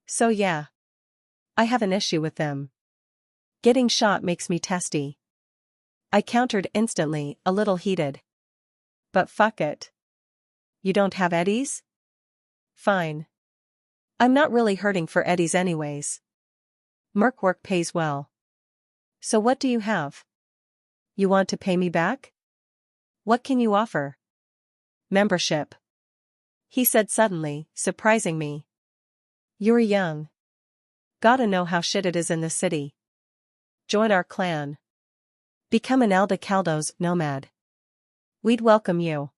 So yeah. I have an issue with them. Getting shot makes me testy. I countered instantly, a little heated. But fuck it. You don't have eddies? Fine. I'm not really hurting for eddies anyways. Merc work pays well. So what do you have? You want to pay me back? What can you offer? Membership. He said suddenly, surprising me. You're young. Gotta know how shit it is in the city. Join our clan. Become an Aldecaldos nomad. We'd welcome you.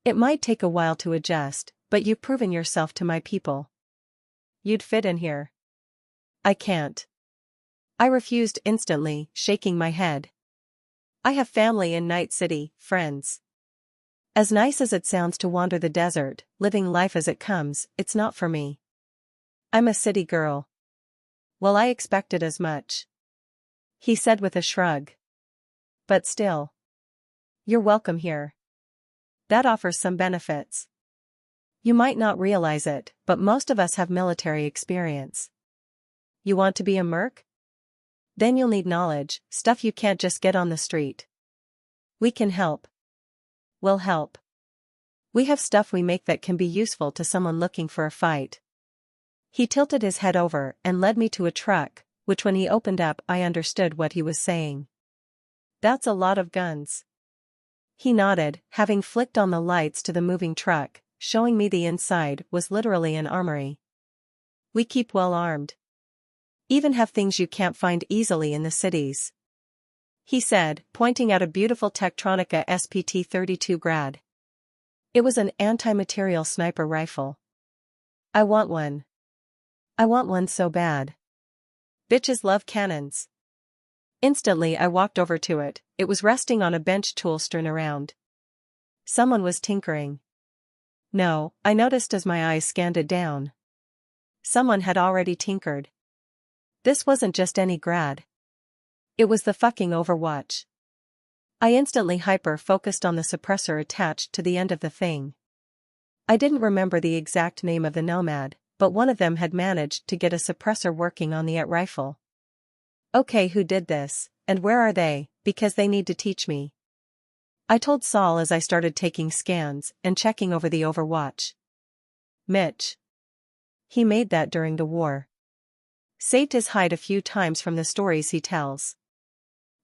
It might take a while to adjust, but you've proven yourself to my people. You'd fit in here. I can't. I refused instantly, shaking my head. I have family in Night City, friends. As nice as it sounds to wander the desert, living life as it comes, it's not for me. I'm a city girl. Well, I expected as much, he said with a shrug. But still. You're welcome here. That offers some benefits. You might not realize it, but most of us have military experience. You want to be a merc? Then you'll need knowledge, stuff you can't just get on the street. We can help. We'll help. We have stuff we make that can be useful to someone looking for a fight. He tilted his head over and led me to a truck, which when he opened up I understood what he was saying. That's a lot of guns. He nodded, having flicked on the lights to the moving truck, showing me the inside was literally an armory. We keep well armed. Even have things you can't find easily in the cities, he said, pointing out a beautiful Tektronika SPT-32 Grad. It was an anti-material sniper rifle. I want one. I want one so bad. Bitches love cannons. Instantly I walked over to it. It was resting on a bench tool strewn around. Someone was tinkering. No, I noticed as my eyes scanned it down. Someone had already tinkered. This wasn't just any grad. It was the fucking Overwatch. I instantly hyper-focused on the suppressor attached to the end of the thing. I didn't remember the exact name of the Nomad, but one of them had managed to get a suppressor working on the rifle. Okay, who did this, and where are they, because they need to teach me. I told Saul as I started taking scans and checking over the Overwatch. Mitch. He made that during the war. Saved his hide a few times from the stories he tells.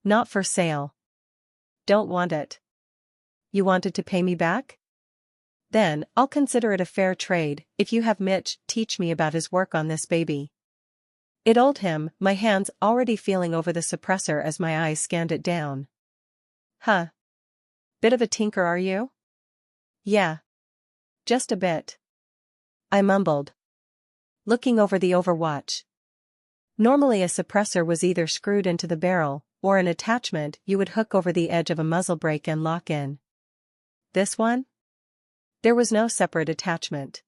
Not for sale. Don't want it. You wanted to pay me back? Then, I'll consider it a fair trade if you have Mitch teach me about his work on this baby. It old him, my hands already feeling over the suppressor as my eyes scanned it down. Huh. Bit of a tinker, are you? Yeah. Just a bit. I mumbled. Looking over the Overwatch. Normally a suppressor was either screwed into the barrel, or an attachment you would hook over the edge of a muzzle brake and lock in. This one? There was no separate attachment.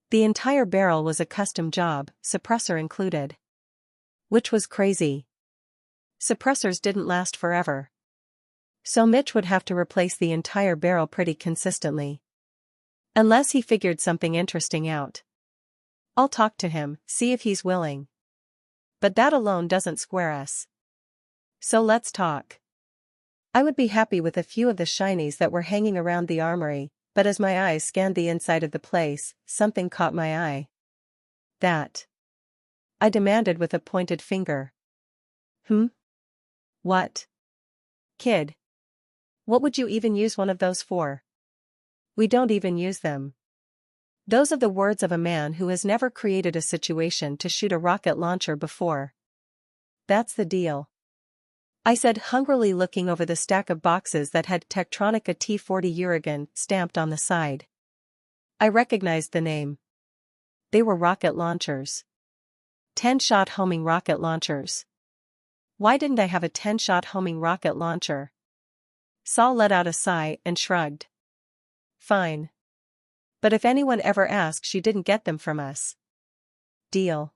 The entire barrel was a custom job, suppressor included. Which was crazy. Suppressors didn't last forever. So Mitch would have to replace the entire barrel pretty consistently. Unless he figured something interesting out. I'll talk to him, see if he's willing. But that alone doesn't square us. So let's talk. I would be happy with a few of the shinies that were hanging around the armory, but as my eyes scanned the inside of the place, something caught my eye. That. I demanded with a pointed finger. What? Kid. What would you even use one of those for? We don't even use them. Those are the words of a man who has never created a situation to shoot a rocket launcher before. That's the deal. I said hungrily, looking over the stack of boxes that had Tektronika T40 Uragan stamped on the side. I recognized the name. They were rocket launchers. 10-shot homing rocket launchers. Why didn't I have a 10-shot homing rocket launcher? Saul let out a sigh and shrugged. Fine. But if anyone ever asks, you didn't get them from us. Deal.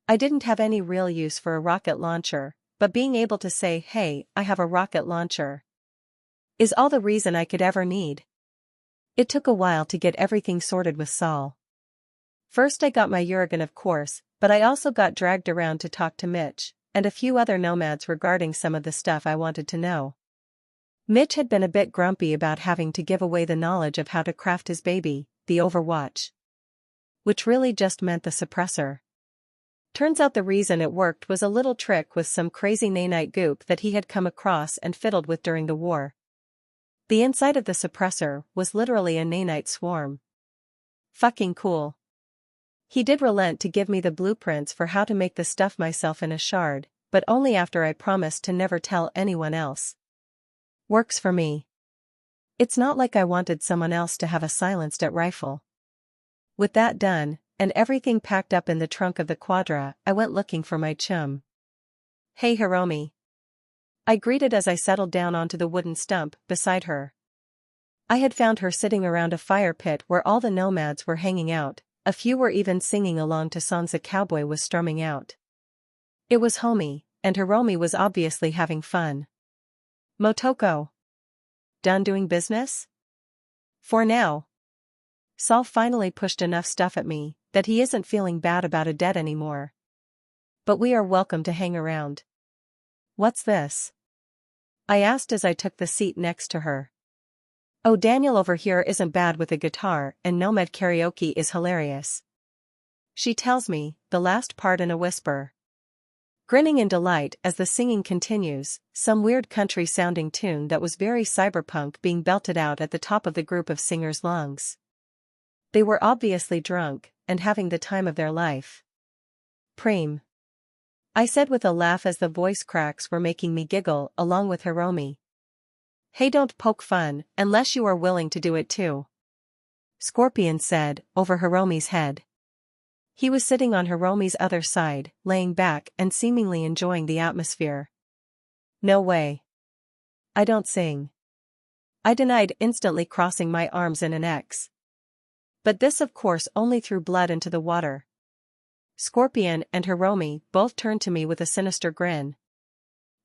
I didn't have any real use for a rocket launcher, but being able to say, hey, I have a rocket launcher, is all the reason I could ever need. It took a while to get everything sorted with Saul. First I got my Uragan, of course, but I also got dragged around to talk to Mitch, and a few other nomads regarding some of the stuff I wanted to know. Mitch had been a bit grumpy about having to give away the knowledge of how to craft his baby, the Overwatch. Which really just meant the suppressor. Turns out the reason it worked was a little trick with some crazy nanite goop that he had come across and fiddled with during the war. The inside of the suppressor was literally a nanite swarm. Fucking cool. He did relent to give me the blueprints for how to make the stuff myself in a shard, but only after I promised to never tell anyone else. Works for me. It's not like I wanted someone else to have a silenced rifle. With that done, and everything packed up in the trunk of the Quadra, I went looking for my chum. Hey Hiromi. I greeted as I settled down onto the wooden stump beside her. I had found her sitting around a fire pit where all the nomads were hanging out, a few were even singing along to songs a cowboy was strumming out. It was homey, and Hiromi was obviously having fun. Motoko. Done doing business? For now. Saul finally pushed enough stuff at me that he isn't feeling bad about a debt anymore. But we are welcome to hang around. What's this? I asked as I took the seat next to her. Oh, Daniel over here isn't bad with a guitar, and Nomad karaoke is hilarious. She tells me, the last part in a whisper. Grinning in delight as the singing continues, some weird country-sounding tune that was very cyberpunk being belted out at the top of the group of singers' lungs. They were obviously drunk, and having the time of their life. Preem. I said with a laugh as the voice cracks were making me giggle along with Hiromi. Hey, don't poke fun, unless you are willing to do it too. Scorpion said, over Hiromi's head. He was sitting on Hiromi's other side, laying back and seemingly enjoying the atmosphere. No way. I don't sing. I denied, instantly crossing my arms in an X. But this of course only threw blood into the water. Scorpion and Hiromi both turned to me with a sinister grin.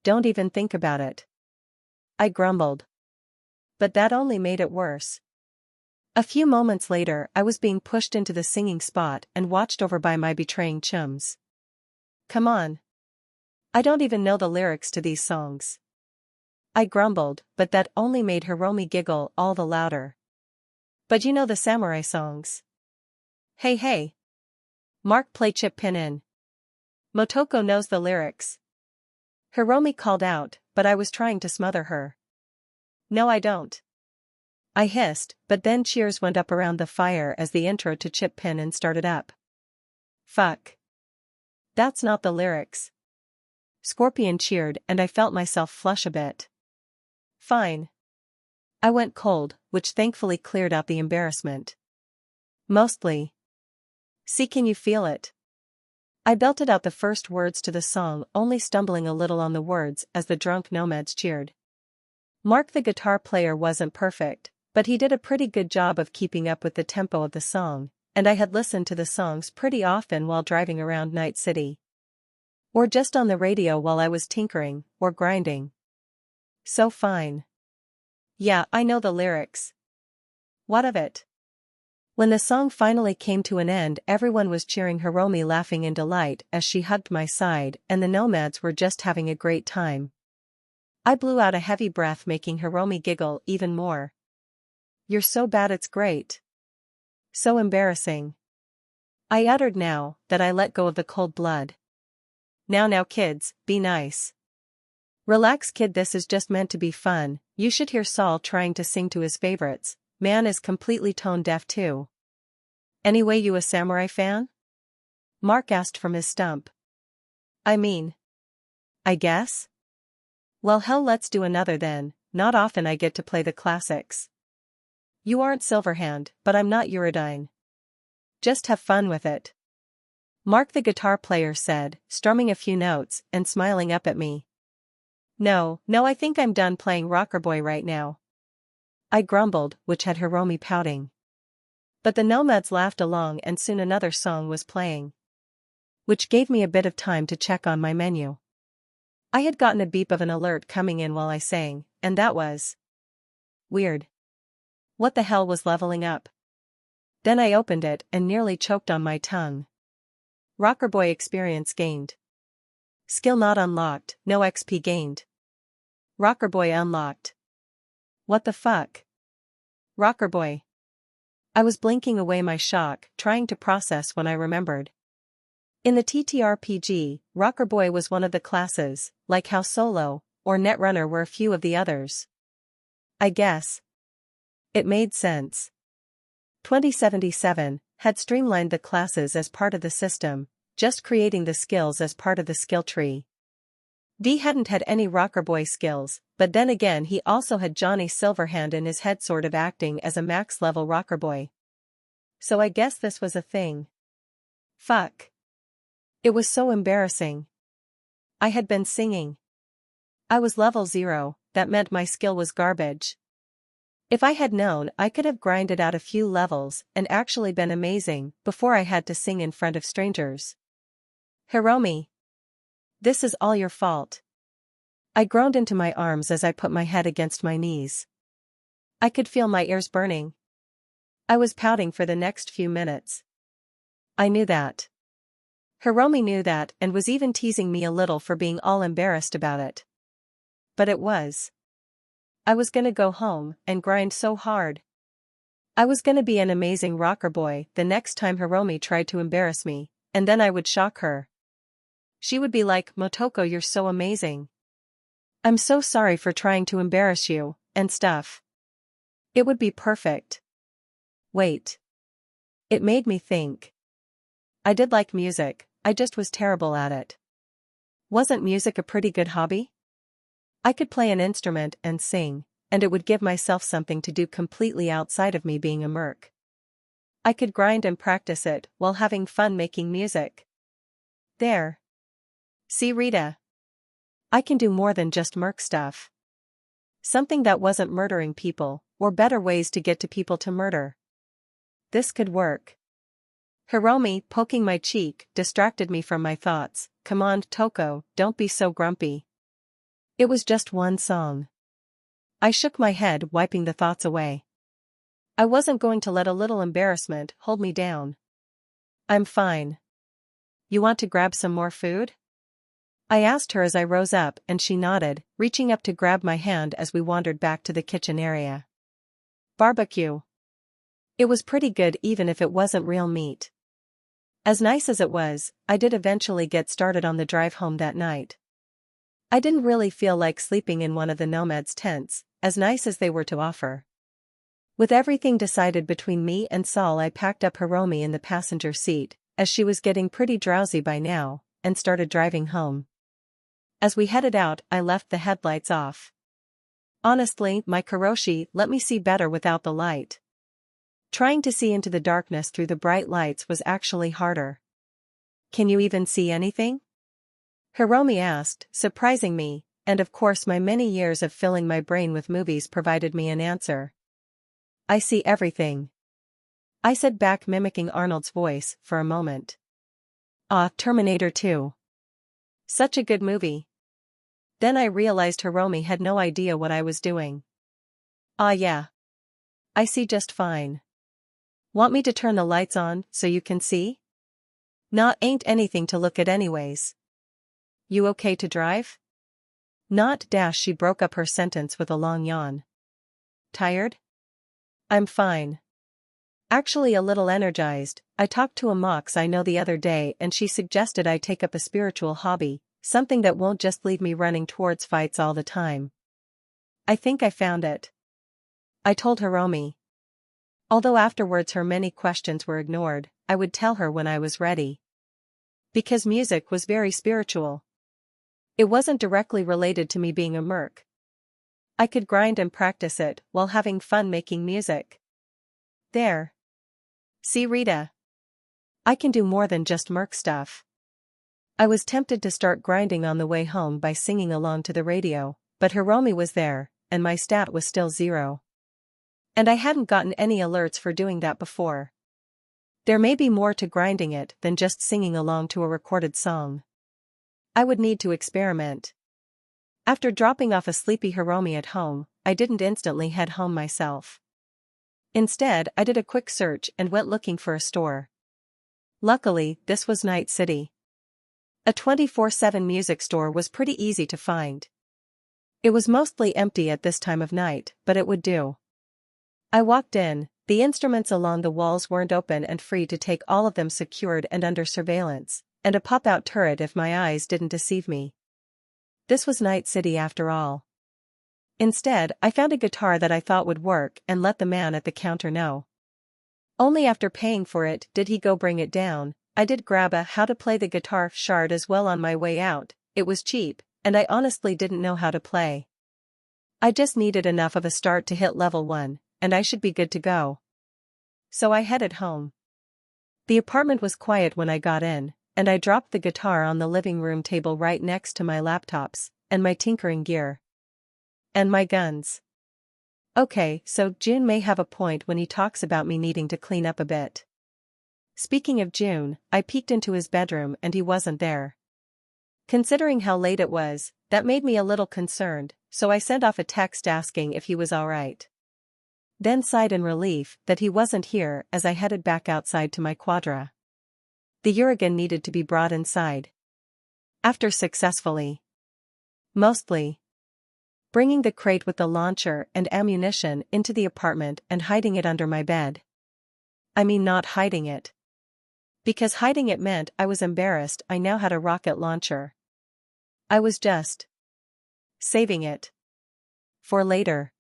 Don't even think about it. I grumbled. But that only made it worse. A few moments later I was being pushed into the singing spot and watched over by my betraying chums. Come on. I don't even know the lyrics to these songs. I grumbled, but that only made Hiromi giggle all the louder. But you know the samurai songs. Hey hey. Mark, play Chip Pin In. Motoko knows the lyrics. Hiromi called out, but I was trying to smother her. No, I don't. I hissed, but then cheers went up around the fire as the intro to Chip Pin In started up. Fuck. That's not the lyrics. Scorpion cheered and I felt myself flush a bit. Fine. I went cold, which thankfully cleared out the embarrassment. Mostly. See, can you feel it? I belted out the first words to the song, only stumbling a little on the words as the drunk nomads cheered. Mark, the guitar player, wasn't perfect, but he did a pretty good job of keeping up with the tempo of the song, and I had listened to the songs pretty often while driving around Night City. Or just on the radio while I was tinkering, or grinding. So fine. Yeah, I know the lyrics. What of it? When the song finally came to an end, everyone was cheering, Hiromi laughing in delight as she hugged my side, and the nomads were just having a great time. I blew out a heavy breath, making Hiromi giggle even more. You're so bad, it's great. So embarrassing. I uttered now that I let go of the cold blood. Now kids, be nice. Relax kid, this is just meant to be fun. You should hear Saul trying to sing to his favorites. Man is completely tone deaf too. Anyway, you a samurai fan? Mark asked from his stump. I mean. I guess? Well hell, let's do another then, not often I get to play the classics. You aren't Silverhand, but I'm not Uridine. Just have fun with it. Mark, the guitar player, said, strumming a few notes and smiling up at me. No, I think I'm done playing Rocker Boy right now. I grumbled, which had Hiromi pouting. But the nomads laughed along and soon another song was playing. Which gave me a bit of time to check on my menu. I had gotten a beep of an alert coming in while I sang, and that was weird. What the hell was leveling up? Then I opened it and nearly choked on my tongue. Rocker Boy experience gained. Skill not unlocked, no XP gained. Rocker Boy unlocked. What the fuck? Rocker Boy. I was blinking away my shock, trying to process when I remembered. In the TTRPG, Rocker Boy was one of the classes, like how Solo or Netrunner were a few of the others. I guess. It made sense. 2077 had streamlined the classes as part of the system, just creating the skills as part of the skill tree. D hadn't had any Rocker Boy skills, but then again he also had Johnny Silverhand in his head, sort of acting as a max-level Rocker Boy. So I guess this was a thing. Fuck. It was so embarrassing. I had been singing. I was level 0, that meant my skill was garbage. If I had known, I could have grinded out a few levels and actually been amazing before I had to sing in front of strangers. Hiromi. This is all your fault. I groaned into my arms as I put my head against my knees. I could feel my ears burning. I was pouting for the next few minutes. I knew that. Hiromi knew that and was even teasing me a little for being all embarrassed about it. But it was. I was gonna go home and grind so hard. I was gonna be an amazing rocker boy the next time Hiromi tried to embarrass me, and then I would shock her. She would be like, "Motoko, you're so amazing. I'm so sorry for trying to embarrass you," and stuff. It would be perfect. Wait. It made me think. I did like music, I just was terrible at it. Wasn't music a pretty good hobby? I could play an instrument and sing, and it would give myself something to do completely outside of me being a merc. I could grind and practice it while having fun making music. There. See, Rita. I can do more than just merc stuff. Something that wasn't murdering people, or better ways to get to people to murder. This could work. Hiromi, poking my cheek, distracted me from my thoughts. Come on, Toko, don't be so grumpy. It was just one song. I shook my head, wiping the thoughts away. I wasn't going to let a little embarrassment hold me down. I'm fine. You want to grab some more food? I asked her as I rose up and she nodded, reaching up to grab my hand as we wandered back to the kitchen area. Barbecue. It was pretty good even if it wasn't real meat. As nice as it was, I did eventually get started on the drive home that night. I didn't really feel like sleeping in one of the nomads' tents, as nice as they were to offer. With everything decided between me and Saul, I packed up Hiromi in the passenger seat, as she was getting pretty drowsy by now, and started driving home. As we headed out, I left the headlights off. Honestly, my Karoshi let me see better without the light. Trying to see into the darkness through the bright lights was actually harder. Can you even see anything? Hiromi asked, surprising me, and of course my many years of filling my brain with movies provided me an answer. I see everything. I said back, mimicking Arnold's voice for a moment. Ah, Terminator 2. Such a good movie. Then I realized Hiromi had no idea what I was doing. Ah yeah. I see just fine. Want me to turn the lights on so you can see? Nah, ain't anything to look at anyways. You okay to drive? Not dash. She broke up her sentence with a long yawn. Tired? I'm fine. Actually a little energized. I talked to a mox I know the other day and she suggested I take up a spiritual hobby, something that won't just leave me running towards fights all the time. I think I found it. I told Hiromi. Although afterwards her many questions were ignored, I would tell her when I was ready. Because music was very spiritual. It wasn't directly related to me being a merc. I could grind and practice it while having fun making music. There. See, Rita. I can do more than just merc stuff. I was tempted to start grinding on the way home by singing along to the radio, but Hiromi was there, and my stat was still 0. And I hadn't gotten any alerts for doing that before. There may be more to grinding it than just singing along to a recorded song. I would need to experiment. After dropping off a sleepy Hiromi at home, I didn't instantly head home myself. Instead, I did a quick search and went looking for a store. Luckily, this was Night City. A 24/7 music store was pretty easy to find. It was mostly empty at this time of night, but it would do. I walked in. The instruments along the walls weren't open and free to take, all of them secured and under surveillance, and a pop-out turret if my eyes didn't deceive me. This was Night City after all. Instead, I found a guitar that I thought would work and let the man at the counter know. Only after paying for it did he go bring it down. I did grab a how to play the guitar shard as well on my way out. It was cheap, and I honestly didn't know how to play. I just needed enough of a start to hit level 1, and I should be good to go. So I headed home. The apartment was quiet when I got in, and I dropped the guitar on the living room table right next to my laptops, and my tinkering gear. And my guns. Okay, so June may have a point when he talks about me needing to clean up a bit. Speaking of June, I peeked into his bedroom and he wasn't there. Considering how late it was, that made me a little concerned, so I sent off a text asking if he was alright. Then sighed in relief that he wasn't here as I headed back outside to my quadra. The Urigan needed to be brought inside. After successfully, mostly, bringing the crate with the launcher and ammunition into the apartment and hiding it under my bed. I mean, not hiding it. Because hiding it meant I was embarrassed I now had a rocket launcher. I was just saving it for later.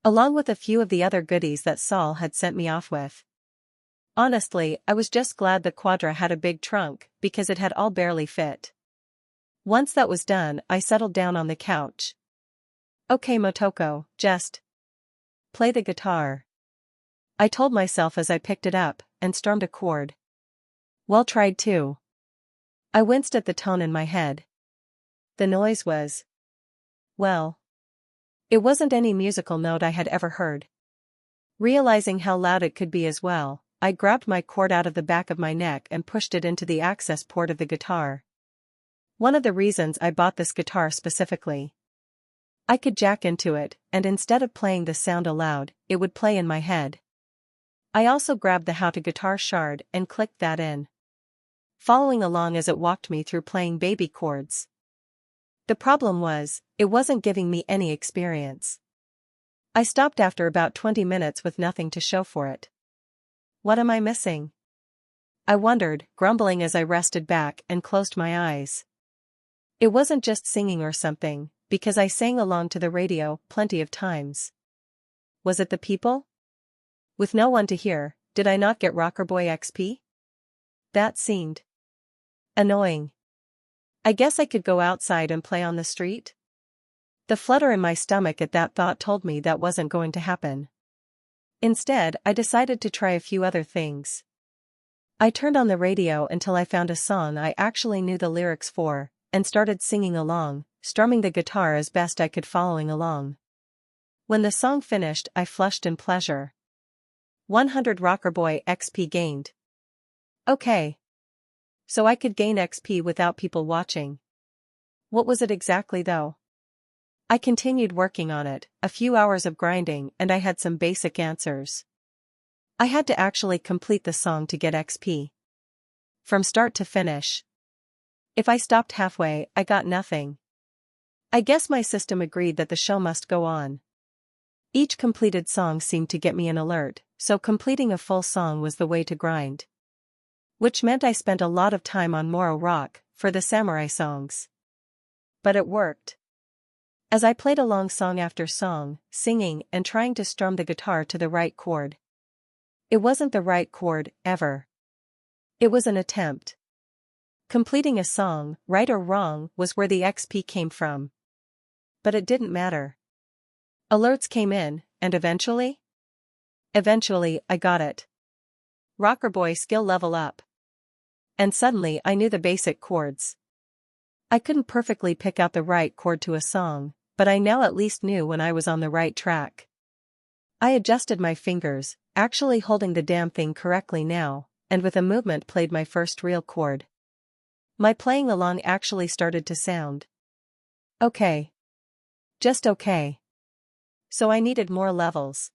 Along with a few of the other goodies that Saul had sent me off with. Honestly, I was just glad the Quadra had a big trunk, because it had all barely fit. Once that was done, I settled down on the couch. Okay Motoko, just play the guitar, I told myself as I picked it up and strummed a chord. Well tried too. I winced at the tone in my head. The noise was, well, it wasn't any musical note I had ever heard. Realizing how loud it could be as well, I grabbed my cord out of the back of my neck and pushed it into the access port of the guitar. One of the reasons I bought this guitar specifically. I could jack into it, and instead of playing the sound aloud, it would play in my head. I also grabbed the how to guitar shard and clicked that in, following along as it walked me through playing baby chords. The problem was, it wasn't giving me any experience. I stopped after about 20 minutes with nothing to show for it. What am I missing? I wondered, grumbling as I rested back and closed my eyes. It wasn't just singing or something, because I sang along to the radio plenty of times. Was it the people? With no one to hear, did I not get Rocker Boy XP? That seemed annoying. I guess I could go outside and play on the street? The flutter in my stomach at that thought told me that wasn't going to happen. Instead, I decided to try a few other things. I turned on the radio until I found a song I actually knew the lyrics for, and started singing along, strumming the guitar as best I could following along. When the song finished, I flushed in pleasure. 100 Rocker Boy XP gained. Okay. So I could gain XP without people watching. What was it exactly though? I continued working on it, a few hours of grinding, and I had some basic answers. I had to actually complete the song to get XP. From start to finish. If I stopped halfway, I got nothing. I guess my system agreed that the show must go on. Each completed song seemed to get me an alert, so completing a full song was the way to grind. Which meant I spent a lot of time on Moro Rock, for the samurai songs. But it worked. As I played along song after song, singing and trying to strum the guitar to the right chord. It wasn't the right chord, ever. It was an attempt. Completing a song, right or wrong, was where the XP came from. But it didn't matter. Alerts came in, and eventually, I got it. Rocker Boy skill level up. And suddenly I knew the basic chords. I couldn't perfectly pick out the right chord to a song, but I now at least knew when I was on the right track. I adjusted my fingers, actually holding the damn thing correctly now, and with a movement played my first real chord. My playing along actually started to sound okay. Just okay. So I needed more levels.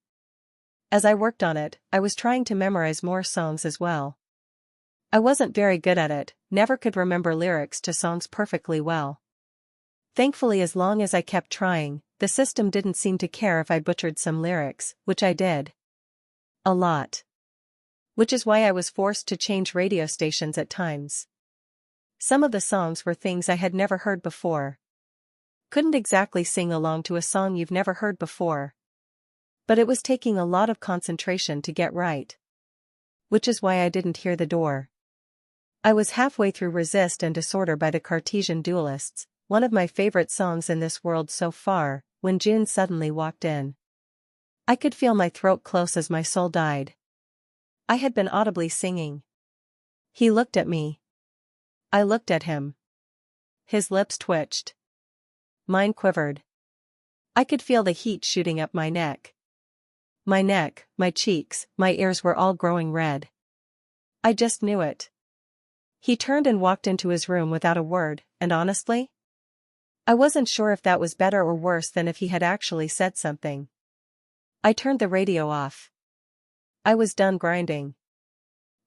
As I worked on it, I was trying to memorize more songs as well. I wasn't very good at it, never could remember lyrics to songs perfectly well. Thankfully, as long as I kept trying, the system didn't seem to care if I butchered some lyrics, which I did. A lot. Which is why I was forced to change radio stations at times. Some of the songs were things I had never heard before. Couldn't exactly sing along to a song you've never heard before. But it was taking a lot of concentration to get right. Which is why I didn't hear the door. I was halfway through Resist and Disorder by the Cartesian Duelists, one of my favorite songs in this world so far, when June suddenly walked in. I could feel my throat close as my soul died. I had been audibly singing. He looked at me. I looked at him. His lips twitched. Mine quivered. I could feel the heat shooting up my neck. My cheeks, my ears were all growing red. I just knew it. He turned and walked into his room without a word, and honestly, I wasn't sure if that was better or worse than if he had actually said something. I turned the radio off. I was done grinding.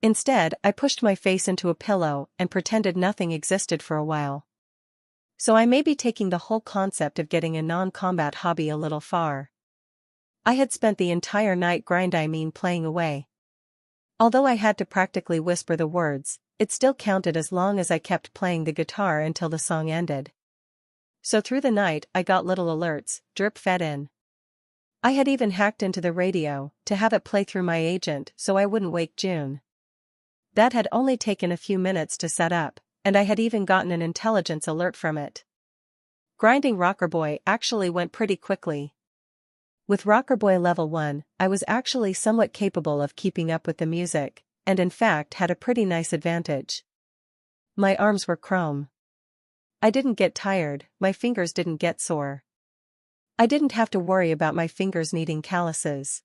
Instead, I pushed my face into a pillow and pretended nothing existed for a while. So I may be taking the whole concept of getting a non-combat hobby a little far. I had spent the entire night playing away. Although I had to practically whisper the words, it still counted as long as I kept playing the guitar until the song ended. So through the night I got little alerts, drip-fed in. I had even hacked into the radio to have it play through my agent so I wouldn't wake June. That had only taken a few minutes to set up, and I had even gotten an intelligence alert from it. Grinding Rocker Boy actually went pretty quickly. With Rocker Boy level 1, I was actually somewhat capable of keeping up with the music, and in fact had a pretty nice advantage. My arms were chrome. I didn't get tired, my fingers didn't get sore. I didn't have to worry about my fingers needing calluses.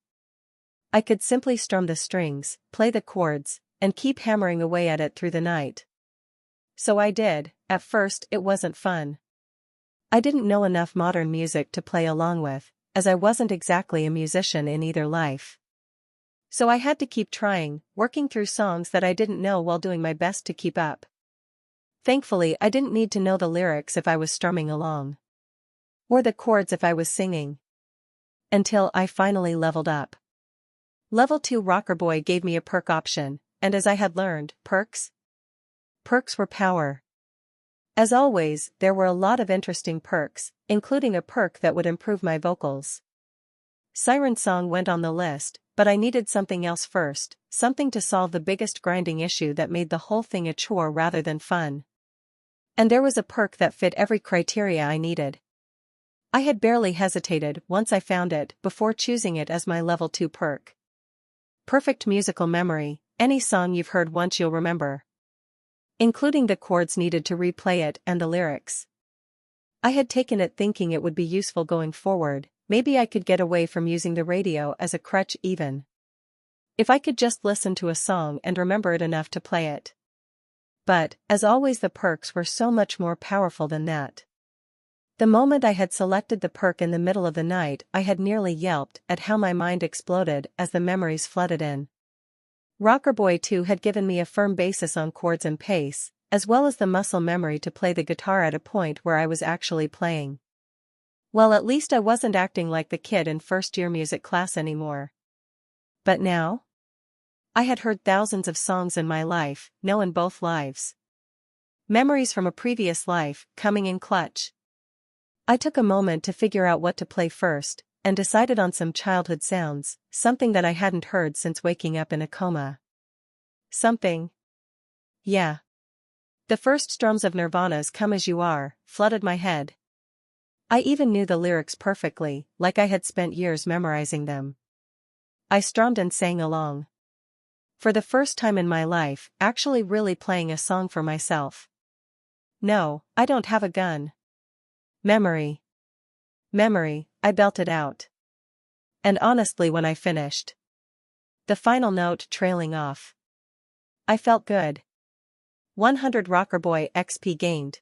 I could simply strum the strings, play the chords, and keep hammering away at it through the night. So I did. At first it wasn't fun. I didn't know enough modern music to play along with, as I wasn't exactly a musician in either life. So I had to keep trying, working through songs that I didn't know while doing my best to keep up. Thankfully I didn't need to know the lyrics if I was strumming along. Or the chords if I was singing. Until I finally leveled up. Level 2 Rocker Boy gave me a perk option, and as I had learned, perks were power. As always, there were a lot of interesting perks, including a perk that would improve my vocals. Siren Song went on the list, but I needed something else first, something to solve the biggest grinding issue that made the whole thing a chore rather than fun. And there was a perk that fit every criteria I needed. I had barely hesitated once I found it before choosing it as my level 2 perk. Perfect musical memory, any song you've heard once you'll remember. Including the chords needed to replay it and the lyrics. I had taken it thinking it would be useful going forward, maybe I could get away from using the radio as a crutch even. If I could just listen to a song and remember it enough to play it. But, as always, the perks were so much more powerful than that. The moment I had selected the perk in the middle of the night, I had nearly yelped at how my mind exploded as the memories flooded in. Rocker Boy 2 had given me a firm basis on chords and pace, as well as the muscle memory to play the guitar at a point where I was actually playing. Well, at least I wasn't acting like the kid in first-year music class anymore. But now? I had heard thousands of songs in my life, known both lives. Memories from a previous life, coming in clutch. I took a moment to figure out what to play first, and decided on some childhood sounds, something that I hadn't heard since waking up in a coma. Yeah. The first strums of Nirvana's Come As You Are flooded my head. I even knew the lyrics perfectly, like I had spent years memorizing them. I strummed and sang along. For the first time in my life, actually really playing a song for myself. No, I don't have a gun. Memory, I belted out. And honestly, when I finished, the final note trailing off, I felt good. 100 Rocker Boy XP gained.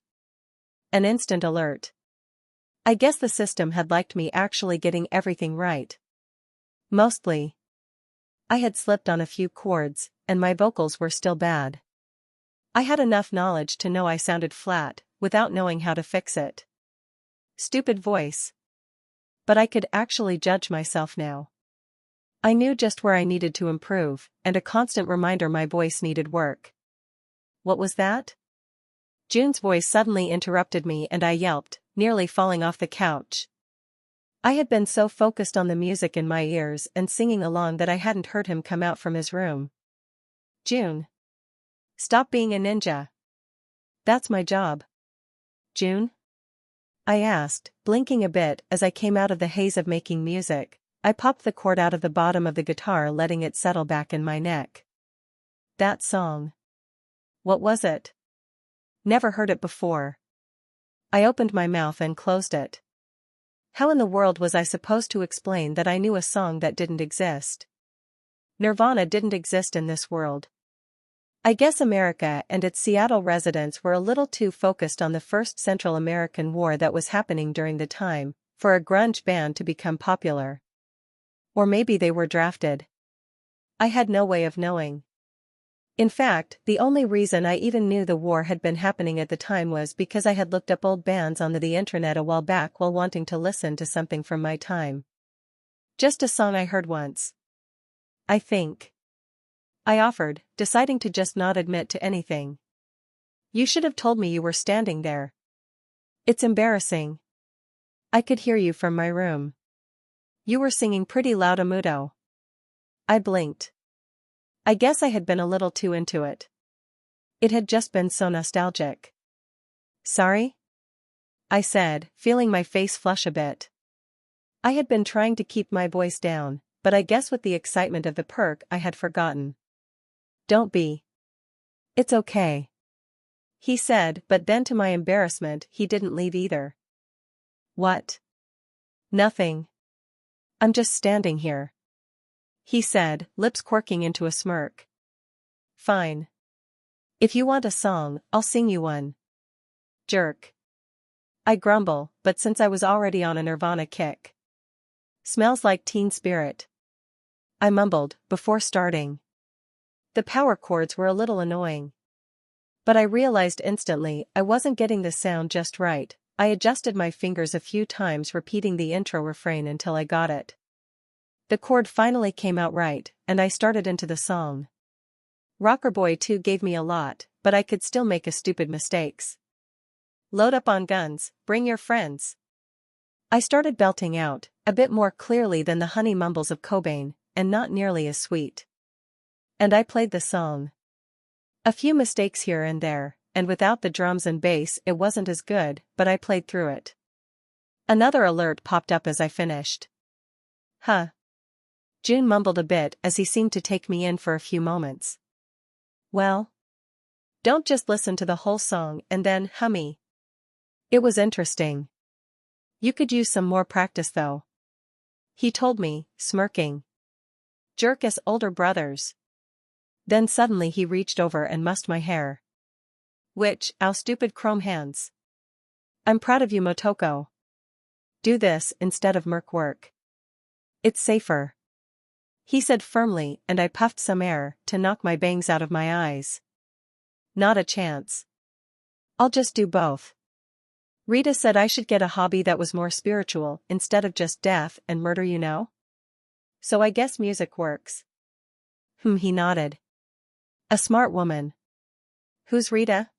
An instant alert. I guess the system had liked me actually getting everything right. Mostly. I had slipped on a few chords, and my vocals were still bad. I had enough knowledge to know I sounded flat, without knowing how to fix it. Stupid voice. But I could actually judge myself now. I knew just where I needed to improve, and a constant reminder my voice needed work. What was that? June's voice suddenly interrupted me and I yelped, nearly falling off the couch. I had been so focused on the music in my ears and singing along that I hadn't heard him come out from his room. June. Stop being a ninja. That's my job. June? I asked, blinking a bit as I came out of the haze of making music. I popped the cord out of the bottom of the guitar, letting it settle back in my neck. That song. What was it? Never heard it before. I opened my mouth and closed it. How in the world was I supposed to explain that I knew a song that didn't exist? Nirvana didn't exist in this world. I guess America and its Seattle residents were a little too focused on the first Central American War that was happening during the time, for a grunge band to become popular. Or maybe they were drafted. I had no way of knowing. In fact, the only reason I even knew the war had been happening at the time was because I had looked up old bands on the internet a while back while wanting to listen to something from my time. Just a song I heard once. I think. I offered, deciding to just not admit to anything. You should have told me you were standing there. It's embarrassing. I could hear you from my room. You were singing pretty loud a mudo. I blinked. I guess I had been a little too into it. It had just been so nostalgic. Sorry? I said, feeling my face flush a bit. I had been trying to keep my voice down, but I guess with the excitement of the perk I had forgotten. Don't be. It's okay. He said, but then to my embarrassment he didn't leave either. What? Nothing. I'm just standing here. He said, lips quirking into a smirk. Fine. If you want a song, I'll sing you one. Jerk. I grumble, but since I was already on a Nirvana kick. Smells like Teen Spirit. I mumbled, before starting. The power chords were a little annoying. But I realized instantly I wasn't getting the sound just right. I adjusted my fingers a few times, repeating the intro refrain until I got it. The chord finally came out right, and I started into the song. Rocker Boy 2 gave me a lot, but I could still make stupid mistakes. Load up on guns, bring your friends. I started belting out, a bit more clearly than the honey mumbles of Cobain, and not nearly as sweet. And I played the song. A few mistakes here and there, and without the drums and bass it wasn't as good, but I played through it. Another alert popped up as I finished. Huh. June mumbled a bit as he seemed to take me in for a few moments. Well? Don't just listen to the whole song and then hummy. It was interesting. You could use some more practice though. He told me, smirking. Jerk as older brothers. Then suddenly he reached over and mussed my hair. Which, ow stupid chrome hands. I'm proud of you, Motoko. Do this instead of merc work. It's safer. He said firmly, and I puffed some air to knock my bangs out of my eyes. Not a chance. I'll just do both. Rita said I should get a hobby that was more spiritual instead of just death and murder, you know? So I guess music works. He nodded. A smart woman. Who's Rita?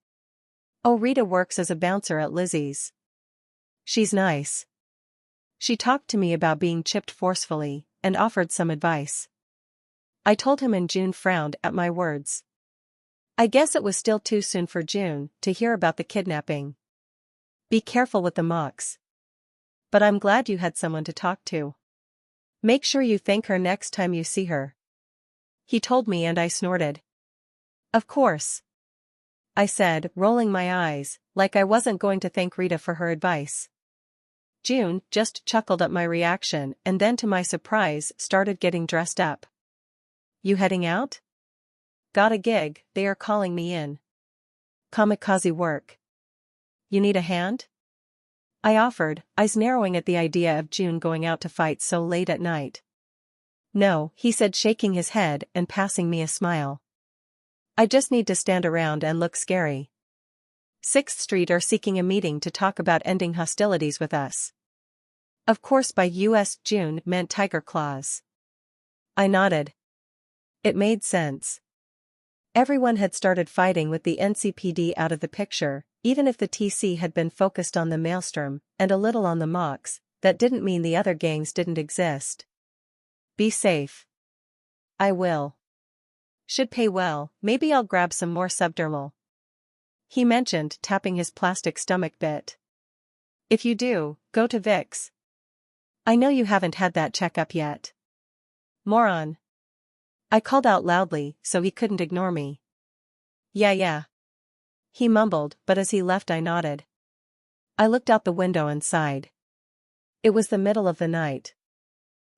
Oh, Rita works as a bouncer at Lizzie's. She's nice. She talked to me about being chipped forcefully, and offered some advice. I told him, and June frowned at my words. I guess it was still too soon for June to hear about the kidnapping. Be careful with the mocks. But I'm glad you had someone to talk to. Make sure you thank her next time you see her. He told me, and I snorted. Of course. I said, rolling my eyes, like I wasn't going to thank Rita for her advice. June just chuckled at my reaction and then to my surprise started getting dressed up. You heading out? Got a gig, they are calling me in. Kamikaze work. You need a hand? I offered, eyes narrowing at the idea of June going out to fight so late at night. No, he said, shaking his head and passing me a smile. I just need to stand around and look scary. 6th Street are seeking a meeting to talk about ending hostilities with us. Of course, by US June meant Tiger Claws. I nodded. It made sense. Everyone had started fighting with the NCPD out of the picture, even if the TC had been focused on the Maelstrom and a little on the Mox, that didn't mean the other gangs didn't exist. Be safe. I will. Should pay well, maybe I'll grab some more subdermal. He mentioned, tapping his plastic stomach bit. If you do, go to Vic's. I know you haven't had that checkup yet. Moron. I called out loudly, so he couldn't ignore me. Yeah. He mumbled, but as he left I nodded. I looked out the window and sighed. It was the middle of the night.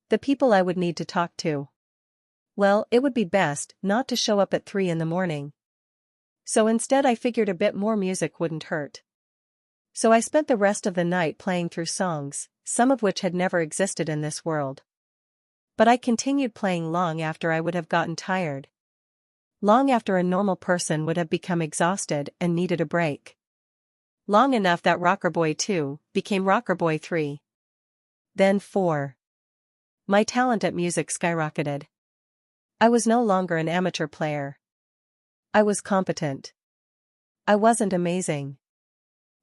The people I would need to talk to. Well, it would be best not to show up at 3 in the morning. So instead I figured a bit more music wouldn't hurt. So I spent the rest of the night playing through songs, some of which had never existed in this world. But I continued playing long after I would have gotten tired. Long after a normal person would have become exhausted and needed a break. Long enough that Rocker Boy 2 became Rocker Boy 3. Then 4. My talent at music skyrocketed. I was no longer an amateur player. I was competent. I wasn't amazing.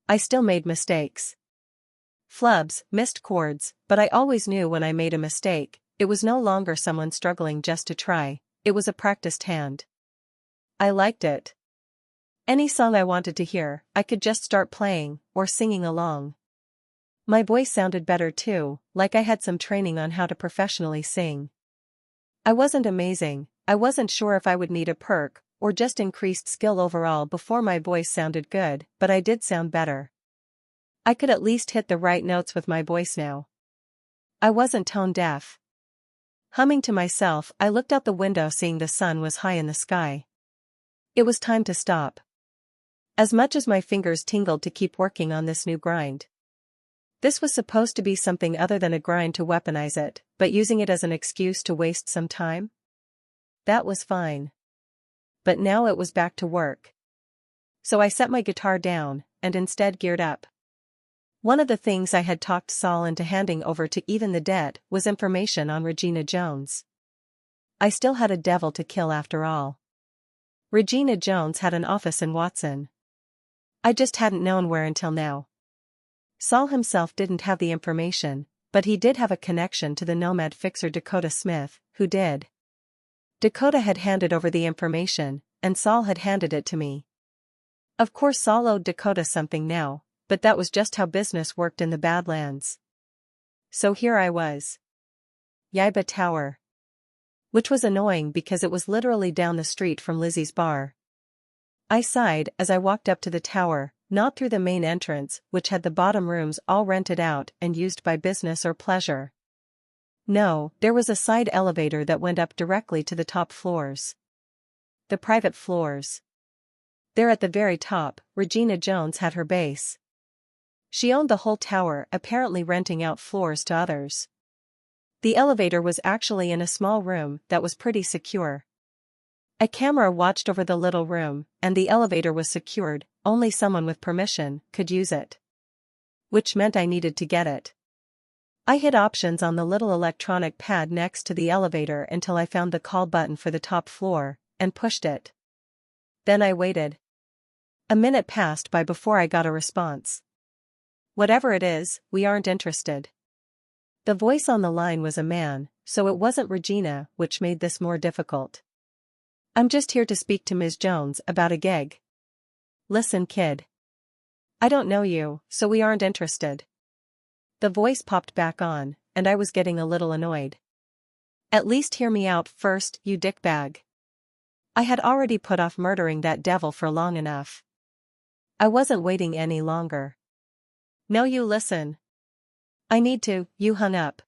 I still made mistakes. Flubs, missed chords, but I always knew when I made a mistake, it was no longer someone struggling just to try, it was a practiced hand. I liked it. Any song I wanted to hear, I could just start playing, or singing along. My voice sounded better too, like I had some training on how to professionally sing. I wasn't amazing, I wasn't sure if I would need a perk, or just increased skill overall before my voice sounded good, but I did sound better. I could at least hit the right notes with my voice now. I wasn't tone deaf. Humming to myself, I looked out the window seeing the sun was high in the sky. It was time to stop. As much as my fingers tingled to keep working on this new grind. This was supposed to be something other than a grind to weaponize it, but using it as an excuse to waste some time? That was fine. But now it was back to work. So I set my guitar down, and instead geared up. One of the things I had talked Saul into handing over to even the dead was information on Regina Jones. I still had a devil to kill after all. Regina Jones had an office in Watson. I just hadn't known where until now. Saul himself didn't have the information, but he did have a connection to the nomad fixer Dakota Smith, who did. Dakota had handed over the information, and Saul had handed it to me. Of course Saul owed Dakota something now, but that was just how business worked in the Badlands. So here I was. Yiba Tower. Which was annoying because it was literally down the street from Lizzie's bar. I sighed as I walked up to the tower, not through the main entrance, which had the bottom rooms all rented out and used by business or pleasure. No, there was a side elevator that went up directly to the top floors. The private floors. There at the very top, Regina Jones had her base. She owned the whole tower, apparently renting out floors to others. The elevator was actually in a small room that was pretty secure. A camera watched over the little room, and the elevator was secured, only someone with permission could use it. Which meant I needed to get it. I hit options on the little electronic pad next to the elevator until I found the call button for the top floor, and pushed it. Then I waited. A minute passed by before I got a response. Whatever it is, we aren't interested. The voice on the line was a man, so it wasn't Regina, which made this more difficult. I'm just here to speak to Ms. Jones about a gig. Listen, kid. I don't know you, so we aren't interested. The voice popped back on, and I was getting a little annoyed. At least hear me out first, you dickbag. I had already put off murdering that devil for long enough. I wasn't waiting any longer. No, you listen. I need to, you hung up.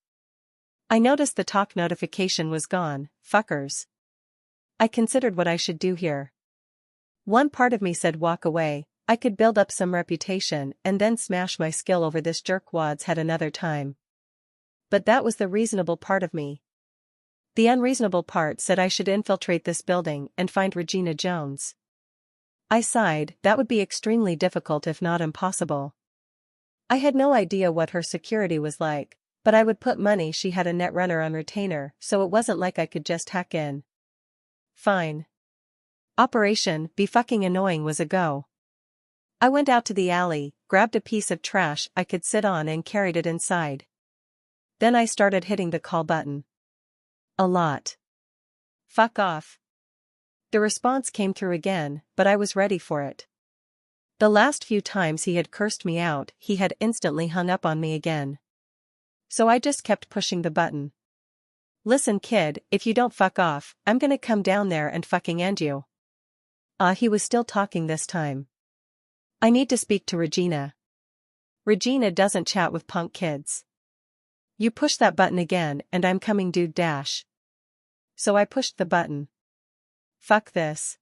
I noticed the talk notification was gone, fuckers. I considered what I should do here. One part of me said walk away, I could build up some reputation and then smash my skill over this jerkwad's head another time. But that was the reasonable part of me. The unreasonable part said I should infiltrate this building and find Regina Jones. I sighed, that would be extremely difficult if not impossible. I had no idea what her security was like, but I would put money she had a netrunner on retainer, so it wasn't like I could just hack in. Fine. Operation Be Fucking Annoying was a go. I went out to the alley, grabbed a piece of trash I could sit on and carried it inside. Then I started hitting the call button. A lot. Fuck off. The response came through again, but I was ready for it. The last few times he had cursed me out, he had instantly hung up on me again. So I just kept pushing the button. Listen, kid, if you don't fuck off, I'm gonna come down there and fucking end you. He was still talking this time. I need to speak to Regina. Regina doesn't chat with punk kids. You push that button again and I'm coming, dude dash. So I pushed the button. Fuck this.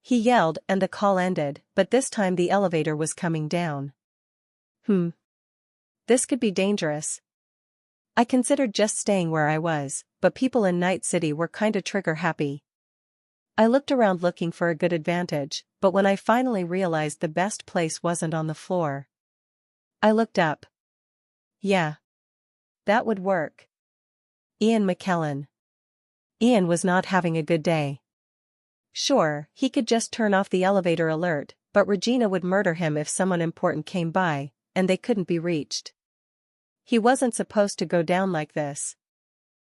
He yelled and the call ended, but this time the elevator was coming down. This could be dangerous. I considered just staying where I was, but people in Night City were kinda trigger happy. I looked around looking for a good advantage, but when I finally realized the best place wasn't on the floor, I looked up. Yeah. That would work. Ian McKellen. Ian was not having a good day. Sure, he could just turn off the elevator alert, but Regina would murder him if someone important came by, and they couldn't be reached. He wasn't supposed to go down like this.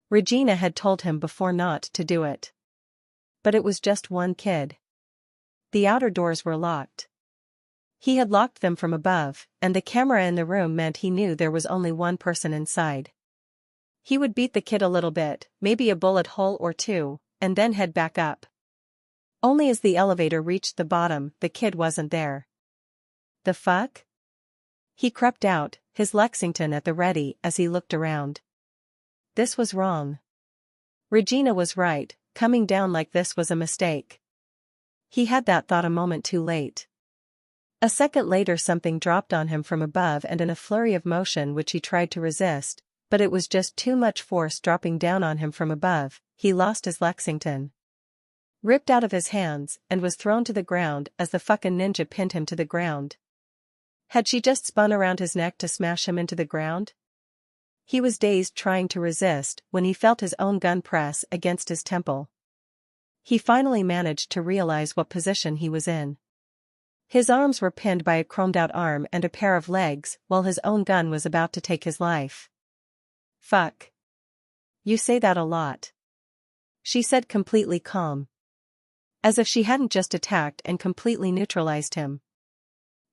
Regina had told him before not to do it. But it was just one kid. The outer doors were locked. He had locked them from above, and the camera in the room meant he knew there was only one person inside. He would beat the kid a little bit, maybe a bullet hole or two, and then head back up. Only as the elevator reached the bottom, the kid wasn't there. The fuck? He crept out, his Lexington at the ready as he looked around. This was wrong. Regina was right, coming down like this was a mistake. He had that thought a moment too late. A second later something dropped on him from above and in a flurry of motion which he tried to resist, but it was just too much force dropping down on him from above. He lost his Lexington. Ripped out of his hands and was thrown to the ground as the fucking ninja pinned him to the ground. Had she just spun around his neck to smash him into the ground? He was dazed trying to resist when he felt his own gun press against his temple. He finally managed to realize what position he was in. His arms were pinned by a chromed-out arm and a pair of legs while his own gun was about to take his life. Fuck. You say that a lot. She said completely calm. As if she hadn't just attacked and completely neutralized him.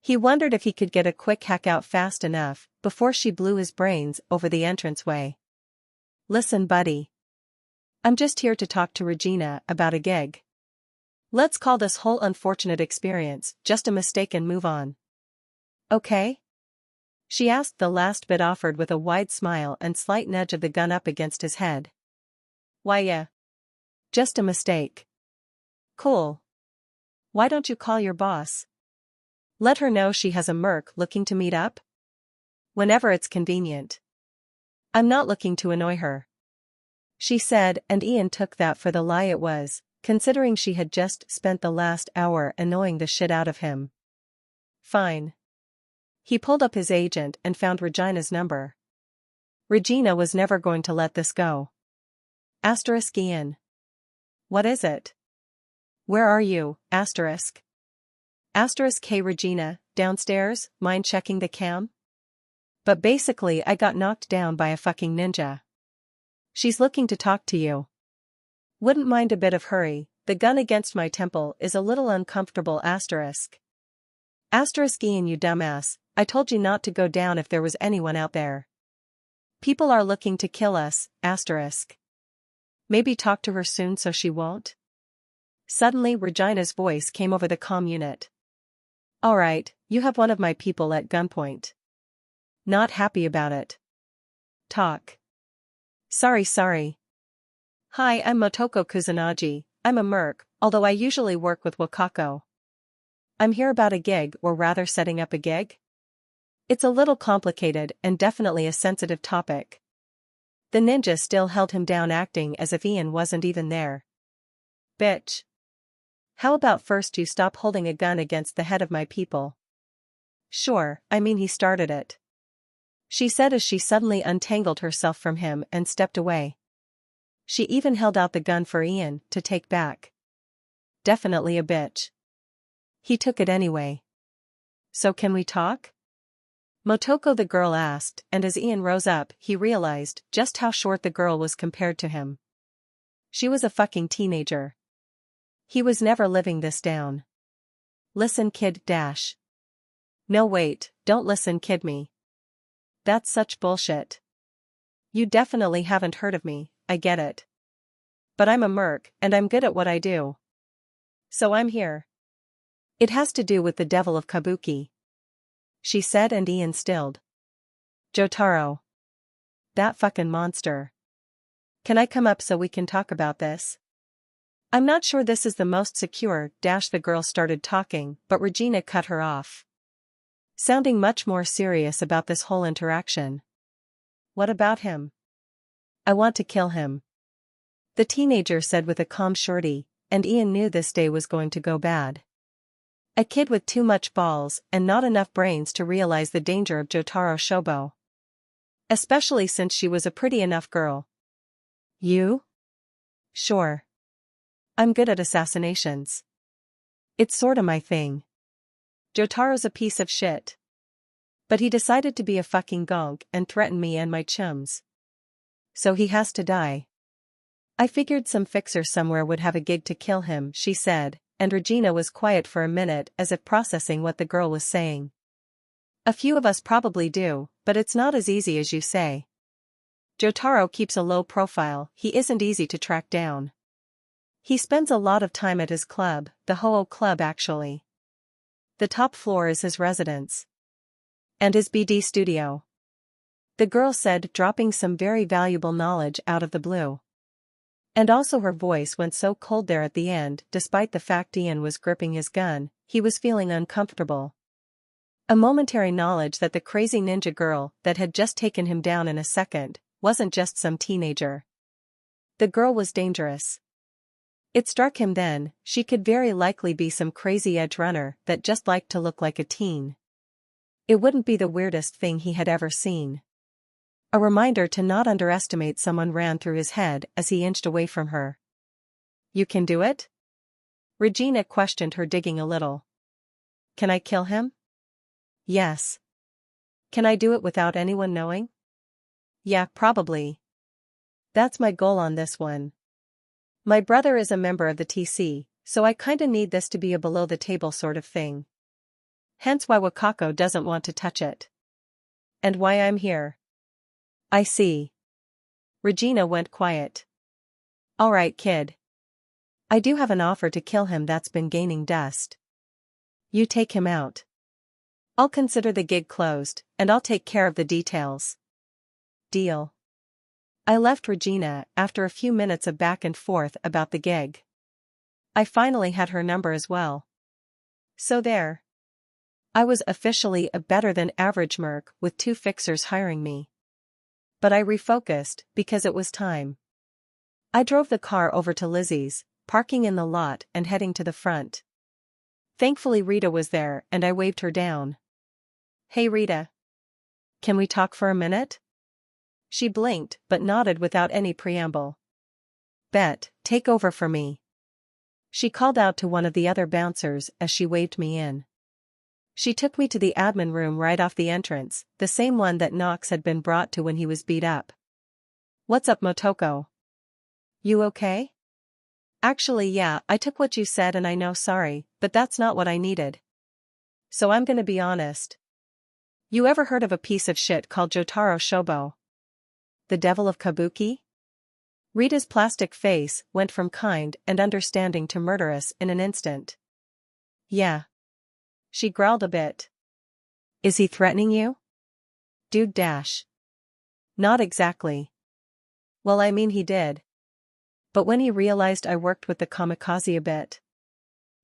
He wondered if he could get a quick hack out fast enough before she blew his brains over the entranceway. Listen, buddy. I'm just here to talk to Regina about a gig. Let's call this whole unfortunate experience just a mistake and move on. Okay? She asked, the last bit offered with a wide smile and slight nudge of the gun up against his head. Why, yeah. Just a mistake. Cool. Why don't you call your boss? Let her know she has a merc looking to meet up? Whenever it's convenient. I'm not looking to annoy her. She said, and Ian took that for the lie it was, considering she had just spent the last hour annoying the shit out of him. Fine. He pulled up his agent and found Regina's number. Regina was never going to let this go. Asterisk Ian. What is it? Where are you? Asterisk. Asterisk hey Regina, downstairs, mind checking the cam? But basically I got knocked down by a fucking ninja. She's looking to talk to you. Wouldn't mind a bit of hurry, the gun against my temple is a little uncomfortable asterisk. Asterisk Ian you dumbass, I told you not to go down if there was anyone out there. People are looking to kill us, asterisk. Maybe talk to her soon so she won't? Suddenly Regina's voice came over the comm unit. Alright, you have one of my people at gunpoint. Not happy about it. Talk. Sorry. Hi, I'm Motoko Kusanagi, I'm a merc, although I usually work with Wakako. I'm here about a gig, or rather setting up a gig. It's a little complicated and definitely a sensitive topic. The ninja still held him down, acting as if Ian wasn't even there. Bitch. How about first you stop holding a gun against the head of my people? Sure, I mean he started it. She said as she suddenly untangled herself from him and stepped away. She even held out the gun for Ian to take back. Definitely a bitch. He took it anyway. So can we talk? Motoko the girl asked, and as Ian rose up he realized just how short the girl was compared to him. She was a fucking teenager. He was never living this down. Listen kid dash. No wait, don't listen kid me. That's such bullshit. You definitely haven't heard of me, I get it. But I'm a merc and I'm good at what I do. So I'm here. It has to do with the devil of Kabuki. She said, and Ian stilled. Jotaro. That fucking monster. Can I come up so we can talk about this? I'm not sure this is the most secure, the girl started talking, but Regina cut her off. Sounding much more serious about this whole interaction. What about him? I want to kill him. The teenager said with a calm surety, and Ian knew this day was going to go bad. A kid with too much balls and not enough brains to realize the danger of Jotaro Shobo. Especially since she was a pretty enough girl. You? Sure. I'm good at assassinations. It's sorta my thing. Jotaro's a piece of shit. But he decided to be a fucking gonk and threaten me and my chums. So he has to die. I figured some fixer somewhere would have a gig to kill him, she said, and Regina was quiet for a minute as if processing what the girl was saying. A few of us probably do, but it's not as easy as you say. Jotaro keeps a low profile, he isn't easy to track down. He spends a lot of time at his club, the Ho-Oh Club actually. The top floor is his residence. And his BD studio. The girl said, dropping some very valuable knowledge out of the blue. And also her voice went so cold there at the end, despite the fact Ian was gripping his gun, he was feeling uncomfortable. A momentary knowledge that the crazy ninja girl that had just taken him down in a second, wasn't just some teenager. The girl was dangerous. It struck him then, she could very likely be some crazy edge runner that just liked to look like a teen. It wouldn't be the weirdest thing he had ever seen. A reminder to not underestimate someone ran through his head as he inched away from her. You can do it? Regina questioned her, digging a little. Can I kill him? Yes. Can I do it without anyone knowing? Yeah, probably. That's my goal on this one. My brother is a member of the TC, so I kinda need this to be a below-the-table sort of thing. Hence why Wakako doesn't want to touch it. And why I'm here. I see. Regina went quiet. Alright, kid. I do have an offer to kill him that's been gaining dust. You take him out. I'll consider the gig closed, and I'll take care of the details. Deal. I left Regina after a few minutes of back and forth about the gig. I finally had her number as well. So there. I was officially a better-than-average merc with 2 fixers hiring me. But I refocused, because it was time. I drove the car over to Lizzie's, parking in the lot and heading to the front. Thankfully Rita was there and I waved her down. Hey Rita. Can we talk for a minute? She blinked but nodded without any preamble. Bet, take over for me. She called out to one of the other bouncers as she waved me in. She took me to the admin room right off the entrance, the same one that Knox had been brought to when he was beat up. What's up, Motoko? You okay? Actually, yeah, I took what you said and I know, sorry, but that's not what I needed. So I'm gonna be honest. You ever heard of a piece of shit called Jotaro Shobo? The devil of Kabuki? Rita's plastic face went from kind and understanding to murderous in an instant. Yeah. She growled a bit. Is he threatening you? Dude dash. Not exactly. Well, I mean he did. But when he realized I worked with the kamikaze a bit.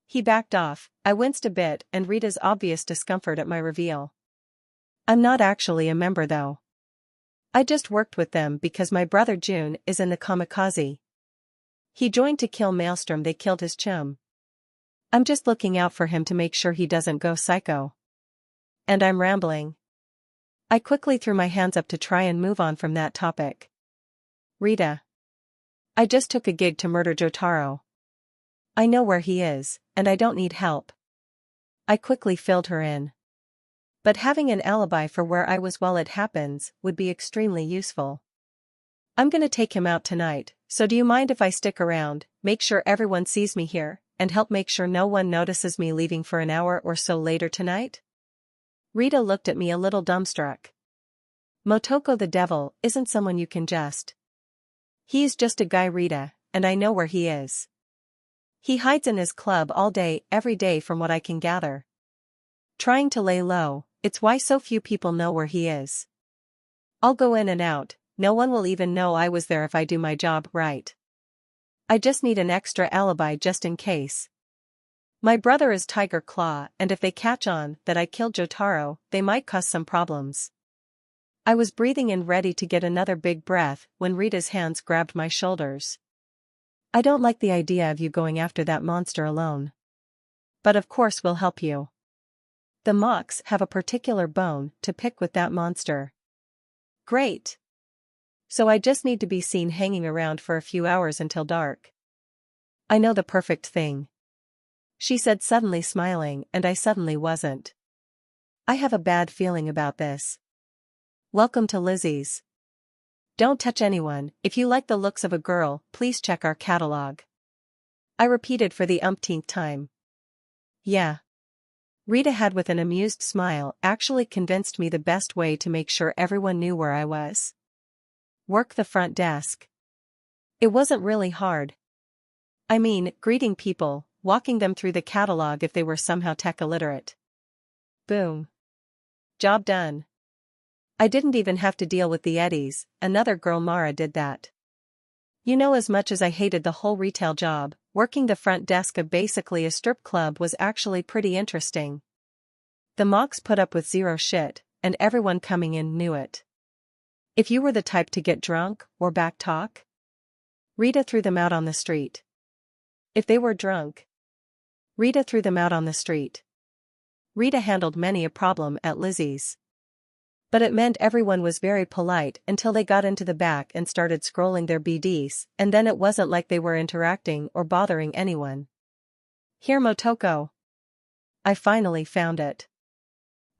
He backed off, I winced a bit and Rita's obvious discomfort at my reveal. I'm not actually a member though. I just worked with them because my brother June is in the kamikaze. He joined to kill Maelstrom, they killed his chum. I'm just looking out for him to make sure he doesn't go psycho. And I'm rambling. I quickly threw my hands up to try and move on from that topic. Rita. I just took a gig to murder Jotaro. I know where he is, and I don't need help. I quickly filled her in. But having an alibi for where I was while it happens would be extremely useful. I'm gonna take him out tonight, so do you mind if I stick around, make sure everyone sees me here, and help make sure no one notices me leaving for an hour or so later tonight? Rita looked at me a little dumbstruck. Motoko the devil isn't someone you can just. He's just a guy, Rita, and I know where he is. He hides in his club all day, every day from what I can gather. Trying to lay low, it's why so few people know where he is. I'll go in and out, no one will even know I was there if I do my job right. I just need an extra alibi just in case. My brother is Tiger Claw, and if they catch on that I killed Jotaro, they might cause some problems. I was breathing in ready to get another big breath when Rita's hands grabbed my shoulders. I don't like the idea of you going after that monster alone. But of course we'll help you. The Mox have a particular bone to pick with that monster. Great. So I just need to be seen hanging around for a few hours until dark. I know the perfect thing. She said, suddenly smiling, and I suddenly wasn't. I have a bad feeling about this. Welcome to Lizzie's. Don't touch anyone. If you like the looks of a girl, please check our catalog. I repeated for the umpteenth time. Yeah. Rita had, with an amused smile, actually convinced me the best way to make sure everyone knew where I was. Work the front desk. It wasn't really hard. I mean, greeting people, walking them through the catalog if they were somehow tech illiterate. Boom. Job done. I didn't even have to deal with the Eddies, another girl Mara did that. You know, as much as I hated the whole retail job, working the front desk of basically a strip club was actually pretty interesting. The Mox put up with zero shit, and everyone coming in knew it. If you were the type to get drunk or back talk, Rita threw them out on the street. If they were drunk, Rita threw them out on the street. Rita handled many a problem at Lizzie's. But it meant everyone was very polite until they got into the back and started scrolling their BDs, and then it wasn't like they were interacting or bothering anyone. Here, Motoko. I finally found it.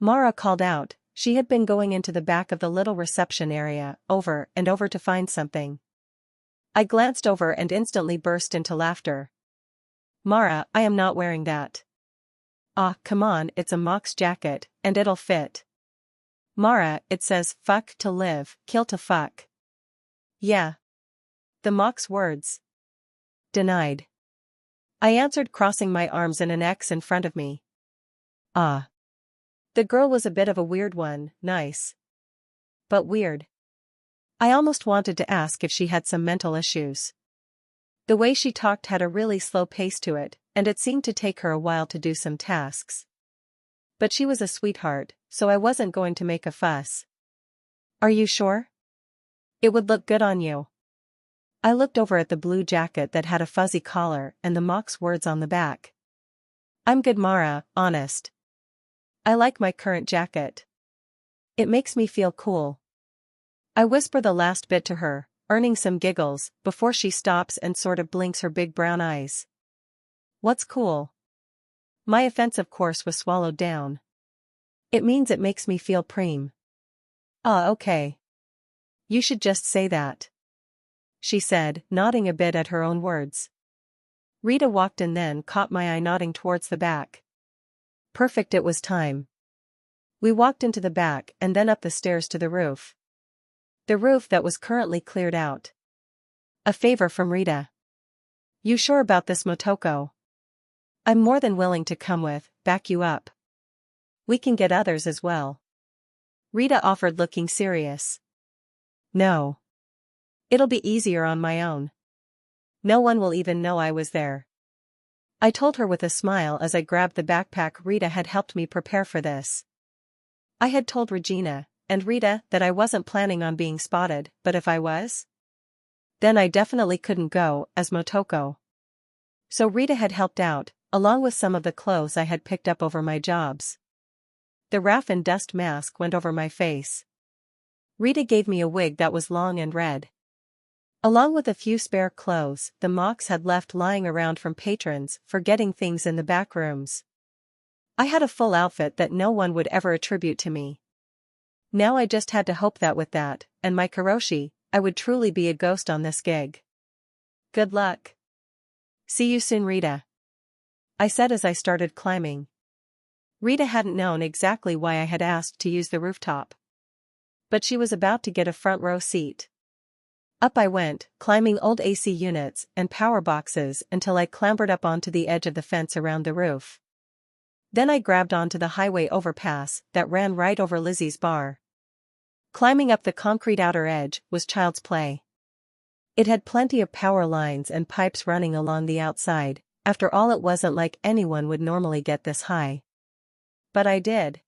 Mara called out. She had been going into the back of the little reception area, over and over to find something. I glanced over and instantly burst into laughter. Mara, I am not wearing that. Ah, come on, it's a Mox jacket, and it'll fit. Mara, it says, fuck to live, kill to fuck. Yeah. The Mox words. Denied. I answered, crossing my arms in an X in front of me. Ah. The girl was a bit of a weird one, nice. But weird. I almost wanted to ask if she had some mental issues. The way she talked had a really slow pace to it, and it seemed to take her a while to do some tasks. But she was a sweetheart, so I wasn't going to make a fuss. Are you sure? It would look good on you. I looked over at the blue jacket that had a fuzzy collar and the Mox words on the back. I'm good, Mara, honest. I like my current jacket. It makes me feel cool. I whisper the last bit to her, earning some giggles, before she stops and sort of blinks her big brown eyes. What's cool? My offensive course was swallowed down. It means it makes me feel preem. Ah, okay. You should just say that. She said, nodding a bit at her own words. Rita walked in, then caught my eye, nodding towards the back. Perfect, it was time. We walked into the back and then up the stairs to the roof. The roof that was currently cleared out. A favor from Rita. You sure about this, Motoko? I'm more than willing to come with, back you up. We can get others as well. Rita offered, looking serious. No. It'll be easier on my own. No one will even know I was there. I told her with a smile as I grabbed the backpack Rita had helped me prepare for this. I had told Regina and Rita that I wasn't planning on being spotted, but if I was, then I definitely couldn't go as Motoko. So Rita had helped out, along with some of the clothes I had picked up over my jobs. The raffin dust mask went over my face. Rita gave me a wig that was long and red. Along with a few spare clothes the Mox had left lying around from patrons for getting things in the back rooms. I had a full outfit that no one would ever attribute to me. Now I just had to hope that with that, and my karoshi, I would truly be a ghost on this gig. Good luck. See you soon, Rita. I said as I started climbing. Rita hadn't known exactly why I had asked to use the rooftop. But she was about to get a front row seat. Up I went, climbing old AC units and power boxes until I clambered up onto the edge of the fence around the roof. Then I grabbed onto the highway overpass that ran right over Lizzie's bar. Climbing up the concrete outer edge was child's play. It had plenty of power lines and pipes running along the outside. After all, it wasn't like anyone would normally get this high. But I did.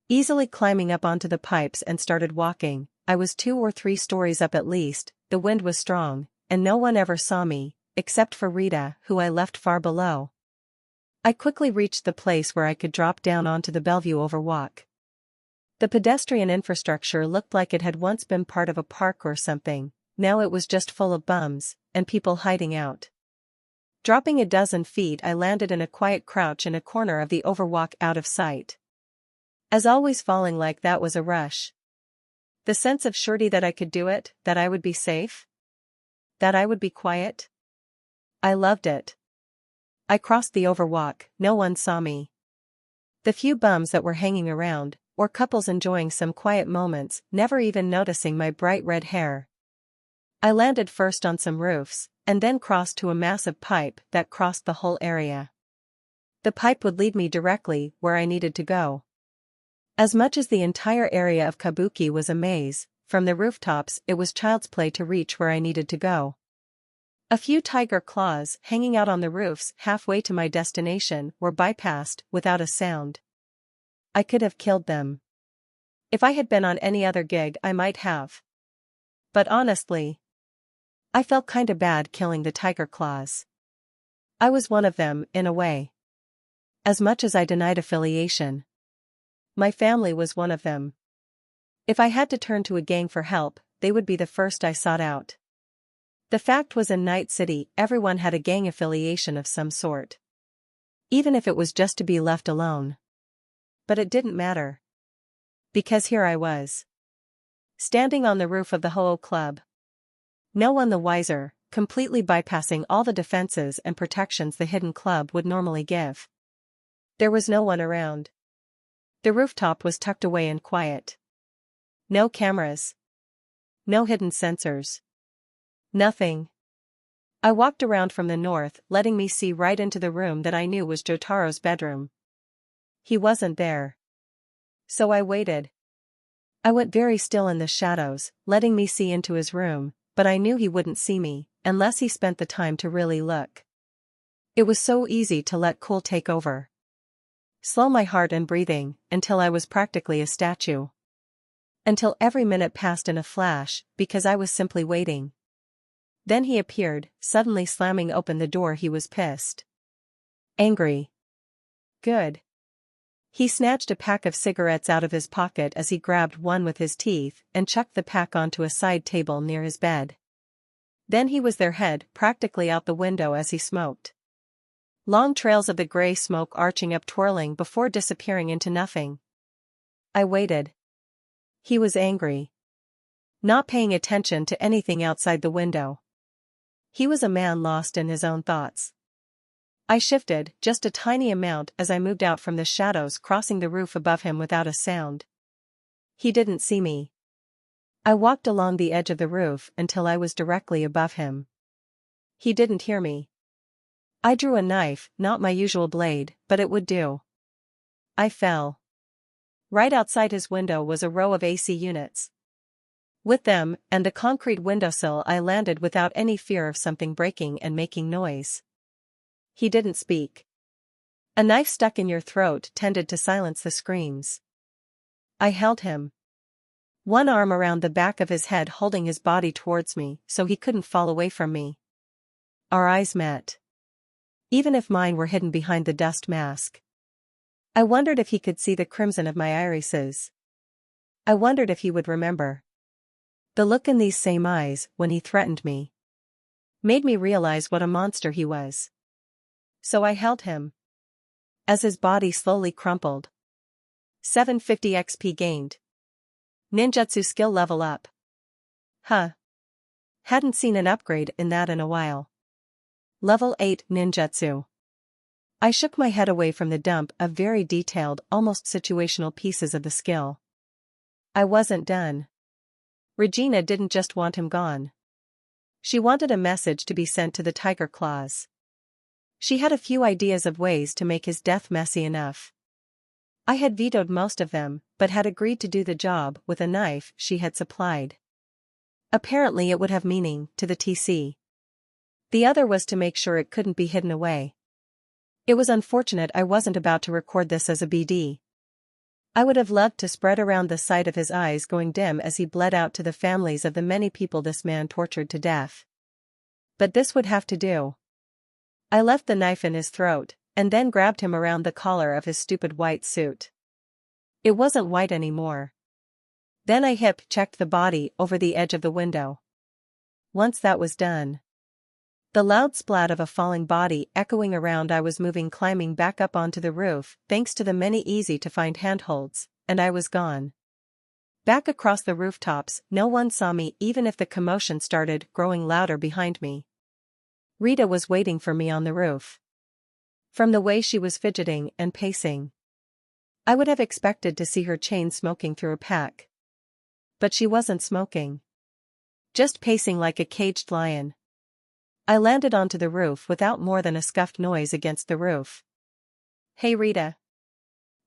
Easily climbing up onto the pipes and started walking. I was 2 or 3 stories up at least, the wind was strong, and no one ever saw me, except for Rita, who I left far below. I quickly reached the place where I could drop down onto the Bellevue Overwalk. The pedestrian infrastructure looked like it had once been part of a park or something. Now it was just full of bums, and people hiding out. Dropping a dozen feet, I landed in a quiet crouch in a corner of the Overwalk out of sight. As always, falling like that was a rush. The sense of surety that I could do it, that I would be safe, that I would be quiet. I loved it. I crossed the Overwalk, no one saw me. The few bums that were hanging around, or couples enjoying some quiet moments, never even noticing my bright red hair. I landed first on some roofs, and then crossed to a massive pipe that crossed the whole area. The pipe would lead me directly where I needed to go. As much as the entire area of Kabuki was a maze, from the rooftops it was child's play to reach where I needed to go. A few tiger claws hanging out on the roofs halfway to my destination were bypassed without a sound. I could have killed them. If I had been on any other gig, I might have. But honestly, I felt kinda bad killing the tiger claws. I was one of them, in a way. As much as I denied affiliation, my family was one of them. If I had to turn to a gang for help, they would be the first I sought out. The fact was, in Night City, everyone had a gang affiliation of some sort. Even if it was just to be left alone. But it didn't matter. Because here I was. Standing on the roof of the Ho-Oh Club. No one the wiser, completely bypassing all the defenses and protections the hidden club would normally give. There was no one around. The rooftop was tucked away and quiet. No cameras. No hidden sensors. Nothing. I walked around from the north, letting me see right into the room that I knew was Jotaro's bedroom. He wasn't there. So I waited. I went very still in the shadows, letting me see into his room, but I knew he wouldn't see me, unless he spent the time to really look. It was so easy to let cool take over. Slow my heart and breathing, until I was practically a statue. Until every minute passed in a flash, because I was simply waiting. Then he appeared, suddenly slamming open the door. He was pissed. Angry. Good. He snatched a pack of cigarettes out of his pocket as he grabbed one with his teeth and chucked the pack onto a side table near his bed. Then he was their head practically out the window as he smoked. Long trails of the gray smoke arching up, twirling before disappearing into nothing. I waited. He was angry. Not paying attention to anything outside the window. He was a man lost in his own thoughts. I shifted just a tiny amount as I moved out from the shadows, crossing the roof above him without a sound. He didn't see me. I walked along the edge of the roof until I was directly above him. He didn't hear me. I drew a knife, not my usual blade, but it would do. I fell. Right outside his window was a row of AC units. With them, and a concrete windowsill, I landed without any fear of something breaking and making noise. He didn't speak. A knife stuck in your throat tended to silence the screams. I held him. One arm around the back of his head, holding his body towards me so he couldn't fall away from me. Our eyes met. Even if mine were hidden behind the dust mask. I wondered if he could see the crimson of my irises. I wondered if he would remember. The look in these same eyes, when he threatened me, made me realize what a monster he was. So I held him. As his body slowly crumpled. 750 XP gained. Ninjutsu skill level up. Huh. Hadn't seen an upgrade in that in a while. Level 8 Ninjutsu. I shook my head away from the dump of very detailed, almost situational pieces of the skill. I wasn't done. Regina didn't just want him gone. She wanted a message to be sent to the tiger claws. She had a few ideas of ways to make his death messy enough. I had vetoed most of them, but had agreed to do the job with a knife she had supplied. Apparently it would have meaning to the TC. The other was to make sure it couldn't be hidden away. It was unfortunate I wasn't about to record this as a BD. I would have loved to spread around the sight of his eyes going dim as he bled out to the families of the many people this man tortured to death. But this would have to do. I left the knife in his throat, and then grabbed him around the collar of his stupid white suit. It wasn't white anymore. Then I hip-checked the body over the edge of the window. Once that was done, the loud splat of a falling body echoing around, I was moving, climbing back up onto the roof, thanks to the many easy-to-find handholds, and I was gone. Back across the rooftops, no one saw me even if the commotion started growing louder behind me. Rita was waiting for me on the roof. From the way she was fidgeting and pacing, I would have expected to see her chain smoking through a pack. But she wasn't smoking. Just pacing like a caged lion. I landed onto the roof without more than a scuffed noise against the roof. "Hey Rita."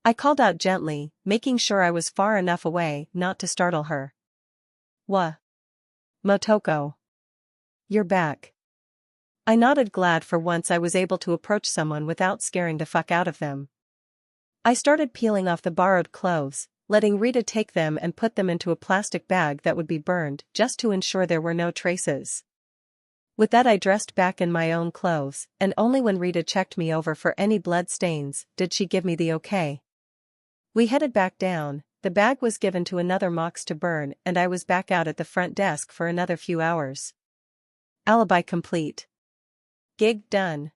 I called out gently, making sure I was far enough away not to startle her. "Wha? Motoko. You're back." I nodded, glad for once I was able to approach someone without scaring the fuck out of them. I started peeling off the borrowed clothes, letting Rita take them and put them into a plastic bag that would be burned just to ensure there were no traces. With that I dressed back in my own clothes, and only when Rita checked me over for any blood stains did she give me the okay. We headed back down, the bag was given to another Mox to burn, and I was back out at the front desk for another few hours. Alibi complete. Gig done.